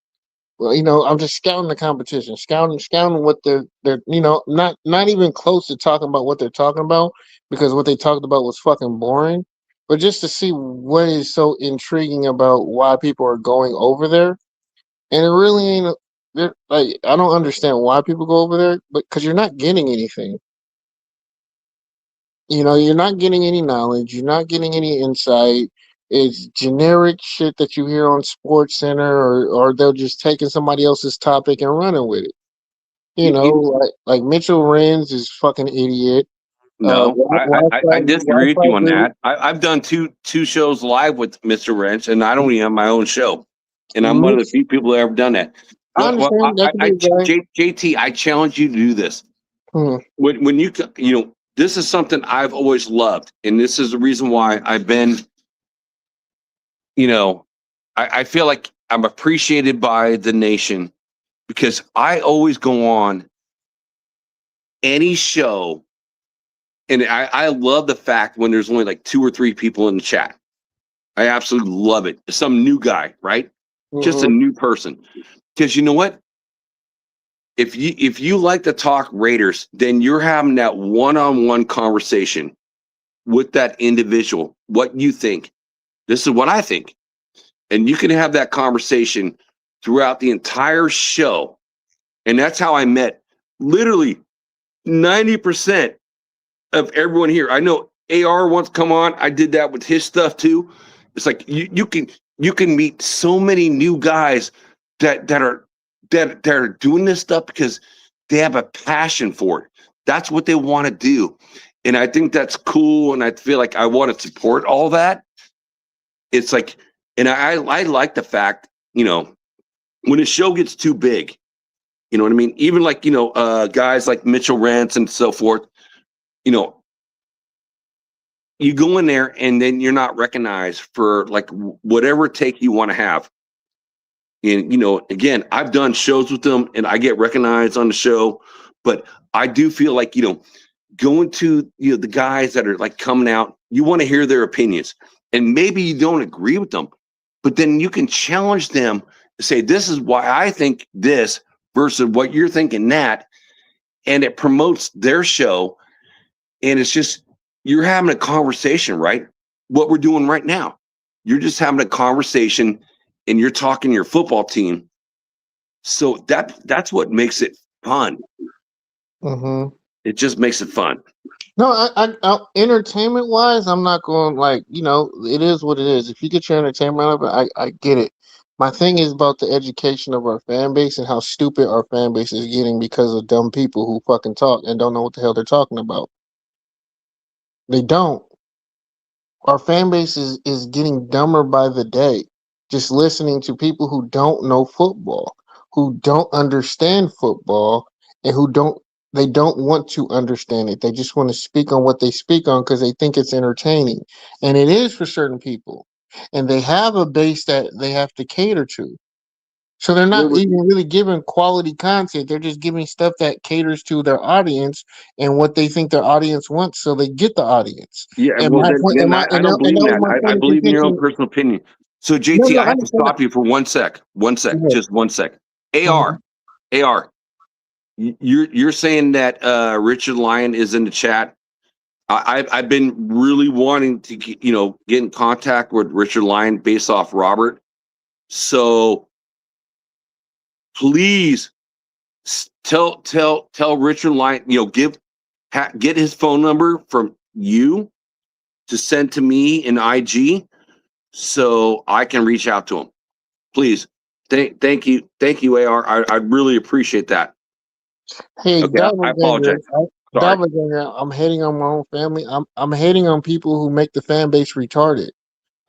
[SPEAKER 11] Well, I'm just scouting the competition, scouting what they're not even close to talking about what they're talking about because what they talked about was fucking boring. But just to see what is so intriguing about why people are going over there, and it really ain't. Like I don't understand why people go over there, but because you're not getting anything. You're not getting any knowledge. You're not getting any insight. It's generic shit that you hear on Sports Center, or they're just taking somebody else's topic and running with it. Like Mitchell Renz is fucking idiot.
[SPEAKER 13] No, I disagree with you on that. I've done two shows live with Mr. Wrench, and I don't even have my own show. And I'm one of the few people that ever done that.
[SPEAKER 11] I understand.
[SPEAKER 13] JT, I challenge you to do this. When you this is something I've always loved, and this is the reason why I've been. I feel like I'm appreciated by the nation because I always go on any show. And I love the fact when there's only like 2 or 3 people in the chat. I absolutely love it. Some new guy, right? Just a new person. Because you know what? If you like to talk Raiders, then you're having that one-on-one conversation with that individual. What you think. This is what I think. And you can have that conversation throughout the entire show. And that's how I met literally 90% of everyone here. I know AR wants to come on. I did that with his stuff too. It's like you can meet so many new guys that are doing this stuff because they have a passion for it. That's what they want to do. And I think that's cool. And I feel like I want to support all that. It's like, and I like the fact, when a show gets too big, you know what I mean? Even like, guys like Mitchell Rance and so forth, you go in there and then you're not recognized for like whatever take you want to have. And, again, I've done shows with them and I get recognized on the show, but I do feel like, going to, the guys that are like coming out, you want to hear their opinions and maybe you don't agree with them, but then you can challenge them to say, this is why I think this versus what you're thinking that. And it promotes their show. And it's just, you're having a conversation, right? What we're doing right now. You're just having a conversation and you're talking to your football team. So that's what makes it fun.
[SPEAKER 11] Mm-hmm.
[SPEAKER 13] It just makes it fun.
[SPEAKER 11] No, I entertainment wise, I'm not going like, it is what it is. If you get your entertainment out of it, I get it. My thing is about the education of our fan base and how stupid our fan base is getting because of dumb people who fucking talk and don't know what the hell they're talking about. They don't. Our fan base is getting dumber by the day. Just listening to people who don't know football, who don't understand football, and they don't want to understand it. They just want to speak on what they speak on because they think it's entertaining. And it is for certain people. And they have a base that they have to cater to. So they're not even really giving quality content. They're just giving stuff that caters to their audience and what they think their audience wants, so they get the audience.
[SPEAKER 13] Yeah,
[SPEAKER 11] And
[SPEAKER 13] well,
[SPEAKER 11] my
[SPEAKER 13] then,
[SPEAKER 11] point,
[SPEAKER 13] then
[SPEAKER 11] and
[SPEAKER 13] I,
[SPEAKER 11] my,
[SPEAKER 13] I
[SPEAKER 11] and
[SPEAKER 13] don't
[SPEAKER 11] that, and
[SPEAKER 13] believe
[SPEAKER 11] that
[SPEAKER 13] in
[SPEAKER 11] was
[SPEAKER 13] that.
[SPEAKER 11] my
[SPEAKER 13] I
[SPEAKER 11] point of
[SPEAKER 13] believe in your own
[SPEAKER 11] contention.
[SPEAKER 13] personal opinion. So,
[SPEAKER 11] No,
[SPEAKER 13] JT,
[SPEAKER 11] no,
[SPEAKER 13] I
[SPEAKER 11] I
[SPEAKER 13] have to
[SPEAKER 11] understand
[SPEAKER 13] stop you for 1 sec. 1 sec.
[SPEAKER 11] that.
[SPEAKER 13] Just 1 sec. AR. You're saying that Richard Lyon is in the chat. I've been really wanting to get in contact with Richard Lyon based off Robert. So please tell Richard Lyon, get his phone number from you to send to me in IG so I can reach out to him. Please. Thank you, AR. I really appreciate that.
[SPEAKER 11] Hey,
[SPEAKER 13] Okay, I apologize. Sorry.
[SPEAKER 11] I'm hating on my own family. I'm hating on people who make the fan base retarded.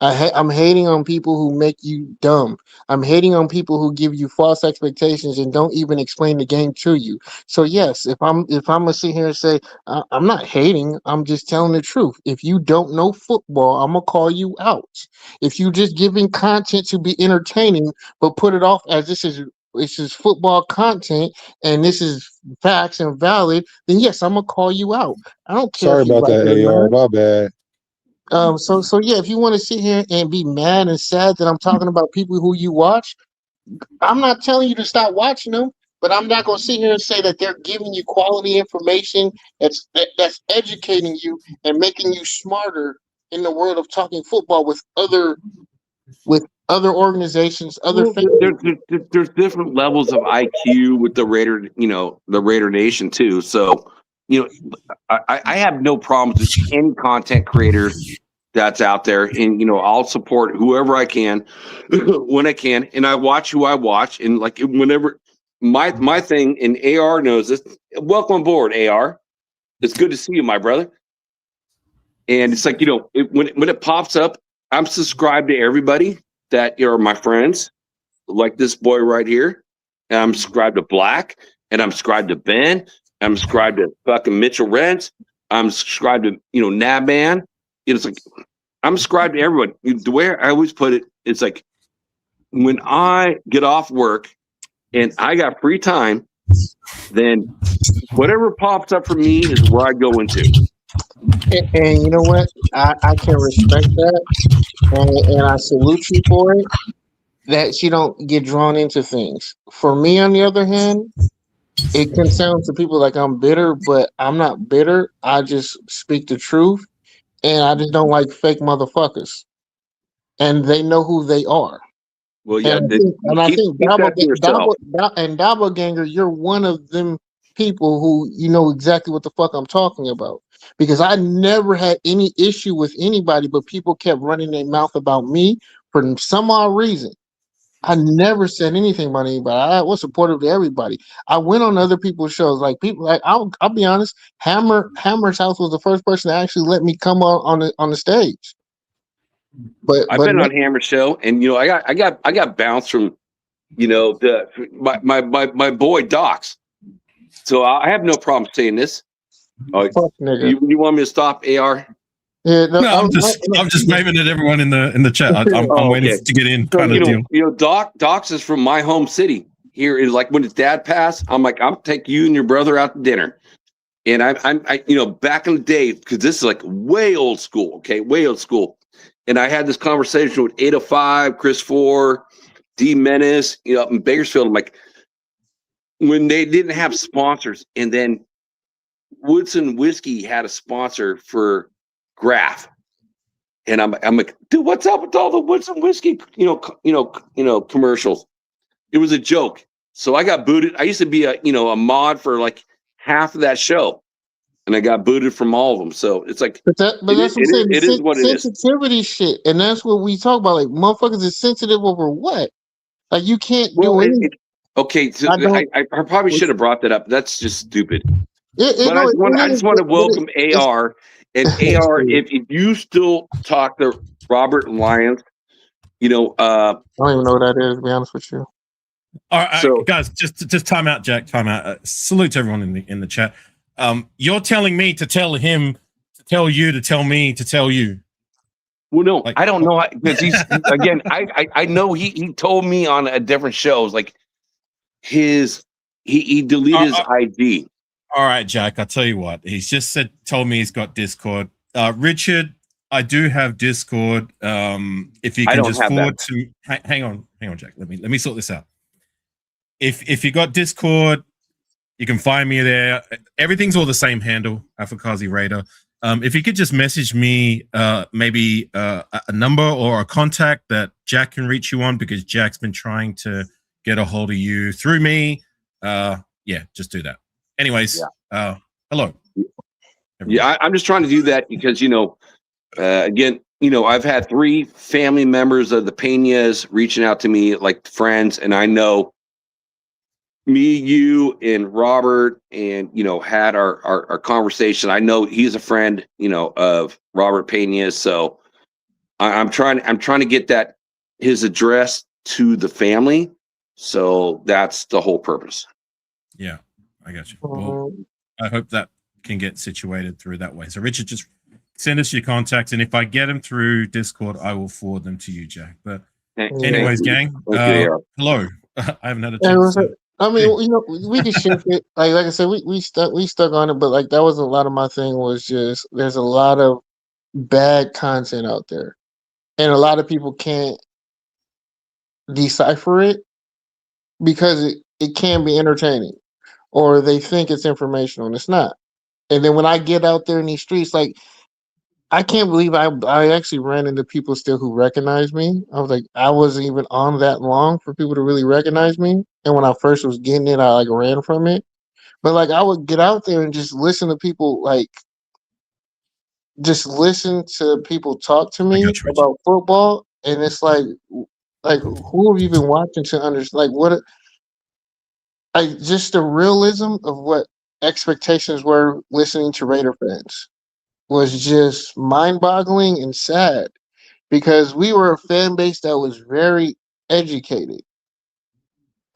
[SPEAKER 11] I'm hating on people who make you dumb. I'm hating on people who give you false expectations and don't even explain the game to you. So yes, if I'm gonna sit here and say I'm not hating, I'm just telling the truth. If you don't know football, I'm gonna call you out. If you just giving content to be entertaining, but put it off as this is football content and this is facts and valid, then yes, I'm gonna call you out. I don't care
[SPEAKER 10] Sorry
[SPEAKER 11] if you
[SPEAKER 10] about
[SPEAKER 11] like
[SPEAKER 10] that,
[SPEAKER 11] it or
[SPEAKER 10] AR.
[SPEAKER 11] not.
[SPEAKER 10] My bad.
[SPEAKER 11] So yeah, if you want to sit here and be mad and sad that I'm talking about people who you watch, I'm not telling you to stop watching them, but I'm not going to sit here and say that they're giving you quality information that's educating you and making you smarter in the world of talking football with other organizations, other
[SPEAKER 13] Well,
[SPEAKER 11] fans.
[SPEAKER 13] there's different levels of IQ with the Raider Nation too. So, I have no problems with any content creator that's out there, and I'll support whoever I can when I can, and I watch who I watch, and like whenever my thing, and AR knows this. Welcome aboard, AR. It's good to see you, my brother. And it's like when it pops up, I'm subscribed to everybody that are my friends, like this boy right here. And I'm subscribed to Black, and I'm subscribed to Ben. I'm subscribed to fucking Mitchell Rents. I'm subscribed to Nabman. It's like I'm subscribed to everyone. The way I always put it, it's like when I get off work and I got free time, then whatever pops up for me is where I go into.
[SPEAKER 11] And you know what? I can respect that, and I salute you for it. That you don't get drawn into things. For me, on the other hand, it can sound to people like I'm bitter, but I'm not bitter. I just speak the truth, and I just don't like fake motherfuckers. And they know who they are.
[SPEAKER 13] Well,
[SPEAKER 11] And
[SPEAKER 13] yeah,
[SPEAKER 11] I
[SPEAKER 13] keep
[SPEAKER 11] think
[SPEAKER 13] that to yourself.
[SPEAKER 11] Doppelganger, you're one of them people who know exactly what the fuck I'm talking about. Because I never had any issue with anybody, but people kept running their mouth about me for some odd reason. I never said anything about anybody. I was supportive to everybody. I went on other people's shows. Like people, like I'll be honest. Hammer's house was the first person to actually let me come on the stage. But
[SPEAKER 13] I've been on Hammer Show, and I got bounced from my boy Docs. So I have no problem saying this.
[SPEAKER 11] Fuck, nigga.
[SPEAKER 13] You want me to stop, AR?
[SPEAKER 11] Yeah,
[SPEAKER 14] no, I'm just waving at everyone in the chat. I'm waiting to get in, kind of deal.
[SPEAKER 13] Docs is from my home city. Here is like when his dad passed. I'm like, I'll take you and your brother out to dinner. And I'm back in the day, because this is like way old school. Okay, way old school. And I had this conversation with 805, Chris 4, D Menace, up in Bakersfield. I'm like, when they didn't have sponsors, and then Woodson Whiskey had a sponsor for Graf, and I'm like, dude, what's up with all the Woodson Whiskey, commercials? It was a joke. So I got booted. I used to be a mod for like half of that show, and I got booted from all of them. So it's like,
[SPEAKER 11] but that's what I'm saying.
[SPEAKER 13] it is what it is.
[SPEAKER 11] Sensitivity shit, and that's what we talk about. Like motherfuckers is sensitive over what? Like you can't do anything.
[SPEAKER 13] Okay, so I probably should have brought that up. That's just stupid. But I just want to welcome AR. And AR, if you still talk to Robert Lyons, I
[SPEAKER 11] don't even know what that is, to be honest with you.
[SPEAKER 14] All right, so, guys, just time out, Jack. Time out. Salute to everyone in the chat. You're telling me to tell him to tell you to tell me to tell you.
[SPEAKER 13] Well, no, like, I don't know because he's again. I know he told me on a different shows like he deleted his ID.
[SPEAKER 14] All right, Jack. I'll tell you what. He's just told me he's got Discord. Richard, I do have Discord. If you can just forward to hang on, Jack. Let me sort this out. If you got Discord, you can find me there. Everything's all the same handle, Afakazi Raider. If you could just message me maybe a number or a contact that Jack can reach you on, because Jack's been trying to get a hold of you through me. Yeah, just do that. Anyways, hello. Everyone.
[SPEAKER 13] Yeah, I'm just trying to do that because, again, I've had 3 family members of the Peñas reaching out to me like friends, and I know me, you, and Robert, and had our conversation. I know he's a friend, of Robert Peña, so I'm trying to get his address to the family. So that's the whole purpose.
[SPEAKER 14] Yeah, I got you. Well, I hope that can get situated through that way. So Richard, just send us your contacts, and if I get them through Discord, I will forward them to you, Jack. But anyways, gang, hello. I haven't had a chance.
[SPEAKER 11] I mean, we can shift it. Like I said, we stuck on it, but like that was a lot of my thing. Was just there's a lot of bad content out there, and a lot of people can't decipher it because it can be entertaining, or they think it's informational and it's not. And then when I get out there in these streets, like I can't believe I actually ran into people still who recognize me. I was like, I wasn't even on that long for people to really recognize me. And when I first was getting it, I like ran from it. But like I would get out there and just listen to people, like just listen to people talk to me about football. And it's like who have you been watching to understand? Like what? Like just the realism of what expectations were listening to Raider fans was just mind-boggling and sad, because we were a fan base that was very educated.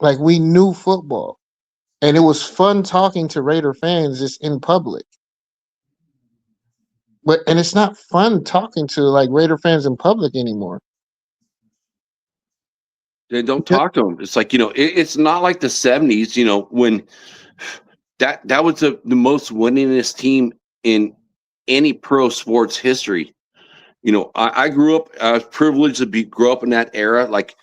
[SPEAKER 11] Like we knew football, and it was fun talking to Raider fans just in public. And it's not fun talking to like Raider fans in public anymore.
[SPEAKER 13] They don't talk to them. It's like, it's not like the 70s, when that was the most winningest team in any pro sports history. I grew up, I was privileged to grow up in that era. Like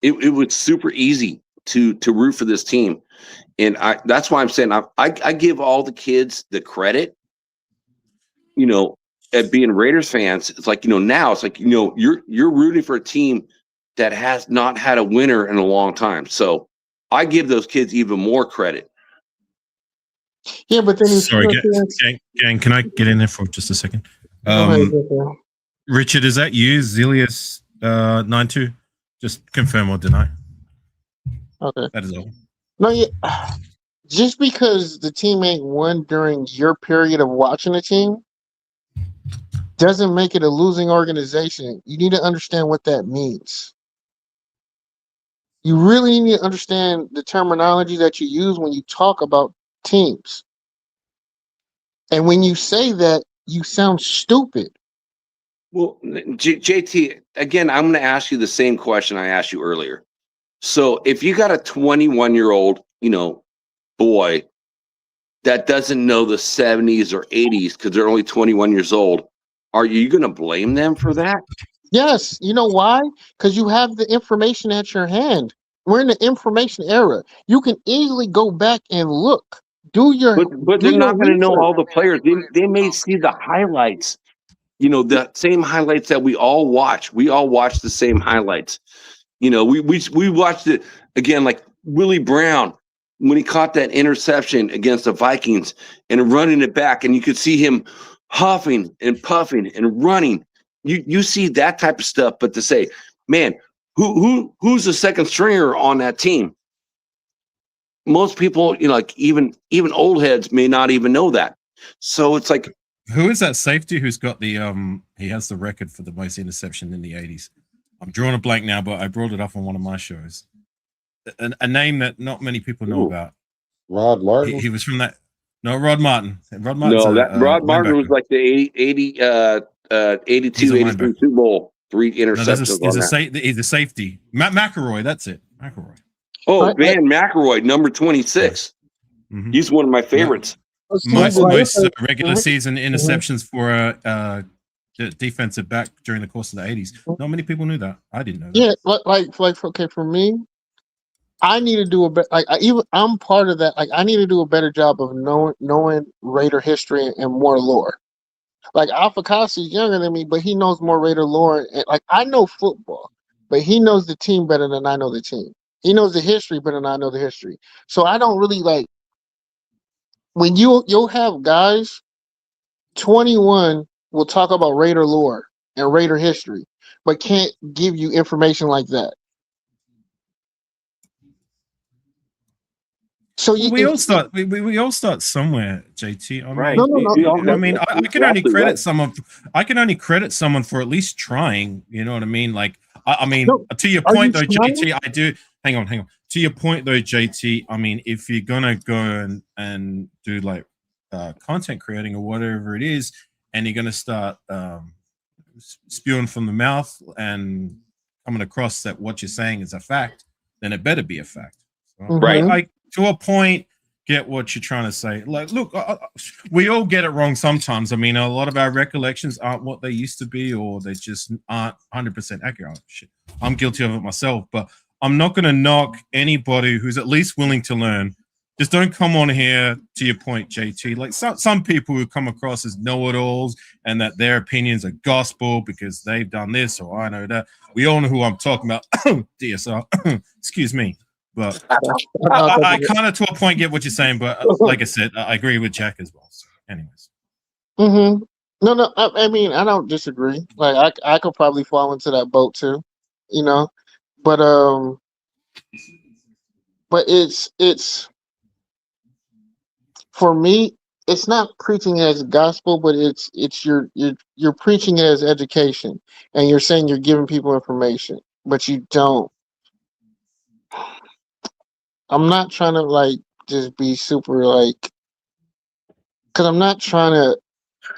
[SPEAKER 13] it was super easy to root for this team. And that's why I'm saying I give all the kids the credit, at being Raiders fans. It's like, now it's like, you're rooting for a team that has not had a winner in a long time. So I give those kids even more credit.
[SPEAKER 11] Yeah, but then
[SPEAKER 14] sorry, gang, can I get in there for just a second? Richard, is that you, Zilius 92? Just confirm or deny.
[SPEAKER 11] Okay,
[SPEAKER 14] that is all.
[SPEAKER 11] No, yeah. Just because the team ain't won during your period of watching the team doesn't make it a losing organization. You need to understand what that means. You really need to understand the terminology that you use when you talk about teams. And when you say that, you sound stupid.
[SPEAKER 13] Well, JT, again, I'm going to ask you the same question I asked you earlier. So if you got a 21-year-old, boy that doesn't know the 70s or 80s because they're only 21 years old, are you going to blame them for that?
[SPEAKER 11] Yes. You know why? Because you have the information at your hand. We're in the information era. You can easily go back and look.
[SPEAKER 13] But they're not going to know all the players. They may see the highlights. The same highlights that we all watch. We all watch the same highlights. We watched it again, like Willie Brown. when he caught that interception against the Vikings and running it back, and you could see him huffing and puffing and running. You see that type of stuff, but to say, man, who's the second stringer on that team? Most people, like even old heads may not even know that. So it's like,
[SPEAKER 14] who is that safety who's got the he has the record for the most interception in the 80s? I'm drawing a blank now, but I brought it up on one of my shows. A name that not many people know about.
[SPEAKER 10] Rod Martin.
[SPEAKER 14] He was from that. No, Rod Martin. Rod
[SPEAKER 13] Martin was like the 82, 83 Super Bowl, 3 interceptions.
[SPEAKER 14] He's a safety. Matt McElroy, that's it. McElroy.
[SPEAKER 13] Oh, Van McElroy, number 26. Mm-hmm. He's one of my favorites.
[SPEAKER 14] Most regular season interceptions for a defensive back during the course of the 80s. Not many people knew that. I didn't know that.
[SPEAKER 11] Yeah, okay, for me, I need to do a better. I'm part of that. Like, I need to do a better job of knowing Raider history and more lore. Like, Alpha Kasi is younger than me, but he knows more Raider lore. And, like, I know football, but he knows the team better than I know the team. He knows the history better than I know the history. So I don't really like when you'll have guys. 21 will talk about Raider lore and Raider history, but can't give you information like that. So
[SPEAKER 14] we all start somewhere, JT. I mean,
[SPEAKER 13] right.
[SPEAKER 14] I mean, I can only credit someone. I can only credit someone for at least trying. You know what I mean? Like, I mean, to your point though, JT, I do. Hang on. To your point though, JT. I mean, if you're gonna go and do like content creating or whatever it is, and you're gonna start spewing from the mouth and coming across that what you're saying is a fact, then it better be a fact. So,
[SPEAKER 13] right.
[SPEAKER 14] To a point, get what you're trying to say. Like, look, we all get it wrong sometimes. I mean, a lot of our recollections aren't what they used to be, or they just aren't 100% accurate. Shit, I'm guilty of it myself, but I'm not going to knock anybody who's at least willing to learn. Just don't come on here, to your point, JT. Like some people who come across as know-it-alls and that their opinions are gospel because they've done this or I know that. We all know who I'm talking about. DSR. Excuse me. But I kind of, to a point, get what you're saying. But like I said, I agree with Jack as well. So, anyways.
[SPEAKER 11] Mm-hmm. No. I mean, I don't disagree. Like, I could probably fall into that boat too, you know. But it's for me. It's not preaching as gospel, but you're preaching it as education, and you're saying you're giving people information, but you don't. I'm not trying to like just be super like, because I'm not trying to.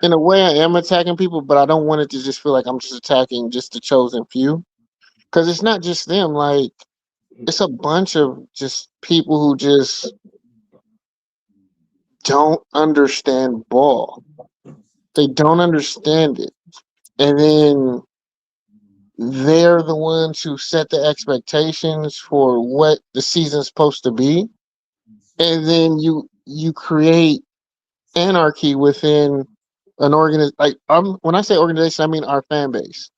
[SPEAKER 11] In a way, I am attacking people, but I don't want it to just feel like I'm just attacking just the chosen few, because it's not just them. Like, it's a bunch of just people who just don't understand ball. They don't understand it, and then they're the ones who set the expectations for what the season's supposed to be, and then you create anarchy within an organization. Like, when I say organization, I mean our fan base,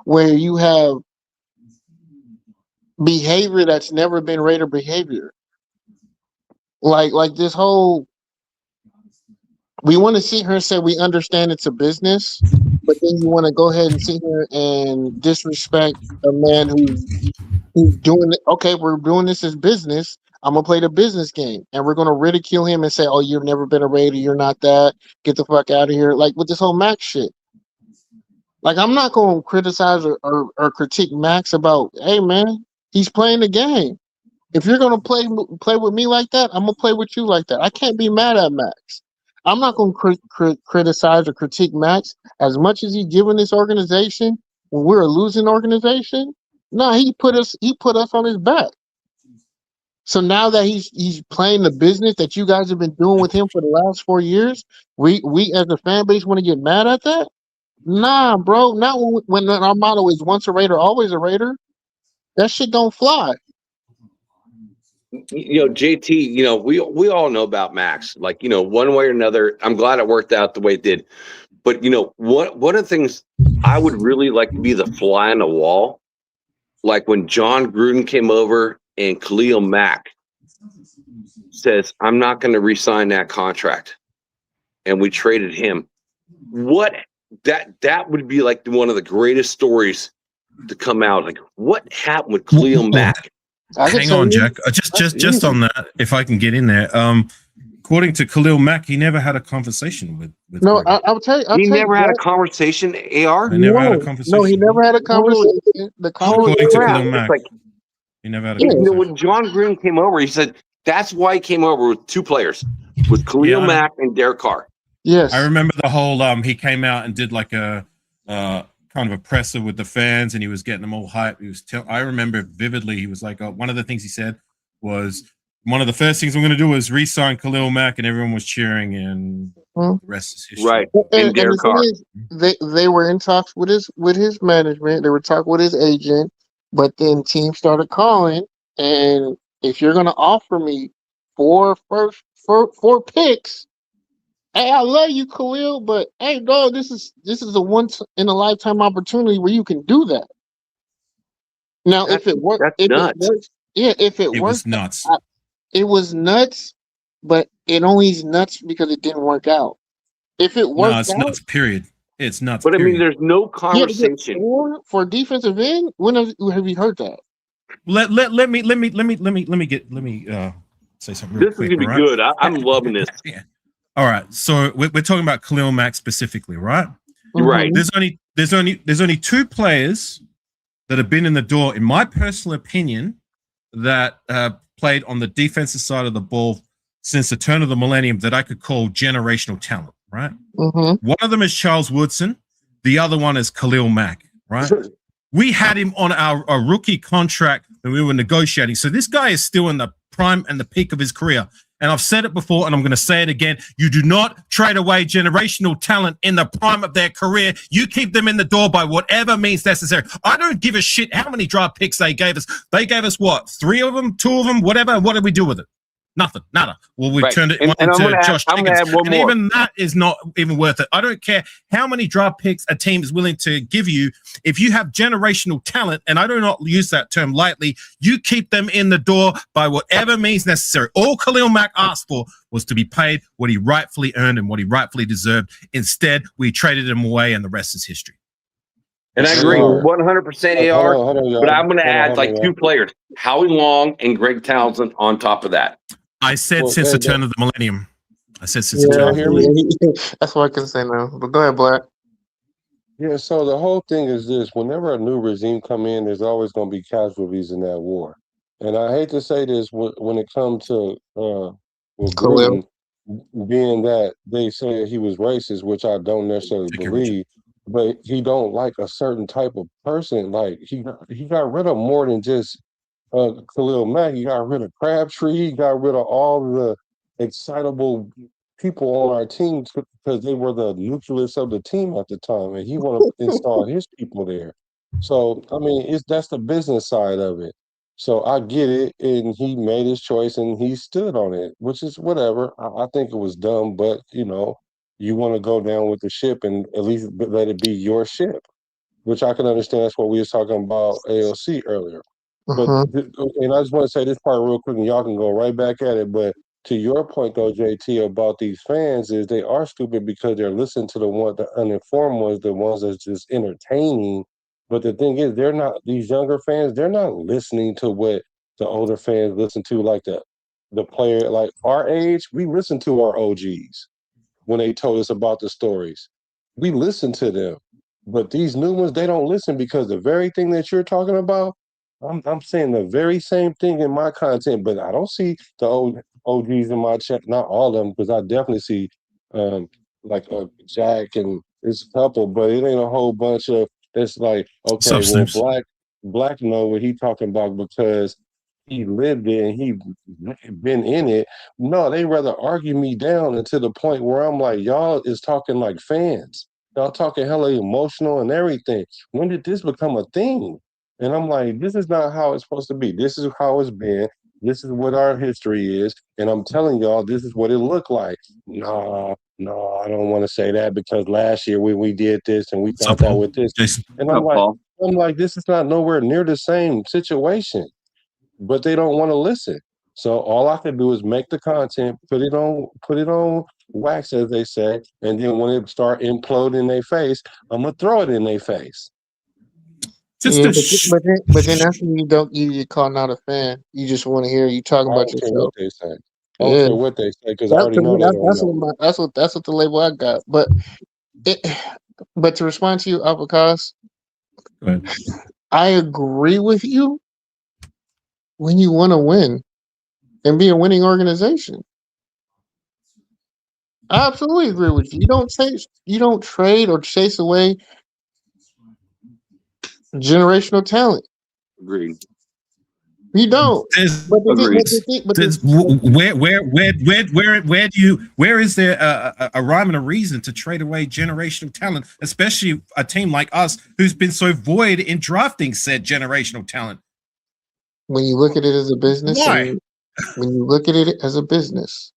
[SPEAKER 11] where you have behavior that's never been Raider behavior. Like this whole, we want to sit here and say we understand it's a business, but then you want to go ahead and sit here and disrespect a man who's doing it. Okay, we're doing this as business. I'm gonna play the business game, and we're gonna ridicule him and say, "Oh, you've never been a Raider. You're not that. Get the fuck out of here!" Like with this whole Max shit. Like, I'm not gonna criticize or critique Max about, hey man, he's playing the game. If you're gonna play with me like that, I'm gonna play with you like that. I can't be mad at Max. I'm not gonna criticize or critique Max as much as he's given this organization when we're a losing organization. No, he put us on his back. So now that he's playing the business that you guys have been doing with him for the last 4 years, we as a fan base want to get mad at that? Nah, bro. Not when our motto is once a Raider, always a Raider. That shit don't fly.
[SPEAKER 13] JT, we all know about Max. Like, one way or another, I'm glad it worked out the way it did. But, one of the things I would really like to be the fly on the wall, like when John Gruden came over and Khalil Mack says, I'm not going to re-sign that contract, and we traded him, that would be like one of the greatest stories to come out. Like, what happened with Khalil Mack?
[SPEAKER 14] Hang on, Jack. Just on that, if I can get in there. According to Khalil Mack, he never had a conversation with
[SPEAKER 11] No, I'll tell you.
[SPEAKER 13] He never had a conversation, AR?
[SPEAKER 14] He never had a conversation.
[SPEAKER 11] No, he never had a conversation.
[SPEAKER 14] According to Khalil Mack, he never had a conversation.
[SPEAKER 13] You know, when John Gruden came over, he said that's why he came over with two players, with Khalil Mack and Derek Carr.
[SPEAKER 11] Yes.
[SPEAKER 14] I remember the whole he came out and did like a kind of a presser with the fans, and he was getting them all hyped. He was I remember vividly, he was like, one of the things he said was, one of the first things I'm going to do is re-sign Khalil Mack, and everyone was cheering, and the rest is history.
[SPEAKER 13] Right.
[SPEAKER 11] And the thing is, they were in talks with his management. They were talking with his agent, but then teams started calling, and if you're going to offer me four picks, hey, I love you, Khalil, but hey, dog, this is a once in a lifetime opportunity where you can do that. Now, if it works, if it works,
[SPEAKER 14] nuts.
[SPEAKER 11] It was nuts, but it only is nuts because it didn't work out. If it worked
[SPEAKER 14] no, it's
[SPEAKER 11] out,
[SPEAKER 14] nuts. Period. It's nuts.
[SPEAKER 13] But
[SPEAKER 14] period.
[SPEAKER 13] I mean, there's no conversation
[SPEAKER 11] for defensive end. When have you heard that?
[SPEAKER 14] Let me say something.
[SPEAKER 13] This is gonna be good. I'm loving this.
[SPEAKER 14] Yeah. All right. So we're talking about Khalil Mack specifically, right?
[SPEAKER 13] Right.
[SPEAKER 14] There's only two players that have been in the door, in my personal opinion, that played on the defensive side of the ball since the turn of the millennium that I could call generational talent, right?
[SPEAKER 11] Mm-hmm.
[SPEAKER 14] One of them is Charles Woodson. The other one is Khalil Mack, right? We had him on our rookie contract when we were negotiating. So this guy is still in the prime and the peak of his career. And I've said it before, and I'm going to say it again. You do not trade away generational talent in the prime of their career. You keep them in the door by whatever means necessary. I don't give a shit how many draft picks they gave us. They gave us what? 3 of them, 2 of them, whatever. What did we do with it? Nothing, nada. Well, we turned it into Josh Jacobs, and even that is not even worth it. I don't care how many draft picks a team is willing to give you. If you have generational talent, and I do not use that term lightly, you keep them in the door by whatever means necessary. All Khalil Mack asked for was to be paid what he rightfully earned and what he rightfully deserved. Instead, we traded him away, and the rest is history.
[SPEAKER 13] And I agree 100% AR, but I'm going to add like 2 players, Howie Long and Greg Townsend on top of that.
[SPEAKER 14] I said since the turn of the millennium. I said since the turn of the millennium.
[SPEAKER 11] That's what I can say now. But go ahead, Black.
[SPEAKER 10] Yeah, so the whole thing is this. Whenever a new regime come in, there's always going to be casualties in that war. And I hate to say this when it comes to Gruden, being that they say he was racist, which I don't necessarily believe, but he don't like a certain type of person. Like he got rid of more than just Khalil Mack. He got rid of Crabtree. He got rid of all the excitable people on our team because they were the nucleus of the team at the time, and he want to install his people there. So I mean, that's the business side of it. So I get it, and he made his choice, and he stood on it, which is whatever. I think it was dumb, but you want to go down with the ship and at least let it be your ship, which I can understand. That's what we was talking about AOC earlier. But and I just want to say this part real quick, and y'all can go right back at it. But to your point, though, JT, about these fans, is they are stupid because they're listening to the uninformed ones, the ones that's just entertaining. But the thing is, they're not, these younger fans, they're not listening to what the older fans listen to, like the player, like our age. We listen to our OGs when they told us about the stories. We listen to them. But these new ones, they don't listen because the very thing that you're talking about, I'm saying the very same thing in my content, but I don't see the old OGs in my chat, not all of them, because I definitely see like Jack and there's a couple, but it ain't a whole bunch of, it's like, okay, well, Black know what he talking about because he lived it and he been in it. No, they rather argue me down and to the point where I'm like, y'all is talking like fans. Y'all talking hella emotional and everything. When did this become a thing? And I'm like, this is not how it's supposed to be. This is how it's been. This is what our history is. And I'm telling y'all, this is what it looked like. No, I don't want to say that because last year we did this and we thought that with this. And I'm like, this is not nowhere near the same situation. But they don't want to listen. So all I can do is make the content, put it on wax, as they say, and then when it start imploding in their face, I'm gonna throw it in their face.
[SPEAKER 11] But then that's when you get called not a fan. You just want to hear you talking about yourself.
[SPEAKER 10] What they say. I don't care what they say because I already know they don't know.
[SPEAKER 11] That's what the label I got. But to respond to you, Uppercast, I agree with you when you want to win and be a winning organization. I absolutely agree with you. You don't trade or chase away generational talent.
[SPEAKER 13] Agreed.
[SPEAKER 11] You don't.
[SPEAKER 14] Where is there a rhyme and a reason to trade away generational talent, especially a team like us who's been so void in drafting said generational talent?
[SPEAKER 11] When you look at it as a business, when you look at it as a business,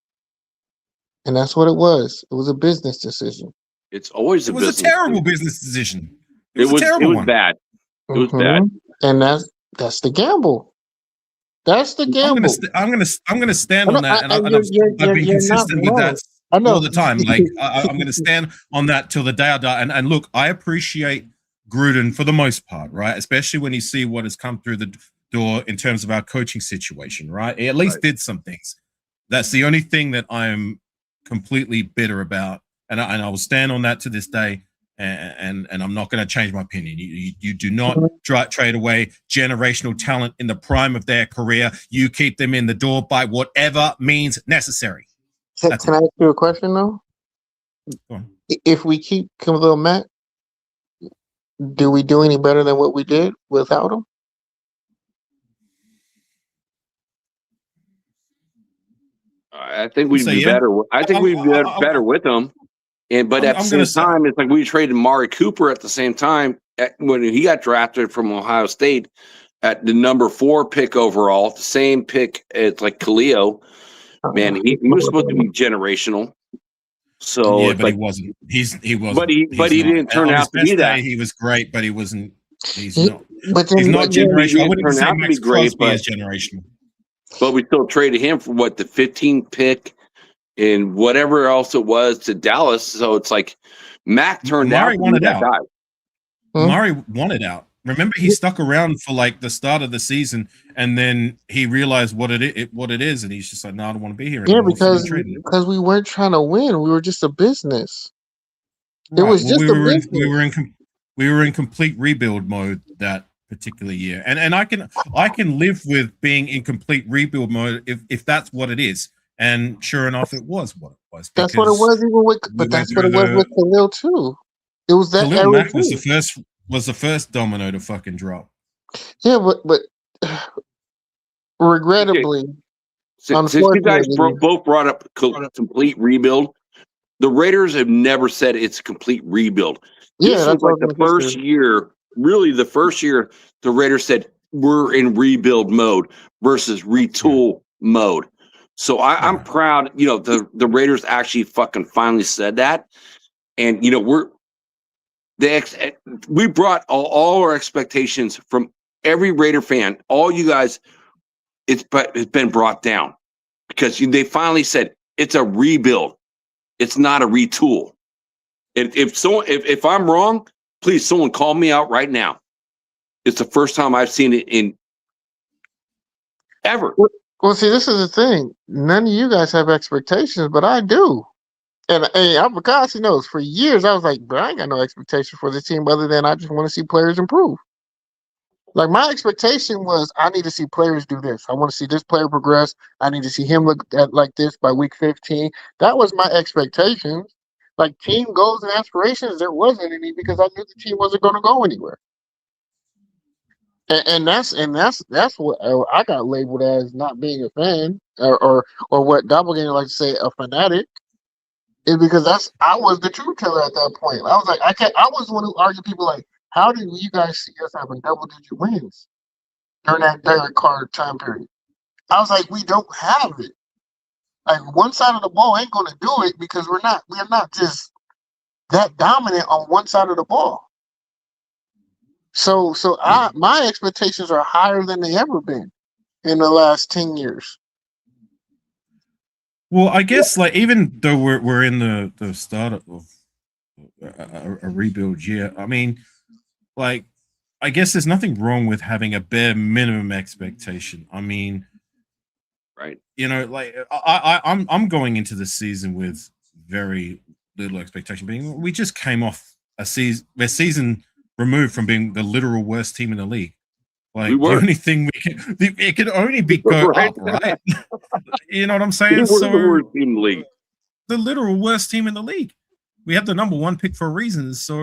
[SPEAKER 11] and that's what it was. It was a business decision.
[SPEAKER 13] It's always a business.
[SPEAKER 14] It was a terrible business decision.
[SPEAKER 13] It was bad. It was bad.
[SPEAKER 11] And that's the gamble. That's the gamble.
[SPEAKER 14] I'm gonna stand on that, and I've been consistent with that all the time. Like I'm gonna stand on that till the day I die. And look, I appreciate Gruden for the most part, right? Especially when you see what has come through the door in terms of our coaching situation, right? He at least did some things. That's the only thing that I'm completely bitter about, and I will stand on that to this day. And I'm not going to change my opinion. You do not trade away generational talent in the prime of their career. You keep them in the door by whatever means necessary.
[SPEAKER 11] Can I ask you a question though?
[SPEAKER 14] Go on.
[SPEAKER 11] If we keep Khalil Mack, do we do any better than what we did without him?
[SPEAKER 13] I think we'd be better. I think we'd be better with him. But at the same time, it's like we traded Mari Cooper at the same time when he got drafted from Ohio State at the number 4 pick overall, the same pick as like Khalil. Man, he was supposed to be generational. So
[SPEAKER 14] yeah, but he wasn't. He wasn't.
[SPEAKER 13] But he didn't turn out to be that.
[SPEAKER 14] He was great, but he wasn't. He's not generational. I wouldn't say Max Crosby is generational.
[SPEAKER 13] But we still traded him for the 15th pick. And whatever else it was to Dallas, so it's like Mac turned out to be that guy.
[SPEAKER 14] Murray wanted out. Remember, he stuck around for like the start of the season, and then he realized what it is, and he's just like, "No, I don't want to be here anymore."
[SPEAKER 11] Yeah, because we weren't trying to win; we were just a business. It was just a business.
[SPEAKER 14] We were in complete rebuild mode that particular year, and I can live with being in complete rebuild mode if that's what it is. And sure enough, it was what it was.
[SPEAKER 11] That's what it was, even with. But that's what it was with Khalil too. It was that
[SPEAKER 14] Khalil Mack was the first domino to fucking drop.
[SPEAKER 11] Yeah, but regrettably,
[SPEAKER 13] since you guys both brought up complete rebuild, the Raiders have never said it's a complete rebuild. This was like the first year, really the first year the Raiders said we're in rebuild mode versus retool mode. So I'm proud, the Raiders actually fucking finally said that. And, we brought all our expectations from every Raider fan, all you guys, it's been brought down because they finally said it's a rebuild. It's not a retool. If I'm wrong, please someone call me out right now. It's the first time I've seen it in ever.
[SPEAKER 11] Well, see, this is the thing. None of you guys have expectations, but I do. And Abakasi knows for years I was like, bro, I ain't got no expectation for this team other than I just want to see players improve. Like my expectation was I need to see players do this. I want to see this player progress. I need to see him look like this by week 15. That was my expectation. Like team goals and aspirations, there wasn't any because I knew the team wasn't going to go anywhere. And that's what I got labeled as not being a fan or what Doppelganger like to say a fanatic is because I was the truth teller at that point. I was like I was the one who argued people like how do you guys see us having double-digit wins during that Derek Carr time period? I was like we don't have it. Like one side of the ball ain't going to do it because we're not just that dominant on one side of the ball. So my expectations are higher than they ever been in the last 10 years.
[SPEAKER 14] Well, I guess like even though we're in the start of a rebuild year, I mean, like I guess there's nothing wrong with having a bare minimum expectation. I mean,
[SPEAKER 13] right?
[SPEAKER 14] You know, like I'm going into the season with very little expectation. Being we just came off a season removed from being the literal worst team in the league.
[SPEAKER 13] We
[SPEAKER 14] Like the
[SPEAKER 13] were.
[SPEAKER 14] only thing it could only be go
[SPEAKER 13] Right.
[SPEAKER 14] up, right? You know what I'm
[SPEAKER 13] We
[SPEAKER 14] saying?
[SPEAKER 13] were
[SPEAKER 14] So
[SPEAKER 13] the worst team in the league.
[SPEAKER 14] the literal worst team in the league. We have the number one pick for a reason. So,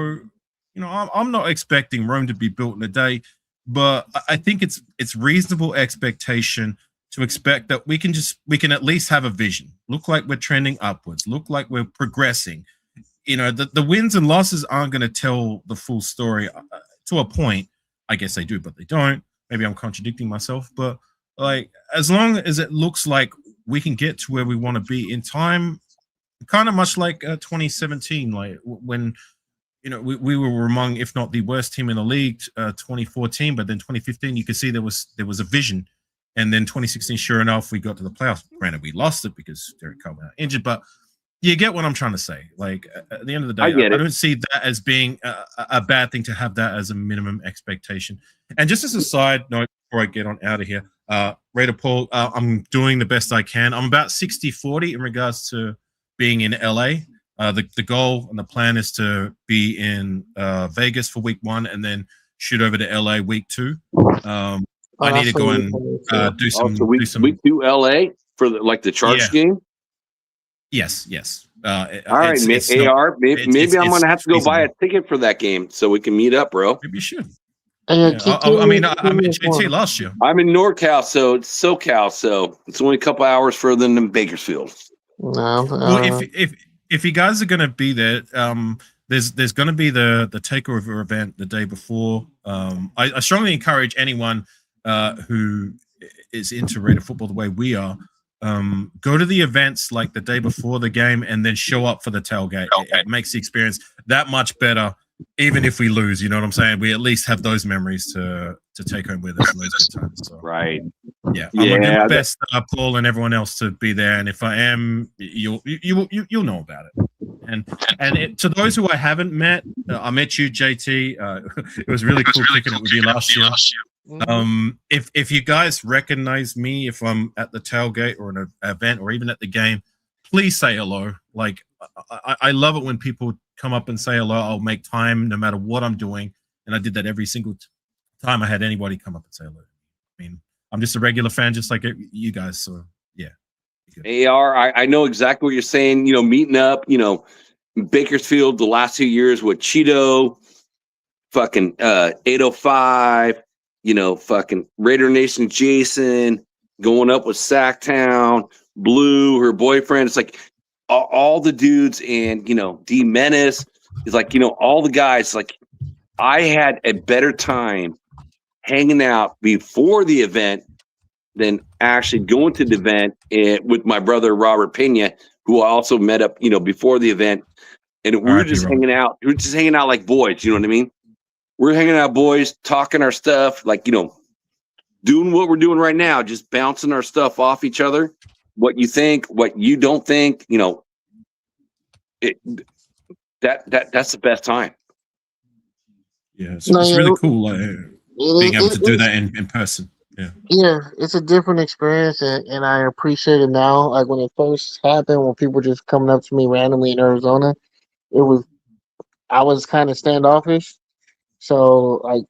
[SPEAKER 14] you know, I'm not expecting Rome to be built in a day, but I think it's reasonable expectation to expect that we can at least have a vision, look like we're trending upwards, look like we're progressing. You know, the wins and losses aren't going to tell the full story to a point. I guess they do, but they don't. Maybe I'm contradicting myself, but like as long as it looks like we can get to where we want to be in time, kind of much like 2017, like when you know we were among, if not the worst team in the league, 2014, but then 2015 you could see there was a vision, and then 2016, sure enough, we got to the playoffs. Granted, we lost it because Derek Carr got injured, but you get what I'm trying to say. Like at the end of the day, I don't see that as being a bad thing to have that as a minimum expectation. And just as a side note, before I get on out of here, Raider Paul, I'm doing the best I can. I'm about 60-40 in regards to being in LA. The goal and the plan is to be in Vegas for week 1 and then shoot over to LA week 2. I need to go and do some.
[SPEAKER 13] So week 2 LA for the Chargers game.
[SPEAKER 14] Yes.
[SPEAKER 13] All right, AR. Maybe I'm gonna have to go buy a ticket for that game so we can meet up, bro.
[SPEAKER 14] Maybe you should.
[SPEAKER 13] Yeah.
[SPEAKER 14] I mean, I'm in JT last year.
[SPEAKER 13] I'm in NorCal, so it's SoCal, so it's only a couple hours further than Bakersfield.
[SPEAKER 14] Well, if you guys are going to be there, there's going to be the takeover event the day before. I strongly encourage anyone who is into Raider football the way we are, go to the events like the day before the game and then show up for the tailgate. It makes the experience that much better. Even if we lose, you know what I'm saying? We at least have those mememories to take home with us in those good times. So.
[SPEAKER 13] Right.
[SPEAKER 14] Yeah. I'm gonna do my best, Paul and everyone else, to be there. And if I am, you'll know about it. And to those who I haven't met, I met you, JT. It was really cool kicking it with you last year. If you guys recognize me, if I'm at the tailgate or an event or even at the game, please say hello. Like I love it when people come up and say hello. I'll make time no matter what I'm doing, and I did that every single time I had anybody come up and say hello. I mean, I'm just a regular fan, just like you guys. So yeah.
[SPEAKER 13] AR, I know exactly what you're saying. You know, meeting up. You know, Bakersfield the last 2 years with Cheeto, fucking 805. You know, fucking Raider Nation Jason going up with Sacktown, Blue, her boyfriend. It's like all the dudes, and, you know, D Menace is like, you know, all the guys. Like, I had a better time hanging out before the event than actually going to the event with my brother Robert Pena, who I also met up, you know, before the event. And we were just hanging out. We were just hanging out like boys, you know what I mean? We're hanging out, boys, talking our stuff, like, you know, doing what we're doing right now, just bouncing our stuff off each other. What you think, what you don't think, you know, that's the best time.
[SPEAKER 14] Yeah, it's really cool being able to do that in person.
[SPEAKER 11] Yeah, it's a different experience, and I appreciate it now. Like when it first happened, when people were just coming up to me randomly in Arizona, I was kind of standoffish. So like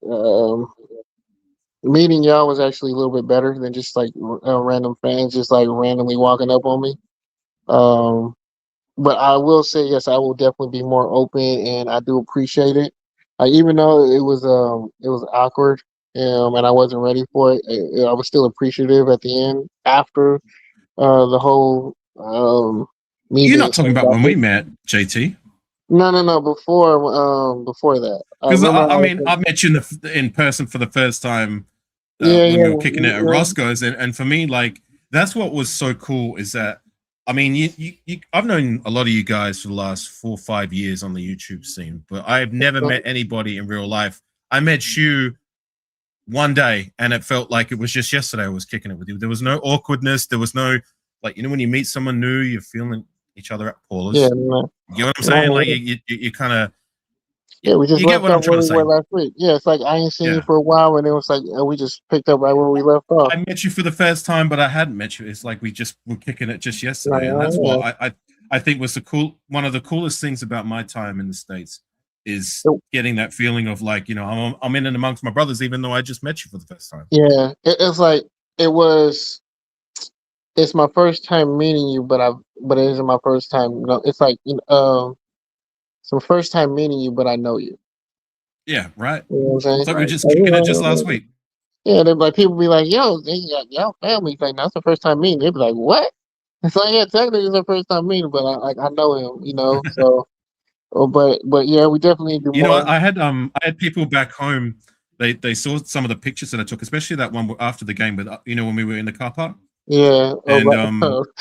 [SPEAKER 11] meeting y'all was actually a little bit better than just like random fans just like randomly walking up on me. But I will say, yes, I will definitely be more open, and I do appreciate it. Even though it was awkward, and I wasn't ready for it, I was still appreciative at the end after the whole.
[SPEAKER 14] You're not talking about when we met, JT.
[SPEAKER 11] No. Before that,
[SPEAKER 14] because I mean, I met you in person for the first time when we were kicking it at Roscoe's, and for me, like that's what was so cool is that. I mean, I've known a lot of you guys for the last 4 or 5 years on the YouTube scene, but I've never met anybody in real life. I met you one day, and it felt like it was just yesterday I was kicking it with you. There was no awkwardness. There was no like, you know, when you meet someone new, you're feeling each other at Paulers.
[SPEAKER 11] Yeah,
[SPEAKER 14] you know what I'm saying? Like you kind of
[SPEAKER 11] we just
[SPEAKER 14] you get
[SPEAKER 11] left
[SPEAKER 14] what I'm
[SPEAKER 11] off
[SPEAKER 14] trying
[SPEAKER 11] where
[SPEAKER 14] to
[SPEAKER 11] we
[SPEAKER 14] say.
[SPEAKER 11] were last week. Yeah, it's like I ain't seen you for a while, and it was like we just picked up right where we left off.
[SPEAKER 14] I met you for the first time, but I hadn't met you. It's like we just were kicking it just yesterday, and that's what I think was one of the coolest things about my time in the States is getting that feeling of like, you know, I'm in and amongst my brothers, even though I just met you for the first time.
[SPEAKER 11] Yeah, it's like it's my first time meeting you, but it isn't my first time. No, it's like it's my first time meeting you, but I know you.
[SPEAKER 14] Yeah, right.
[SPEAKER 11] You know what I'm saying?
[SPEAKER 14] It's like we're just kicking it just last week.
[SPEAKER 11] Yeah, they're like people be like, "Yo, y'all family." It's like that's the first time meeting. They be like, "What?" It's like, yeah, technically it's the first time meeting, but I know him, you know. So, but yeah, we definitely do more.
[SPEAKER 14] You know, I had people back home. They saw some of the pictures that I took, especially that one after the game with, you know, when we were in the car park.
[SPEAKER 11] Yeah,
[SPEAKER 14] and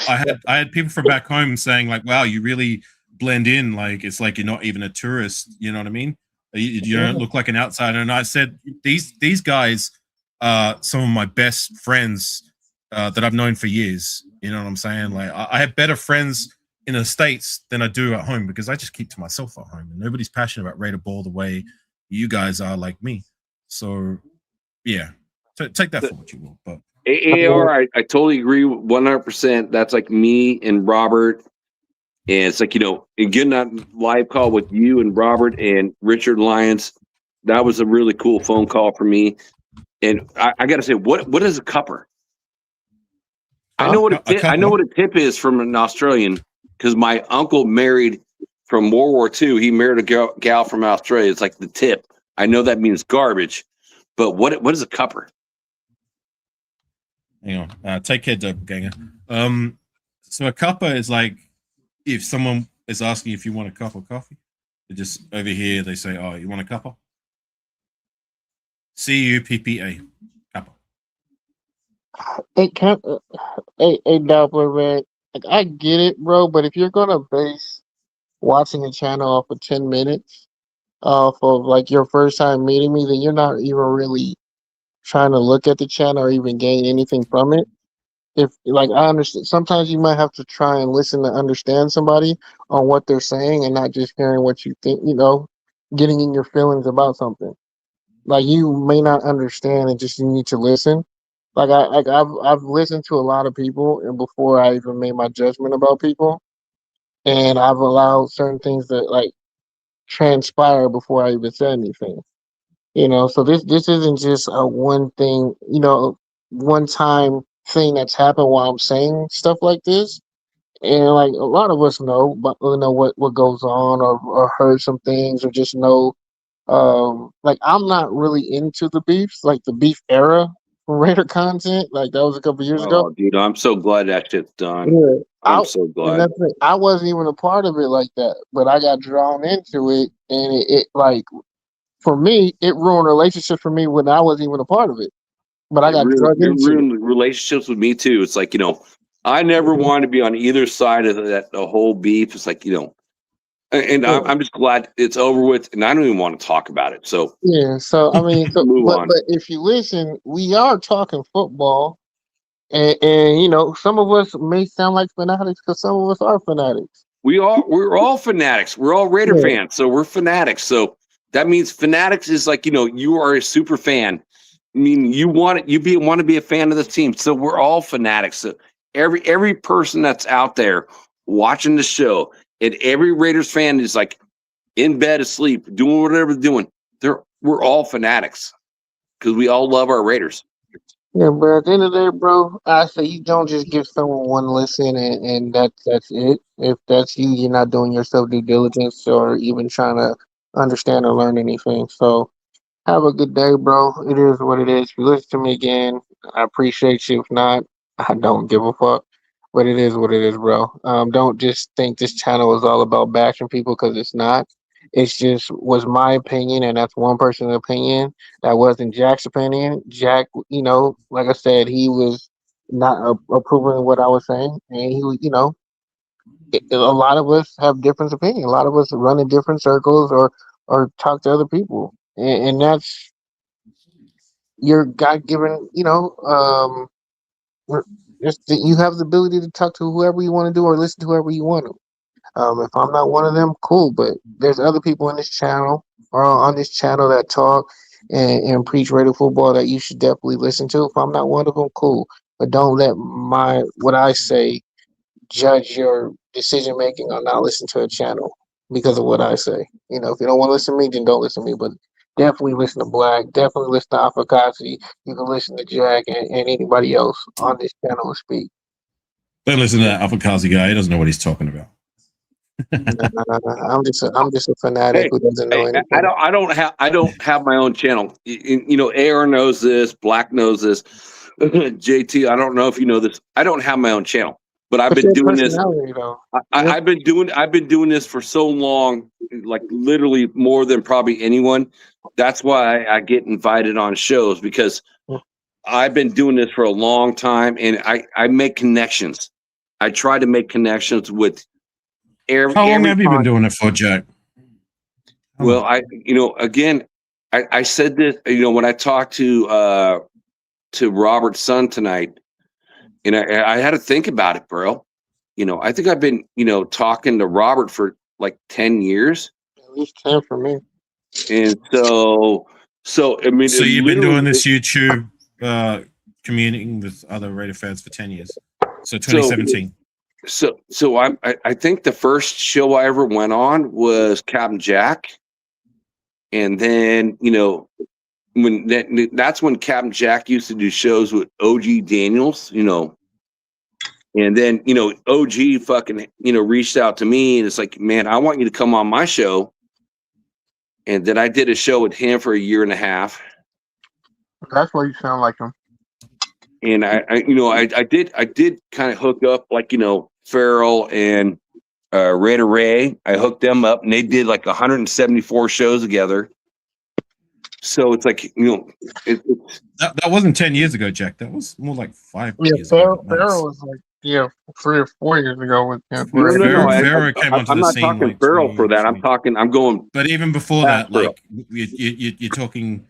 [SPEAKER 14] I had people from back home saying like, "Wow, you really blend in. Like it's like you're not even a tourist." You know what I mean? You don't look like an outsider. And I said, these guys are some of my best friends that I've known for years. You know what I'm saying? Like I have better friends in the States than I do at home because I just keep to myself at home, and nobody's passionate about Raider ball the way you guys are like me. So yeah, take that for what you will. But
[SPEAKER 13] AR, I totally agree 100%. That's like me and Robert. And it's like, you know, and getting that live call with you and Robert and Richard Lyons, that was a really cool phone call for me. And I got to say, what is a cupper? I know what a tip is from an Australian because my uncle married from World War II. He married a gal from Australia. It's like the tip. I know that means garbage, but what is a cupper?
[SPEAKER 14] Hang on. Take care, doppelganger. So a cuppa is like if someone is asking if you want a cup of coffee, they just over here they say, "Oh, you want a cuppa?" CUPPA. Cuppa.
[SPEAKER 11] It can't. A Doppler, man. Like I get it, bro. But if you're gonna base watching a channel off of 10 minutes, off of like your first time meeting me, then you're not even really trying to look at the channel or even gain anything from it. If like I understand, sometimes you might have to try and listen to understand somebody on what they're saying and not just hearing what you think. You know, getting in your feelings about something. Like you may not understand and just you need to listen. I've listened to a lot of people and before I even made my judgment about people, and I've allowed certain things that like transpire before I even said anything. You know, so this isn't just a one thing, you know, one time thing that's happened while I'm saying stuff like this. And like a lot of us know, but you know what goes on, or heard some things, or just know. Like I'm not really into the beefs, like the beef era for Raider content. Like that was a couple years ago.
[SPEAKER 13] Oh, dude, I'm so glad that shit's done.
[SPEAKER 11] Yeah,
[SPEAKER 13] I'm so glad.
[SPEAKER 11] And that's it. I wasn't even a part of it like that, but I got drawn into it, and it like for me, it ruined relationships for me when I wasn't even a part of it. But I got drugged
[SPEAKER 13] It
[SPEAKER 11] into it.
[SPEAKER 13] ruined relationships with me too. It's like, you know, I never wanted to be on either side of the whole beef. It's like, you know, and I'm just glad it's over with, and I don't even want to talk about it. So
[SPEAKER 11] yeah, so I mean,
[SPEAKER 13] move on.
[SPEAKER 11] But if you listen, we are talking football, and you know, some of us may sound like fanatics because some of us are fanatics.
[SPEAKER 13] We're all fanatics. We're all Raider fans, so we're fanatics. So that means fanatics is like, you know, you are a super fan. I mean, you want to be a fan of this team. So we're all fanatics. So every person that's out there watching the show, and every Raiders fan is like in bed asleep, doing whatever they're doing. We're all fanatics because we all love our Raiders.
[SPEAKER 11] Yeah, but at the end of the day, bro, I say you don't just give someone one listen and that's it. If that's you, you're not doing yourself due diligence or even trying to understand or learn anything. So have a good day, bro. It is what it is. If you listen to me again, I appreciate you. If not, I don't give a fuck. But it is what it is, bro. Don't just think this channel is all about bashing people because it's not. It's just was my opinion, and that's one person's opinion. That wasn't Jack's opinion. Jack, you know, like I said, he was not approving of what I was saying, and he was, you know, a lot of us have different opinions. A lot of us run in different circles or talk to other people, and that's your God given, you know, You have the ability to talk to whoever you want to do or listen to whoever you want to. If I'm not one of them, cool. But there's other people in this channel or on this channel that talk and preach radio football that you should definitely listen to. If I'm not one of them, cool. But don't let what I say judge your decision making on not listening to a channel because of what I say. You know, if you don't want to listen to me, then don't listen to me. But definitely listen to Black. Definitely listen to Afakasi. You can listen to Jack and anybody else on this channel speak.
[SPEAKER 14] Don't listen to that Afakazi guy. He doesn't know what he's talking about.
[SPEAKER 11] I'm just a fanatic who doesn't know anything.
[SPEAKER 13] I don't have my own channel. You know, AR knows this, Black knows this. JT, I don't know if you know this. I don't have my own channel, but I've been doing this. I've been doing this for so long, like literally more than probably anyone. That's why I get invited on shows, because I've been doing this for a long time, and I make connections. I try to make connections with
[SPEAKER 14] How long have you been doing it for, Jack?
[SPEAKER 13] Well, I said this, when I talked to Robert's son tonight, and I had to think about it, bro. I think I've been, talking to Robert for like 10 years.
[SPEAKER 11] At least 10 for me.
[SPEAKER 13] And so I mean,
[SPEAKER 14] so you've been doing this YouTube, communicating with other Raider fans for 10 years. So 2017.
[SPEAKER 13] So I think the first show I ever went on was Captain Jack, and then that's when Captain Jack used to do shows with OG Daniels, and then OG fucking reached out to me, and it's like, man, I want you to come on my show, and then I did a show with him for a year and a half.
[SPEAKER 11] That's why you sound like him.
[SPEAKER 13] And I did kind of hook up, like, Farrell and Raider Ray. I hooked them up, and they did like 174 shows together. So it's like,
[SPEAKER 14] that wasn't 10 years ago, Jack. That was more like 5 years
[SPEAKER 11] ago.
[SPEAKER 14] ago.
[SPEAKER 11] Farrell was like 3 or 4 years ago with him.
[SPEAKER 14] Farrell came onto
[SPEAKER 13] I'm
[SPEAKER 14] the
[SPEAKER 13] not
[SPEAKER 14] scene.
[SPEAKER 13] talking
[SPEAKER 14] like
[SPEAKER 13] Farrell for that. I'm going.
[SPEAKER 14] But even before that, like you're talking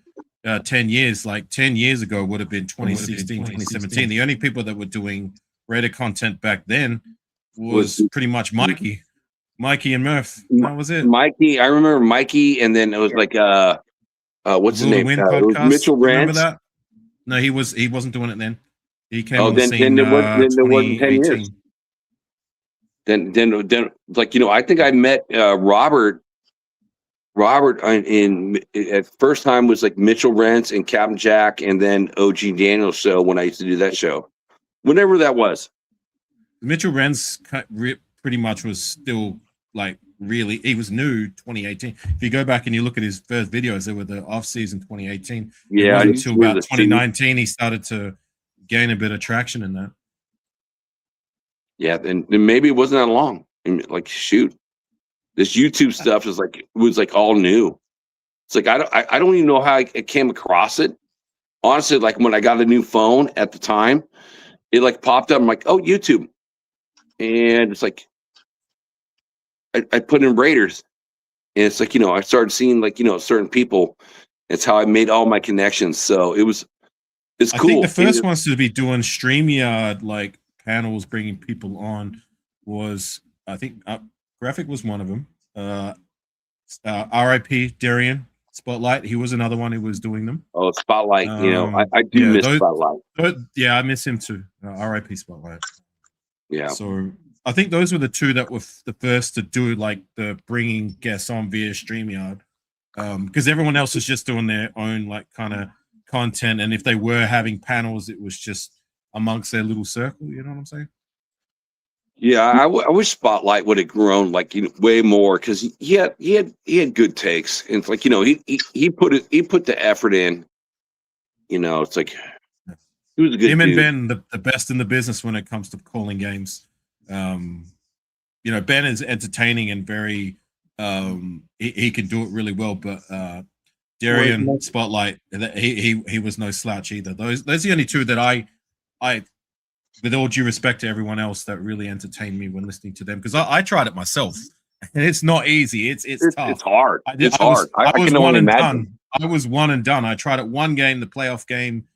[SPEAKER 14] 10 years. Like 10 years ago would have been 2016, 2017. The only people that were doing Raider content back then was pretty much Mikey and Murph. That was it.
[SPEAKER 13] Mikey, I remember Mikey, and then it was like what's his name? It was Mitchell Rance.
[SPEAKER 14] Remember that? No, he wasn't doing it then. He came on
[SPEAKER 13] then,
[SPEAKER 14] the scene.
[SPEAKER 13] Then it wasn't 10 years. Then like, I think I met Robert in at first time was like Mitchell Rance and Captain Jack, and then OG Daniels show when I used to do that show, whenever that was.
[SPEAKER 14] Mitchell Rance pretty much was still like really, he was new 2018. If you go back and you look at his first videos, they were the off season 2018.
[SPEAKER 13] Yeah,
[SPEAKER 14] until about 2019 he started to gain a bit of traction in that.
[SPEAKER 13] Yeah, and maybe it wasn't that long. I mean, like, shoot, this YouTube stuff was like all new. It's like I don't even know how I came across it. Honestly, like when I got a new phone at the time, it like popped up. I'm like, oh, YouTube, and it's like I put in Raiders, and it's like I started seeing like certain people. It's how I made all my connections. So it's cool.
[SPEAKER 14] I think the first ones to be doing StreamYard like panels, bringing people on, was I think Graphic was one of them. R.I.P. Darian Spotlight. He was another one who was doing them.
[SPEAKER 13] Oh, Spotlight. I do miss Spotlight.
[SPEAKER 14] Yeah, I miss him too. R.I.P. Spotlight.
[SPEAKER 13] Yeah.
[SPEAKER 14] So I think those were the two that were the first to do like the bringing guests on via StreamYard, because everyone else was just doing their own like kind of content, and if they were having panels, it was just amongst their little circle. You know what I'm saying?
[SPEAKER 13] Yeah, I wish Spotlight would have grown like way more, because he had good takes, and it's like he put the effort in. It's like he was a good.
[SPEAKER 14] Him and
[SPEAKER 13] dude.
[SPEAKER 14] Ben, the best in the business when it comes to calling games. Ben is entertaining and very he can do it really well, but Darian Spotlight, he was no slouch either. Those are the only two that I with all due respect to everyone else, that really entertained me when listening to them, because I tried it myself, and it's not easy. It's tough.
[SPEAKER 13] It's hard.
[SPEAKER 14] I was one and done. I tried it one game, the playoff game,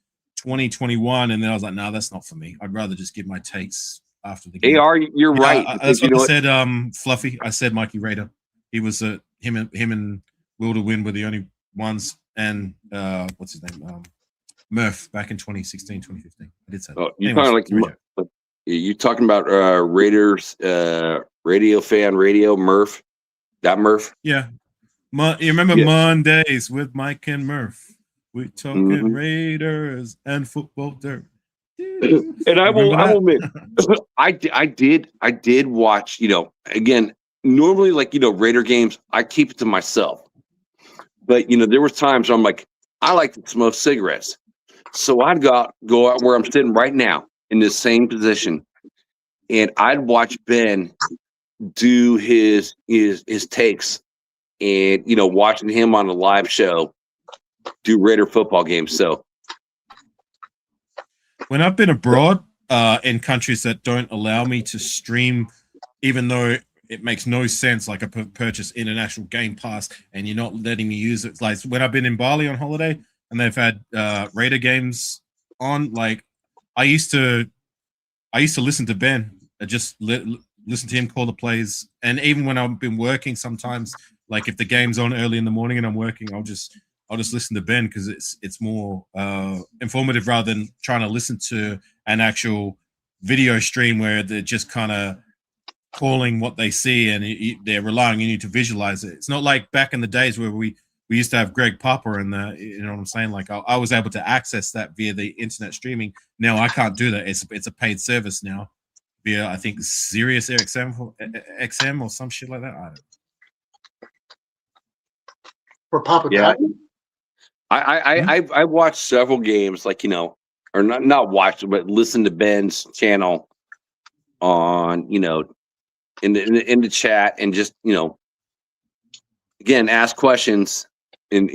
[SPEAKER 14] 2021, and then I was like, nah, that's not for me. I'd rather just give my takes after the game.
[SPEAKER 13] AR, you're right.
[SPEAKER 14] That's what I said. Fluffy. I said Mikey Raider. He was him and Will to Win were the only ones, and what's his name? Murph back in 2016, 2015. I did say that.
[SPEAKER 13] Oh, you talking about Raiders radio fan radio Murph? That Murph?
[SPEAKER 14] Yeah. You remember Mondays with Mike and Murph? We talking Raiders and football dirt.
[SPEAKER 13] And I will admit, I did watch, again, normally like, Raider games, I keep it to myself. But, there was times where I'm like, I like to smoke cigarettes. So I'd go out where I'm sitting right now in the same position, and I'd watch Ben do his takes, and watching him on a live show do Raider football games. So
[SPEAKER 14] when I've been abroad in countries that don't allow me to stream, even though it makes no sense, like I purchase international Game Pass and you're not letting me use it. Like when I've been in Bali on holiday and they've had Raider games on, like I used to listen to Ben, just listen to him call the plays. And even when I've been working, sometimes like if the game's on early in the morning and I'm working, I'll just listen to Ben because it's more informative rather than trying to listen to an actual video stream where they're just kind of calling what they see and they're relying on you to visualize it. It's not like back in the days where we used to have Greg Popper and you know what I'm saying? Like I was able to access that via the internet streaming. Now I can't do that. It's a paid service now via, I think, Sirius XM or some shit like that. I don't know.
[SPEAKER 11] For Papa.
[SPEAKER 13] Yeah. I watched several games, like, or not watched, but listened to Ben's channel on, in the chat and just, again, ask questions and,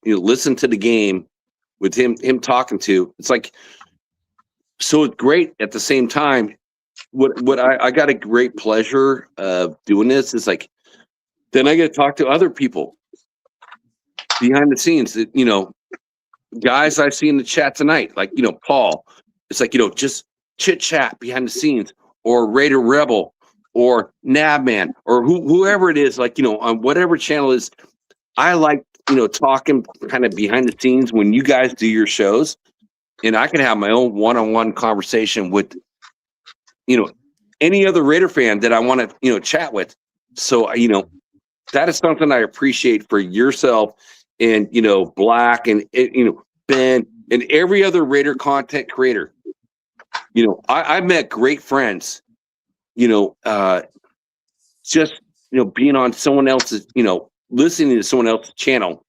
[SPEAKER 13] listen to the game with him talking to. It's like, so it's great at the same time. What I got a great pleasure of doing this is like, then I get to talk to other people behind the scenes that, guys I see in the chat tonight, like, Paul, it's like, just chit chat behind the scenes, or Raider Rebel, or Nabman, or whoever it is, like, on whatever channel is. I like, talking kind of behind the scenes when you guys do your shows, and I can have my own one-on-one conversation with, any other Raider fan that I want to, chat with. So, that is something I appreciate for yourself and, Black and, Ben and every other Raider content creator. I've met great friends, just, being on someone else's, listening to someone else's channel.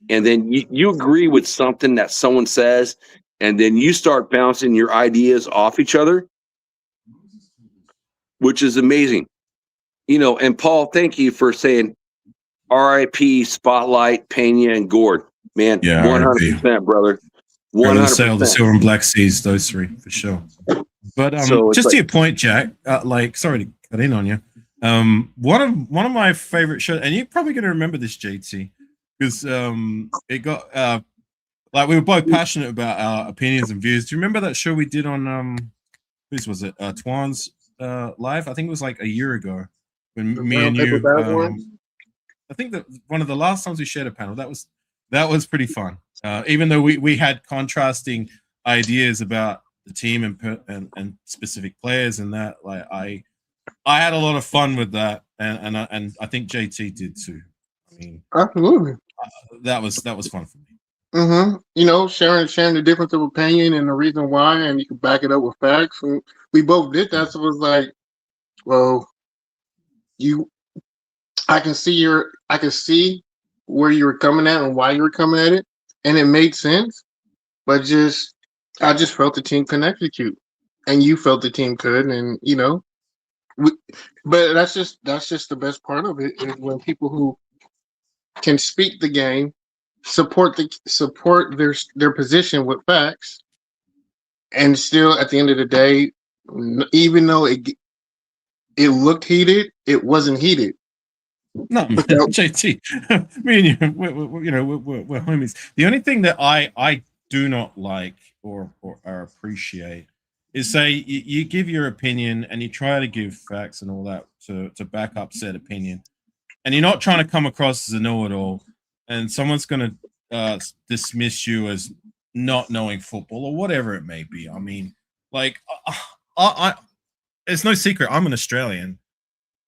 [SPEAKER 13] And then you agree with something that someone says, and then you start bouncing your ideas off each other, which is amazing. And Paul, thank you for saying RIP, Spotlight, Pena, and Gord. Man,
[SPEAKER 14] yeah,
[SPEAKER 13] 100%, brother.
[SPEAKER 14] 100%. The Silver and Black Seas, those three for sure. But just to your point, Jack, sorry to cut in on you. One of my favorite shows, and you're probably going to remember this, JT, because it got like we were both passionate about our opinions and views. Do you remember that show we did on whose was it? Twan's live? I think it was like a year ago when me and you. I think that one of the last times we shared a panel, that was pretty fun. Even though we had contrasting ideas about the team and specific players, and that, like I had a lot of fun with that, and I think JT did too. I mean,
[SPEAKER 11] absolutely,
[SPEAKER 14] that was fun for me.
[SPEAKER 11] Sharing the difference of opinion and the reason why, and you can back it up with facts. And we both did that, so it was like, well, I can see where you were coming at and why you were coming at it, and it made sense. But I just felt the team can execute, and you felt the team could, and but that's just the best part of it, is when people who can speak the game, support their position with facts, and still at the end of the day, even though it looked heated, it wasn't heated.
[SPEAKER 14] No, JT, me and you, we're homies. The only thing that I do not like or appreciate is say you give your opinion and you try to give facts and all that to back up said opinion, and you're not trying to come across as a know-it-all, and someone's going to dismiss you as not knowing football or whatever it may be. I mean, like, I it's no secret I'm an Australian.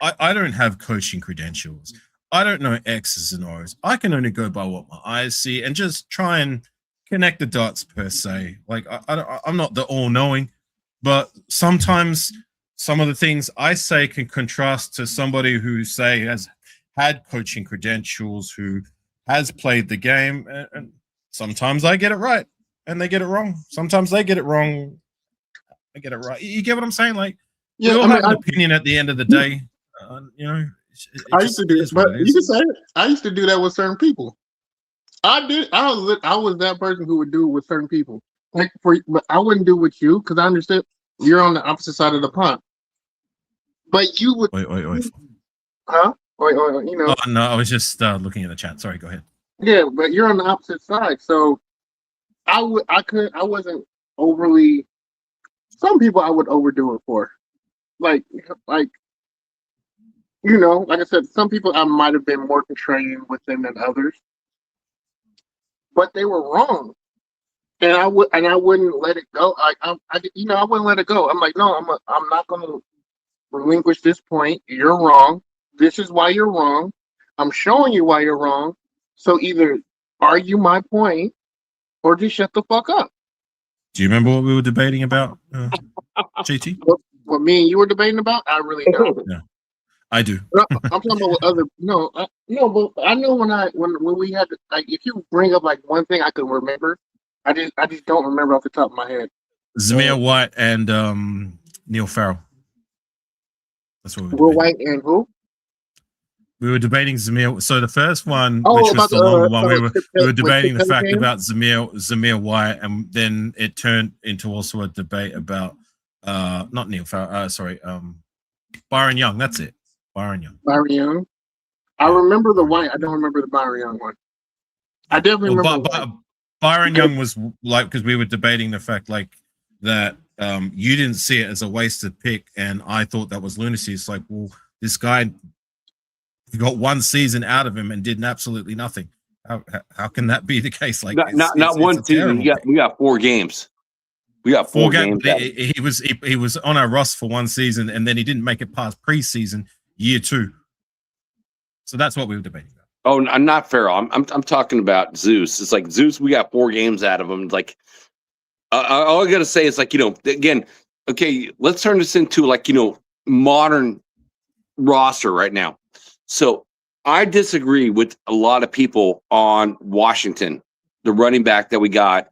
[SPEAKER 14] I don't have coaching credentials. I don't know X's and O's. I can only go by what my eyes see and just try and connect the dots per se. Like I'm not the all-knowing, but sometimes some of the things I say can contrast to somebody who say has had coaching credentials, who has played the game, and sometimes I get it right and they get it wrong. Sometimes they get it wrong, I get it right. You get what I'm saying? Like, we all have an opinion at the end of the day. You know,
[SPEAKER 11] I used to do it, but you can say it. I used to do that with certain people. I was that person who would do it with certain people. But I wouldn't do it with you because I understood you're on the opposite side of the pond. But you would.
[SPEAKER 14] Wait.
[SPEAKER 11] Huh? Wait, you know.
[SPEAKER 14] Oh, no, I was just looking at the chat. Sorry, go ahead.
[SPEAKER 11] Yeah, but you're on the opposite side, so I wasn't overly. Some people I would overdo it for, like. You know, like I said, some people I might have been more contrarian with them than others, but they were wrong, and I wouldn't let it go. I wouldn't let it go. I'm like, no, I'm not going to relinquish this point. You're wrong. This is why you're wrong. I'm showing you why you're wrong. So either argue my point or just shut the fuck up.
[SPEAKER 14] Do you remember what we were debating about, JT?
[SPEAKER 11] What me and you were debating about? I really don't.
[SPEAKER 14] Yeah. I do.
[SPEAKER 11] I'm talking about with other. But I know when we had like, if you bring up like one thing I could remember, I just don't remember off the top of my head.
[SPEAKER 14] Zamir White and Neil Farrell. That's what we were
[SPEAKER 11] Will White and who?
[SPEAKER 14] We were debating Zamir. So the first one, which was the longer one, we were debating the fact about Zamir White, and then it turned into also a debate about not Neil Farrell. Byron Young. That's it. Byron Young.
[SPEAKER 11] I remember the White. I don't remember the Byron Young one. I definitely remember.
[SPEAKER 14] Byron Young was like, because we were debating the fact like that you didn't see it as a wasted pick, and I thought that was lunacy. It's like, well, this guy got one season out of him and did absolutely nothing. How can that be the case? Like,
[SPEAKER 13] not one season. We got 4 games. We got 4 games.
[SPEAKER 14] He was on our roster for one season, and then he didn't make it past preseason year 2. So that's what we were debating about.
[SPEAKER 13] Oh, I'm not Farrell. I'm talking about Zeus. It's like Zeus. We got 4 games out of him. Like, all I gotta say is like, again, okay, let's turn this into like, modern roster right now. So I disagree with a lot of people on Washington, the running back that we got,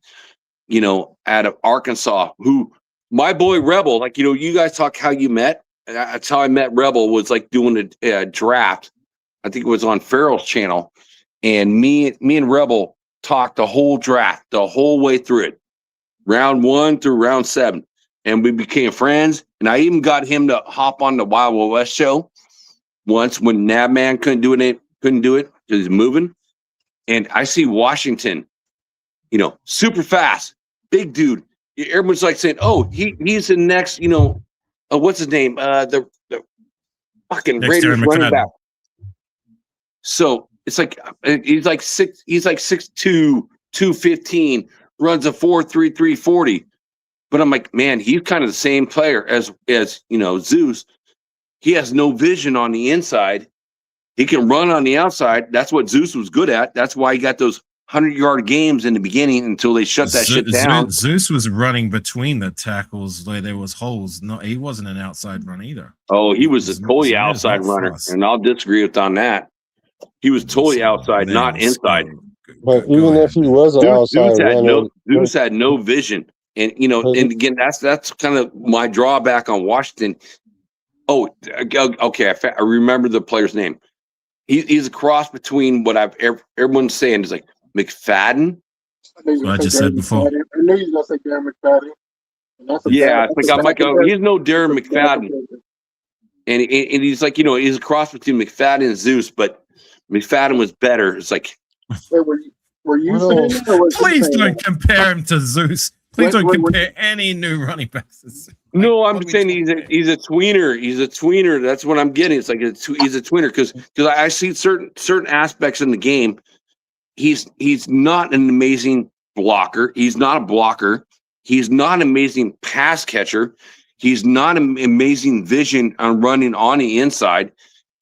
[SPEAKER 13] out of Arkansas, who my boy Rebel, like, you guys talk how you met. That's how I met Rebel, was like doing a draft. I think it was on Farrell's channel. And me and Rebel talked the whole draft, the whole way through it, round 1 through round 7. And we became friends. And I even got him to hop on the Wild Wild West show once when Nabman couldn't do it because he's moving. And I see Washington, super fast, big dude. Everyone's like saying, "Oh, he's the next, what's his name? The fucking
[SPEAKER 14] next
[SPEAKER 13] Raiders running back." So it's like he's like 6'2", 215, runs a 4.33 40. But I'm like, man, he's kind of the same player as Zeus. He has no vision on the inside. He can run on the outside. That's what Zeus was good at. That's why he got those 100-yard games in the beginning until they shut that shit down.
[SPEAKER 14] Zeus was running between the tackles where there was holes. No, he wasn't an outside runner either.
[SPEAKER 13] Oh, he was a totally outside runner, and I'll disagree with on that. He was totally outside, not inside.
[SPEAKER 10] But even if he was an outside runner,
[SPEAKER 13] Zeus had no vision, and and again, that's kind of my drawback on Washington. Oh, okay. I remember the player's name. He's a cross between what everyone's saying is like McFadden.
[SPEAKER 14] What I just said before.
[SPEAKER 11] I knew you were going to say Darren McFadden.
[SPEAKER 13] I'm like, he's no Darren McFadden. And he's like, he's a cross between McFadden and Zeus, but McFadden was better. It's like,
[SPEAKER 11] were Were you saying that, or was he
[SPEAKER 14] Please
[SPEAKER 11] saying
[SPEAKER 14] don't
[SPEAKER 11] that?
[SPEAKER 14] compare him to Zeus. Please don't compare any new running backs.
[SPEAKER 13] No, I'm saying he's a tweener. He's a tweener. That's what I'm getting. It's like he's a tweener because I see certain aspects in the game. He's not an amazing blocker. He's not a blocker. He's not an amazing pass catcher. He's not an amazing vision on running on the inside.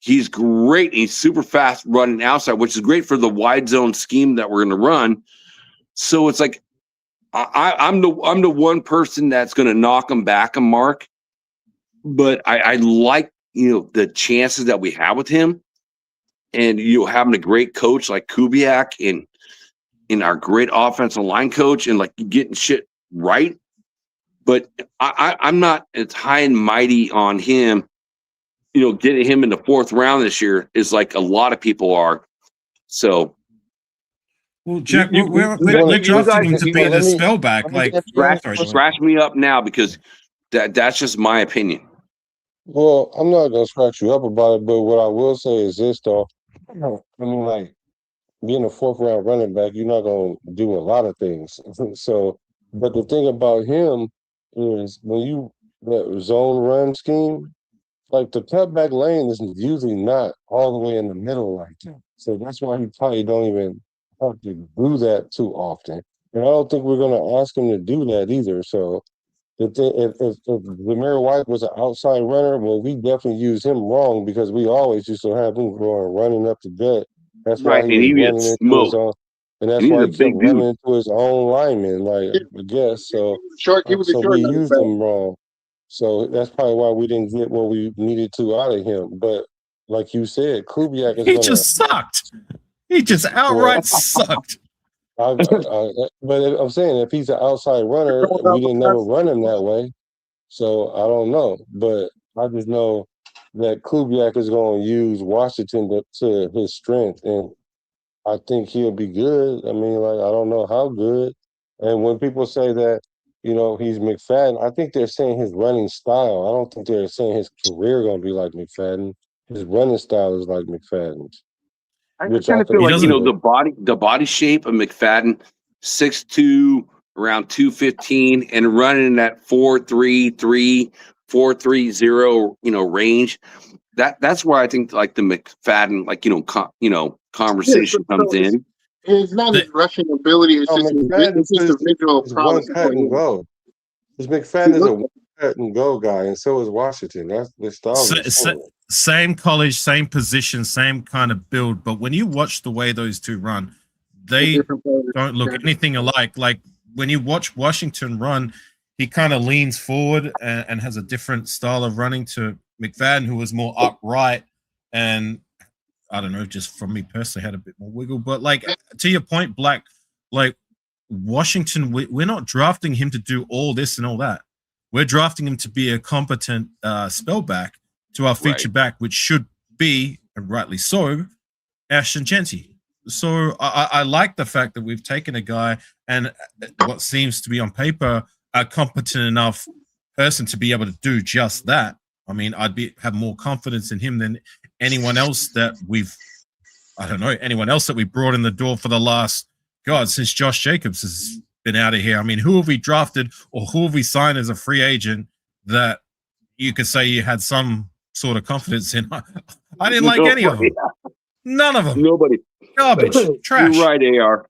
[SPEAKER 13] He's great. He's super fast running outside, which is great for the wide zone scheme that we're going to run. So it's like I'm the one person that's going to knock him back a mark. But I like the chances that we have with him, and having a great coach like Kubiak and our great offensive line coach, and like getting shit right. But I'm not as high and mighty on him. Getting him in the 4th round this year is like a lot of people are. So,
[SPEAKER 14] well, Jack, we're drafting him to be the spellback. Like,
[SPEAKER 13] scratch me up now because that's just my opinion.
[SPEAKER 10] Well, I'm not gonna scratch you up about it, but what I will say is this, though. I mean, like being a 4th round running back, you're not gonna do a lot of things. So, but the thing about him is when you that zone run scheme, like the cutback lane is usually not all the way in the middle like that. So that's why he probably don't even have to do that too often. And I don't think we're gonna ask him to do that either. So if Zamir White was an outside runner, well, we definitely used him wrong because we always used to have him running up the gut. That's why he was running into his own, and that's why he kept running into his own lineman. Like I guess so. So we used him wrong. So that's probably why we didn't get what we needed to out of him. But like you said, Kubiak is
[SPEAKER 14] just sucked. He just outright sucked.
[SPEAKER 10] But I'm saying if he's an outside runner, we didn't never run him that way. So I don't know. But I just know that Kubiak is going to use Washington to his strength. And I think he'll be good. I mean, like, I don't know how good. And when people say that, he's McFadden, I think they're saying his running style. I don't think they're saying his career going to be like McFadden. His running style is like McFadden's.
[SPEAKER 13] I kind of feel like the body shape of McFadden, 6'2", around 215, and running in that 4.33, 4.30, range. That's where I think like the McFadden, conversation comes in.
[SPEAKER 11] It's not his rushing ability. It's just a visual problem.
[SPEAKER 10] One cut and go. Because McFadden is a one cut and go guy, and so is Washington. That's the style.
[SPEAKER 14] Same college, same position, same kind of build. But when you watch the way those two run, they don't look anything alike. Like when you watch Washington run, he kind of leans forward and has a different style of running to McFadden, who was more upright. And I don't know, just from me personally, had a bit more wiggle. But like to your point, Black, like Washington, we're not drafting him to do all this and all that. We're drafting him to be a competent spellback to our feature back, which should be, and rightly so, Ashton Genty. So I like the fact that we've taken a guy and what seems to be on paper a competent enough person to be able to do just that. I mean, have more confidence in him than anyone else that anyone else that we brought in the door for the last, since Josh Jacobs has been out of here. I mean, who have we drafted or who have we signed as a free agent that you could say you had some sort of confidence in? I didn't like any of them. None of them.
[SPEAKER 13] Nobody.
[SPEAKER 14] Garbage. Trash.
[SPEAKER 13] You're right, AR.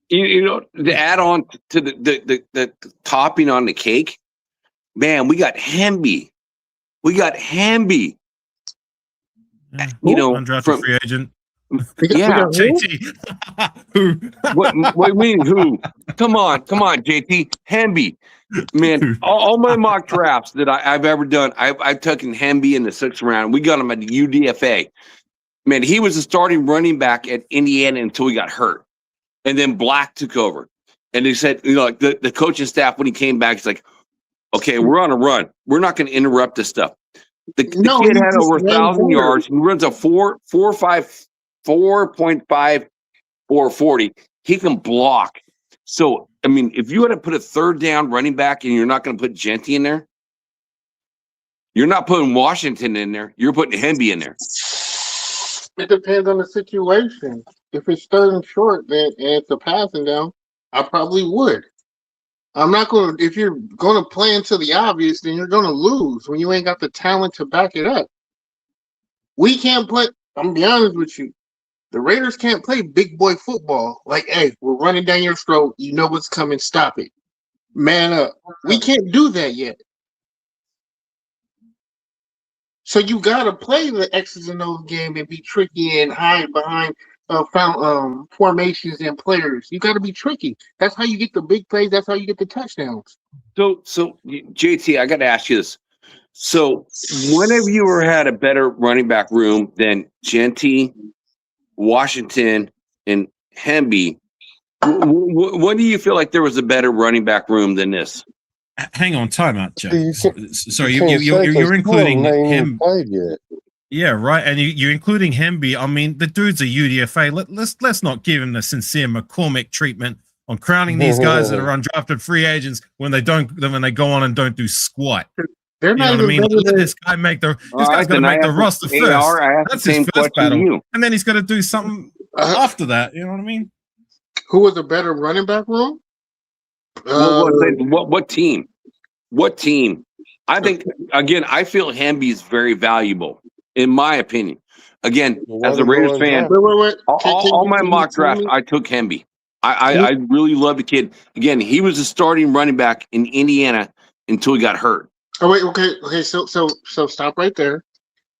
[SPEAKER 13] To add on to the topping on the cake, man, we got Hemby.
[SPEAKER 14] Undrafted free agent.
[SPEAKER 13] Yeah.
[SPEAKER 14] JT.
[SPEAKER 13] Who? What mean who? Come on, JT. Hemby. Man, all my mock drafts that I've ever done, I've taken Hemby in the 6th round. We got him at the UDFA. Man, he was a starting running back at Indiana until he got hurt. And then Black took over. And they said, like the coaching staff, when he came back, he's like, okay, we're on a run. We're not going to interrupt this stuff. The kid had over 1,000 yards. He runs a 4.5, 4.40. He can block. So, I mean, if you had to put a 3rd down running back and you're not going to put Genty in there, you're not putting Washington in there. You're putting Hemby in there.
[SPEAKER 11] It depends on the situation. If it's third and short, then and it's a passing down, I probably would. I'm not going to. If you're going to play into the obvious, then you're going to lose when you ain't got the talent to back it up. We can't play. I'm gonna be honest with you. The Raiders can't play big boy football. Like, hey, we're running down your throat. You know what's coming. Stop it. Man up. We can't do that yet. So you got to play the X's and O's game and be tricky and hide behind formations and players. You got to be tricky. That's how you get the big plays. That's how you get the touchdowns.
[SPEAKER 13] So JT, I got to ask you this. So when have you ever had a better running back room than Genty, Washington, and Hemby? When do you feel like there was a better running back room than this?
[SPEAKER 14] Hang on, time out, Jack. Sorry, you're including him. Yeah, right. And you're including Hemby. I mean, the dude's a UDFA. Let's not give him the sincere McCormick treatment on crowning these guys that are undrafted free agents when they go on and don't do squat.
[SPEAKER 11] They're not
[SPEAKER 14] what I mean?
[SPEAKER 11] Let
[SPEAKER 14] this guy make the this guy's got to make the roster first. That's his first battle, and then he's got to do something after that. You know what I mean?
[SPEAKER 11] Who was a better running back room?
[SPEAKER 13] What team? What team? I think again. I feel Hemby is very valuable, in my opinion. Again, as a Raiders fan, all my mock drafts, I took Hemby. I really love the kid. Again, he was a starting running back in Indiana until he got hurt.
[SPEAKER 11] Oh wait, okay. So stop right there.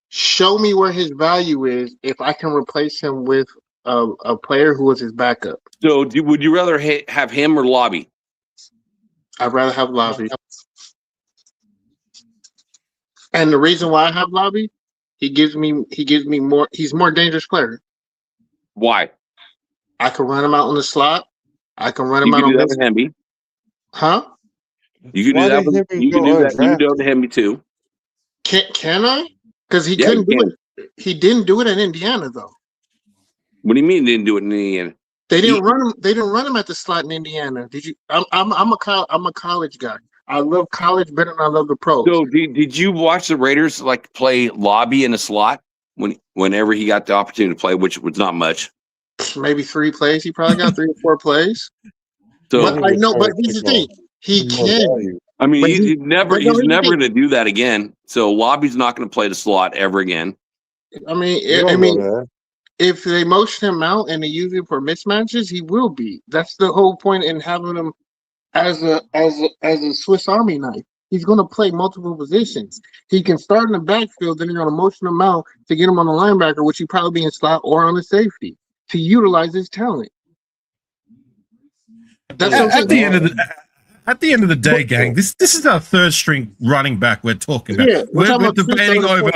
[SPEAKER 11] Show me where his value is if I can replace him with a player who was his backup.
[SPEAKER 13] So, would you rather have him or Lobby?
[SPEAKER 11] I'd rather have Lobby. And the reason why I have Lobby, he gives me more. He's a more dangerous player.
[SPEAKER 13] Why?
[SPEAKER 11] I can run him out on the slot. I can run him
[SPEAKER 13] you
[SPEAKER 11] out on
[SPEAKER 13] the Hemby.
[SPEAKER 11] Huh?
[SPEAKER 13] You can do that. You can do that. You can do it to Hemby too.
[SPEAKER 11] Can I? Because he couldn't do it. He didn't do it in Indiana though.
[SPEAKER 13] What do you mean didn't do it in Indiana?
[SPEAKER 11] They didn't run him. They didn't run him at the slot in Indiana. Did you? I'm a college guy. I love college better than I love the pros.
[SPEAKER 13] So did you watch the Raiders play Lobby in the slot whenever he got the opportunity to play, which was not much?
[SPEAKER 11] Maybe 3 plays. He probably got 3 or 4 plays.
[SPEAKER 13] So
[SPEAKER 11] but I know. But here's the thing. He can.
[SPEAKER 13] I mean, he's never going to do that again. So Lobby's not going to play the slot ever again.
[SPEAKER 11] I mean, if they motion him out and they use him for mismatches, he will be. That's the whole point in having him as a Swiss Army knife. He's going to play multiple positions. He can start in the backfield, then you're going to motion him out to get him on the linebacker, which he probably be in slot or on the safety to utilize his talent. That's
[SPEAKER 14] at the end of the day, gang, this is our third string running back we're talking about.
[SPEAKER 11] Yeah,
[SPEAKER 14] we're debating over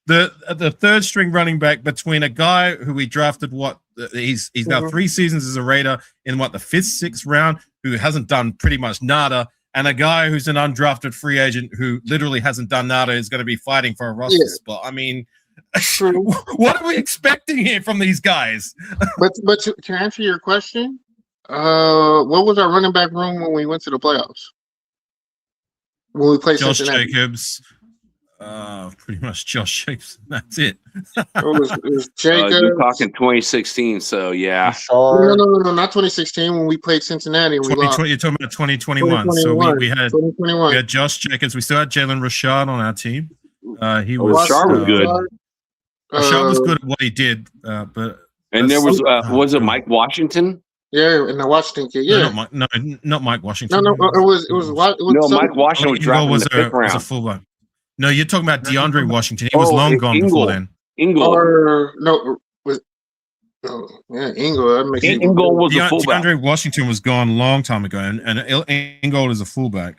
[SPEAKER 14] the third string running back between a guy who we drafted he's now 3 seasons as a Raider in the 5th, 6th round, who hasn't done pretty much nada, and a guy who's an undrafted free agent who literally hasn't done nada, is going to be fighting for a roster spot. I mean, what are we expecting here from these guys?
[SPEAKER 11] but to answer your question, what was our running back room when we went to the playoffs? When we played
[SPEAKER 14] Josh
[SPEAKER 11] Cincinnati?
[SPEAKER 14] Jacobs. Pretty much Josh Jacobs. That's it.
[SPEAKER 11] It was Jacobs.
[SPEAKER 13] You're talking 2016, so yeah.
[SPEAKER 11] No, not 2016 when we played Cincinnati and we lost.
[SPEAKER 14] You're talking about 2021. So we had Josh Jacobs. We still had Jalen Rashad on our team. He was
[SPEAKER 13] Rashad was good.
[SPEAKER 14] Rashad was good at what he did, but
[SPEAKER 13] there was it Mike Washington?
[SPEAKER 11] Yeah, and the Washington kid. Yeah,
[SPEAKER 14] not Mike Washington.
[SPEAKER 11] No, it was
[SPEAKER 13] Mike Washington was drafted in the 5th round.
[SPEAKER 14] Was a fullback. No, you're talking about DeAndre Washington. He was long gone before then.
[SPEAKER 13] Ingle
[SPEAKER 11] was Ingle. That makes
[SPEAKER 13] Ingle was a fullback.
[SPEAKER 14] DeAndre Washington was gone a long time ago, and Ingle is a fullback.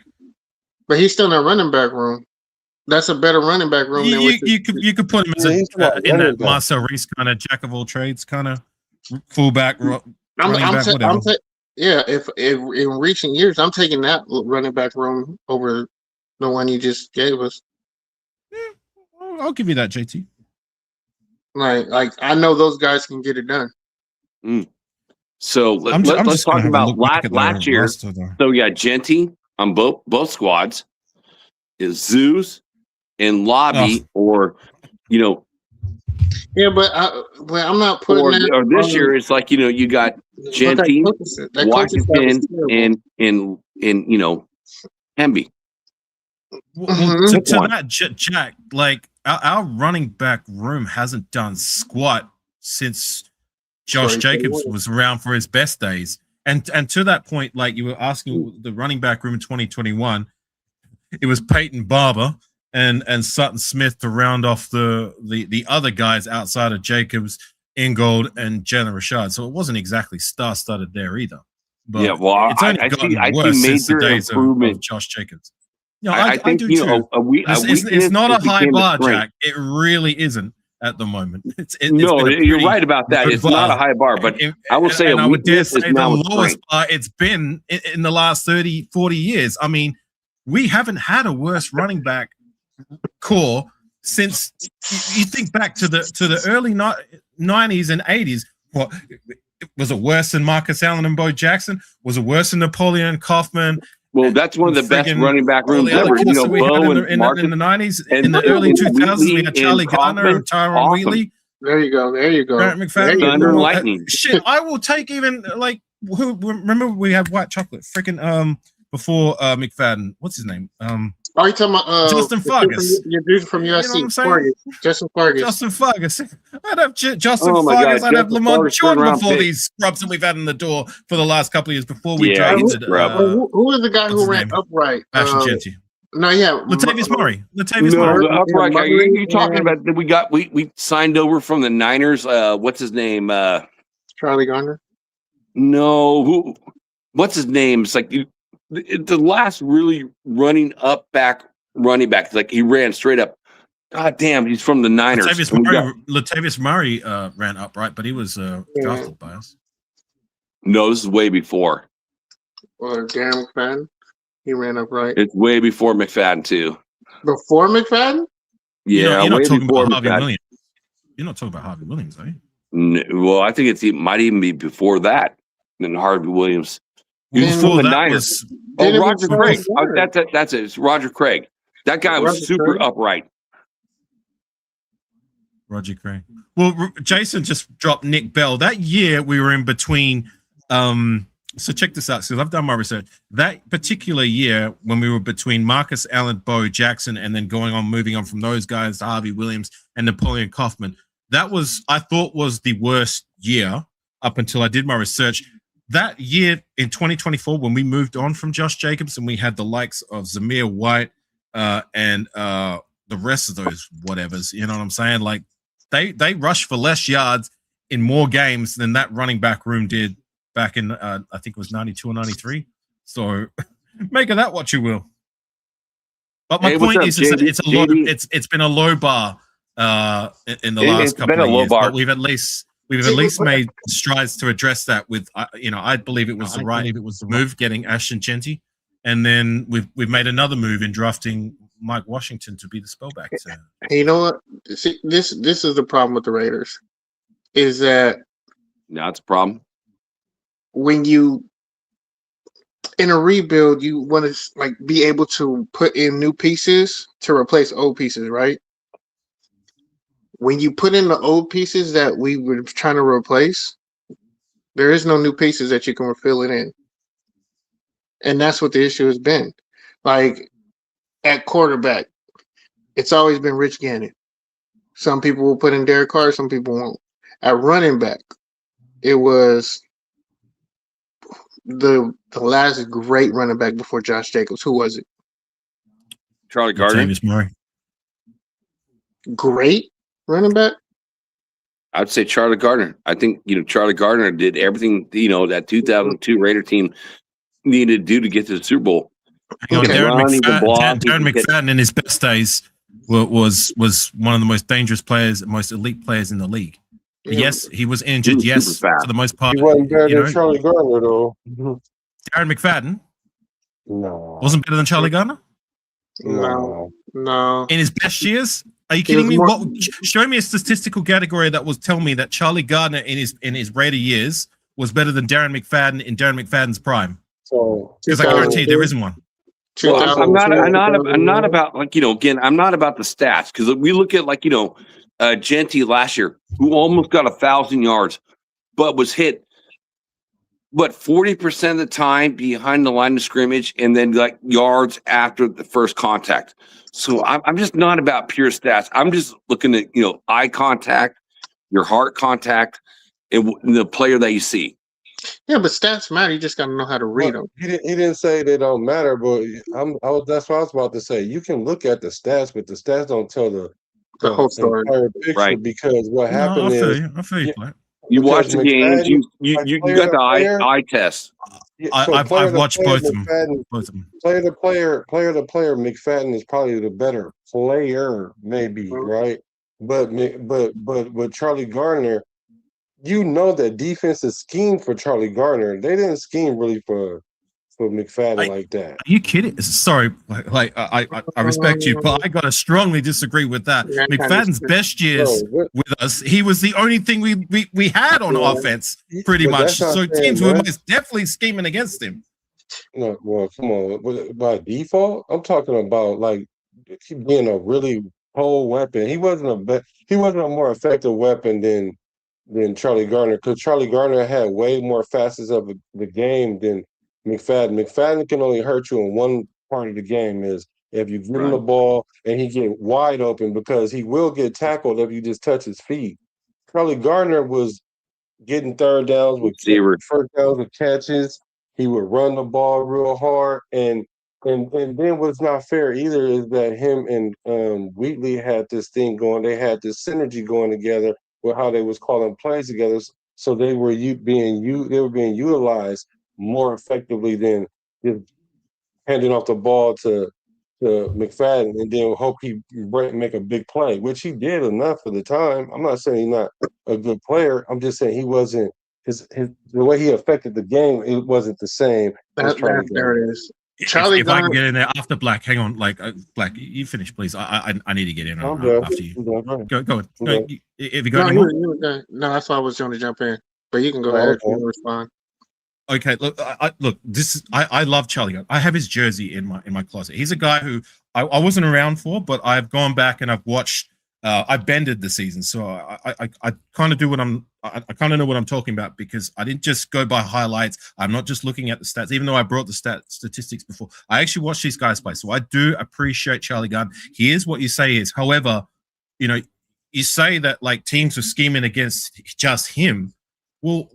[SPEAKER 11] But he's still in that running back room. That's a better running back room.
[SPEAKER 14] You could put him as in that Marcel Reese kind of jack of all trades kind of fullback.
[SPEAKER 11] If in recent years, I'm taking that running back room over the one you just gave us.
[SPEAKER 14] I'll give you that, JT.
[SPEAKER 11] Like I know those guys can get it done.
[SPEAKER 13] So let's talk about last year. So yeah, Genty on both squads is Zeus and Lobby, or
[SPEAKER 11] Yeah, but I'm not putting
[SPEAKER 13] Or
[SPEAKER 11] that.
[SPEAKER 13] this year, it's like you got Genty, Washington, and Hemby.
[SPEAKER 14] Well, to that, Jack, like our running back room hasn't done squat since Josh Jacobs was around for his best days. And to that point, like you were asking, the running back room in 2021, it was Peyton Barber and Sutton Smith to round off the other guys outside of Jacobs, Ingold, and Jalen Rashad. So it wasn't exactly star-studded there either. But
[SPEAKER 13] yeah, well,
[SPEAKER 14] it's only gotten worse since the days of Josh Jacobs. You know, I think, I do too. It's not a high bar, Jack. It really isn't at the moment.
[SPEAKER 13] No, you're right about that. It's not a high bar, but I will say
[SPEAKER 14] I would dare say the lowest bar it's been in the last 30, 40 years. I mean, we haven't had a worse running back core since you think back to the early 90s and 80s. What was it worse than Marcus Allen and Bo Jackson? Was it worse than Napoleon Kaufman?
[SPEAKER 13] Well, that's one of the best running back rooms ever.
[SPEAKER 14] You know, Bo and Marcus, in the 90s, in the early 2000s, we had Charlie Gardner and Tyron Wheatley.
[SPEAKER 11] There you go.
[SPEAKER 14] Grant McFadden.
[SPEAKER 13] Thunder and lightning.
[SPEAKER 14] Shit, I will take even like who? Remember we had white chocolate. Freaking before McFadden. What's his name?
[SPEAKER 11] Are you talking about
[SPEAKER 14] Justin Fargas?
[SPEAKER 11] Your dude from USC. Fargas. Justin Fargas.
[SPEAKER 14] Justin Fargas. I'd have Justin Fargas. I'd have Lamont Jordan before these scrubs that we've had in the door for the last couple of years before we drafted.
[SPEAKER 11] Who is the guy who ran upright? No, yeah,
[SPEAKER 14] Latavius Murray.
[SPEAKER 13] Murray. Upright guy. You're talking about that we signed over from the Niners. What's his name?
[SPEAKER 11] Charlie Gardner.
[SPEAKER 13] No, what's his name? It's like the last really running back. Like he ran straight up. God damn, he's from the Niners.
[SPEAKER 14] Latavius Murray ran upright, but he was drafted by us.
[SPEAKER 13] No, this is way before.
[SPEAKER 11] Or Darren McFadden. He ran upright.
[SPEAKER 13] It's way before McFadden too.
[SPEAKER 11] Before McFadden?
[SPEAKER 13] Yeah,
[SPEAKER 14] you're not talking about Harvey Williams. You're not talking about Harvey Williams, are you?
[SPEAKER 13] No, well, I think it might even be before that than Harvey Williams.
[SPEAKER 14] Before that Niners.
[SPEAKER 13] Roger Craig. That's it. It's Roger Craig. That guy was super upright.
[SPEAKER 14] Roger Craig. Well, Jason just dropped Nick Bell. That year we were in between. So check this out, because I've done my research. That particular year, when we were between Marcus Allen, Bo Jackson, and then moving on from those guys to Harvey Williams and Napoleon Kaufman, that I thought was the worst year up until I did my research. That year in 2024, when we moved on from Josh Jacobs and we had the likes of Zamir White and the rest of those whatevers, you know what I'm saying? Like they rushed for less yards in more games than that running back room did back in I think it was 92 or 93. So make of that what you will. But my point is that it's been a low bar in the last couple of years. But we've at least made strides to address that with I believe it was the right move getting Ashton Genty, and then we've made another move in drafting Mike Washington to be the spellback.
[SPEAKER 11] You know what? See, this is the problem with the Raiders, is that
[SPEAKER 13] now it's a problem.
[SPEAKER 11] When you in a rebuild, you want to be able to put in new pieces to replace old pieces, right? When you put in the old pieces that we were trying to replace, there is no new pieces that you can refill it in. And that's what the issue has been. Like at quarterback, it's always been Rich Gannon. Some people will put in Derek Carr, some people won't. At running back, it was the last great running back before Josh Jacobs. Who was it?
[SPEAKER 13] Charlie Gardner.
[SPEAKER 14] Murray.
[SPEAKER 11] Great running back?
[SPEAKER 13] I'd say Charlie Gardner. I think Charlie Gardner did everything that 2002 Raider team needed to do to get to the Super Bowl.
[SPEAKER 14] Darren McFadden in his best days was one of the most dangerous players, most elite players in the league. Yes, he was injured. Yes, for the most part.
[SPEAKER 10] He wasn't better than Charlie Gardner, though.
[SPEAKER 14] Darren McFadden?
[SPEAKER 10] No.
[SPEAKER 14] Wasn't better than Charlie Gardner?
[SPEAKER 11] No.
[SPEAKER 14] In his best years? Are you kidding me? Show me a statistical category that will tell me that Charlie Gardner in his Raider years was better than Darren McFadden in Darren McFadden's prime. Because I guarantee you there isn't one.
[SPEAKER 13] Well, I'm not about again. I'm not about the stats, because we look at Genty last year, who almost got 1,000 yards, but was hit, 40% of the time behind the line of scrimmage and then like yards after the first contact. So I'm just not about pure stats. I'm just looking at, eye contact, your heart contact, and the player that you see.
[SPEAKER 11] Yeah, but stats matter. You just got to know how to read them.
[SPEAKER 10] He didn't say they don't matter, but that's what I was about to say. You can look at the stats, but the stats don't tell the
[SPEAKER 11] whole story.
[SPEAKER 10] Entire picture,
[SPEAKER 13] right?
[SPEAKER 10] Because what happened is
[SPEAKER 14] I feel you.
[SPEAKER 13] You watch the games. You got the eye test.
[SPEAKER 14] I've watched both of them.
[SPEAKER 10] Player to player, McFadden is probably the better player, maybe, right? But with Charlie Gardner, that defenses schemed for Charlie Gardner. They didn't scheme really for McFadden like that.
[SPEAKER 14] Are you kidding? Sorry, I respect you, but I gotta strongly disagree with that.
[SPEAKER 11] Yeah,
[SPEAKER 14] McFadden's best years with us, he was the only thing we had on offense, pretty much. So teams were most definitely scheming against him.
[SPEAKER 10] No, well, come on. By default, I'm talking about like being a really whole weapon. He wasn't a more effective weapon than Charlie Gardner, because Charlie Gardner had way more facets of the game than McFadden. McFadden can only hurt you in one part of the game, is if you give him the ball and he get wide open, because he will get tackled if you just touch his feet. Charlie Gardner was getting third downs with first downs with catches. He would run the ball real hard, and then what's not fair either is that him and Wheatley had this thing going. They had this synergy going together with how they was calling plays together. So they were being utilized more effectively than just handing off the ball to McFadden and then hope he make a big play, which he did enough for the time. I'm not saying he's not a good player. I'm just saying he wasn't the way he affected the game. It wasn't the same.
[SPEAKER 11] There it is. Charlie,
[SPEAKER 14] if I can get in there after Black, hang on, Black, you finish, please. I need to get in after you. Go on. If you got any more?
[SPEAKER 11] No, that's why I was going to jump in, but you can go ahead and respond.
[SPEAKER 14] Okay, look, I love Charlie Gardner. I have his jersey in my closet. He's a guy who I wasn't around for, but I've gone back and I've watched. I bended the season, so I kind of do what I kind of know what I'm talking about, because I didn't just go by highlights. I'm not just looking at the stats, even though I brought the statistics before. I actually watched these guys play, so I do appreciate Charlie Gardner. He is what you say he is. However, you say that like teams were scheming against just him. Well,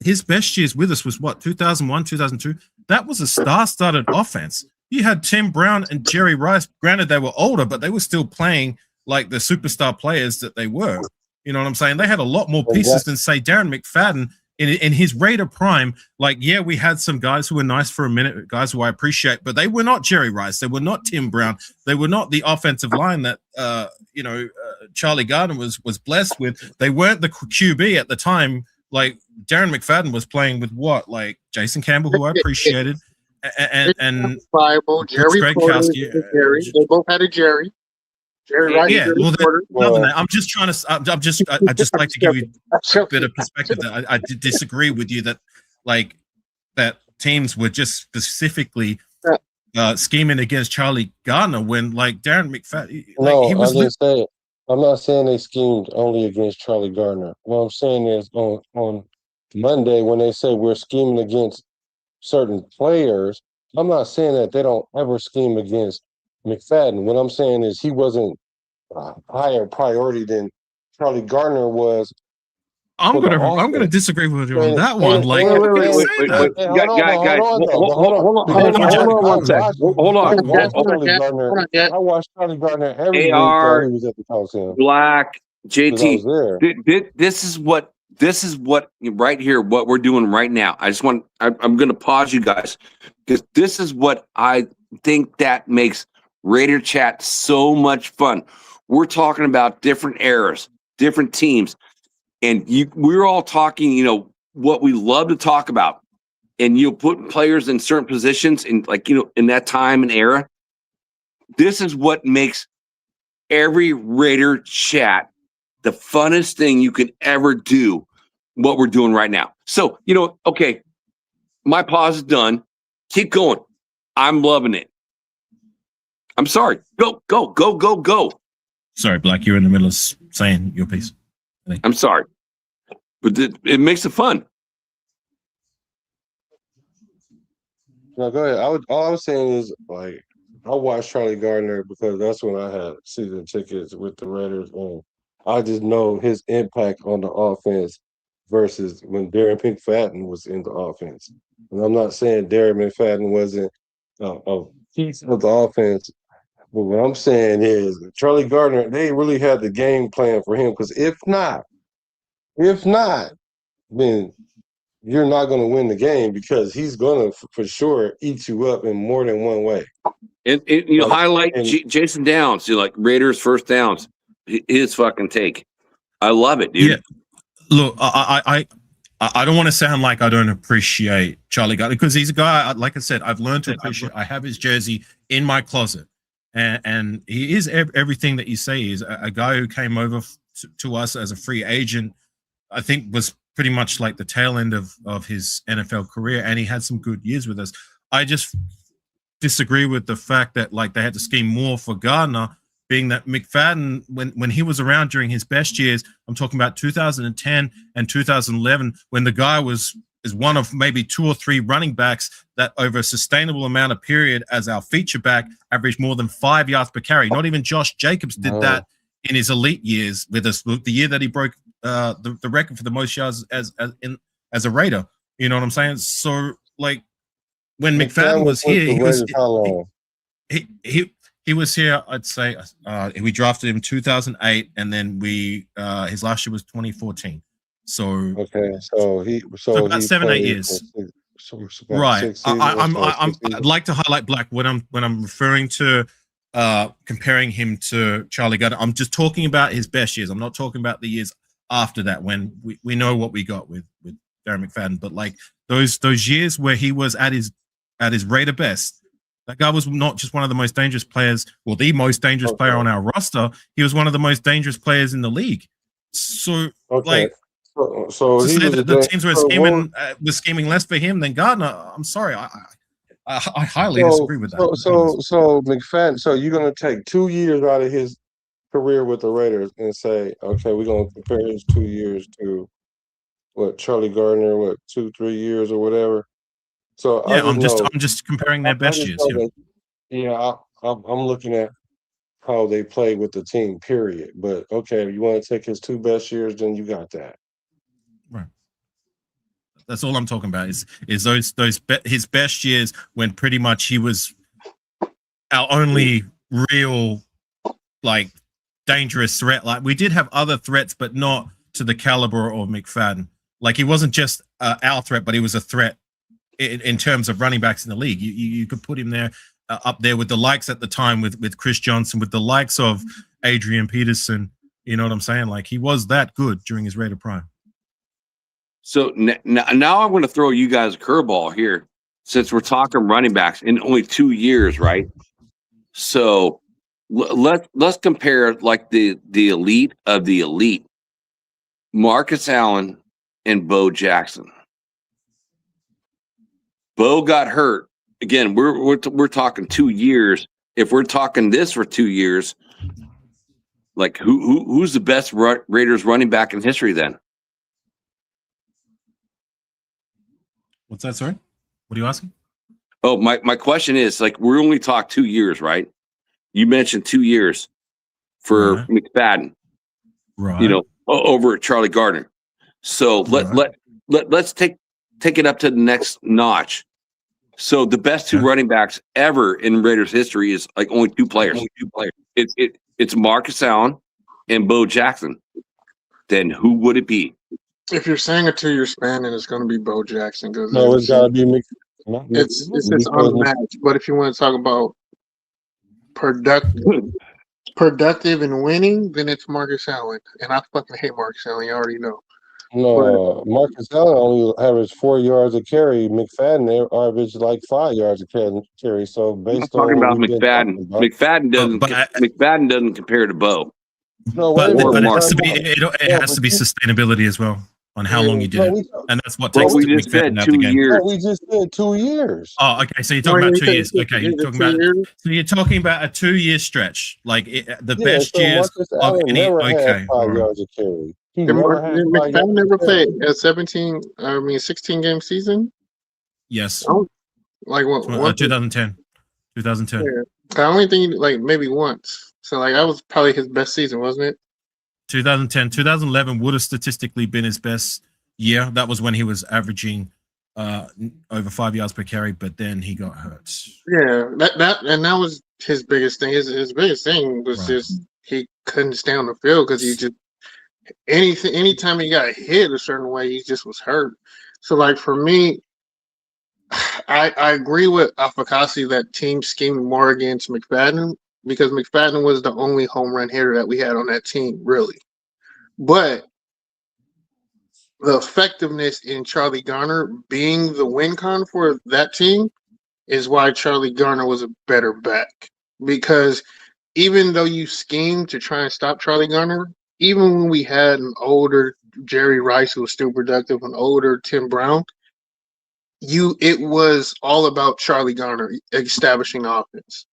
[SPEAKER 14] his best years with us was what, 2001, 2002? That was a star-studded offense. You had Tim Brown and Jerry Rice. Granted, they were older, but they were still playing like the superstar players that they were. You know what I'm saying? They had a lot more pieces than, say, Darren McFadden in his Raider prime. Like, yeah, we had some guys who were nice for a minute, guys who I appreciate, but they were not Jerry Rice. They were not Tim Brown. They were not the offensive line that, Charlie Gardner was blessed with. They weren't the QB at the time. Like, Darren McFadden was playing with what? Like, Jason Campbell, who I appreciated, and
[SPEAKER 11] Jerry Porter, Jerry. They both had a Jerry. Jerry Rice,
[SPEAKER 14] yeah, I'm just trying to. I just like to give you a bit of perspective that I disagree with you that teams were just specifically scheming against Charlie Gardner when like Darren McFadden.
[SPEAKER 10] No, he was. I'm not saying they schemed only against Charlie Gardner. What I'm saying is on Monday when they say we're scheming against certain players, I'm not saying that they don't ever scheme against McFadden. What I'm saying is he wasn't a higher priority than Charlie Gardner was.
[SPEAKER 14] I'm gonna disagree with you on that one. Like,
[SPEAKER 13] hold on.
[SPEAKER 10] I watched Charlie Gardner every week while he was at the Coliseum.
[SPEAKER 13] Black JT. This is what right here. What we're doing right now. I'm going to pause you guys because this is what I think that makes Raider Chat so much fun. We're talking about different eras, different teams. And we're all talking, what we love to talk about. And put players in certain positions in in that time and era. This is what makes every Raider Chat the funnest thing you can ever do, what we're doing right now. So, okay, my pause is done. Keep going. I'm loving it. I'm sorry. Go.
[SPEAKER 14] Sorry, Black, you're in the middle of saying your piece.
[SPEAKER 13] I'm sorry, but it makes it fun.
[SPEAKER 10] No, go ahead. All I was saying is, like, I watched Charlie Gardner because that's when I had season tickets with the Raiders, and I just know his impact on the offense versus when Darren McFadden was in the offense. And I'm not saying Darren McFadden wasn't a piece of the offense, but what I'm saying is Charlie Gardner, they really had the game plan for him, because if not, then you're not going to win the game, because he's going to for sure eat you up in more than one way.
[SPEAKER 13] And highlight Jason Downs. You like Raiders first downs. His fucking take. I love it, dude.
[SPEAKER 14] Yeah. Look, I don't want to sound like I don't appreciate Charlie Gardner, because he's a guy. Like I said, I've learned to appreciate. I have his jersey in my closet, and he is everything that you say. He's a guy who came over to us as a free agent. I think was pretty much like the tail end of his NFL career, and he had some good years with us. I just disagree with the fact that like they had to scheme more for Gardner, being that McFadden, when he was around during his best years, I'm talking about 2010 and 2011, when the guy is one of maybe 2 or 3 running backs that over a sustainable amount of period as our feature back averaged more than 5 yards per carry. Not even Josh Jacobs did that in his elite years with us. The year that he broke the record for the most yards as a Raider, you know what I'm saying? So like when McFadden was here, he was here. I'd say we drafted him 2008, and then his last year was 2014. So
[SPEAKER 10] okay, so
[SPEAKER 14] about 7-8 years. Right. I'd like to highlight Black when I'm referring to comparing him to Charlie Gardner. I'm just talking about his best years. I'm not talking about the years after that when we know what we got with Darren McFadden. But like those years where he was at his Raider best, that guy was not just one of the most dangerous players, or the most dangerous player on our roster. He was one of the most dangerous players in the league. So like.
[SPEAKER 10] So
[SPEAKER 14] to
[SPEAKER 10] he
[SPEAKER 14] say
[SPEAKER 10] was
[SPEAKER 14] that the teams were scheming less for him than Gardner, I'm sorry, I highly disagree with that.
[SPEAKER 10] So McFadden, so you're gonna take 2 years out of his career with the Raiders and say, okay, we're gonna compare his 2 years to what Charlie Gardner, 2-3 years or whatever. So
[SPEAKER 14] yeah, I'm just comparing their best years.
[SPEAKER 10] I'm looking at how they play with the team, period. But okay, you want to take his 2 best years, then you got that.
[SPEAKER 14] Right. That's all I'm talking about. Is his best years when pretty much he was our only real like dangerous threat. Like we did have other threats, but not to the caliber of McFadden. Like he wasn't just our threat, but he was a threat in terms of running backs in the league. You could put him there. Up there with the likes at the time with Chris Johnson, with the likes of Adrian Peterson. You know what I'm saying? Like he was that good during his Raider prime.
[SPEAKER 13] So now I'm going to throw you guys a curveball here, since we're talking running backs in only 2 years, right? So let's compare like the elite of the elite, Marcus Allen and Bo Jackson. Bo got hurt. Again, we're talking 2 years. If we're talking this for 2 years, like who's the best Raiders running back in history then?
[SPEAKER 14] What's that? Sorry, what are you asking?
[SPEAKER 13] Oh, my question is, like, we're only talk 2 years, right? You mentioned 2 years for McFadden,
[SPEAKER 14] right?
[SPEAKER 13] You know, over at Charlie Gardner. So let's take it up to the next notch. So the best 2 running backs ever in Raiders history is like only 2 players. It's Marcus Allen and Bo Jackson. Then who would it be?
[SPEAKER 11] If you're saying a 2-year span, then it's going to be Bo Jackson.
[SPEAKER 10] No, it's got to be
[SPEAKER 11] it's unmatched. But if you want to talk about productive and winning, then it's Marcus Allen. And I fucking hate Marcus Allen. You already know.
[SPEAKER 10] No, Marcus Allen only averaged 4 yards a carry. McFadden averaged like 5 yards a carry. So based on
[SPEAKER 13] talking about McFadden, McFadden doesn't compare to Bo.
[SPEAKER 10] No,
[SPEAKER 14] but it has to be sustainability as well. on how long you did it, and that's what
[SPEAKER 13] Well,
[SPEAKER 14] takes
[SPEAKER 13] we
[SPEAKER 14] to
[SPEAKER 13] just
[SPEAKER 14] McFadden
[SPEAKER 13] said
[SPEAKER 14] out the
[SPEAKER 13] 2
[SPEAKER 14] game.
[SPEAKER 13] years.
[SPEAKER 10] No, we just said 2 years.
[SPEAKER 14] Oh, okay. So you're talking about 2 years. Okay, you're talking about. So you're talking about a 2-year stretch, like the best
[SPEAKER 10] so
[SPEAKER 14] years
[SPEAKER 10] Marcus
[SPEAKER 14] of
[SPEAKER 10] Allen
[SPEAKER 14] any.
[SPEAKER 10] never had
[SPEAKER 14] Okay,
[SPEAKER 10] 5
[SPEAKER 14] all right.
[SPEAKER 10] yards of carry. He never had 5 yards
[SPEAKER 11] McFadden never
[SPEAKER 10] of carry.
[SPEAKER 11] played a 16 game season.
[SPEAKER 14] Yes.
[SPEAKER 11] Like what?
[SPEAKER 14] 2010. 2010.
[SPEAKER 11] Yeah. I only think like maybe once. So like that was probably his best season, wasn't it?
[SPEAKER 14] 2010. 2011 would have statistically been his best year. That was when he was averaging over 5 yards per carry, but then he got hurt.
[SPEAKER 11] Yeah, that was his biggest thing. His biggest thing was just he couldn't stay on the field because he just anytime he got hit a certain way, he just was hurt. So like for me, I agree with Afakasi that team schemed more against McFadden because McFadden was the only home run hitter that we had on that team, really. But the effectiveness in Charlie Garner being the win con for that team is why Charlie Garner was a better back. Because even though you schemed to try and stop Charlie Garner, even when we had an older Jerry Rice who was still productive, an older Tim Brown, it was all about Charlie Garner establishing the offense.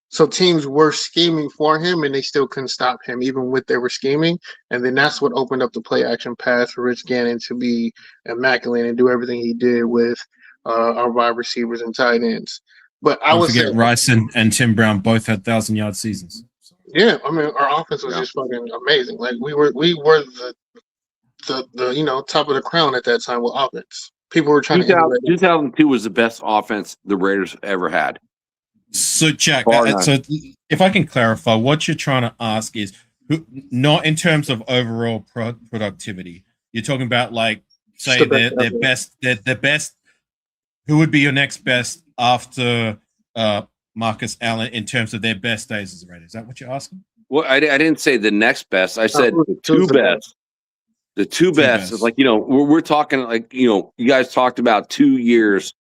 [SPEAKER 11] So teams were scheming for him, and they still couldn't stop him, even with they were scheming. And then that's what opened up the play action pass for Rich Gannon to be immaculate and do everything he did with our wide receivers and tight ends. But I would
[SPEAKER 14] forget
[SPEAKER 11] say
[SPEAKER 14] Rice and Tim Brown both had 1,000-yard seasons.
[SPEAKER 11] Yeah, I mean our offense was just fucking amazing. Like we were the top of the crown at that time with offense. People were trying to emulate.
[SPEAKER 13] 2002 was the best offense the Raiders ever had.
[SPEAKER 14] So, Jack, so if I can clarify, what you're trying to ask is not in terms of overall productivity. You're talking about, like, say their best. Who would be your next best after Marcus Allen in terms of their best days as a Raider? Is that what you're asking?
[SPEAKER 13] Well, I didn't say the next best. I said the two best. The two best is like, we're talking like, you guys talked about 2 years.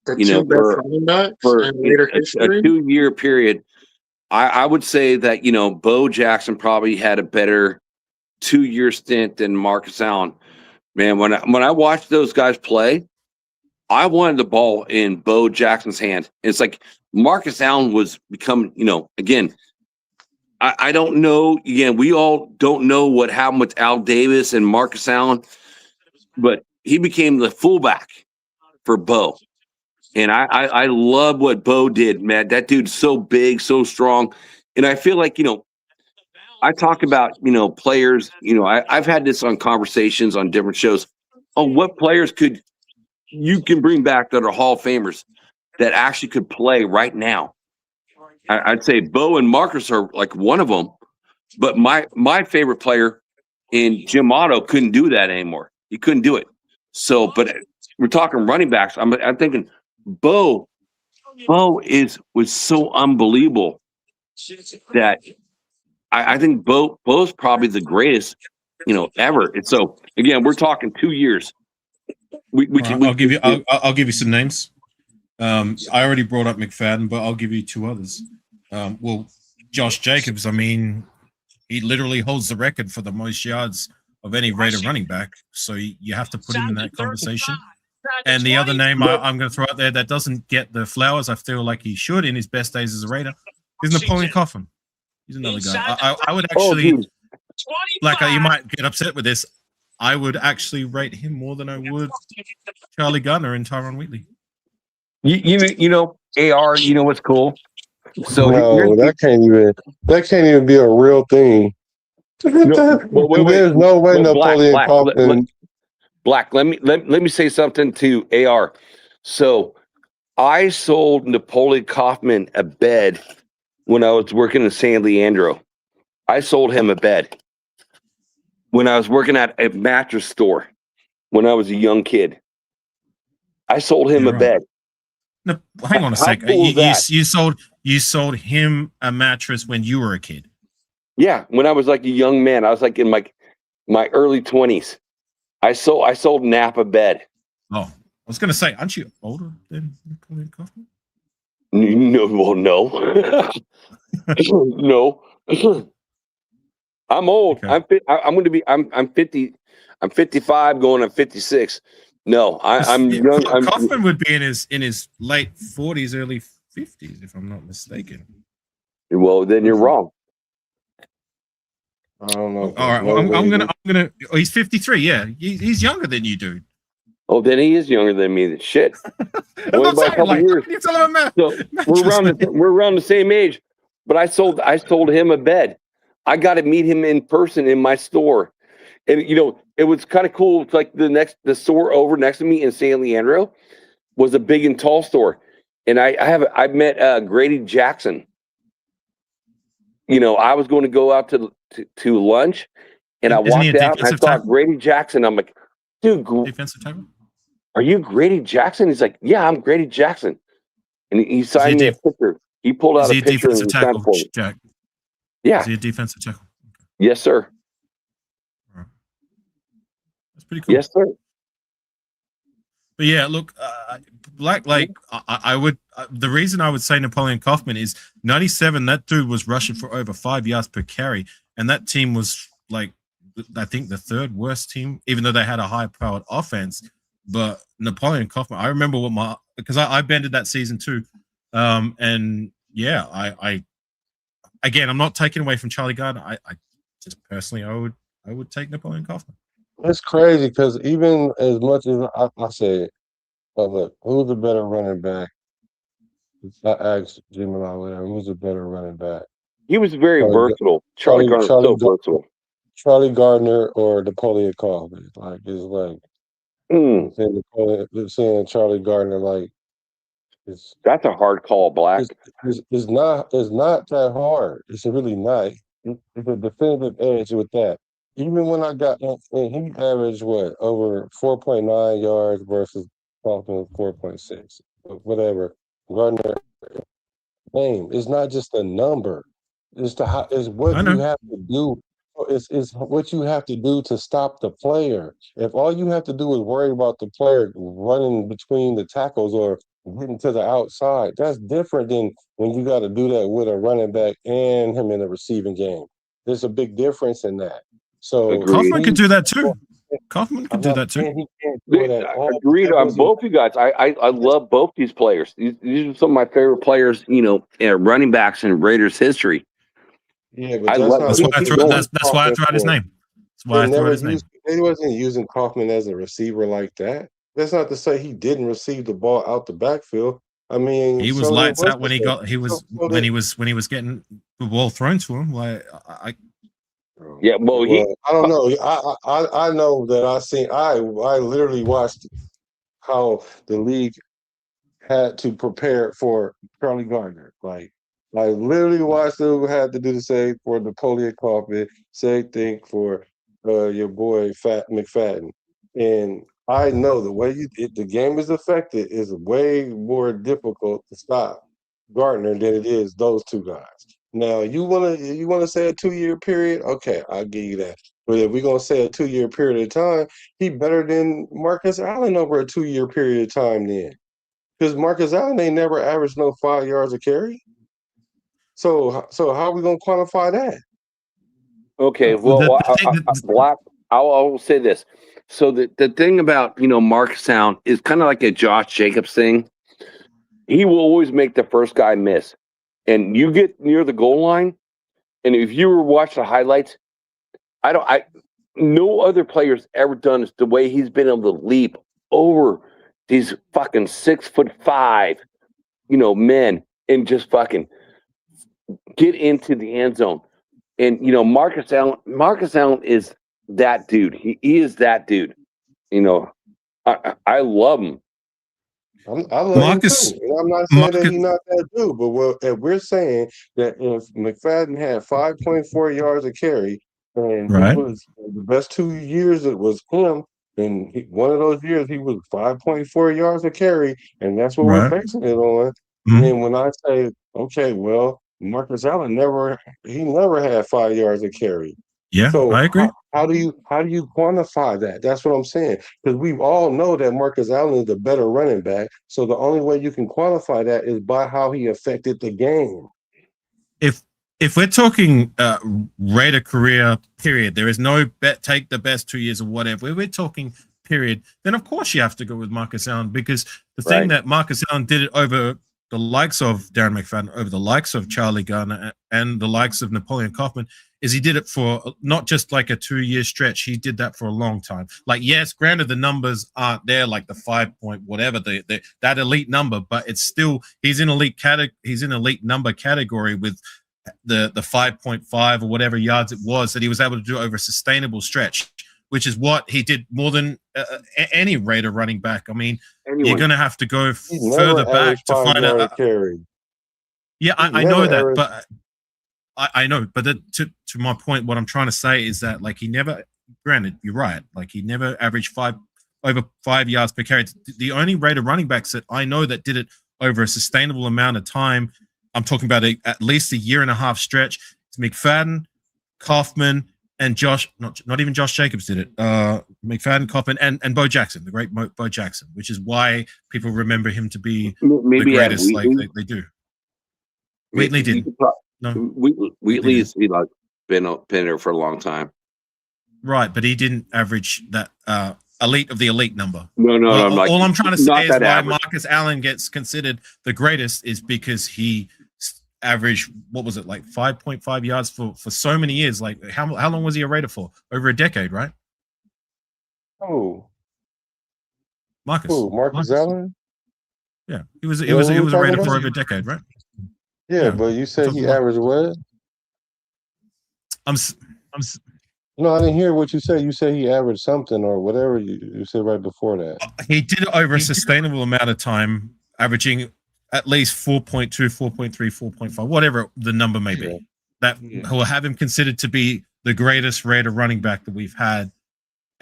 [SPEAKER 13] For a 2-year period, I would say that Bo Jackson probably had a better 2-year stint than Marcus Allen. Man, when I watched those guys play, I wanted the ball in Bo Jackson's hand. It's like Marcus Allen was becoming, again, I don't know. Again, we all don't know what happened with Al Davis and Marcus Allen, but he became the fullback for Bo. And I love what Bo did, man. That dude's so big, so strong. And I feel like, I talk about, players, I've had this on conversations on different shows. Oh, what players you can bring back that are Hall of Famers that actually could play right now? I'd say Bo and Marcus are like one of them. But my favorite player in Jim Otto couldn't do that anymore. He couldn't do it. So, but we're talking running backs. I'm thinking, Bo was so unbelievable that I think Bo's probably the greatest, ever. And so again, we're talking 2 years.
[SPEAKER 14] I'll give you some names. I already brought up McFadden, but I'll give you 2 others. Well, Josh Jacobs. I mean, he literally holds the record for the most yards of any Raider running back. So you have to put him in that conversation. And the other name I'm going to throw out there that doesn't get the flowers I feel like he should in his best days as a Raider is Napoleon Coffin. He's another guy. I would actually, you might get upset with this. I would actually rate him more than I would Charlie Garner and Tyron Wheatley.
[SPEAKER 13] AR, what's cool? So
[SPEAKER 10] no, that can't even be a real thing. There's no way Napoleon Coffin.
[SPEAKER 13] Black, let me say something to AR. So I sold Napoleon Kaufman a bed when I was working in San Leandro. I sold him a bed when I was working at a mattress store when I was a young kid. I sold him a bed.
[SPEAKER 14] No, hang on a second. You sold him a mattress when you were a kid.
[SPEAKER 13] Yeah, when I was like a young man. I was like in my early 20s. I sold Nap a bed.
[SPEAKER 14] Oh, I was going to say, aren't you older than Napoleon Kaufman?
[SPEAKER 13] No, well, no. No. I'm old. Okay. I'm 50. I'm 55 going on 56. No, I'm young.
[SPEAKER 14] Kaufman would be in his late 40s, early 50s, if I'm not mistaken.
[SPEAKER 13] Well, then you're wrong.
[SPEAKER 10] I don't know.
[SPEAKER 14] All right, well, I'm gonna. Oh, he's 53. Yeah, he's younger than you, dude.
[SPEAKER 13] Oh, then he is younger than me. Shit. Only by a couple years. So we're around the same age. But I sold him a bed. I got to meet him in person in my store, and it was kind of cool. It's like the store over next to me in San Leandro was a big and tall store, and I met Grady Jackson. I was going to go out to lunch, and I walked out and I saw Grady Jackson. I'm like, dude,
[SPEAKER 14] defensive tackle?
[SPEAKER 13] Are you Grady Jackson? He's like, yeah, I'm Grady Jackson. And he signed me a picture. He pulled out a picture and he signed for me.
[SPEAKER 14] Jack?
[SPEAKER 13] Yeah.
[SPEAKER 14] Is he a defensive tackle?
[SPEAKER 13] Yes, sir.
[SPEAKER 14] That's pretty cool.
[SPEAKER 13] Yes, sir.
[SPEAKER 14] But yeah, look, I would. The reason I would say Napoleon Kaufman is 97. That dude was rushing for over 5 yards per carry, and that team was like, I think the third worst team, even though they had a high-powered offense. But Napoleon Kaufman, I remember because I bended that season too, and yeah, I again, I'm not taking away from Charlie Gardner. I just personally, I would take Napoleon Kaufman.
[SPEAKER 10] It's crazy because even as much as I say, look, who's the better running back? I asked Jim and I, whatever, who's the better running back?
[SPEAKER 13] He was very versatile. Charlie Gardner was so versatile.
[SPEAKER 10] Charlie Gardner or Napoleon Kaufman? Like, it's like saying Charlie Gardner, like,
[SPEAKER 13] that's a hard call, Black.
[SPEAKER 10] It's not that hard. It's really nice. It's a definitive edge with that. Even when I got, and he averaged over 4.9 yards versus Kaufman 4.6, whatever. Gardner name. It's not just a number. It's what you have to do. It's what you have to do to stop the player. If all you have to do is worry about the player running between the tackles or getting to the outside, that's different than when you got to do that with a running back and him in the receiving game. There's a big difference in that. So
[SPEAKER 14] Kaufman could do that too. Kaufman could do that too.
[SPEAKER 13] Agreed on both you guys. I love both these players. These are some of my favorite players, running backs in Raiders history.
[SPEAKER 10] Yeah, but
[SPEAKER 14] that's why I threw out his name. That's why I threw out his name.
[SPEAKER 10] They wasn't using Kaufman as a receiver like that. That's not to say he didn't receive the ball out the backfield. I mean,
[SPEAKER 14] he was lights out when he was getting the ball thrown to him. Like
[SPEAKER 13] yeah,
[SPEAKER 10] I don't know. I know that I literally watched how the league had to prepare for Charlie Gardner. Like, I literally watched them had to do the same for Napoleon Kaufman, same thing for your boy McFadden. And I know the way the game is affected is way more difficult to stop Gardner than it is those two guys. Now, you wanna say a 2-year period? Okay, I'll give you that. But if we're gonna say a 2-year period of time, he better than Marcus Allen over a 2-year period of time then. Because Marcus Allen ain't never averaged no 5 yards a carry. So how are we gonna quantify that?
[SPEAKER 13] Okay, well, Black, I will say this. So the thing about Marcus Allen is kind of like a Josh Jacobs thing. He will always make the first guy miss. And you get near the goal line, and if you were watching the highlights, no other player's ever done this the way he's been able to leap over these fucking 6'5", men and just fucking get into the end zone. And Marcus Allen is that dude. He is that dude. I love him.
[SPEAKER 10] I love him too. And I'm not saying that he's not that dude, but if we're saying that if McFadden had 5.4 yards a carry, and it was the best 2 years it was him, and one of those years he was 5.4 yards a carry, and that's what we're basing it on. And then when I say, okay, well, Marcus Allen never had 5 yards a carry.
[SPEAKER 14] Yeah, so I agree.
[SPEAKER 10] How do you quantify that? That's what I'm saying. Because we all know that Marcus Allen is the better running back. So the only way you can quantify that is by how he affected the game.
[SPEAKER 14] If if we're talking Raider career period, there is no take the best 2 years or whatever. If we're talking period, then of course you have to go with Marcus Allen, because the thing that Marcus Allen did it over the likes of Darren McFadden, over the likes of Charlie Garner, and the likes of Napoleon Kaufman, is he did it for not just like a 2 year stretch. He did that for a long time. Like, yes, granted, the numbers aren't there, like the 5 point whatever, that elite number, but it's still, he's in elite number category with the 5.5 or whatever yards it was that he was able to do over a sustainable stretch, which is what he did more than any Raider running back. I mean, you're going to have to go further back to find a
[SPEAKER 10] carry.
[SPEAKER 14] Yeah, I know that, but I know, but to my point, what I'm trying to say is that, like, he never, granted, you're right, like, he never averaged over 5 yards per carry. The only Raider running backs that I know that did it over a sustainable amount of time, I'm talking about at least a year and a half stretch, it's McFadden, Kaufman, and Josh, not even Josh Jacobs did it. McFadden, Kaufman, and Bo Jackson, the great Bo Jackson, which is why people remember him to be the greatest, like they do. Wheatley didn't. No,
[SPEAKER 13] Wheatley's like been there for a long time.
[SPEAKER 14] Right, but he didn't average that elite of the elite number.
[SPEAKER 13] No.
[SPEAKER 14] All I'm trying to say is why
[SPEAKER 13] average.
[SPEAKER 14] Marcus Allen gets considered the greatest is because he averaged, what was it, like 5.5 yards for so many years. Like, how long was he a Raider for? Over a decade, right?
[SPEAKER 10] Oh,
[SPEAKER 14] Marcus
[SPEAKER 10] Allen?
[SPEAKER 14] Yeah, he was a Raider for over a decade, right?
[SPEAKER 10] Yeah, but you said he averaged what? No, I didn't hear what you said. You said he averaged something or whatever you said right before that.
[SPEAKER 14] He did it over a sustainable amount of time, averaging at least 4.2, 4.3, 4.5, whatever the number may be. That will have him considered to be the greatest Raider running back that we've had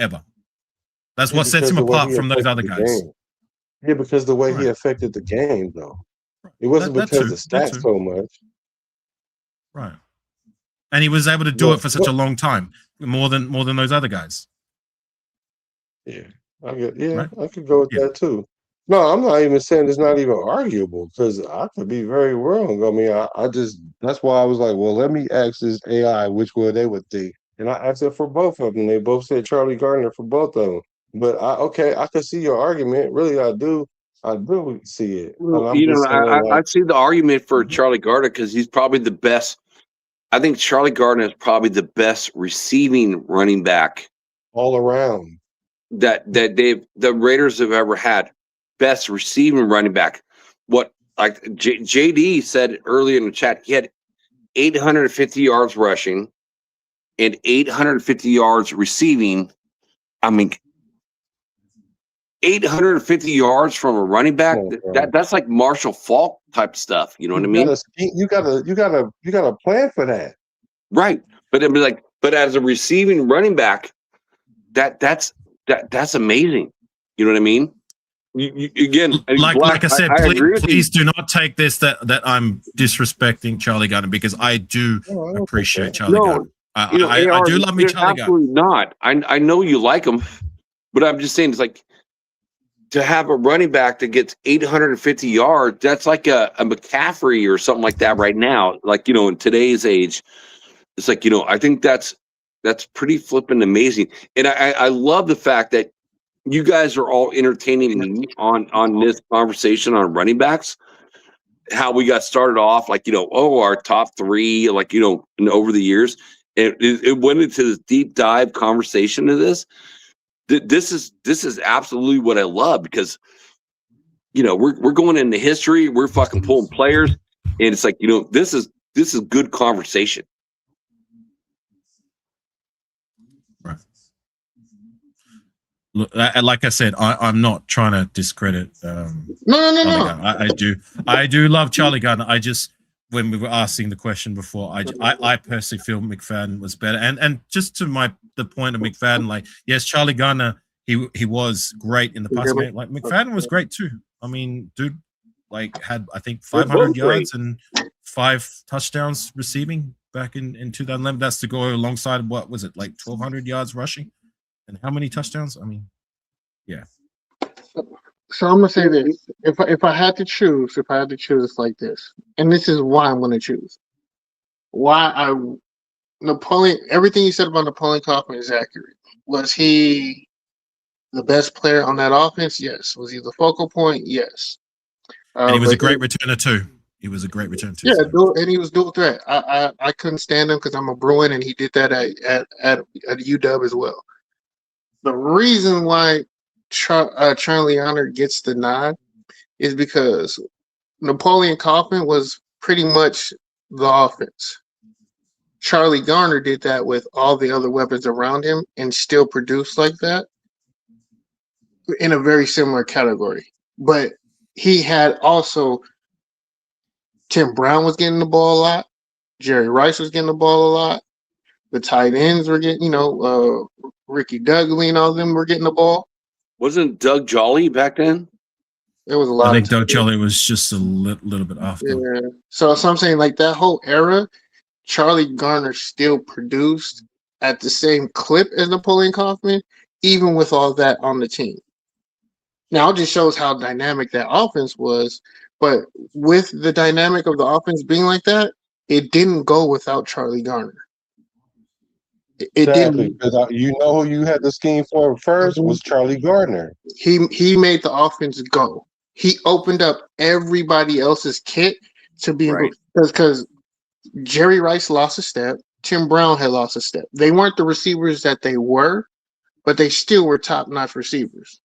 [SPEAKER 14] ever. That's what sets him apart from those other guys.
[SPEAKER 10] Yeah, because the way he affected the game, though. It wasn't because of the stats so much.
[SPEAKER 14] Right. And he was able to do it for such a long time, more than those other guys.
[SPEAKER 10] Yeah, I could go with that too. No, I'm not even saying it's not even arguable, because I could be very wrong. I mean, I just, that's why I was like, well, let me ask this AI which one they would think. And I asked it for both of them. They both said Charlie Gardner for both of them. But I could see your argument. Really, I do see it.
[SPEAKER 13] Well, I see the argument for Charlie Gardner because he's probably the best. I think Charlie Gardner is probably the best receiving running back
[SPEAKER 10] all around
[SPEAKER 13] that the Raiders have ever had. Best receiving running back. What, like JD said earlier in the chat, he had 850 yards rushing and 850 yards receiving. I mean, 850 yards from a running back, that's like Marshall Faulk type stuff. You know what I mean?
[SPEAKER 10] You got a plan for that,
[SPEAKER 13] right? But it'd be like, but as a receiving running back, that's amazing. You know what I mean? Again,
[SPEAKER 14] like I said, please do not take this that I'm disrespecting Charlie Gardner, because I do appreciate Charlie Gardner. I do love me Charlie Gardner.
[SPEAKER 13] Absolutely not. I know you like him, but I'm just saying, it's like, to have a running back that gets 850 yards, that's like a McCaffrey or something like that right now. Like, in today's age, it's like, I think that's pretty flippin' amazing. And I love the fact that you guys are all entertaining me on this conversation on running backs. How we got started off, like, our top three, like, and over the years, it went into this deep dive conversation to this. This is absolutely what I love, because we're going into history, we're fucking pulling players, and it's like, this is good conversation.
[SPEAKER 14] Right. Look, like I said, I'm not trying to discredit.
[SPEAKER 11] No.
[SPEAKER 14] I do love Charlie Gardner. I just, when we were asking the question before, I personally feel McFadden was better. And just to the point of McFadden, like, yes, Charlie Gardner, he was great in the passing game. Like, McFadden was great too. I mean, dude, like, had, I think, 500 yards and 5 touchdowns receiving back in 2011. That's to go alongside, what was it, like 1,200 yards rushing? And how many touchdowns? I mean, yeah.
[SPEAKER 11] So I'm gonna say this: if I had to choose, it's like this, and this is why I'm gonna choose. Napoleon, everything you said about Napoleon Kaufman is accurate. Was he the best player on that offense? Yes. Was he the focal point? Yes.
[SPEAKER 14] And he was a great returner too. He was a great returner too.
[SPEAKER 11] Yeah, and he was dual threat. I couldn't stand him because I'm a Bruin, and he did that at UW as well. The reason why Charlie Honor gets the nod is because Napoleon Kaufman was pretty much the offense. Charlie Garner did that with all the other weapons around him and still produced like that in a very similar category. But he had also Tim Brown was getting the ball a lot. Jerry Rice was getting the ball a lot. The tight ends were getting, Ricky Dudley and all of them were getting the ball.
[SPEAKER 13] Wasn't Doug Jolly back then?
[SPEAKER 11] There was a lot.
[SPEAKER 14] I think Doug Jolly was just a little bit after.
[SPEAKER 11] Yeah. So I'm saying like that whole era, Charlie Garner still produced at the same clip as Napoleon Kaufman, even with all that on the team. Now it just shows how dynamic that offense was. But with the dynamic of the offense being like that, it didn't go without Charlie Garner.
[SPEAKER 10] Exactly, because you know who you had the scheme for first was Charlie Gardner.
[SPEAKER 11] He made the offense go. He opened up everybody else's kit to be because Jerry Rice lost a step. Tim Brown had lost a step. They weren't the receivers that they were, but they still were top-notch receivers.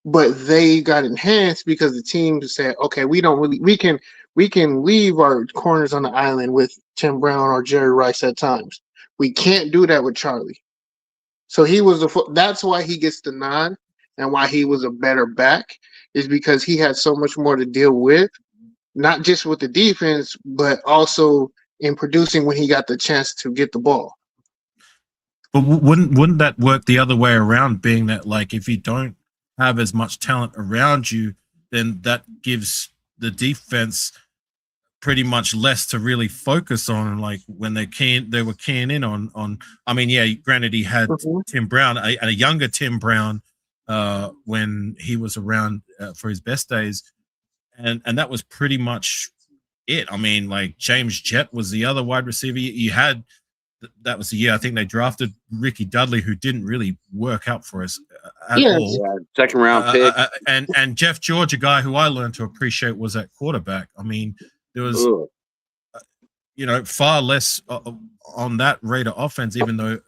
[SPEAKER 11] But they got enhanced because the team said, "Okay, we can leave our corners on the island with Tim Brown or Jerry Rice at times. We can't do that with Charlie." So he was that's why he gets the nod and why he was a better back is because he had so much more to deal with, not just with the defense, but also in producing when he got the chance to get the ball.
[SPEAKER 14] But wouldn't that work the other way around, being that like if you don't have as much talent around you, then that gives the defense pretty much less to really focus on, like when they were keying in on I mean, yeah, granted he had Tim Brown, a younger Tim Brown when he was around for his best days, and that was pretty much it. I mean, like James Jett was the other wide receiver you had. That was the year I think they drafted Ricky Dudley, who didn't really work out for us at all.
[SPEAKER 13] Yeah, second round pick.
[SPEAKER 14] And Jeff George, a guy who I learned to appreciate, was at quarterback. I mean, there was, far less on that Raider offense, even though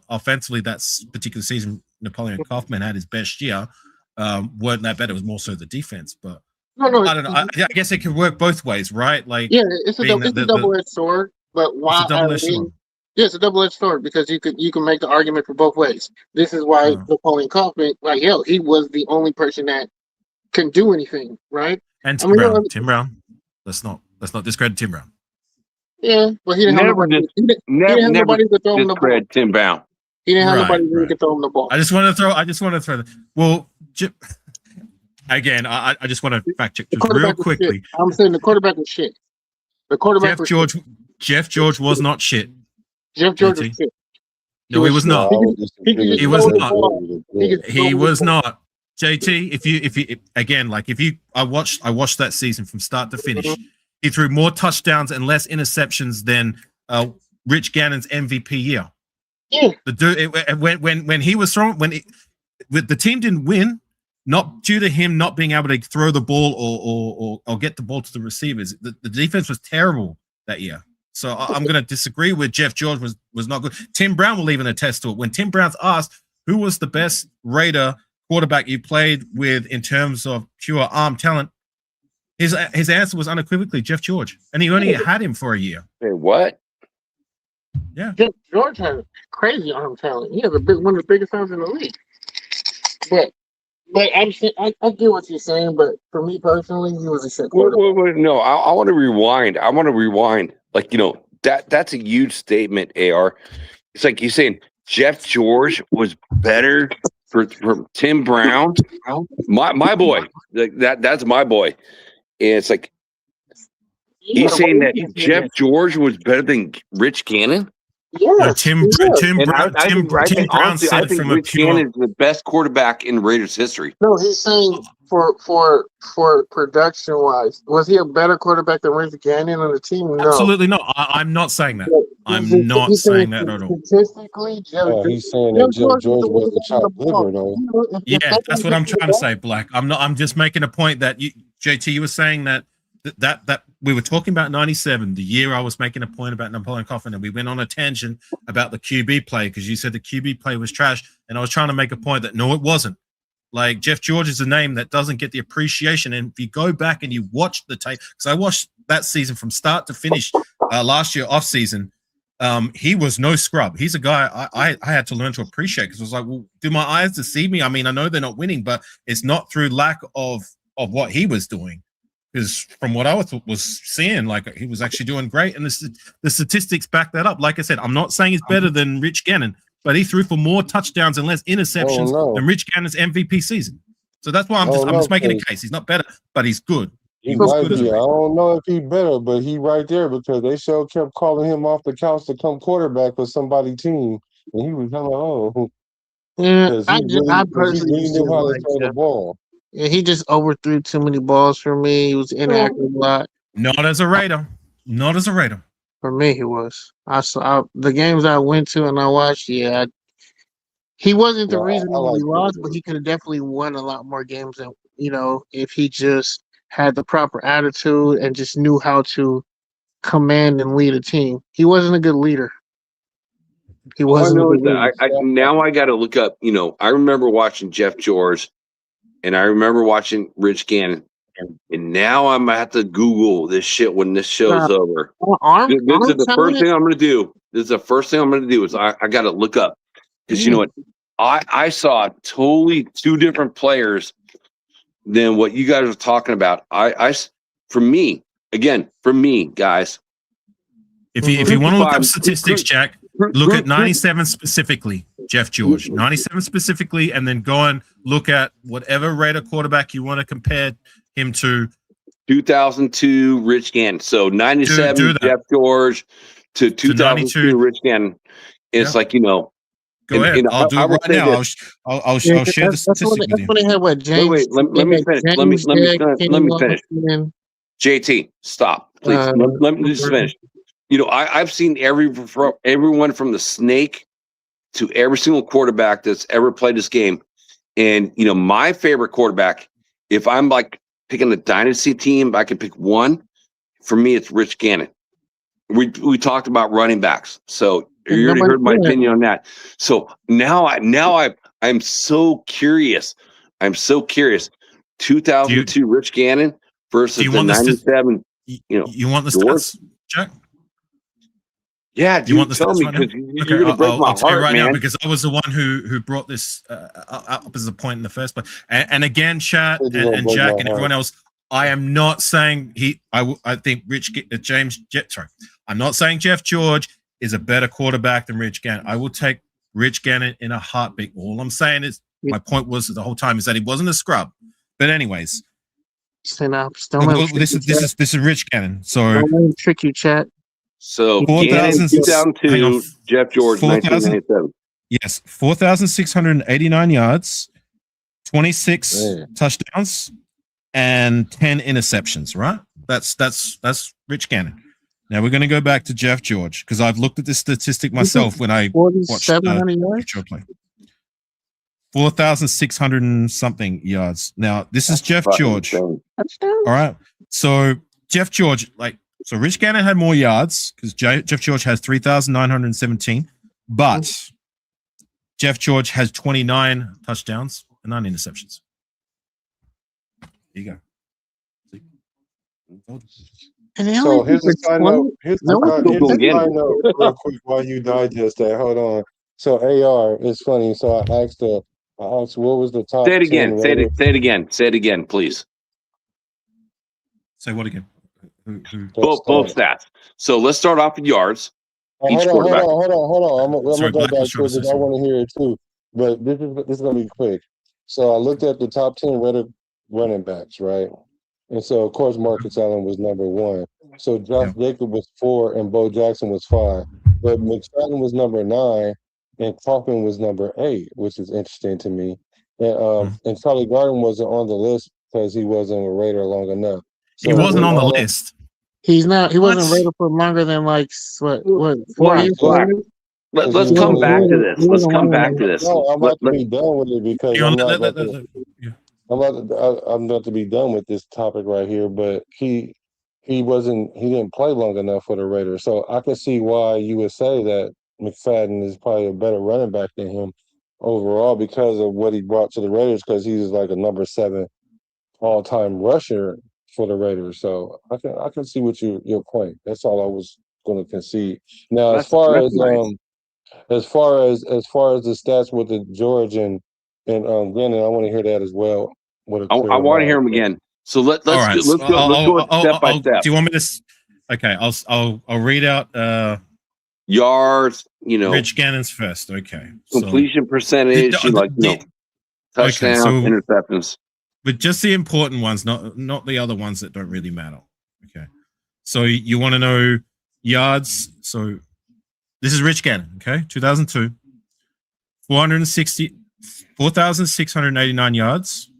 [SPEAKER 14] offensively that particular season Napoleon Kaufman had his best year. Weren't that bad. It was more so the defense. But
[SPEAKER 11] no,
[SPEAKER 14] I don't know. I guess it could work both ways, right? Like,
[SPEAKER 11] yeah, it's a double-edged sword. But why? It's a double-edged sword because you can make the argument for both ways. This is why Napoleon Kaufman, he was the only person that can do anything, right?
[SPEAKER 14] And Tim Brown. Let's not discredit Tim Brown.
[SPEAKER 11] Yeah, but he didn't have nobody to throw him the ball.
[SPEAKER 13] Tim Brown.
[SPEAKER 11] He didn't have nobody to throw him the ball.
[SPEAKER 14] I just want to throw. Well, again, I just want to fact check real quickly.
[SPEAKER 11] I'm saying the quarterback was shit.
[SPEAKER 14] Jeff George was not shit.
[SPEAKER 11] Jeff George was shit.
[SPEAKER 14] No, he was not. He was not. He was not. JT, I watched that season from start to finish. He threw more touchdowns and less interceptions than Rich Gannon's MVP year.
[SPEAKER 11] Yeah.
[SPEAKER 14] When he was throwing, the team didn't win, not due to him not being able to throw the ball or get the ball to the receivers. The defense was terrible that year. So I'm going to disagree with Jeff George was not good. Tim Brown will even attest to it. When Tim Brown's asked who was the best Raider quarterback you played with in terms of pure arm talent, his answer was unequivocally Jeff George, and he only had him for a year.
[SPEAKER 13] Hey, what?
[SPEAKER 11] Yeah, Jeff George has crazy arm talent. He has one of the biggest arms in the league. But I get what you're saying. But for me personally, he was a shit quarterback.
[SPEAKER 13] Wait, no, I want to rewind. Like, that's a huge statement, AR. It's like you're saying Jeff George was better for Tim Brown. My boy. That's my boy. And it's like he's saying that Jeff George was better than Rich Gannon.
[SPEAKER 11] Yes,
[SPEAKER 14] Tim
[SPEAKER 11] he is.
[SPEAKER 14] Tim
[SPEAKER 13] And
[SPEAKER 14] Brown
[SPEAKER 13] I think
[SPEAKER 14] Brown
[SPEAKER 13] honestly, I
[SPEAKER 14] said it
[SPEAKER 13] think
[SPEAKER 14] from a
[SPEAKER 13] Rich
[SPEAKER 14] pure.
[SPEAKER 13] Gannon is the best quarterback in Raiders history.
[SPEAKER 11] No, he's saying for production wise, was he a better quarterback than Rich Gannon on the team? No.
[SPEAKER 14] Absolutely not. I'm not saying that. I'm not
[SPEAKER 11] He's
[SPEAKER 14] saying that at all.
[SPEAKER 11] statistically,
[SPEAKER 10] He's saying that Jeff George wasn't chopped liver though.
[SPEAKER 14] Yeah, that's what I'm trying to say, Black. I'm just making a point that JT, you were saying that we were talking about 97, the year I was making a point about Napoleon Coffin, and we went on a tangent about the QB play because you said the QB play was trash, and I was trying to make a point that no, it wasn't. Like, Jeff George is a name that doesn't get the appreciation, and if you go back and you watch the tape, because I watched that season from start to finish last year off season, he was no scrub. He's a guy I had to learn to appreciate because I was like, well, do my eyes deceive me? I mean, I know they're not winning, but it's not through lack of what he was doing. Because from what I was seeing, like, he was actually doing great, and the statistics back that up. Like I said, I'm not saying he's better than Rich Gannon, but he threw for more touchdowns and less interceptions than Rich Gannon's MVP season. So that's why I'm just making a case. He's not better, but he's good.
[SPEAKER 10] He might be. I don't know if he's better, but he right there because they sure kept calling him off the couch to come quarterback for somebody's team, and he was kind of
[SPEAKER 11] Yeah, I personally
[SPEAKER 10] really knew how to throw the ball.
[SPEAKER 11] Yeah, he just overthrew too many balls for me. He was inaccurate a lot.
[SPEAKER 14] Not as a Raider. Not as a Raider.
[SPEAKER 11] For me, he was. I saw the games I went to and I watched. Yeah, he wasn't the reason why we lost, but he could have definitely won a lot more games. Than, if he just had the proper attitude and just knew how to command and lead a team. He wasn't a good leader. He wasn't.
[SPEAKER 13] Now I got to look up. I remember watching Jeff George. And I remember watching Rich Gannon, and now I'm gonna have to Google this shit when this show's over. This is the first thing I'm gonna do. This is the first thing I'm gonna do is I got to look up because you know what, I saw totally two different players than what you guys are talking about. For me, guys.
[SPEAKER 14] If you want to look up statistics, Jack, look at 97 specifically, Jeff George, 97 specifically, and then go and look at whatever Raider quarterback you want to compare him to.
[SPEAKER 13] 2002 Rich Gannon. So 97 Jeff George to 2002 Rich Gannon. It's like,
[SPEAKER 14] Go ahead. I'll do it right now. I'll share the statistic with you.
[SPEAKER 11] That's when they had what, James.
[SPEAKER 13] Wait, let me finish. Let me finish. JT, stop, please. Let me just finish. I've seen everyone from the Snake to every single quarterback that's ever played this game. And, my favorite quarterback, if I'm like picking a dynasty team, I can pick one. For me, it's Rich Gannon. We talked about running backs. So you already heard my opinion on that. So now I'm so curious. 2002 Rich Gannon versus the 97.
[SPEAKER 14] You want the stats, Jack?
[SPEAKER 13] Yeah, dude,
[SPEAKER 14] you want the
[SPEAKER 13] tell
[SPEAKER 14] stats
[SPEAKER 13] me
[SPEAKER 14] right now?
[SPEAKER 13] because you're gonna break my heart,
[SPEAKER 14] right
[SPEAKER 13] man.
[SPEAKER 14] now because I was the one who brought this up as a point in the first place. And again, chat and Jack and everyone else, I am not saying I think I'm not saying Jeff George is a better quarterback than Rich Gannon. I will take Rich Gannon in a heartbeat. All I'm saying is my point was the whole time is that he wasn't a scrub. But anyways, this is Rich Gannon. So
[SPEAKER 11] trick you, chat.
[SPEAKER 13] So 2002, Jeff George, 1997.
[SPEAKER 14] Yes, 4,689 yards, 26 touchdowns, and 10 interceptions. Right? That's Rich Gannon. Now we're going to go back to Jeff George because I've looked at this statistic myself when I watched George play. 4,600 and something yards. Now this is Jeff George. All right, so Jeff George, so Rich Gannon had more yards because Jeff George has 3,917, but Jeff George has 29 touchdowns and 9 interceptions. There you go.
[SPEAKER 10] So here's a side note. Here's a side note real quick while you digest that. Hold on. So AR, it's funny. So I asked what was the top?
[SPEAKER 13] Say it again. Say it again, please.
[SPEAKER 14] Say what again?
[SPEAKER 13] Both stats. So let's start off with yards.
[SPEAKER 10] Hold on. I'm gonna go back to it because I want to hear it too. But this is gonna be quick. So I looked at the top 10 running backs, right? And so of course Marcus Allen was number 1. So Josh Jacobs was 4 and Bo Jackson was 5. But McFadden was number 9 and Kaufman was number 8, which is interesting to me. And Charlie Garden wasn't on the list because he wasn't a Raider long enough. So
[SPEAKER 14] he wasn't on the list.
[SPEAKER 11] He's not. He wasn't Raider for longer than like what 4 years.
[SPEAKER 13] Let's come back to this. Let's come back to this.
[SPEAKER 10] No, I'm about to be done with it because I'm not to be done with this topic right here. But he didn't play long enough for the Raiders, so I can see why you would say that McFadden is probably a better running back than him overall because of what he brought to the Raiders. Because he's like a number 7 all-time rusher for the Raiders. So I can see what your point. That's all I was going to concede. Now, as far as the stats with the George and Glennon, I want to hear that as well.
[SPEAKER 13] I want to hear him again. So let's go step by step.
[SPEAKER 14] Do you want me to? Okay, I'll read out
[SPEAKER 13] yards.
[SPEAKER 14] Rich Gannon's first. Okay,
[SPEAKER 13] completion percentage, touchdown, interceptions.
[SPEAKER 14] But just the important ones, not the other ones that don't really matter. Okay, so you want to know yards. So this is Rich Gannon. Okay, 2002, 4,689 yards.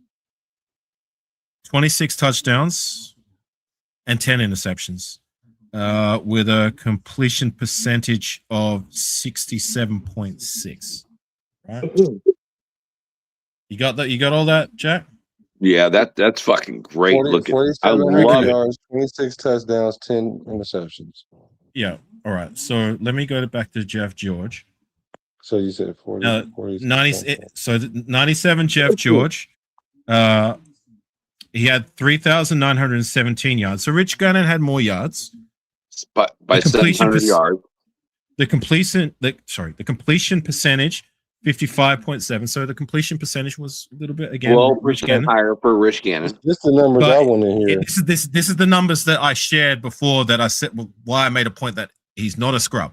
[SPEAKER 14] 26 touchdowns and 10 interceptions with a completion percentage of 67.6. Right? You got that? You got all that, Jack?
[SPEAKER 13] Yeah, that's fucking great. Look, I love
[SPEAKER 10] yards, 26 touchdowns, 10 interceptions.
[SPEAKER 14] Yeah. All right. So let me go back to Jeff George.
[SPEAKER 10] So you said 40,
[SPEAKER 14] 90. So 97 Jeff George. He had 3,917 yards. So Rich Gannon had more yards.
[SPEAKER 13] By 700 yards.
[SPEAKER 14] The completion percentage, 55.7. So the completion percentage was a little bit again
[SPEAKER 13] 12% higher for Rich Gannon.
[SPEAKER 10] This is the numbers I want to hear.
[SPEAKER 14] This is the numbers that I shared before that I said why I made a point that he's not a scrub.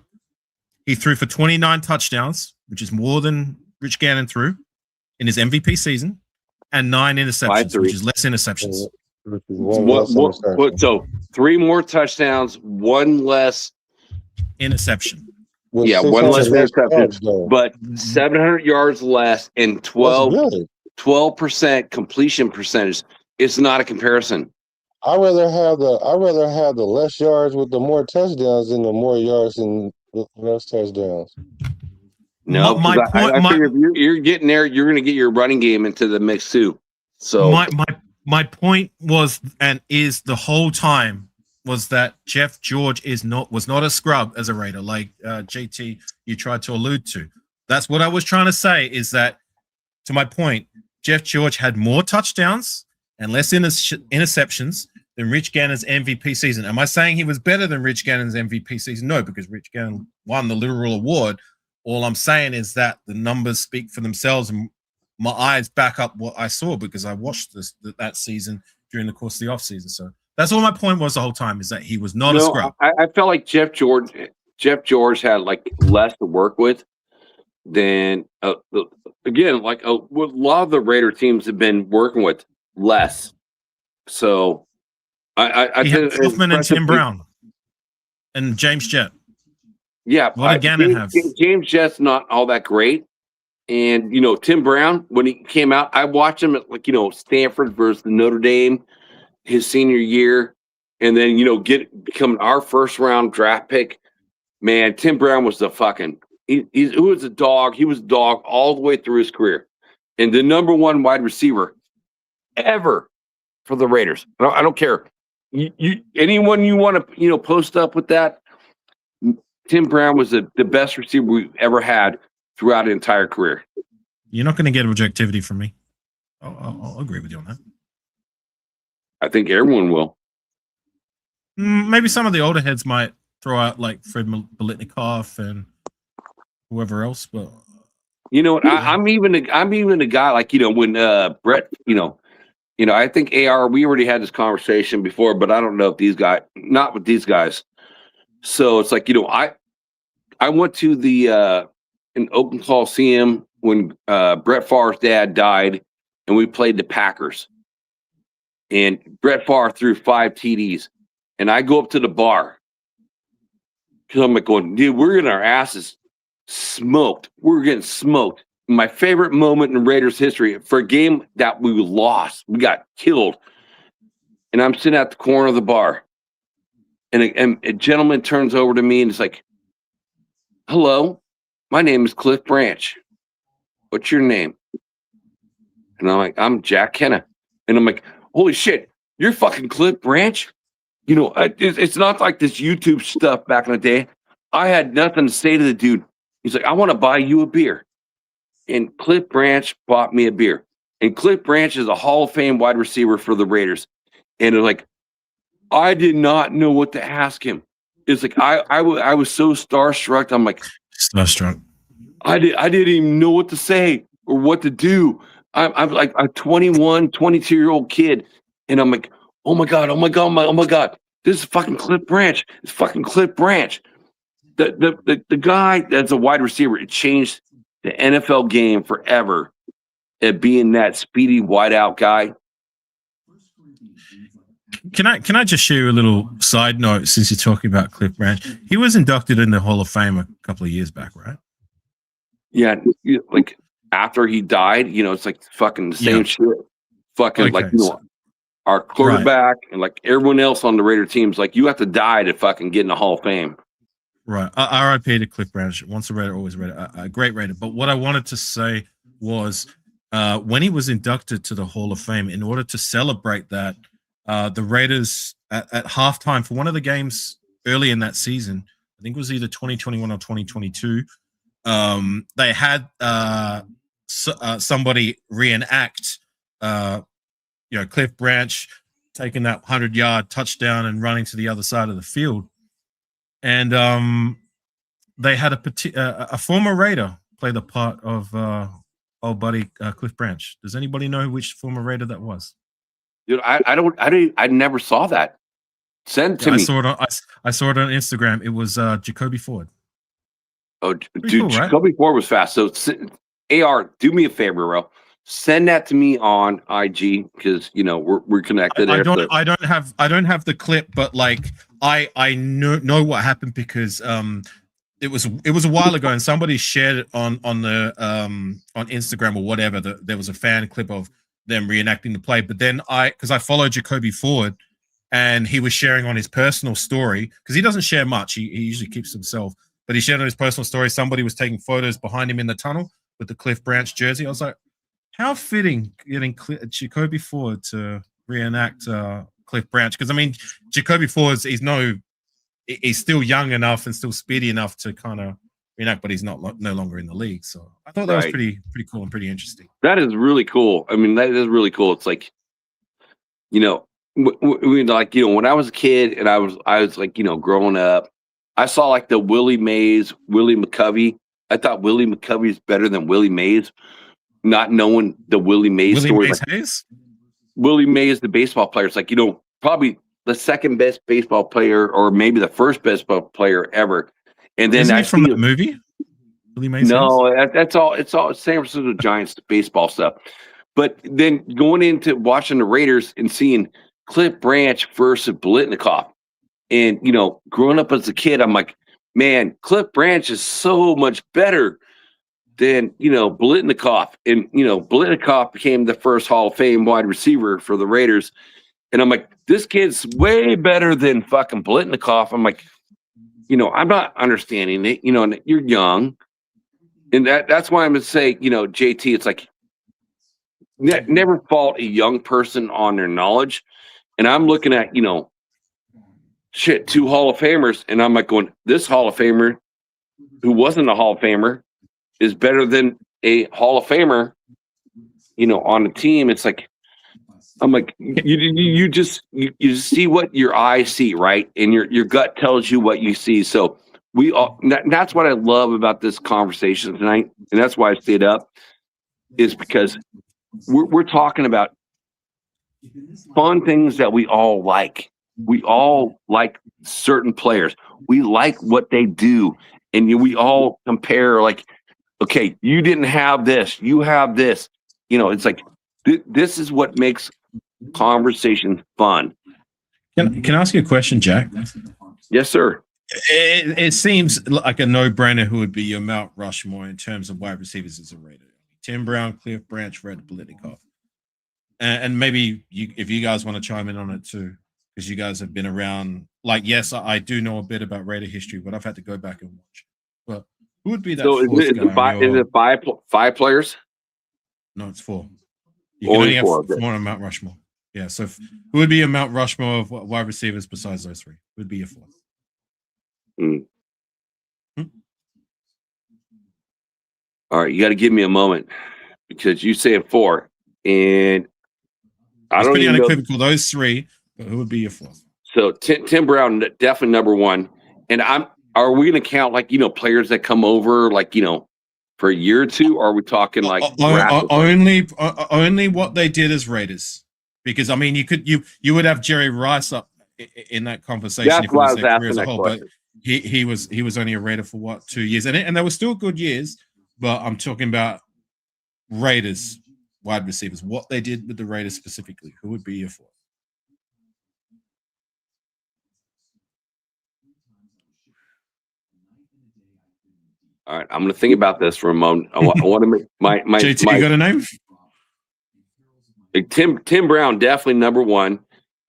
[SPEAKER 14] He threw for 29 touchdowns, which is more than Rich Gannon threw in his MVP season. And 9 interceptions, which is less interceptions.
[SPEAKER 13] So 3 more touchdowns, 1 less
[SPEAKER 14] interception.
[SPEAKER 13] Yeah, 1 less interception, but 700 yards less and 12% completion percentage. It's not a comparison.
[SPEAKER 10] I'd rather have the less yards with the more touchdowns than the more yards and the less touchdowns.
[SPEAKER 13] No, I figure if you're getting there, you're going to get your running game into the mix too. So
[SPEAKER 14] my point was and is the whole time was that Jeff George was not a scrub as a Raider, like JT you tried to allude to. That's what I was trying to say. Is that to my point? Jeff George had more touchdowns and less interceptions than Rich Gannon's MVP season. Am I saying he was better than Rich Gannon's MVP season? No, because Rich Gannon won the literal award. All I'm saying is that the numbers speak for themselves, and my eyes back up what I saw because I watched that season during the course of the offseason. So that's all my point was the whole time, is that he was not a scrub.
[SPEAKER 13] I felt like Jeff George had like less to work with than again, like a lot of the Raider teams have been working with less. So I
[SPEAKER 14] had Kaufman and Tim Brown and James Jett.
[SPEAKER 13] Yeah,
[SPEAKER 14] what did Gannon have?
[SPEAKER 13] James Jett's not all that great. And, Tim Brown, when he came out, I watched him at Stanford versus Notre Dame his senior year. And then, becoming our first round draft pick. Man, Tim Brown was the fucking, he was a dog. He was a dog all the way through his career. And the number 1 wide receiver ever for the Raiders. I don't care. Anyone you want to, post up with that, Tim Brown was the best receiver we've ever had throughout an entire career.
[SPEAKER 14] You're not going to get objectivity from me. I'll agree with you on that.
[SPEAKER 13] I think everyone will.
[SPEAKER 14] Maybe some of the older heads might throw out like Fred Biletnikoff and whoever else, but
[SPEAKER 13] you know what? I'm even a guy like when Brett, I think AR. We already had this conversation before, but I don't know if not with these guys. So it's like I went to the in Oakland Coliseum when Brett Favre's dad died, and we played the Packers. And Brett Favre threw 5 TDs. and I go up to the bar because I'm like going, dude, we're getting our asses smoked. We're getting smoked. My favorite moment in Raiders history for a game that we lost, we got killed. And I'm sitting at the corner of the bar, and a gentleman turns over to me and is like, hello, my name is Cliff Branch. What's your name? And I'm like, I'm Jack Kenna. And I'm like, holy shit, you're fucking Cliff Branch? You know, it's not like this YouTube stuff back in the day. I had nothing to say to the dude. He's like, I want to buy you a beer. And Cliff Branch bought me a beer. And Cliff Branch is a Hall of Fame wide receiver for the Raiders. And they're like, I did not know what to ask him. It's like I was so starstruck. I'm like,
[SPEAKER 14] starstruck.
[SPEAKER 13] I didn't even know what to say or what to do. I'm like a 21, 22-year-old kid, and I'm like, oh my god, this is fucking Cliff Branch. It's fucking Cliff Branch. The guy that's a wide receiver. It changed the NFL game forever at being that speedy wideout guy.
[SPEAKER 14] Can I just share a little side note since you're talking about Cliff Branch? He was inducted in the Hall of Fame a couple of years back, right?
[SPEAKER 13] Yeah, like after he died, you know, it's like fucking the same shit. Fucking like, you know, our quarterback and like everyone else on the Raider teams, like you have to die to fucking get in the Hall of Fame.
[SPEAKER 14] Right. R.I.P. to Cliff Branch. Once a Raider, always a Raider. A great Raider. But what I wanted to say was when he was inducted to the Hall of Fame, in order to celebrate that, the Raiders at halftime for one of the games early in that season, I think it was either 2021 or 2022, they had somebody reenact, Cliff Branch taking that 100-yard touchdown and running to the other side of the field. And they had a former Raider play the part of old buddy Cliff Branch. Does anybody know which former Raider that was?
[SPEAKER 13] Dude, I never saw that. Send to me.
[SPEAKER 14] I saw it on Instagram. It was Jacoby Ford.
[SPEAKER 13] Oh,
[SPEAKER 14] Pretty
[SPEAKER 13] dude,
[SPEAKER 14] cool, right?
[SPEAKER 13] Jacoby Ford was fast. So, AR, do me a favor, bro. Send that to me on IG because you know we're connected.
[SPEAKER 14] I don't have the clip, but like I know what happened because it was a while ago and somebody shared it on Instagram or whatever. There was a fan clip of them reenacting the play, but then because I followed Jacoby Ford and he was sharing on his personal story because he doesn't share much. He usually keeps himself, but he shared on his personal story. Somebody was taking photos behind him in the tunnel with the Cliff Branch jersey. I was like, how fitting getting Jacoby Ford to reenact Cliff Branch. Because I mean, Jacoby Ford he's still young enough and still speedy enough to kind of reenact, but he's no longer in the league. So I thought that was pretty cool and pretty interesting.
[SPEAKER 13] That is really cool. I mean, that is really cool. It's like, you know, like, you know, when I was a kid and I was like, you know, growing up, I saw like the Willie McCovey. I thought Willie McCovey is better than Willie Mays. Not knowing the Willie Mays story. Willie Mays, the baseball player, is like, you know, probably the second best baseball player or maybe the first best baseball player ever. And then
[SPEAKER 14] Isn't he from the movie? Willie Mays?
[SPEAKER 13] No, that's all. It's all San Francisco Giants baseball stuff. But then going into watching the Raiders and seeing Cliff Branch versus Blitnikoff, and you know, growing up as a kid, I'm like, man, Cliff Branch is so much better than, you know, Blitnikoff. And, you know, Blitnikoff became the first Hall of Fame wide receiver for the Raiders. And I'm like, this kid's way better than fucking Blitnikoff. I'm like, you know, I'm not understanding it. You know, and you're young. And that's why I'm going to say, you know, JT, it's like, never fault a young person on their knowledge. And I'm looking at, you know, shit, 2 Hall of Famers. And I'm like going, this Hall of Famer who wasn't a Hall of Famer is better than a Hall of Famer, you know, on the team. It's like, I'm like, you just see what your eyes see, right? And your gut tells you what you see. So that's what I love about this conversation tonight. And that's why I stayed up, is because we're talking about fun things that we all like. We all like certain players. We like what they do. And we all compare, like, okay, you didn't have this, you have this. You know, it's like, this is what makes conversation fun.
[SPEAKER 14] Can I ask you a question, Jack?
[SPEAKER 13] Yes, sir.
[SPEAKER 14] It seems like a no-brainer who would be your Mount Rushmore in terms of wide receivers as a Raider. Tim Brown, Cliff Branch, Fred Biletnikoff. And maybe if you guys want to chime in on it too, because you guys have been around. Like, yes, I do know a bit about Raider history, but I've had to go back and watch. But who would be that
[SPEAKER 13] So
[SPEAKER 14] fourth guy?
[SPEAKER 13] is it five players?
[SPEAKER 14] No, it's 4. You can only have 4 on Mount Rushmore. Yeah, so who would be a Mount Rushmore of wide receivers besides those 3? Who would be your 4th?
[SPEAKER 13] All right, you got to give me a moment because you said 4, and I don't
[SPEAKER 14] pretty
[SPEAKER 13] even
[SPEAKER 14] unequivocal. Those 3, but who would be your 4th?
[SPEAKER 13] So Tim Brown definitely number 1, and are we going to count like players that come over like for a year or two? Or are we talking like
[SPEAKER 14] only what they did as Raiders? Because I mean, you would have Jerry Rice up in that conversation.
[SPEAKER 13] That's
[SPEAKER 14] if it
[SPEAKER 13] why
[SPEAKER 14] was
[SPEAKER 13] I was
[SPEAKER 14] their career
[SPEAKER 13] asking
[SPEAKER 14] as a
[SPEAKER 13] that
[SPEAKER 14] whole,
[SPEAKER 13] question.
[SPEAKER 14] But he was only a Raider for what, 2 years, and they were still good years. But I'm talking about Raiders wide receivers. What they did with the Raiders specifically. Who would be your 4th?
[SPEAKER 13] All right, I'm going to think about this for a moment. I want to make my
[SPEAKER 14] JT, you got a name?
[SPEAKER 13] Tim Brown definitely number 1,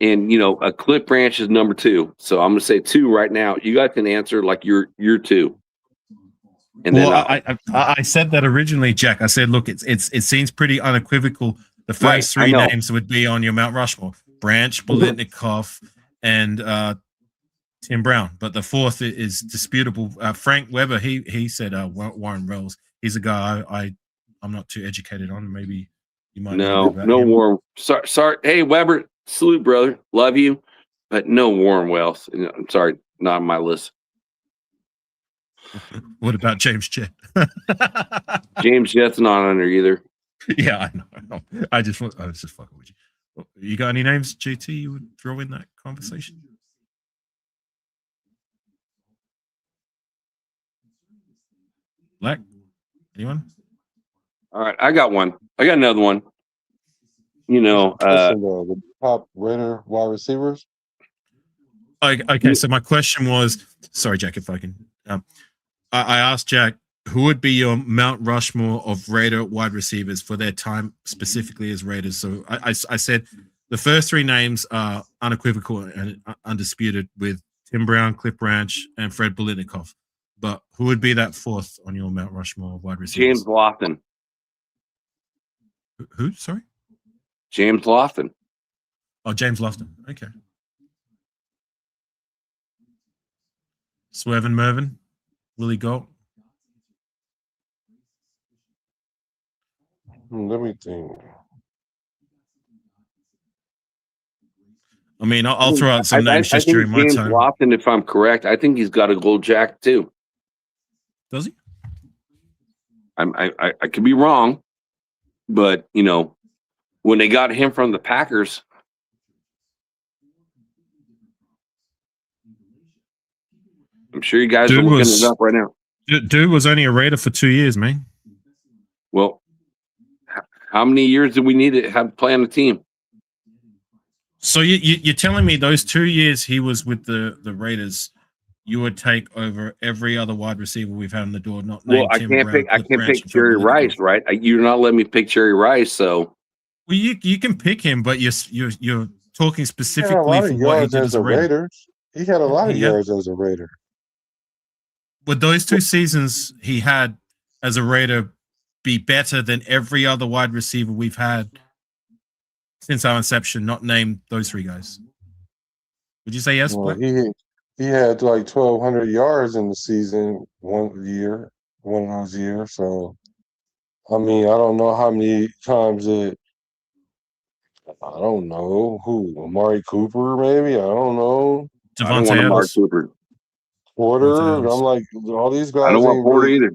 [SPEAKER 13] and a Cliff Branch is number 2. So I'm going to say 2 right now. You guys can answer like you're 2. And
[SPEAKER 14] well,
[SPEAKER 13] then
[SPEAKER 14] I said that originally, Jack. I said, look, it seems pretty unequivocal. The first 3 names would be on your Mount Rushmore: Branch, Biletnikoff, and Tim Brown. But the 4th is disputable. Frank Weber, he said Warren Wells. He's a guy I'm not too educated on. Maybe you might know about him.
[SPEAKER 13] Warren. Sorry. Hey, Weber, salute, brother. Love you, but no Warren Wells. I'm sorry, not on my list.
[SPEAKER 14] What about James Jett?
[SPEAKER 13] James Jett's not on there either.
[SPEAKER 14] Yeah, I know. I was just fucking with you. You got any names, JT, you would throw in that conversation? Black? Anyone?
[SPEAKER 13] All right, I got one. I got another one.
[SPEAKER 10] The top Raider wide receivers.
[SPEAKER 14] Okay, so my question was, sorry, Jack, if I can. I asked Jack, who would be your Mount Rushmore of Raider wide receivers for their time specifically as Raiders? So I said the first 3 names are unequivocal and undisputed with Tim Brown, Cliff Branch, and Fred Biletnikoff. But who would be that 4th on your Mount Rushmore of wide receivers?
[SPEAKER 13] James Lofton.
[SPEAKER 14] Who? Sorry?
[SPEAKER 13] James Lofton.
[SPEAKER 14] Oh, James Lofton. Okay. Swerve and Mervin. Willie Galt.
[SPEAKER 10] Let me think.
[SPEAKER 14] I mean, I'll throw out some names just during my time.
[SPEAKER 13] Lofton, if I'm correct, I think he's got a gold jacket too.
[SPEAKER 14] Does he?
[SPEAKER 13] I could be wrong, but when they got him from the Packers, I'm sure you guys are looking it up right now.
[SPEAKER 14] Dude was only a Raider for 2 years, man.
[SPEAKER 13] Well, how many years do we need to have play on the team?
[SPEAKER 14] So you're telling me those 2 years he was with the Raiders, you would take over every other wide receiver we've had on the door? Not named Tim Brown,
[SPEAKER 13] I can't pick Jerry Rice, right? You're not letting me pick Jerry Rice, so.
[SPEAKER 14] Well, you can pick him, but you're talking specifically for what he did as a Raider.
[SPEAKER 10] He had a lot of yards as a Raider.
[SPEAKER 14] Would those 2 seasons he had as a Raider be better than every other wide receiver we've had since our inception, not named those 3 guys? Would you say yes?
[SPEAKER 10] Well, he had like 1,200 yards in the season one of those years. So, I mean, I don't know how many times I don't know who, Amari Cooper, maybe. I don't know.
[SPEAKER 13] I don't want Amari Cooper.
[SPEAKER 10] Porter. I'm like, all these guys.
[SPEAKER 13] I don't want Porter either.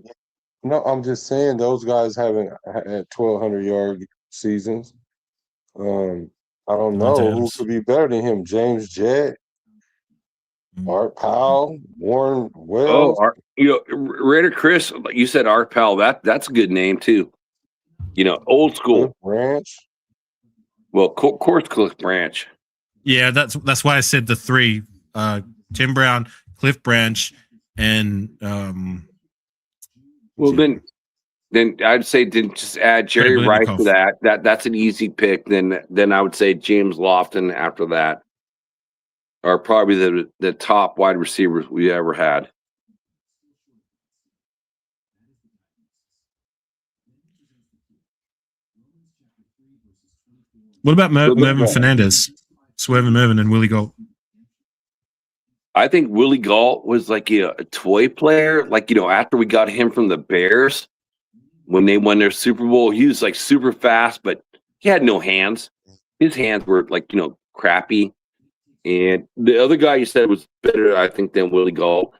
[SPEAKER 10] No, I'm just saying those guys haven't had 1,200 yard seasons. I don't know who could be better than him. James Jett, Art Powell, Warren Wells.
[SPEAKER 13] Raider Chris, you said Art Powell. That's a good name too. Old school.
[SPEAKER 10] Cliff Branch.
[SPEAKER 13] Well, of course, Cliff Branch.
[SPEAKER 14] Yeah, that's why I said the three: Tim Brown, Cliff Branch, and
[SPEAKER 13] well then I'd say just add Jerry Rice to that. That's an easy pick. Then I would say James Lofton after that are probably the top wide receivers we ever had.
[SPEAKER 14] What about Mervin Fernandez, Swervin Mervin, and Willie Galt?
[SPEAKER 13] I think Willie Galt was like a toy player. Like, after we got him from the Bears, when they won their Super Bowl, he was like super fast, but he had no hands. His hands were like, crappy. And the other guy you said was better, I think, than Willie Galt.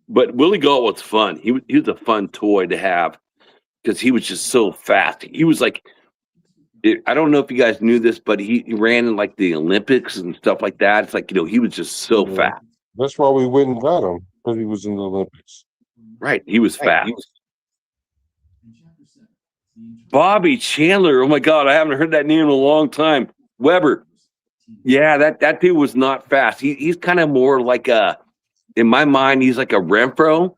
[SPEAKER 13] But Willie Galt was fun. He was a fun toy to have because he was just so fast. He was like, I don't know if you guys knew this, but he ran in like the Olympics and stuff like that. It's like, he was just so fast.
[SPEAKER 10] That's why we went and got him, because he was in the Olympics.
[SPEAKER 13] Right. He was fast. Bobby Chandler. Oh my God. I haven't heard that name in a long time. Weber. Yeah, that dude was not fast. He's kind of more like in my mind, he's like a Renfro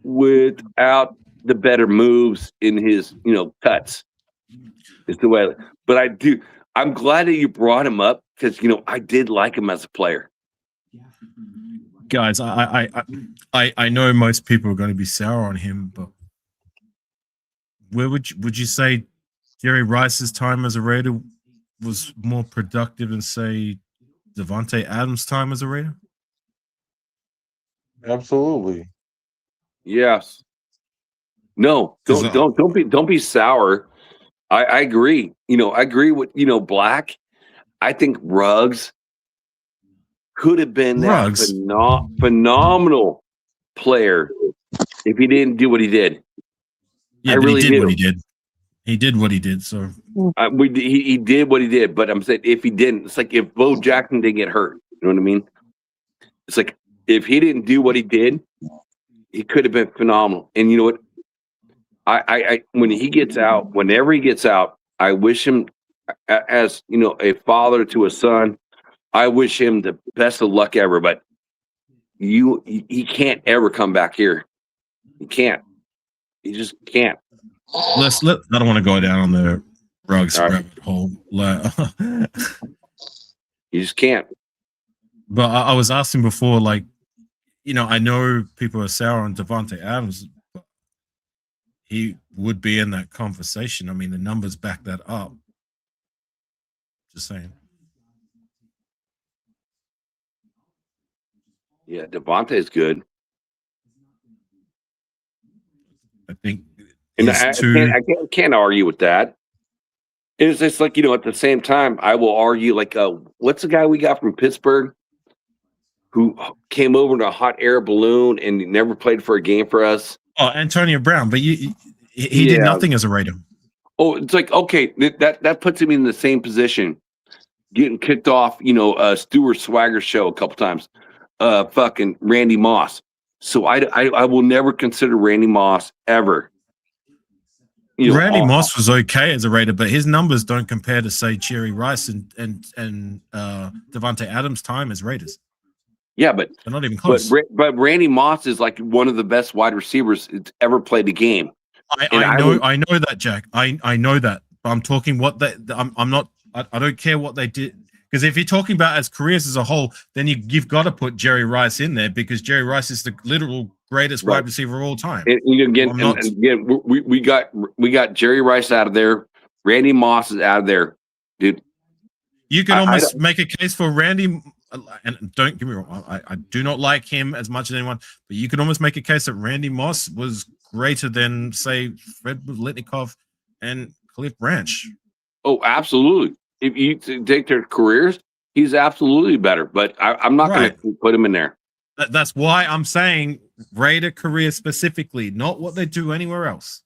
[SPEAKER 13] without the better moves in his, cuts. Is the way. But I'm glad that you brought him up because, I did like him as a player.
[SPEAKER 14] Guys, I know most people are going to be sour on him, but where would you say Jerry Rice's time as a Raider was more productive than, say, Devontae Adams' time as a Raider?
[SPEAKER 10] Absolutely.
[SPEAKER 13] Yes. No, don't be sour. I agree. I agree with Black. I think Ruggs could have been that phenomenal player if he didn't do what he did.
[SPEAKER 14] Yeah, but he did what he did. He did what he did. So
[SPEAKER 13] he did what he did. But I'm saying if he didn't, it's like if Bo Jackson didn't get hurt. You know what I mean? It's like if he didn't do what he did, he could have been phenomenal. And you know what? Whenever he gets out, I wish him, as a father to a son, I wish him the best of luck ever. But he can't ever come back here. He can't. He just can't.
[SPEAKER 14] I don't want to go down on the Ruggs rabbit hole.
[SPEAKER 13] You just can't.
[SPEAKER 14] But I was asking before, like, I know people are sour on Devontae Adams, but he would be in that conversation. I mean, the numbers back that up. Just saying.
[SPEAKER 13] Yeah, Devontae's good.
[SPEAKER 14] I think,
[SPEAKER 13] and I can't argue with that. It's just like, at the same time, I will argue like, what's the guy we got from Pittsburgh who came over in a hot air balloon and never played for a game for us?
[SPEAKER 14] Oh, Antonio Brown, but he did nothing as a Raider.
[SPEAKER 13] Oh, it's like, okay, that puts him in the same position, getting kicked off, Stuart Swagger show a couple times, fucking Randy Moss. So I will never consider Randy Moss ever.
[SPEAKER 14] Randy Moss was okay as a Raider, but his numbers don't compare to, say, Jerry Rice and Devontae Adams' time as Raiders.
[SPEAKER 13] Yeah, but
[SPEAKER 14] they're not even close.
[SPEAKER 13] But Randy Moss is like one of the best wide receivers that's ever played the game.
[SPEAKER 14] I know that, Jack. I know that. But I'm talking what they. I'm not. I don't care what they did, because if you're talking about as careers as a whole, then you've got to put Jerry Rice in there, because Jerry Rice is the literal greatest wide receiver of all time.
[SPEAKER 13] And we got Jerry Rice out of there. Randy Moss is out of there, dude.
[SPEAKER 14] You can almost make a case for Randy. And don't get me wrong, I do not like him as much as anyone, but you can almost make a case that Randy Moss was greater than, say, Fred Litnikoff and Cliff Branch.
[SPEAKER 13] Oh, absolutely. If you take their careers, he's absolutely better, but I'm not going to put him in there.
[SPEAKER 14] That's why I'm saying Raider career specifically, not what they do anywhere else.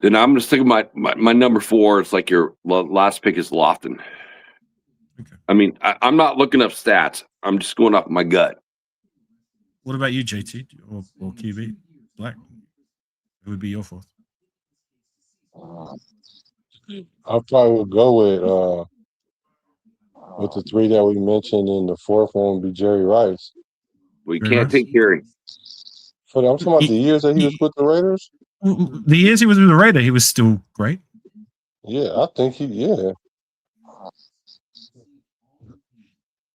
[SPEAKER 13] Then I'm going to stick with my number 4. It's like your last pick is Lofton. Okay. I mean, I'm not looking up stats. I'm just going off my gut.
[SPEAKER 14] What about you, JT or QB? Black? Who would be your 4th?
[SPEAKER 10] I probably would go with the three that we mentioned, and the fourth one would be Jerry Rice.
[SPEAKER 13] We can't take Jerry.
[SPEAKER 10] I'm talking about the years that he was with the Raiders.
[SPEAKER 14] The years he was with the Raiders, he was still great.
[SPEAKER 10] Yeah, I think yeah.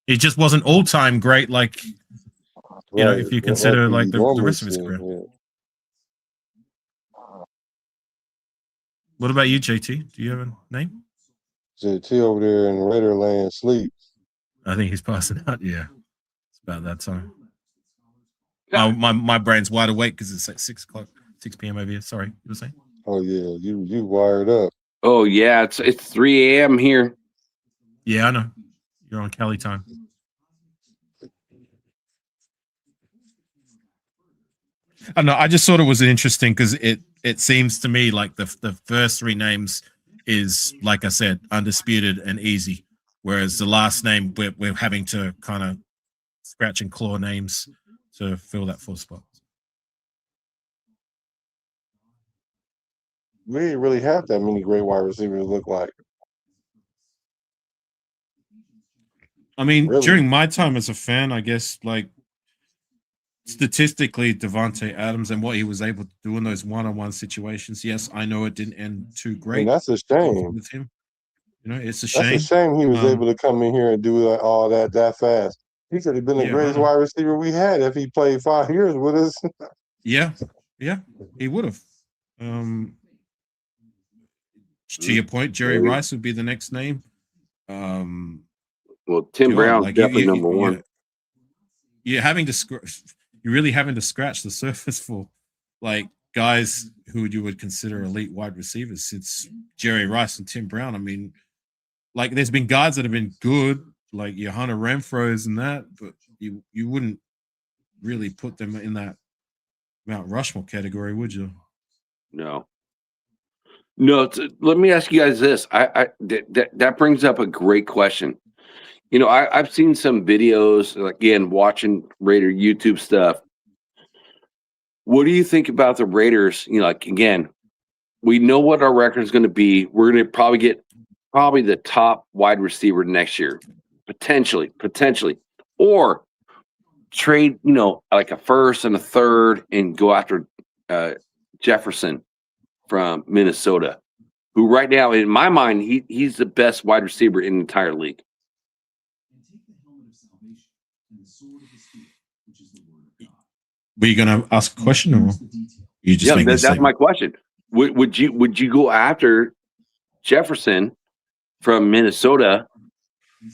[SPEAKER 14] It just wasn't all time great, like you know, if you consider like the rest of his career.
[SPEAKER 10] Yeah.
[SPEAKER 14] What about you, JT? Do you have a name?
[SPEAKER 10] JT over there in Raiderland sleep.
[SPEAKER 14] I think he's passing out. Yeah, it's about that time. My brain's wide awake because it's like 6 p.m. over here. Sorry, you were saying?
[SPEAKER 10] Oh yeah, you wired up.
[SPEAKER 13] Oh yeah, it's 3 a.m. here.
[SPEAKER 14] Yeah, I know. You're on Cali time. I know. I just thought it was interesting because it seems to me like the first three names is, like I said, undisputed and easy, whereas the last name we're having to kind of scratch and claw names to fill that full spot.
[SPEAKER 10] We didn't really have that many great wide receivers look like.
[SPEAKER 14] I mean, during my time as a fan, I guess, like, statistically, Devontae Adams and what he was able to do in those one-on-one situations, yes, I know it didn't end too great.
[SPEAKER 10] And that's a shame.
[SPEAKER 14] With him. You know, it's a shame.
[SPEAKER 10] That's a shame he was able to come in here and do all that fast. He could have been the greatest wide receiver we had if he played 5 years with us.
[SPEAKER 14] Yeah, he would have. To your point, Jerry Rice would be the next name.
[SPEAKER 13] Well, Tim Brown's definitely number one.
[SPEAKER 14] You're really having to scratch the surface for like guys who you would consider elite wide receivers since Jerry Rice and Tim Brown. I mean, like there's been guys that have been good, like your Hunter Renfro's and that, but you wouldn't really put them in that Mount Rushmore category, would you?
[SPEAKER 13] No. Let me ask you guys this. That brings up a great question. You know, I've seen some videos, again, watching Raider YouTube stuff. What do you think about the Raiders? You know, like, again, we know what our record is going to be. We're going to probably get the top wide receiver next year, potentially, or trade, you know, like a first and a third and go after Jefferson from Minnesota, who right now, in my mind, he's the best wide receiver in the entire league.
[SPEAKER 14] Were you going to ask a question, or you just?
[SPEAKER 13] That's my question. Would you go after Jefferson from Minnesota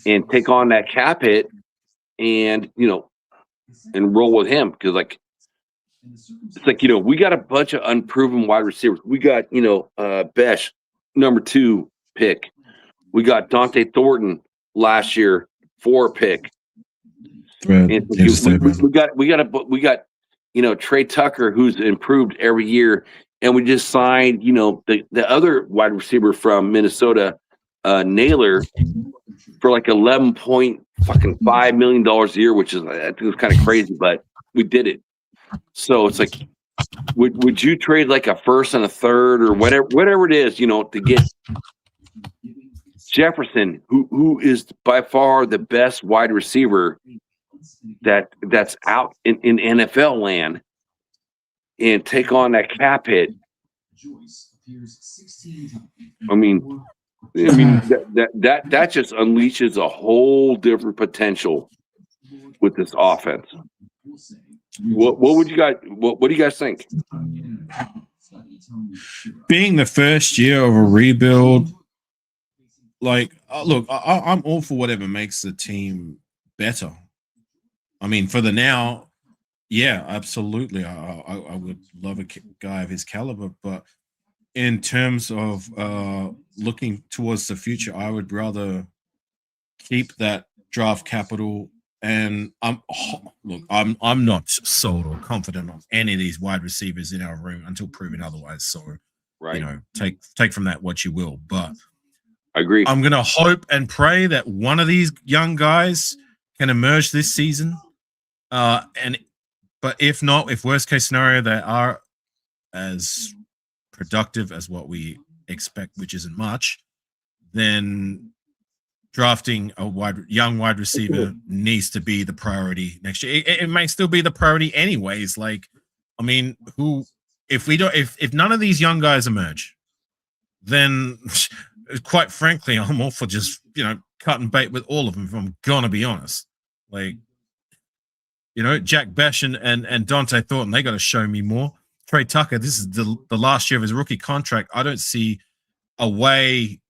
[SPEAKER 13] and take on that cap hit, and and roll with him? Because it's like we got a bunch of unproven wide receivers. We got Besh, number 2 pick. We got Dante Thornton last year, 4 pick. And we got Trey Tucker, who's improved every year, and we just signed the other wide receiver from Minnesota, Naylor, for like $11.5 million a year, which is, I think, it was kind of crazy, but we did it. So it's like, would you trade like a first and a third or whatever it is, to get Jefferson, who is by far the best wide receiver that's out in NFL land, and take on that cap hit? I mean that just unleashes a whole different potential with this offense. What do you guys think?
[SPEAKER 14] Being the first year of a rebuild, like, look, I'm all for whatever makes the team better. I mean, for the now, yeah, absolutely. I would love a guy of his caliber, but in terms of looking towards the future, I would rather keep that draft capital. And I'm not sold or confident on any of these wide receivers in our room until proven otherwise. So,
[SPEAKER 13] right,
[SPEAKER 14] take from that what you will. But
[SPEAKER 13] I agree.
[SPEAKER 14] I'm gonna hope and pray that one of these young guys can emerge this season. But if not, if worst case scenario, they are as productive as what we expect, which isn't much, then drafting a young wide receiver needs to be the priority next year. It may still be the priority anyways. Like, I mean, if none of these young guys emerge, then quite frankly, I'm all for just, cut and bait with all of them, if I'm gonna be honest. Like, Jack Besh and Dante Thornton, they got to show me more. Trey Tucker, this is the last year of his rookie contract. I don't see a way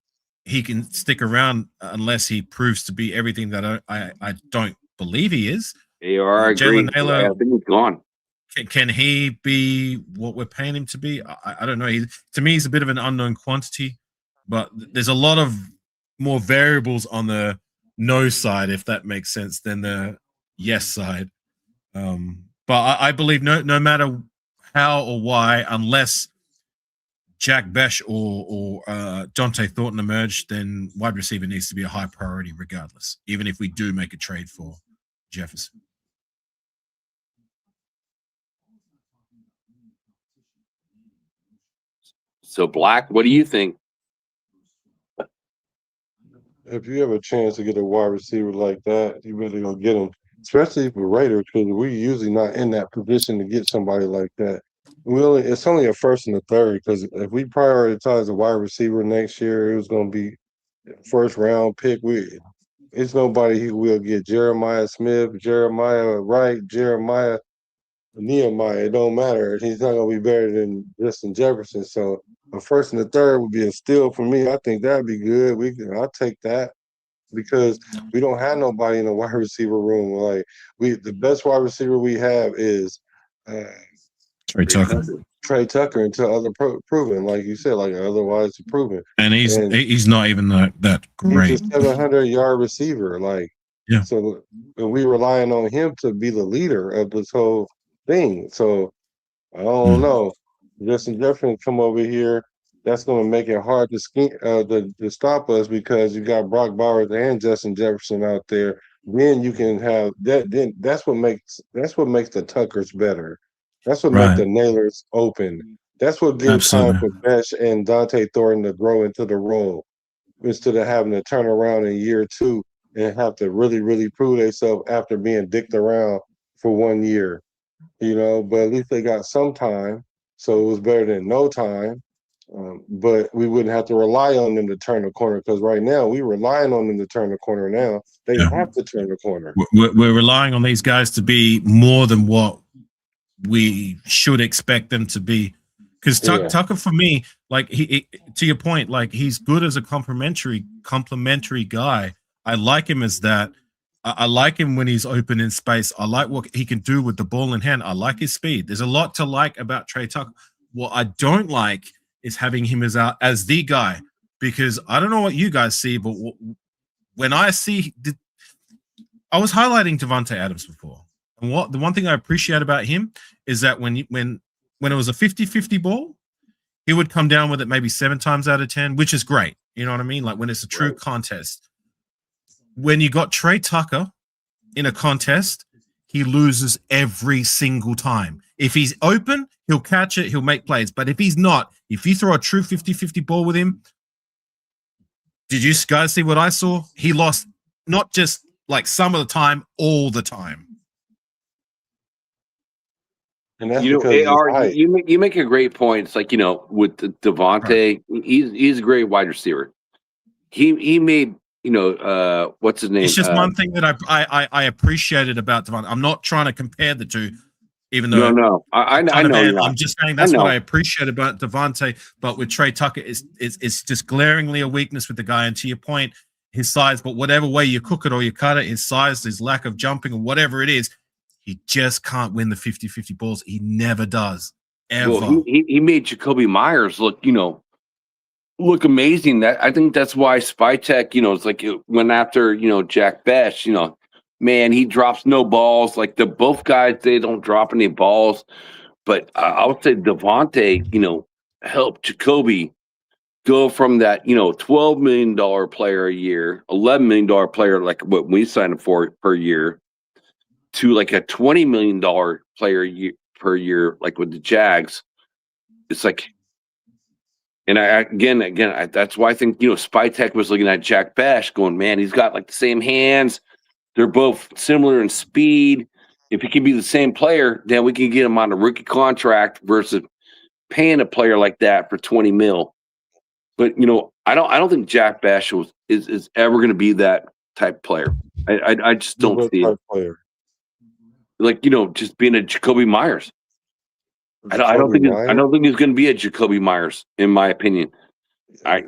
[SPEAKER 14] he can stick around unless he proves to be everything that I don't believe he is.
[SPEAKER 13] Jalen Naylor, I think he's gone.
[SPEAKER 14] Can he be what we're paying him to be? I don't know. To me, he's a bit of an unknown quantity, but there's a lot of more variables on the no side, if that makes sense, than the yes side. But I believe no matter how or why, unless Jack Besh or Dante Thornton emerge, then wide receiver needs to be a high priority regardless, even if we do make a trade for Jefferson.
[SPEAKER 13] So, Black, what do you think?
[SPEAKER 10] If you have a chance to get a wide receiver like that, you better go get him, especially for Raiders, because we're usually not in that position to get somebody like that. It's only a first and a third, because if we prioritize a wide receiver next year, it was going to be first round pick. It's nobody who will get Jeremiah Smith, Jeremiah Wright, Jeremiah Nehemiah. It don't matter. He's not going to be better than Justin Jefferson. So a first and a third would be a steal for me. I think that'd be good. I'll take that, because we don't have nobody in the wide receiver room. Like the best wide receiver we have is
[SPEAKER 14] Trey Tucker.
[SPEAKER 10] Trey Tucker until other proven, like you said, like otherwise proven.
[SPEAKER 14] And he's not even that great.
[SPEAKER 10] He's a 700-yard receiver, like
[SPEAKER 14] yeah.
[SPEAKER 10] So we relying on him to be the leader of this whole thing. So I don't know. Justin Jefferson come over here. That's going to make it hard to stop us, because you got Brock Bowers and Justin Jefferson out there. Then you can have that. Then that's what makes the Tuckers better. That's what makes the Nailers open. That's what gives time for Besh and Dante Thornton to grow into the role, instead of having to turn around in year 2 and have to really, really prove themselves after being dicked around for 1 year. But at least they got some time, so it was better than no time. But we wouldn't have to rely on them to turn the corner, because right now we're relying on them to turn the corner now. They have to turn the corner.
[SPEAKER 14] We're relying on these guys to be more than what we should expect them to be. Because Tucker, for me, like he to your point, like he's good as a complimentary guy. I like him as that. I like him when he's open in space. I like what he can do with the ball in hand. I like his speed. There's a lot to like about Trey Tucker. What I don't like is having him as the guy, because I don't know what you guys see, but when I see, I was highlighting Davante Adams before, and the one thing I appreciate about him is that when it was a 50-50 ball, he would come down with it maybe 7 times out of 10, which is great. You know what I mean? Like when it's a true contest. When you got Trey Tucker in a contest, he loses every single time. If he's open, he'll catch it, he'll make plays. But if he's not, if you throw a true 50-50 ball with him, did you guys see what I saw? He lost not just like some of the time, all the time.
[SPEAKER 10] And that's
[SPEAKER 13] you make a great point. It's like, with Devontae, he's a great wide receiver. He made, what's his name?
[SPEAKER 14] It's just one thing that I appreciated about Devontae. I'm not trying to compare the two, even though
[SPEAKER 13] no, I know.
[SPEAKER 14] I'm just saying that's what I appreciate about Devontae. But with Trey Tucker, it's just glaringly a weakness with the guy. And to your point, his size. But whatever way you cook it or you cut it, his size, his lack of jumping, or whatever it is, he just can't win the 50-50 balls. He never does, ever.
[SPEAKER 13] Well, he made Jacoby Myers look amazing. That I think that's why Spytech, it's like it went after, Jack Besh. Man, he drops no balls. Like both guys, they don't drop any balls. But I would say Devontae, helped Jacoby go from that, $12 million player a year, $11 million player, like what we signed him for per year, to like a $20 million player per year, like with the Jags. It's like, And that's why I think, Spytek was looking at Jack Bash going, man, he's got like the same hands. They're both similar in speed. If he can be the same player, then we can get him on a rookie contract versus paying a player like that for $20 million. But I don't think Jack Bash is ever going to be that type of player. I just don't see it.
[SPEAKER 10] Player.
[SPEAKER 13] Like just being a Jacoby Myers. I don't think he's going to be a Jacoby Myers, in my opinion.
[SPEAKER 10] How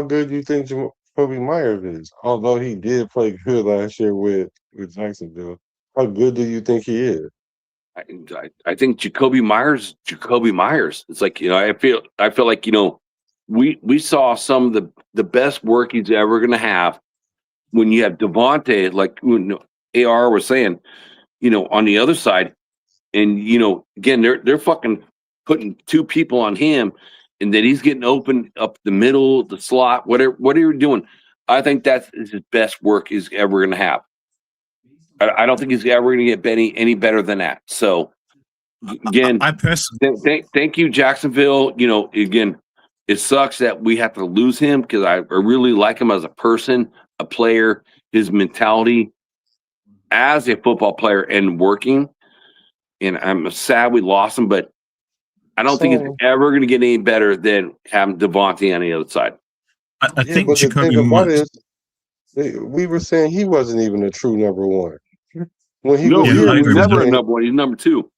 [SPEAKER 10] good do you think Jacoby Myers is? Although he did play good last year with Jacksonville, how good do you think he is?
[SPEAKER 13] I think Jacoby Myers. It's like I feel like we saw some of the best work he's ever going to have when you have Devontae, like when AR was saying, on the other side. And again, they're fucking putting two people on him, and then he's getting open up the middle, the slot, whatever you're doing. I think that's his best work he's ever going to have. I don't think he's ever going to get any better than that. So again,
[SPEAKER 14] I personally
[SPEAKER 13] thank you, Jacksonville. Again, it sucks that we have to lose him because I really like him as a person, a player, his mentality as a football player and working. And I'm sad we lost him, but I don't think it's ever going to get any better than having Devontae on the other side.
[SPEAKER 14] I think
[SPEAKER 10] but the thing about it is, we were saying he wasn't even a true number one. When he was here,
[SPEAKER 13] he's never a number one. He's number two.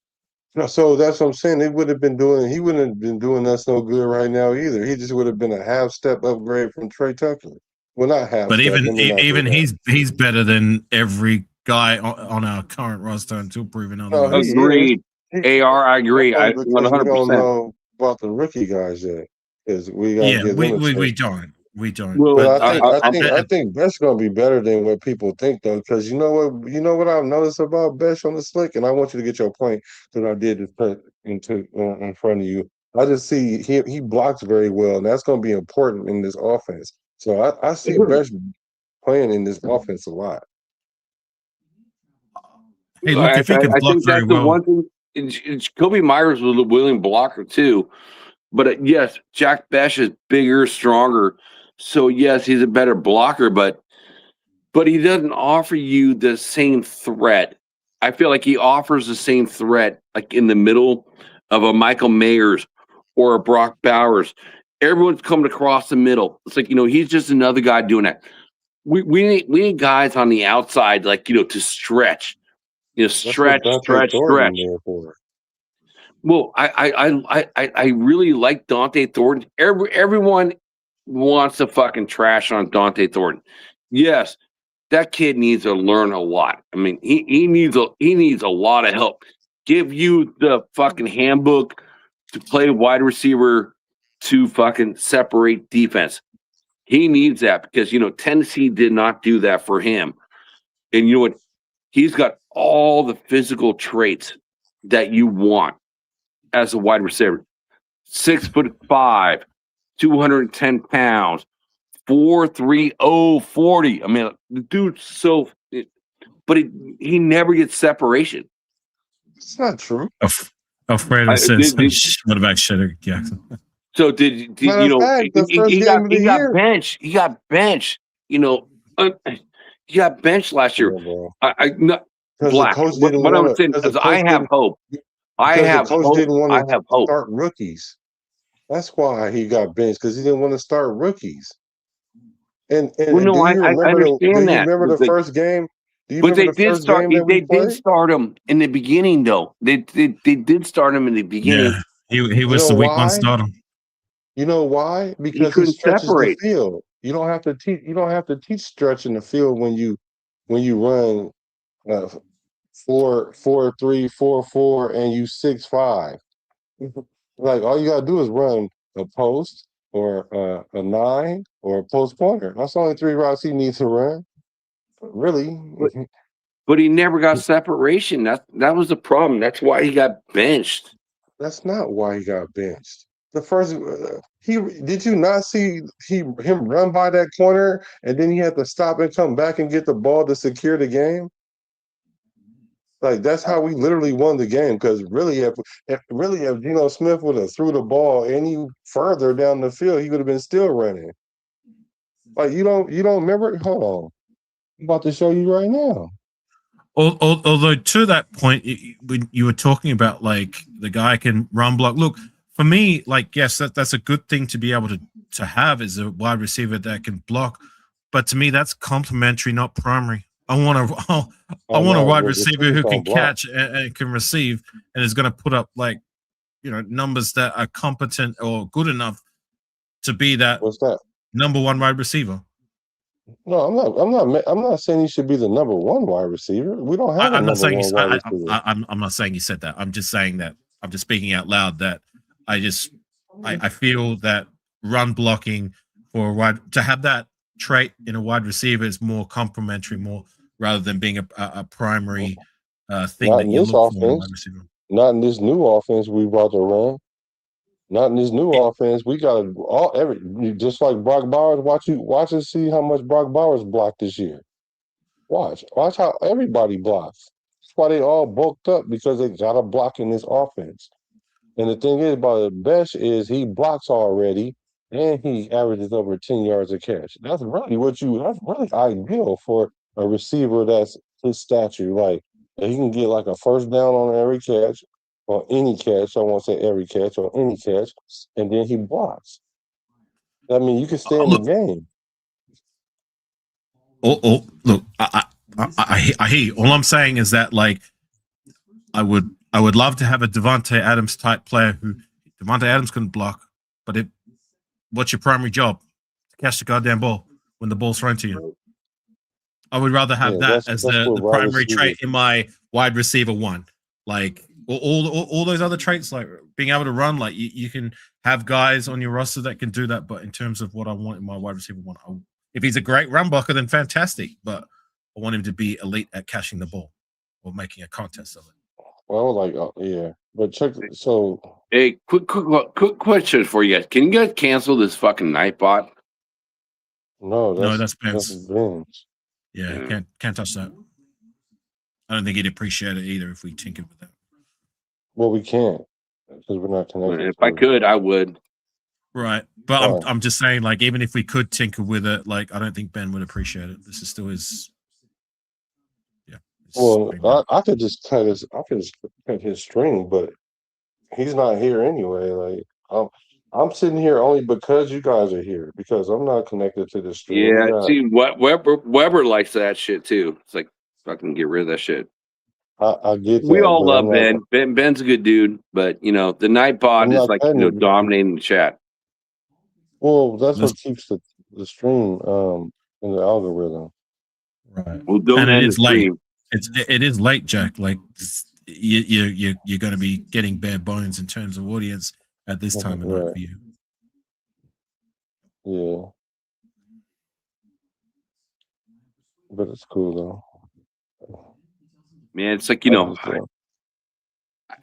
[SPEAKER 10] No, so that's what I'm saying. He wouldn't have been doing us no good right now either. He just would have been a half step upgrade from Trey Tucker. Well, not half.
[SPEAKER 14] But
[SPEAKER 10] step,
[SPEAKER 14] even he's better than every guy on our current roster until proven otherwise.
[SPEAKER 13] Agreed. AR, I agree. I 100%.
[SPEAKER 10] We don't know about the rookie guys yet, because we got
[SPEAKER 14] we don't.
[SPEAKER 10] Well, but I think Besh gonna be better than what people think though, because you know what I've noticed about Besh on the slick, and I want you to get your point that I did to put in front of you. I just see he blocks very well, and that's gonna be important in this offense. So I see Besh playing in this offense a lot.
[SPEAKER 14] Hey, look, if he can block very well.
[SPEAKER 13] The one thing, Jacoby Myers was a willing blocker too, but yes, Jack Besh is bigger, stronger. So yes, he's a better blocker, but he doesn't offer you the same threat. I feel like he offers the same threat, like in the middle of a Michael Mayers or a Brock Bowers. Everyone's coming across the middle. It's like he's just another guy doing that. We need guys on the outside, like to stretch. Stretch. Well, I really like Dante Thornton. Everyone wants to fucking trash on Dante Thornton. Yes, that kid needs to learn a lot. I mean, he needs a lot of help. Give you the fucking handbook to play wide receiver to fucking separate defense. He needs that because Tennessee did not do that for him. And you know what? He's got all the physical traits that you want as a wide receiver. 6'5", 210 pounds, 4.30 40. I mean, the dude's but he never gets separation.
[SPEAKER 10] It's not true.
[SPEAKER 14] Alfredo says, "What about Shedder Jackson?"
[SPEAKER 13] So did he got benched. He got benched. He got benched last year. Black. What I'm saying is, I have hope. I have hope.
[SPEAKER 10] Didn't want to start rookies. That's why he got benched, because he didn't want to start rookies. And
[SPEAKER 13] I understand that.
[SPEAKER 10] Remember the first game?
[SPEAKER 13] But they did start. They did start him in the beginning, though. They did start him in the beginning.
[SPEAKER 14] Yeah, he was the week one starter.
[SPEAKER 10] You know why? Because he stretches the field. You don't have to teach. You don't have to teach stretch in the field when you run 4.3, 4.4, and you 6'5". Like, all you gotta do is run a post or a 9 or a post pointer. That's the only 3 routes he needs to run. Really.
[SPEAKER 13] But he never got separation. That was the problem. That's why he got benched.
[SPEAKER 10] That's not why he got benched. The first did you not see him run by that corner, and then he had to stop and come back and get the ball to secure the game? Like that's how we literally won the game. Because really, if Geno Smith would have threw the ball any further down the field, he would have been still running. Like you don't remember? Hold on, I'm about to show you right now.
[SPEAKER 14] Although to that point, when you were talking about like the guy can run block. Look, for me, like yes, that's a good thing to be able to have is a wide receiver that can block. But to me, that's complementary, not primary. I want a wide receiver who can catch and can receive, and is going to put up like numbers that are competent or good enough to be that.
[SPEAKER 10] What's that?
[SPEAKER 14] Number one wide receiver.
[SPEAKER 10] No, I'm not saying he should be the number one wide receiver. We don't have a number one wide receiver.
[SPEAKER 14] I'm not saying you said that. I'm just saying that I'm just speaking out loud that I feel that run blocking for a wide to have that trait in a wide receiver is more complementary, more rather than being a primary thing
[SPEAKER 10] Not
[SPEAKER 14] that
[SPEAKER 10] in
[SPEAKER 14] you
[SPEAKER 10] this
[SPEAKER 14] look for in a
[SPEAKER 10] offense.
[SPEAKER 14] wide receiver.
[SPEAKER 10] Not in this new offense we brought to run. Not in this new offense. We got just like Brock Bowers. Watch and see how much Brock Bowers blocked this year. Watch how everybody blocks. That's why they all bulked up because they got a block in this offense. And the thing is about the best is he blocks already, and he averages over 10 yards a catch. That's really that's really ideal for a receiver that's his stature. Like he can get like a first down on every catch. On any catch, I won't say every catch, on any catch, and then he blocks. I mean, you can stay in the game.
[SPEAKER 14] Look, I hear you. All I'm saying is that like I would love to have a Devontae Adams type player who Devontae Adams can block, but what's your primary job? To catch the goddamn ball when the ball's thrown to you. I would rather have that as the primary trait in my wide receiver one. Like all those other traits, like being able to run, like you can have guys on your roster that can do that. But in terms of what I want in my wide receiver one, if he's a great run blocker, then fantastic. But I want him to be elite at catching the ball or making a contest of it.
[SPEAKER 10] Well, yeah, but check. So,
[SPEAKER 13] hey, quick question for you guys: can you guys cancel this fucking Nightbot?
[SPEAKER 14] No, that's Ben's. Yeah, can't touch that. I don't think he'd appreciate it either if we tinkered with that.
[SPEAKER 10] Well, we can't because we're not connected.
[SPEAKER 13] If I could, I would.
[SPEAKER 14] Right, but I'm just saying, like, even if we could tinker with it, like, I don't think Ben would appreciate it. This is still his. Yeah.
[SPEAKER 10] Well, I could just cut his string, but he's not here anyway. Like, I'm sitting here only because you guys are here because I'm not connected to this stream.
[SPEAKER 13] Yeah, see, Weber likes that shit too. It's like fucking get rid of that shit.
[SPEAKER 10] I get that.
[SPEAKER 13] We all love Ben. Ben's a good dude, but the Nightbot is like dominating the chat.
[SPEAKER 10] Well, that's what keeps the stream in the algorithm.
[SPEAKER 14] Right.
[SPEAKER 13] Well, and
[SPEAKER 14] it is late. It is late, Jack. Like you're going to be getting bare bones in terms of audience at this time of night for you.
[SPEAKER 10] Yeah. But it's cool though.
[SPEAKER 13] Man, it's like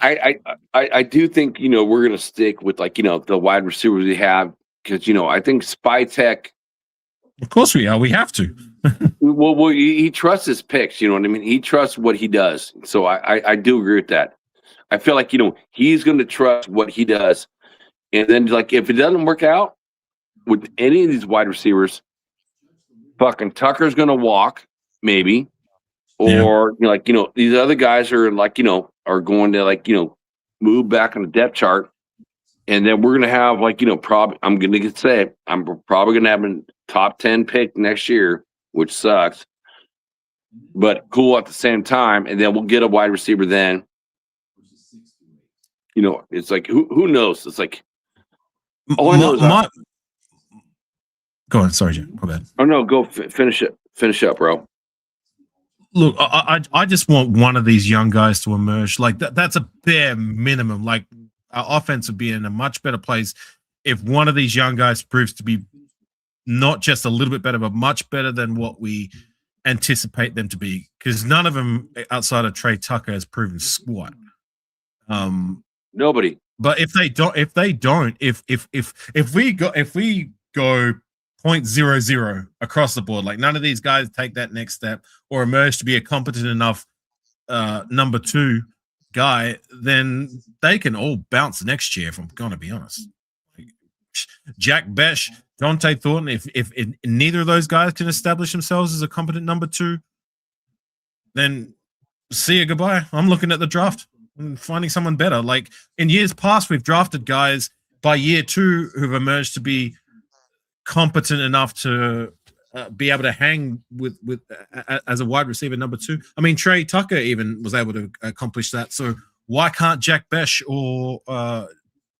[SPEAKER 13] I do think we're gonna stick with like the wide receivers we have because I think Spy Tech.
[SPEAKER 14] Of course we are. We have to.
[SPEAKER 13] well, he trusts his picks. You know what I mean? He trusts what he does. So I do agree with that. I feel like he's going to trust what he does, and then like if it doesn't work out with any of these wide receivers, fucking Tucker's going to walk maybe. Or these other guys are like are going to like move back on the depth chart, and then we're gonna have like probably I'm probably gonna have a top 10 pick next year, which sucks, but cool at the same time. And then we'll get a wide receiver. Then it's like who knows? It's like all I know is
[SPEAKER 14] go on. Sorry, Jim. Go ahead.
[SPEAKER 13] Oh no, go finish it. Finish up, bro.
[SPEAKER 14] Look, I just want one of these young guys to emerge. Like that's a bare minimum. Like our offense would be in a much better place if one of these young guys proves to be not just a little bit better, but much better than what we anticipate them to be. Because none of them outside of Trey Tucker has proven squat.
[SPEAKER 13] Nobody.
[SPEAKER 14] But if we go 0.00 across the board, like none of these guys take that next step or emerge to be a competent enough number 2 guy, then they can all bounce next year, if I'm going to be honest. Jack Besh, Dante Thornton, if neither of those guys can establish themselves as a competent number 2, then see you goodbye. I'm looking at the draft and finding someone better. Like in years past, we've drafted guys by year 2 who've emerged to be competent enough to be able to hang with as a wide receiver number 2. I mean, Trey Tucker even was able to accomplish that. So why can't Jack Besh or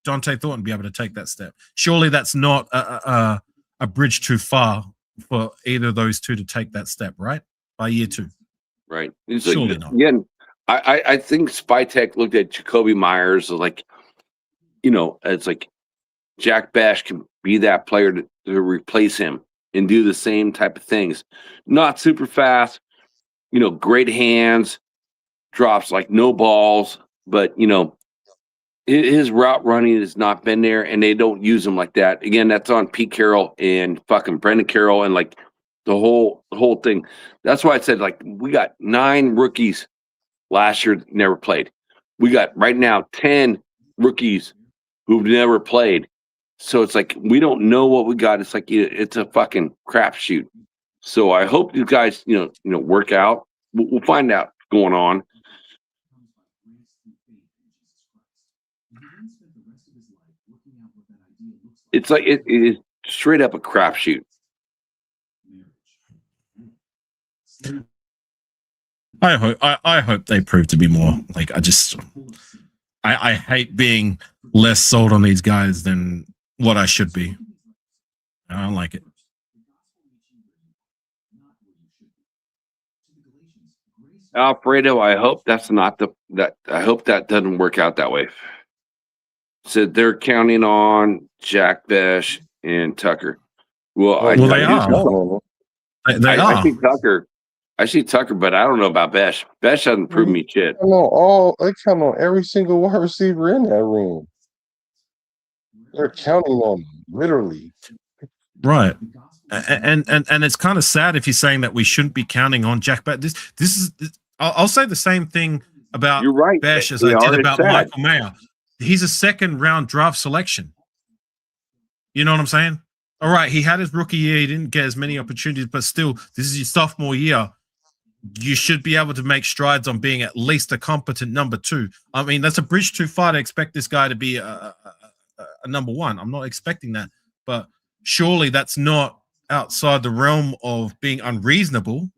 [SPEAKER 14] Dante Thornton be able to take that step? Surely that's not a bridge too far for either of those two to take that step, right? By year 2.
[SPEAKER 13] Right.
[SPEAKER 14] Surely not.
[SPEAKER 13] Again, I think Spytech looked at Jacoby Myers like, it's like Jack Bash can be that player to replace him and do the same type of things. Not super fast, great hands, drops like no balls, but his route running has not been there, and they don't use him like that. Again, that's on Pete Carroll and fucking Brendan Carroll and like the whole thing. That's why I said, like, we got 9 rookies last year that never played. We got right now 10 rookies who've never played. So it's like we don't know what we got. It's like it's a fucking crapshoot. So I hope you guys, work out. We'll find out what's going on. It's like it is straight up a crapshoot.
[SPEAKER 14] I hope they prove to be more. Like I hate being less sold on these guys than what I should be. I don't like it.
[SPEAKER 13] Alfredo, I hope that's not I hope that doesn't work out that way. Said they're counting on Jack Besh and Tucker. Well,
[SPEAKER 14] they are. They are.
[SPEAKER 13] I see Tucker, but I don't know about Besh. Besh hasn't proven me shit.
[SPEAKER 10] They count on every single wide receiver in that room. They're counting on them, literally.
[SPEAKER 14] Right. And it's kind of sad if you're saying that we shouldn't be counting on Jack Besh. This is I'll say the same thing about Besh as I did about Michael Mayer. He's a 2nd-round draft selection. You know what I'm saying? All right, he had his rookie year. He didn't get as many opportunities, but still, this is your sophomore year. You should be able to make strides on being at least a competent number 2. I mean, that's a bridge too far to expect this guy to be a number 1. I'm not expecting that, but surely that's not outside the realm of being unreasonable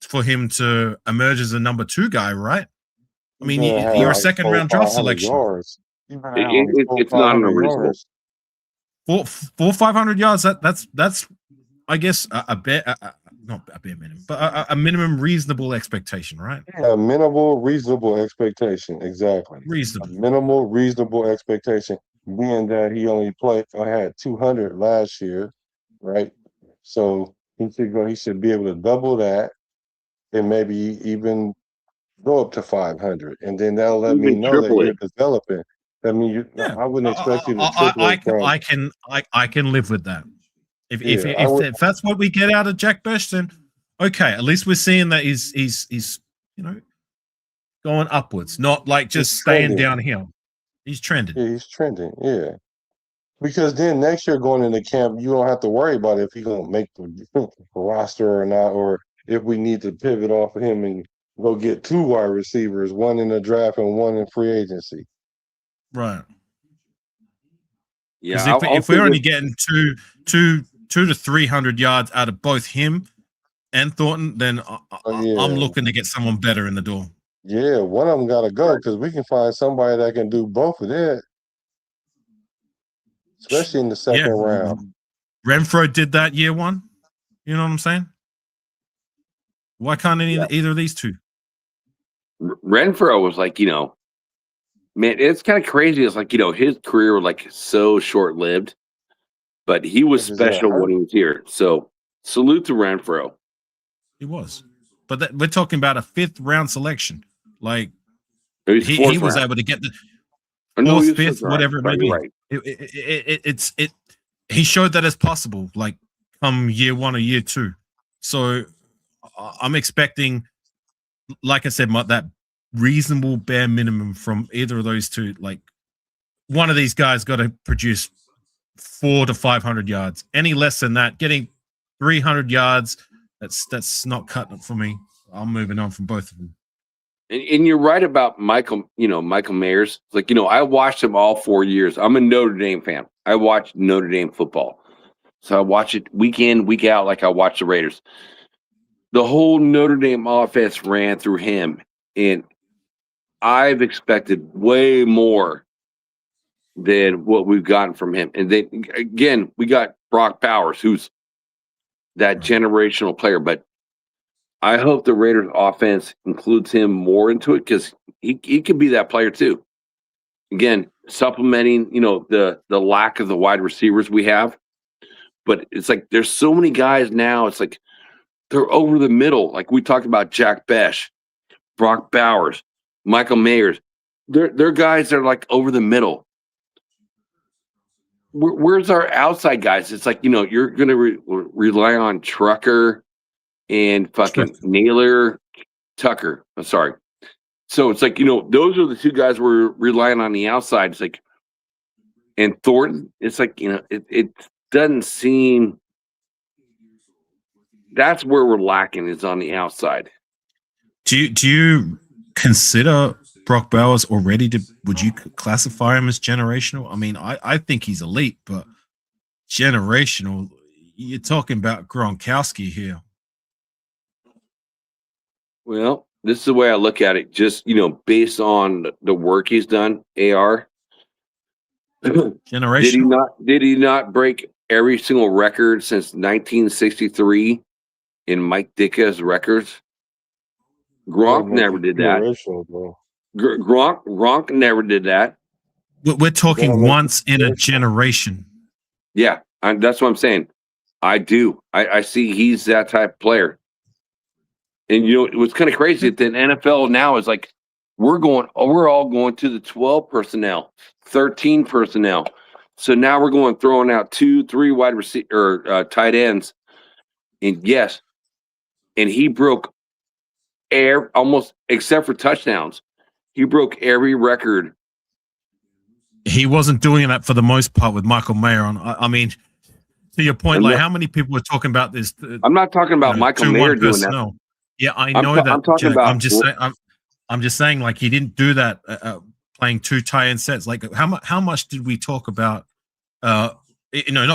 [SPEAKER 14] for him to emerge as a number 2 guy, right? I mean, you're a 2nd-round draft selection.
[SPEAKER 13] It's not unreasonable.
[SPEAKER 14] 500 yards. That's I guess not a bare minimum, but a minimum reasonable expectation, right?
[SPEAKER 10] Yeah, a minimal reasonable expectation, exactly.
[SPEAKER 14] Reasonable.
[SPEAKER 10] A minimal reasonable expectation, being that he only had 200 last year, right? So he should be able to double that, and maybe even go up to 500, and then that'll let me know that you're developing. I mean, I wouldn't expect you to triple it.
[SPEAKER 14] I can live with that. If that's what we get out of Jack Besh, then okay. At least we're seeing that he's going upwards, not like just staying downhill. He's trending.
[SPEAKER 10] Yeah, he's trending. Yeah, because then next year going into camp, you don't have to worry about if he's gonna make the roster or not, or if we need to pivot off of him and go get 2 wide receivers, one in the draft and one in free agency.
[SPEAKER 14] Right.
[SPEAKER 13] Yeah.
[SPEAKER 14] If we're only getting two to 300 yards out of both him and Thornton, then I'm looking to get someone better in the door.
[SPEAKER 10] Yeah, one of them got to go because we can find somebody that can do both of that, especially in the 2nd round.
[SPEAKER 14] Renfro did that year 1. You know what I'm saying? Why can't either of these two?
[SPEAKER 13] Renfro was like, man, it's kind of crazy. It's like, his career was like so short-lived, but he was special when he was here. So salute to Renfro.
[SPEAKER 14] He was. But we're talking about a 5th-round selection. Like, he was able to get the 4th, 5th, whatever it may be.
[SPEAKER 13] Right.
[SPEAKER 14] He showed that it's possible, like, come year 1 or year 2. So I'm expecting, like I said, that reasonable bare minimum from either of those two. Like one of these guys got to produce 400 to 500 yards. Any less than that, getting 300 yards, that's not cutting it for me. I'm moving on from both of them.
[SPEAKER 13] And you're right about Michael Mayers. Like, I watched him all 4 years. I'm a Notre Dame fan. I watch Notre Dame football. So I watch it week in, week out, like I watch the Raiders. The whole Notre Dame offense ran through him. And I've expected way more than what we've gotten from him. And then, again, we got Brock Bowers, who's that generational player. But I hope the Raiders offense includes him more into it because he could be that player too. Again, supplementing, the lack of the wide receivers we have. But it's like there's so many guys now. It's like they're over the middle. Like we talked about Jack Besh, Brock Bowers, Michael Mayers. They're guys that are like over the middle. Where's our outside guys? It's like, you're going to rely on Trucker and fucking Naylor Tucker. I'm sorry. So it's like, those are the two guys we're relying on the outside. It's like, and Thornton, it's like, it doesn't seem that's where we're lacking is on the outside.
[SPEAKER 14] Do you consider Brock Bowers already would you classify him as generational? I mean, I think he's elite, but generational, you're talking about Gronkowski here.
[SPEAKER 13] Well, this is the way I look at it. Just, based on the work he's done, AR.
[SPEAKER 14] Generational.
[SPEAKER 13] Did he not break every single record since 1963 in Mike Ditka's records? Gronk never did that. Gronk never did that.
[SPEAKER 14] We're talking once in a generation.
[SPEAKER 13] Yeah, that's what I'm saying. I do. I see he's that type of player. And it was kind of crazy that the NFL now is like, we're all going to the 12 personnel, 13 personnel. So now we're throwing out 2-3 wide receiver or tight ends. And yes, and he broke almost, except for touchdowns, he broke every record.
[SPEAKER 14] He wasn't doing that for the most part with Michael Mayer on. I mean, to your point, how many people were talking about this?
[SPEAKER 13] I'm not talking about Michael Mayer doing that.
[SPEAKER 14] Yeah, I know that.
[SPEAKER 13] I'm talking about.
[SPEAKER 14] I'm just saying, like he didn't do that playing 2 tie-in sets. Like how much did we talk about? Not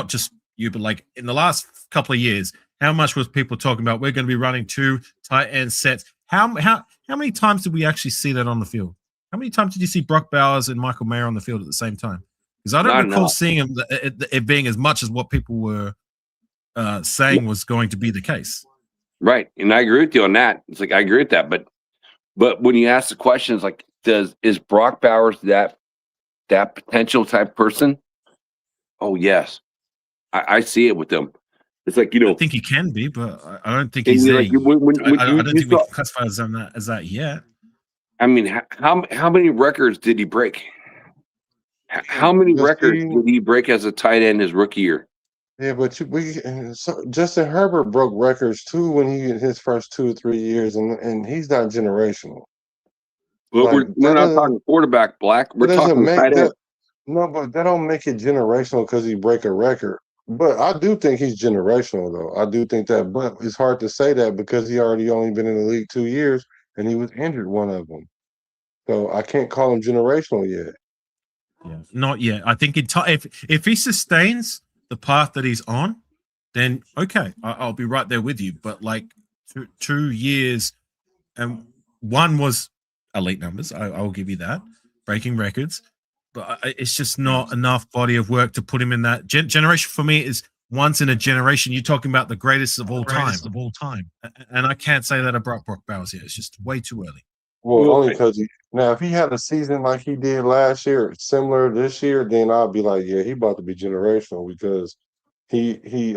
[SPEAKER 14] just you, but like in the last couple of years, how much was people talking about? We're going to be running 2 tight-end sets. How many times did we actually see that on the field? How many times did you see Brock Bowers and Michael Mayer on the field at the same time? Because I don't recall seeing it being as much as what people were saying was going to be the case.
[SPEAKER 13] Right, and I agree with you on that. It's like I agree with that, but when you ask the question, it's like, is Brock Bowers that potential type person? Oh yes, I see it with them. It's like
[SPEAKER 14] I think he can be, but I don't think he's there. I don't think we can classify as that yet.
[SPEAKER 13] I mean, how many records did he break? How many records did he break as a tight end his rookie year?
[SPEAKER 10] Yeah, but Justin Herbert broke records too when he in his first 2 or 3 years, and he's not generational.
[SPEAKER 13] Well, we're not talking quarterback, Black. We're talking tight end.
[SPEAKER 10] No, but that don't make it generational because he break a record. But I do think he's generational, though. I do think that, but it's hard to say that because he already only been in the league 2 years and he was injured one of them. So I can't call him generational yet.
[SPEAKER 14] Yeah, not yet. I think if he sustains the path that he's on, then okay, I'll be right there with you. But like 2 years, and one was elite numbers. I will give you that, breaking records. But it's just not enough body of work to put him in that generation. For me, is once in a generation. You're talking about the greatest of all time. And I can't say that about Brock Bowers yet. It's just way too early.
[SPEAKER 10] Well, only because if he had a season like he did last year, similar this year, then I'll be like, yeah, he about to be generational because he's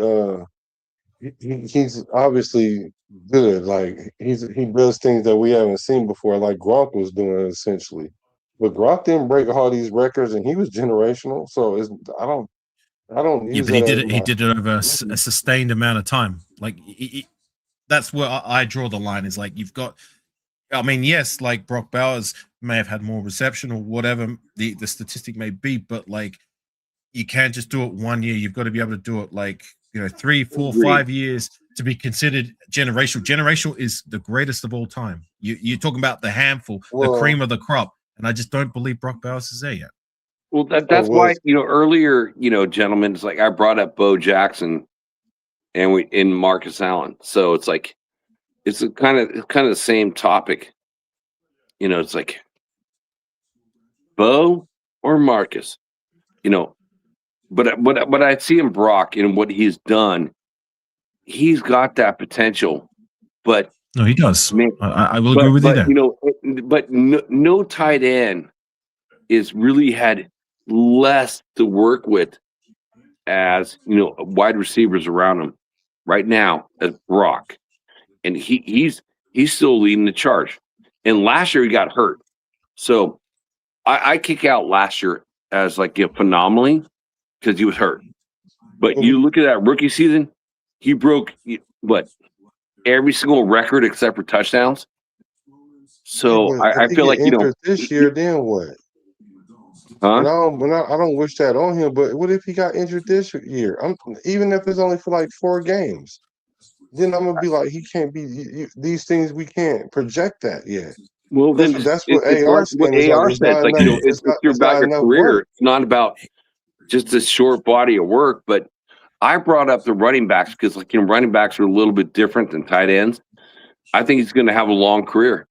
[SPEAKER 10] obviously good. Like he does things that we haven't seen before, like Gronk was doing essentially. But Gronk didn't break all these records, and he was generational. So I don't use
[SPEAKER 14] but he did it over a sustained amount of time. Like that's where I draw the line. Is like you've got I mean, yes, like Brock Bowers may have had more reception or whatever the statistic may be, but like you can't just do it 1 year. You've got to be able to do it like 3, 4, 5 years to be considered generational. Generational is the greatest of all time. You're talking about the handful, the cream of the crop, and I just don't believe Brock Bowers is there yet.
[SPEAKER 13] Well, that's why earlier, gentlemen, it's like I brought up Bo Jackson and in Marcus Allen, so it's like it's kind of the same topic. It's like Bo or Marcus, But I see in Brock and what he's done, he's got that potential. But
[SPEAKER 14] no, he does. I will agree with you there.
[SPEAKER 13] But no tight end is really had less to work with as wide receivers around him right now as Brock, and he's still leading the charge. And last year he got hurt, so I kick out last year as like phenomenally because he was hurt. But you look at that rookie season, he broke every single record except for touchdowns. So I feel like
[SPEAKER 10] this year, then what?
[SPEAKER 13] Huh?
[SPEAKER 10] I don't wish that on him, but what if he got injured this year? Even if it's only for like 4 games, then I'm gonna be like, he can't be these things. We can't project that yet.
[SPEAKER 13] Well,
[SPEAKER 10] that's what AR said.
[SPEAKER 13] It's like it's about your career. Work. It's not about just a short body of work. But I brought up the running backs because running backs are a little bit different than tight ends. I think he's going to have a long career.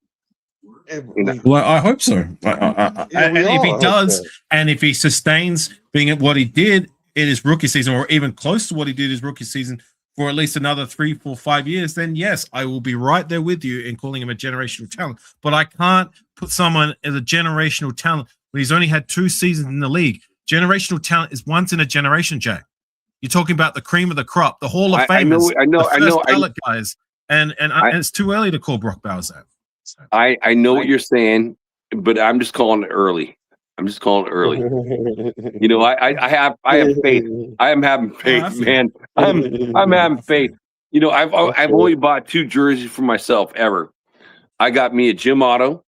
[SPEAKER 14] Well, I hope so. And if he does, and if he sustains being at what he did in his rookie season, or even close to what he did his rookie season for at least another 3, 4, 5 years, then yes, I will be right there with you in calling him a generational talent. But I can't put someone as a generational talent when he's only had 2 seasons in the league. Generational talent is once in a generation, Jack. You're talking about the cream of the crop, the Hall of Famers, the first ballot guys, and it's too early to call Brock Bowers that.
[SPEAKER 13] I know what you're saying, but I'm just calling it early. I have faith. I am having faith, man. I'm having faith. I've only bought 2 jerseys for myself ever. I got me a Jim Otto,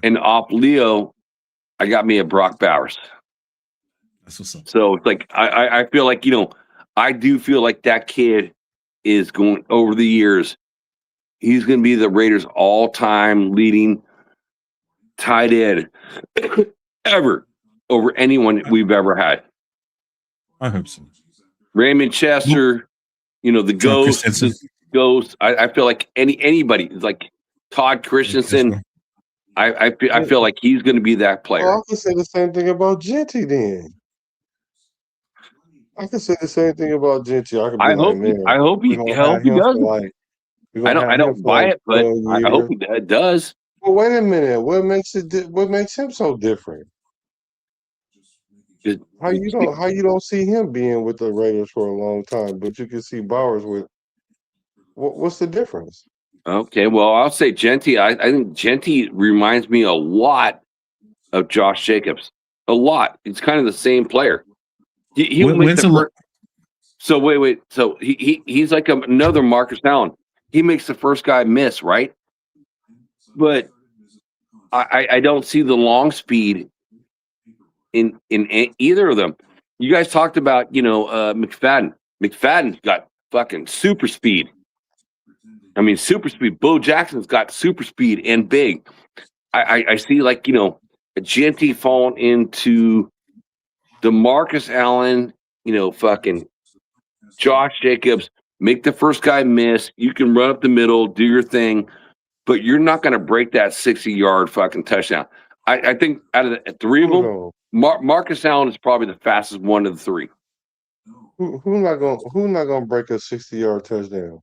[SPEAKER 13] and off Leo, I got me a Brock Bowers.
[SPEAKER 14] That's what's up.
[SPEAKER 13] So it's like I feel like I do feel like that kid is going over the years. He's going to be the Raiders' all-time leading tight end ever over anyone we've ever had.
[SPEAKER 14] I hope so.
[SPEAKER 13] Raymond Chester, the Ghost. I feel like anybody like Todd Christensen. I feel like he's going to be that player.
[SPEAKER 10] Well, I could say the same thing about Genty then. I could say the same thing about Genty.
[SPEAKER 13] I hope he does. I don't buy it, but I hope he does.
[SPEAKER 10] Well, wait a minute. What makes him so different? How you don't see him being with the Raiders for a long time, but you can see Bowers with? What's the difference?
[SPEAKER 13] Okay, well, I'll say Genty. I think Genty reminds me a lot of Josh Jacobs. A lot. It's kind of the same player. So wait. So he's like another Marcus Allen. He makes the first guy miss, right? But I don't see the long speed in either of them. You guys talked about McFadden. McFadden got fucking super speed. I mean, super speed. Bo Jackson's got super speed and big. I see a Genty falling into the Marcus Allen, fucking Josh Jacobs. Make the first guy miss. You can run up the middle, do your thing, but you're not going to break that 60-yard fucking touchdown. I think out of the 3 of them, Marcus Allen is probably the fastest one of the 3.
[SPEAKER 10] Who's not going to break a 60-yard touchdown?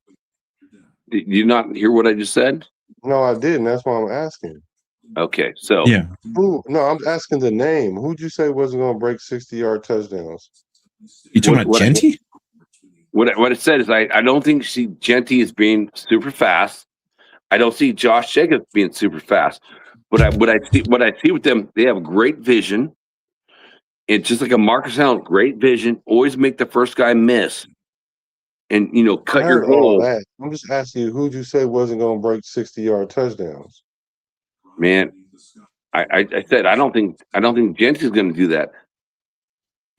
[SPEAKER 13] Did you not hear what I just said?
[SPEAKER 10] No, I didn't. That's why I'm asking.
[SPEAKER 13] Okay, so
[SPEAKER 14] yeah.
[SPEAKER 10] No, I'm asking the name. Who'd you say wasn't going to break 60-yard touchdowns?
[SPEAKER 14] You talking about Genty?
[SPEAKER 13] What it said is I don't think Genty is being super fast. I don't see Josh Jacobs being super fast. But what I see with them, they have great vision. It's just like a Marcus Allen, great vision. Always make the first guy miss. and cut
[SPEAKER 10] I
[SPEAKER 13] your
[SPEAKER 10] heard all
[SPEAKER 13] hole.
[SPEAKER 10] that. I'm just asking you, who'd you say wasn't going to break 60-yard touchdowns?
[SPEAKER 13] Man, I said I don't think Gentry's going to do that.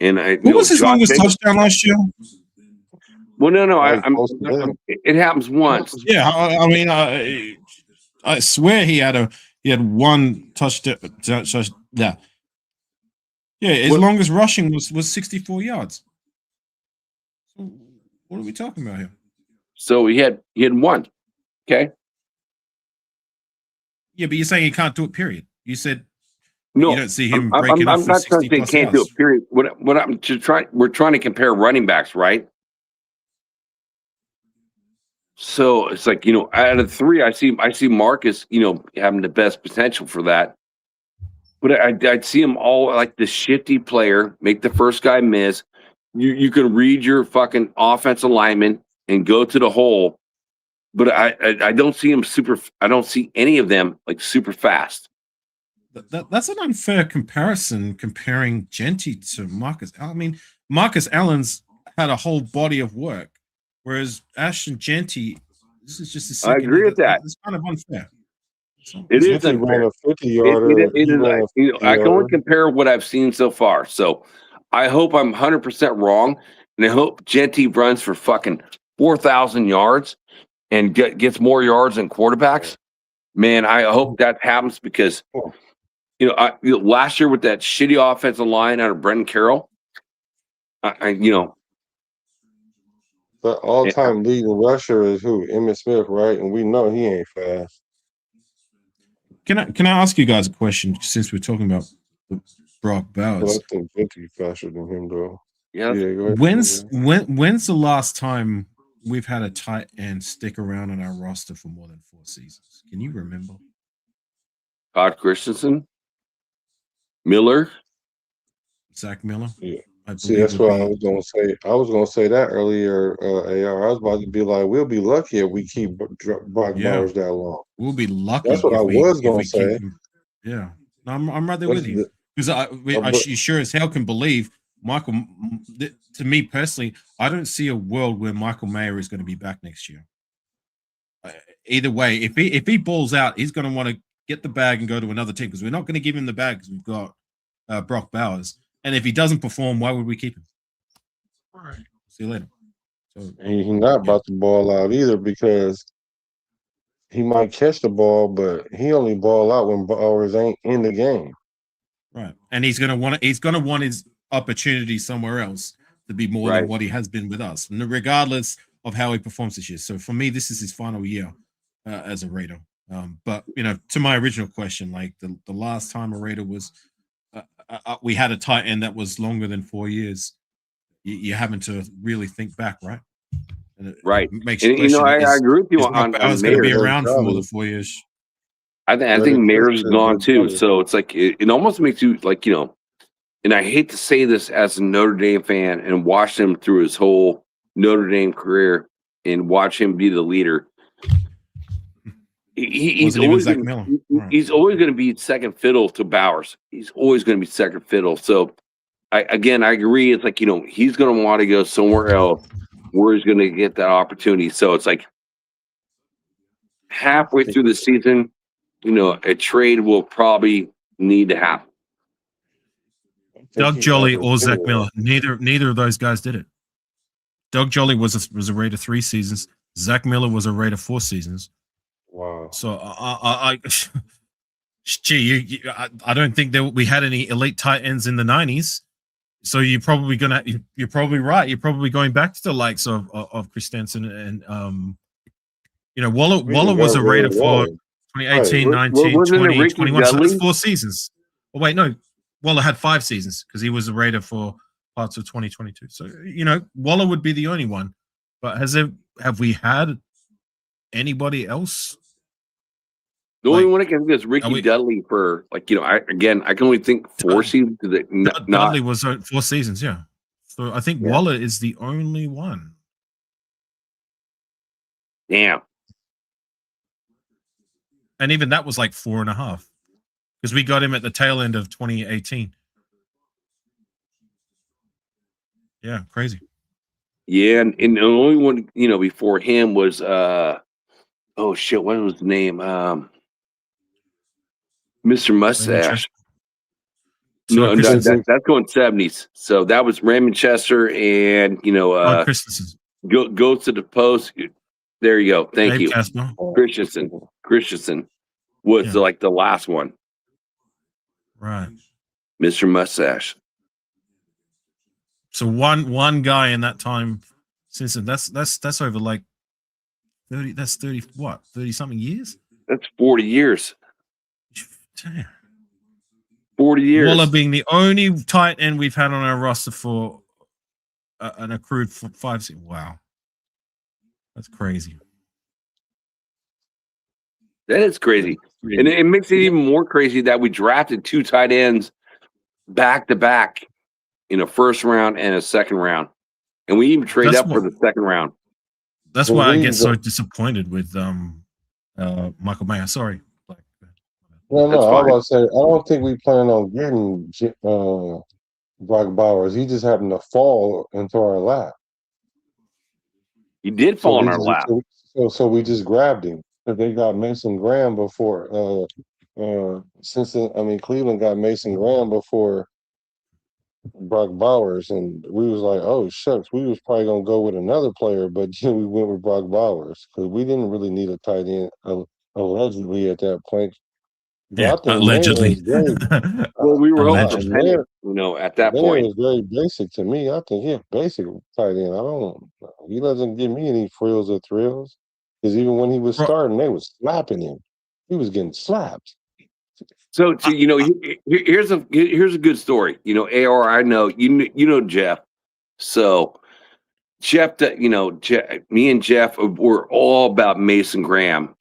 [SPEAKER 13] And
[SPEAKER 14] Who was his longest touchdown last year?
[SPEAKER 13] Well, no. It happens once.
[SPEAKER 14] Yeah, I mean, I swear he had one touchdown. Yeah, his longest rushing was 64 yards. So what are we talking about here?
[SPEAKER 13] So he had one. Okay.
[SPEAKER 14] Yeah, but you're saying he can't do it. Period. You said
[SPEAKER 13] no.
[SPEAKER 14] You don't see him breaking up.
[SPEAKER 13] I'm not trying to say he can't do it. Period. What I'm just trying. We're trying to compare running backs, right? So it's like, out of three, I see Marcus, having the best potential for that. But I'd see him all like the shifty player, make the first guy miss. You can read your fucking offensive lineman and go to the hole. But I don't see him I don't see any of them like super fast.
[SPEAKER 14] That's an unfair comparison, comparing Genty to Marcus. I mean, Marcus Allen's had a whole body of work, whereas Ashton Genty, this is just a second.
[SPEAKER 13] I agree with that.
[SPEAKER 14] It's kind of unfair.
[SPEAKER 13] It is unfair.
[SPEAKER 10] A 50-yarder.
[SPEAKER 13] I can only compare what I've seen so far. So I hope I'm 100% wrong, and I hope Genty runs for fucking 4,000 yards and gets more yards than quarterbacks. Man, I hope that happens because last year with that shitty offensive line out of Brendan Carroll,
[SPEAKER 10] the all-time leading rusher is who? Emmitt Smith, right? And we know he ain't fast.
[SPEAKER 14] Can I ask you guys a question since we're talking about Brock Bowers?
[SPEAKER 10] Well, I think Genty faster than him, though.
[SPEAKER 13] Yeah.
[SPEAKER 10] Go ahead.
[SPEAKER 14] When's the last time we've had a tight end stick around on our roster for more than 4 seasons? Can you remember?
[SPEAKER 13] Todd Christensen, Miller,
[SPEAKER 14] Zach Miller.
[SPEAKER 10] Yeah. See, that's what I was going to say. I was going to say that earlier, AR. I was about to be like, we'll be lucky if we keep Brock Bowers that long.
[SPEAKER 14] We'll be lucky.
[SPEAKER 10] That's what I was going to say.
[SPEAKER 14] Yeah. No, I'm right there with you. Because you sure as hell can believe Michael, to me personally, I don't see a world where Michael Mayer is going to be back next year. Either way, if he balls out, he's going to want to get the bag and go to another team because we're not going to give him the bag because we've got Brock Bowers. And if he doesn't perform, why would we keep him? All right. See you later. So,
[SPEAKER 10] he's not about to ball out either because he might catch the ball, but he only ball out when Bowers ain't in the game.
[SPEAKER 14] Right. And he's gonna want his opportunity somewhere else to be more than what he has been with us, regardless of how he performs this year. So for me, this is his final year as a Raider. But to my original question, like the last time a Raider was we had a tight end that was longer than 4 years. You're having to really think back, right?
[SPEAKER 13] Right.
[SPEAKER 14] Makes you
[SPEAKER 13] I agree with you on
[SPEAKER 14] Mayer. Going to be around for more than 4 years.
[SPEAKER 13] I think Mayer's gone too. So it's like it almost makes you like and I hate to say this as a Notre Dame fan and watch him through his whole Notre Dame career and watch him be the leader. He's always going to be second fiddle to Bowers. He's always going to be second fiddle. So I agree. It's like, he's going to want to go somewhere else where he's going to get that opportunity. So it's like halfway through the season, a trade will probably need to happen.
[SPEAKER 14] Doug Jolly or Zach Miller. Neither of those guys did it. Doug Jolly was a Raider 3 seasons. Zach Miller was a Raider 4 seasons.
[SPEAKER 10] Wow.
[SPEAKER 14] So I don't think that we had any elite tight ends in the 90s. So you're probably right. You're probably going back to the likes of Christensen and Waller was a Raider for 2018, 19, 20, 21. So that's 4 seasons. Oh wait, no. Waller had 5 seasons because he was a Raider for parts of 2022. So Waller would be the only one. But have we had anybody else?
[SPEAKER 13] The only one I can think is Ricky Dudley for I can only think 4 seasons.
[SPEAKER 14] Dudley was 4 seasons, yeah. So I think Waller is the only one.
[SPEAKER 13] Damn.
[SPEAKER 14] And even that was like 4.5 because we got him at the tail end of 2018. Yeah, crazy.
[SPEAKER 13] Yeah, and the only one, before him was oh shit, what was the name? Mr. Mustache. No, that's going 70s. So that was Raymond Chester and
[SPEAKER 14] Christensen.
[SPEAKER 13] Goes to the post. There you go. Thank
[SPEAKER 14] Dave
[SPEAKER 13] you.
[SPEAKER 14] Casper.
[SPEAKER 13] Christensen was like the last one.
[SPEAKER 14] Right.
[SPEAKER 13] Mr. Mustache.
[SPEAKER 14] So one guy in that time since that's over like 30. That's 30 what? 30 something years.
[SPEAKER 13] That's 40 years.
[SPEAKER 14] Damn.
[SPEAKER 13] 40 years.
[SPEAKER 14] Waller being the only tight end we've had on our roster for an accrued 5 season. Wow, that's crazy.
[SPEAKER 13] That is crazy. And it makes it even more crazy that we drafted 2 tight ends back to back in a first round and a second round. And we even trade up for the second round.
[SPEAKER 14] That's why I get so disappointed with Michael Mayer. Sorry.
[SPEAKER 10] No, I was about to say, I don't think we plan on getting Brock Bowers. He just happened to fall into our lap.
[SPEAKER 13] He did fall in our lap.
[SPEAKER 10] So we just grabbed him. They got Mason Graham before. Cleveland got Mason Graham before Brock Bowers, and we was like, oh shucks, we was probably gonna go with another player, but we went with Brock Bowers because we didn't really need a tight end allegedly at that point.
[SPEAKER 14] Yeah, allegedly.
[SPEAKER 13] Well, we were hoping for Penny, at that point.
[SPEAKER 10] It was very basic to me. I think he's basic tight end. He doesn't give me any frills or thrills. Because even when he was starting, they was slapping him. He was getting slapped.
[SPEAKER 13] So here's a good story. AR, I know you know Jeff. So Jeff, me and Jeff were all about Mason Graham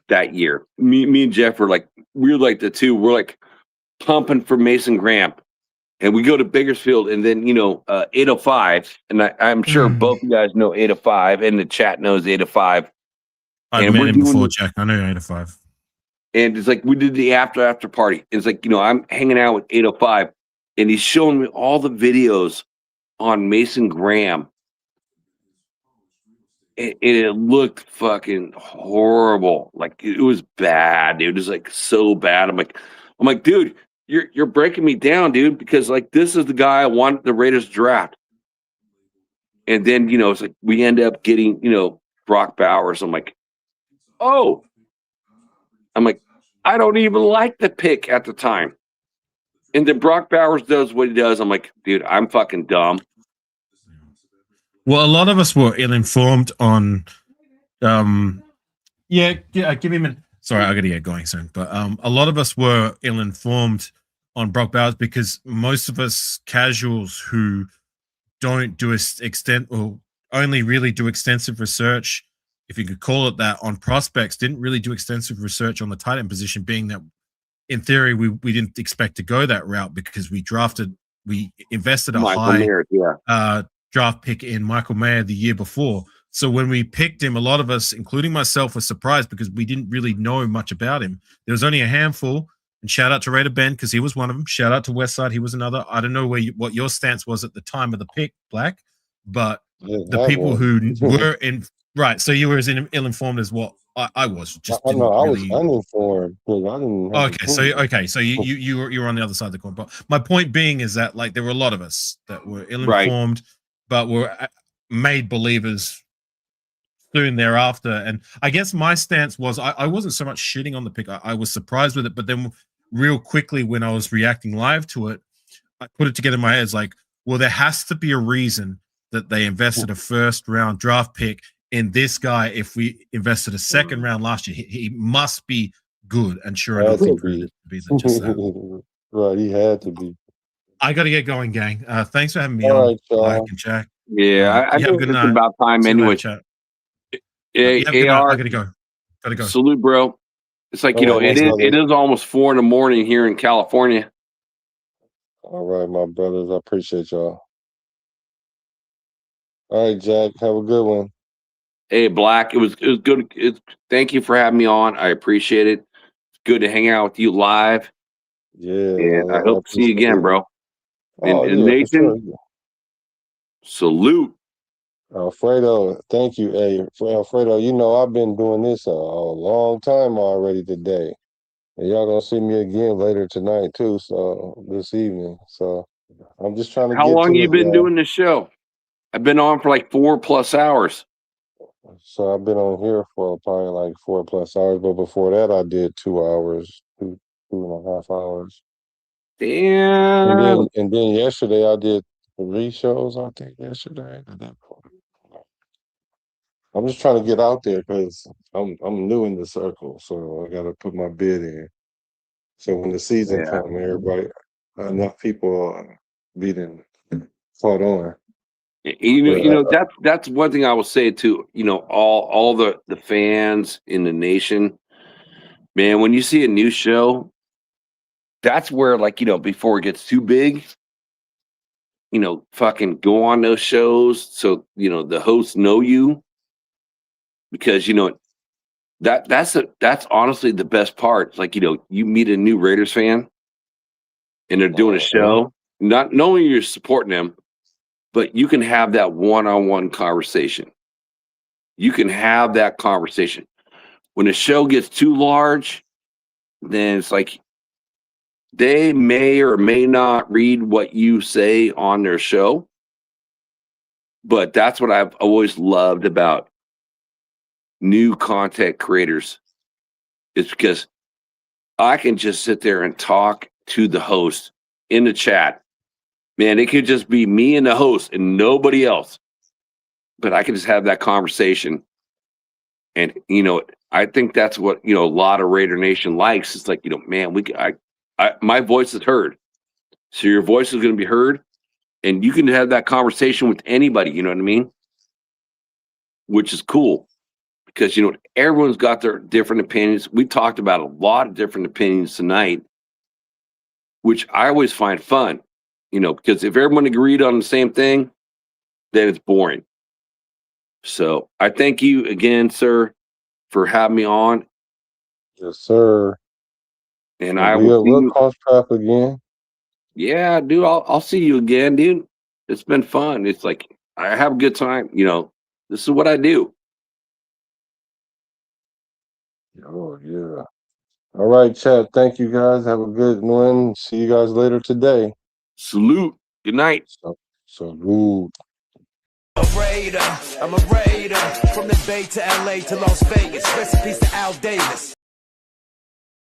[SPEAKER 13] that year. Me and Jeff were like, we're like pumping for Mason Graham. And we go to Bakersfield, and then 805, and I'm sure both you guys know 805, and the chat knows 805.
[SPEAKER 14] I've met him before, Jack. I know 805.
[SPEAKER 13] And it's like we did the after party. It's like I'm hanging out with 805, and he's showing me all the videos on Mason Graham, and it looked fucking horrible. Like it was bad. It was like so bad. I'm like, dude. You're breaking me down, dude, because like this is the guy I want the Raiders draft. And then, it's like we end up getting, Brock Bowers. I'm like, I don't even like the pick at the time. And then Brock Bowers does what he does. I'm like, dude, I'm fucking dumb.
[SPEAKER 14] Well, a lot of us were ill-informed on give me a minute. Sorry, I got to get going soon. But a lot of us were ill-informed on Brock Bowers because most of us casuals who don't do only really do extensive research, if you could call it that, on prospects, didn't really do extensive research on the tight end position, being that in theory we didn't expect to go that route because we invested a high draft pick in Michael Mayer the year before. So when we picked him, a lot of us, including myself, were surprised because we didn't really know much about him. There was only a handful, and shout out to Raider Ben because he was one of them. Shout out to Westside, he was another. I don't know what your stance was at the time of the pick, Black, but the people who were in right. So you were as ill-informed as what I was. Just
[SPEAKER 10] I was uninformed because I didn't.
[SPEAKER 14] So you were on the other side of the coin. But my point being is that like there were a lot of us that were ill-informed, but were made believers soon thereafter. And I guess my stance was I wasn't so much shitting on the pick. I was surprised with it, but then real quickly when I was reacting live to it, I put it together in my head. It's like, well, there has to be a reason that they invested a first round draft pick in this guy. If we invested a second round last year, he must be good. And sure enough, he proved to be just that.
[SPEAKER 10] Right, he had to be.
[SPEAKER 14] I got to get going, gang. Thanks for having me on. Mike and Jack.
[SPEAKER 13] Yeah, I think it's about time anyway.
[SPEAKER 14] I gotta go.
[SPEAKER 13] Salute, bro. It's like it is almost 4 a.m. here in California.
[SPEAKER 10] All right, my brothers. I appreciate y'all. All right, Jack. Have a good one.
[SPEAKER 13] Hey, Black. It was good. Thank you for having me on. I appreciate it. It's good to hang out with you live.
[SPEAKER 10] Yeah.
[SPEAKER 13] And I hope to see you again, bro. And Nathan, salute.
[SPEAKER 10] Alfredo, thank you. Hey, Alfredo, you know I've been doing this a long time already today. And y'all gonna see me again later tonight too, so this evening. So I'm just trying to
[SPEAKER 13] How
[SPEAKER 10] get
[SPEAKER 13] long
[SPEAKER 10] to
[SPEAKER 13] you
[SPEAKER 10] it,
[SPEAKER 13] been
[SPEAKER 10] y'all.
[SPEAKER 13] doing this show? I've been on for like 4+ hours.
[SPEAKER 10] So I've been on here for probably like 4+ hours, but before that I did 2 hours, 2.5 hours.
[SPEAKER 13] Damn.
[SPEAKER 10] And then yesterday I did 3 shows, I think, yesterday. I'm just trying to get out there because I'm new in the circle, so I gotta put my bid in. So when the season
[SPEAKER 13] Yeah.
[SPEAKER 10] comes, everybody, enough people being caught on.
[SPEAKER 13] That's one thing I will say to all the fans in the nation, man. When you see a new show, that's where before it gets too big, fucking go on those shows so the hosts know you, because that's honestly the best part. It's like you meet a new Raiders fan and they're doing a show, not knowing you're supporting them, but you can have that one-on-one conversation. You can have that conversation. When a show gets too large, then it's like they may or may not read what you say on their show. But that's what I've always loved about new content creators. It's because I can just sit there and talk to the host in the chat. Man, it could just be me and the host and nobody else. But I can just have that conversation. And, I think that's what, a lot of Raider Nation likes. It's like, man, my voice is heard. So your voice is going to be heard. And you can have that conversation with anybody, you know what I mean? Which is cool. Because, everyone's got their different opinions. We talked about a lot of different opinions tonight, which I always find fun, because if everyone agreed on the same thing, then it's boring. So I thank you again, sir, for having me on.
[SPEAKER 10] Yes, sir.
[SPEAKER 13] And I will see
[SPEAKER 10] we'll
[SPEAKER 13] you.
[SPEAKER 10] cross paths again.
[SPEAKER 13] Yeah, dude, I'll see you again, dude. It's been fun. It's like I have a good time. This is what I do.
[SPEAKER 10] Oh, yeah. All right, chat. Thank you guys. Have a good one. See you guys later today.
[SPEAKER 13] Salute. Good night.
[SPEAKER 10] Salute.
[SPEAKER 5] I'm a Raider from the Bay to LA to Las Vegas. Recipes to Al Davis.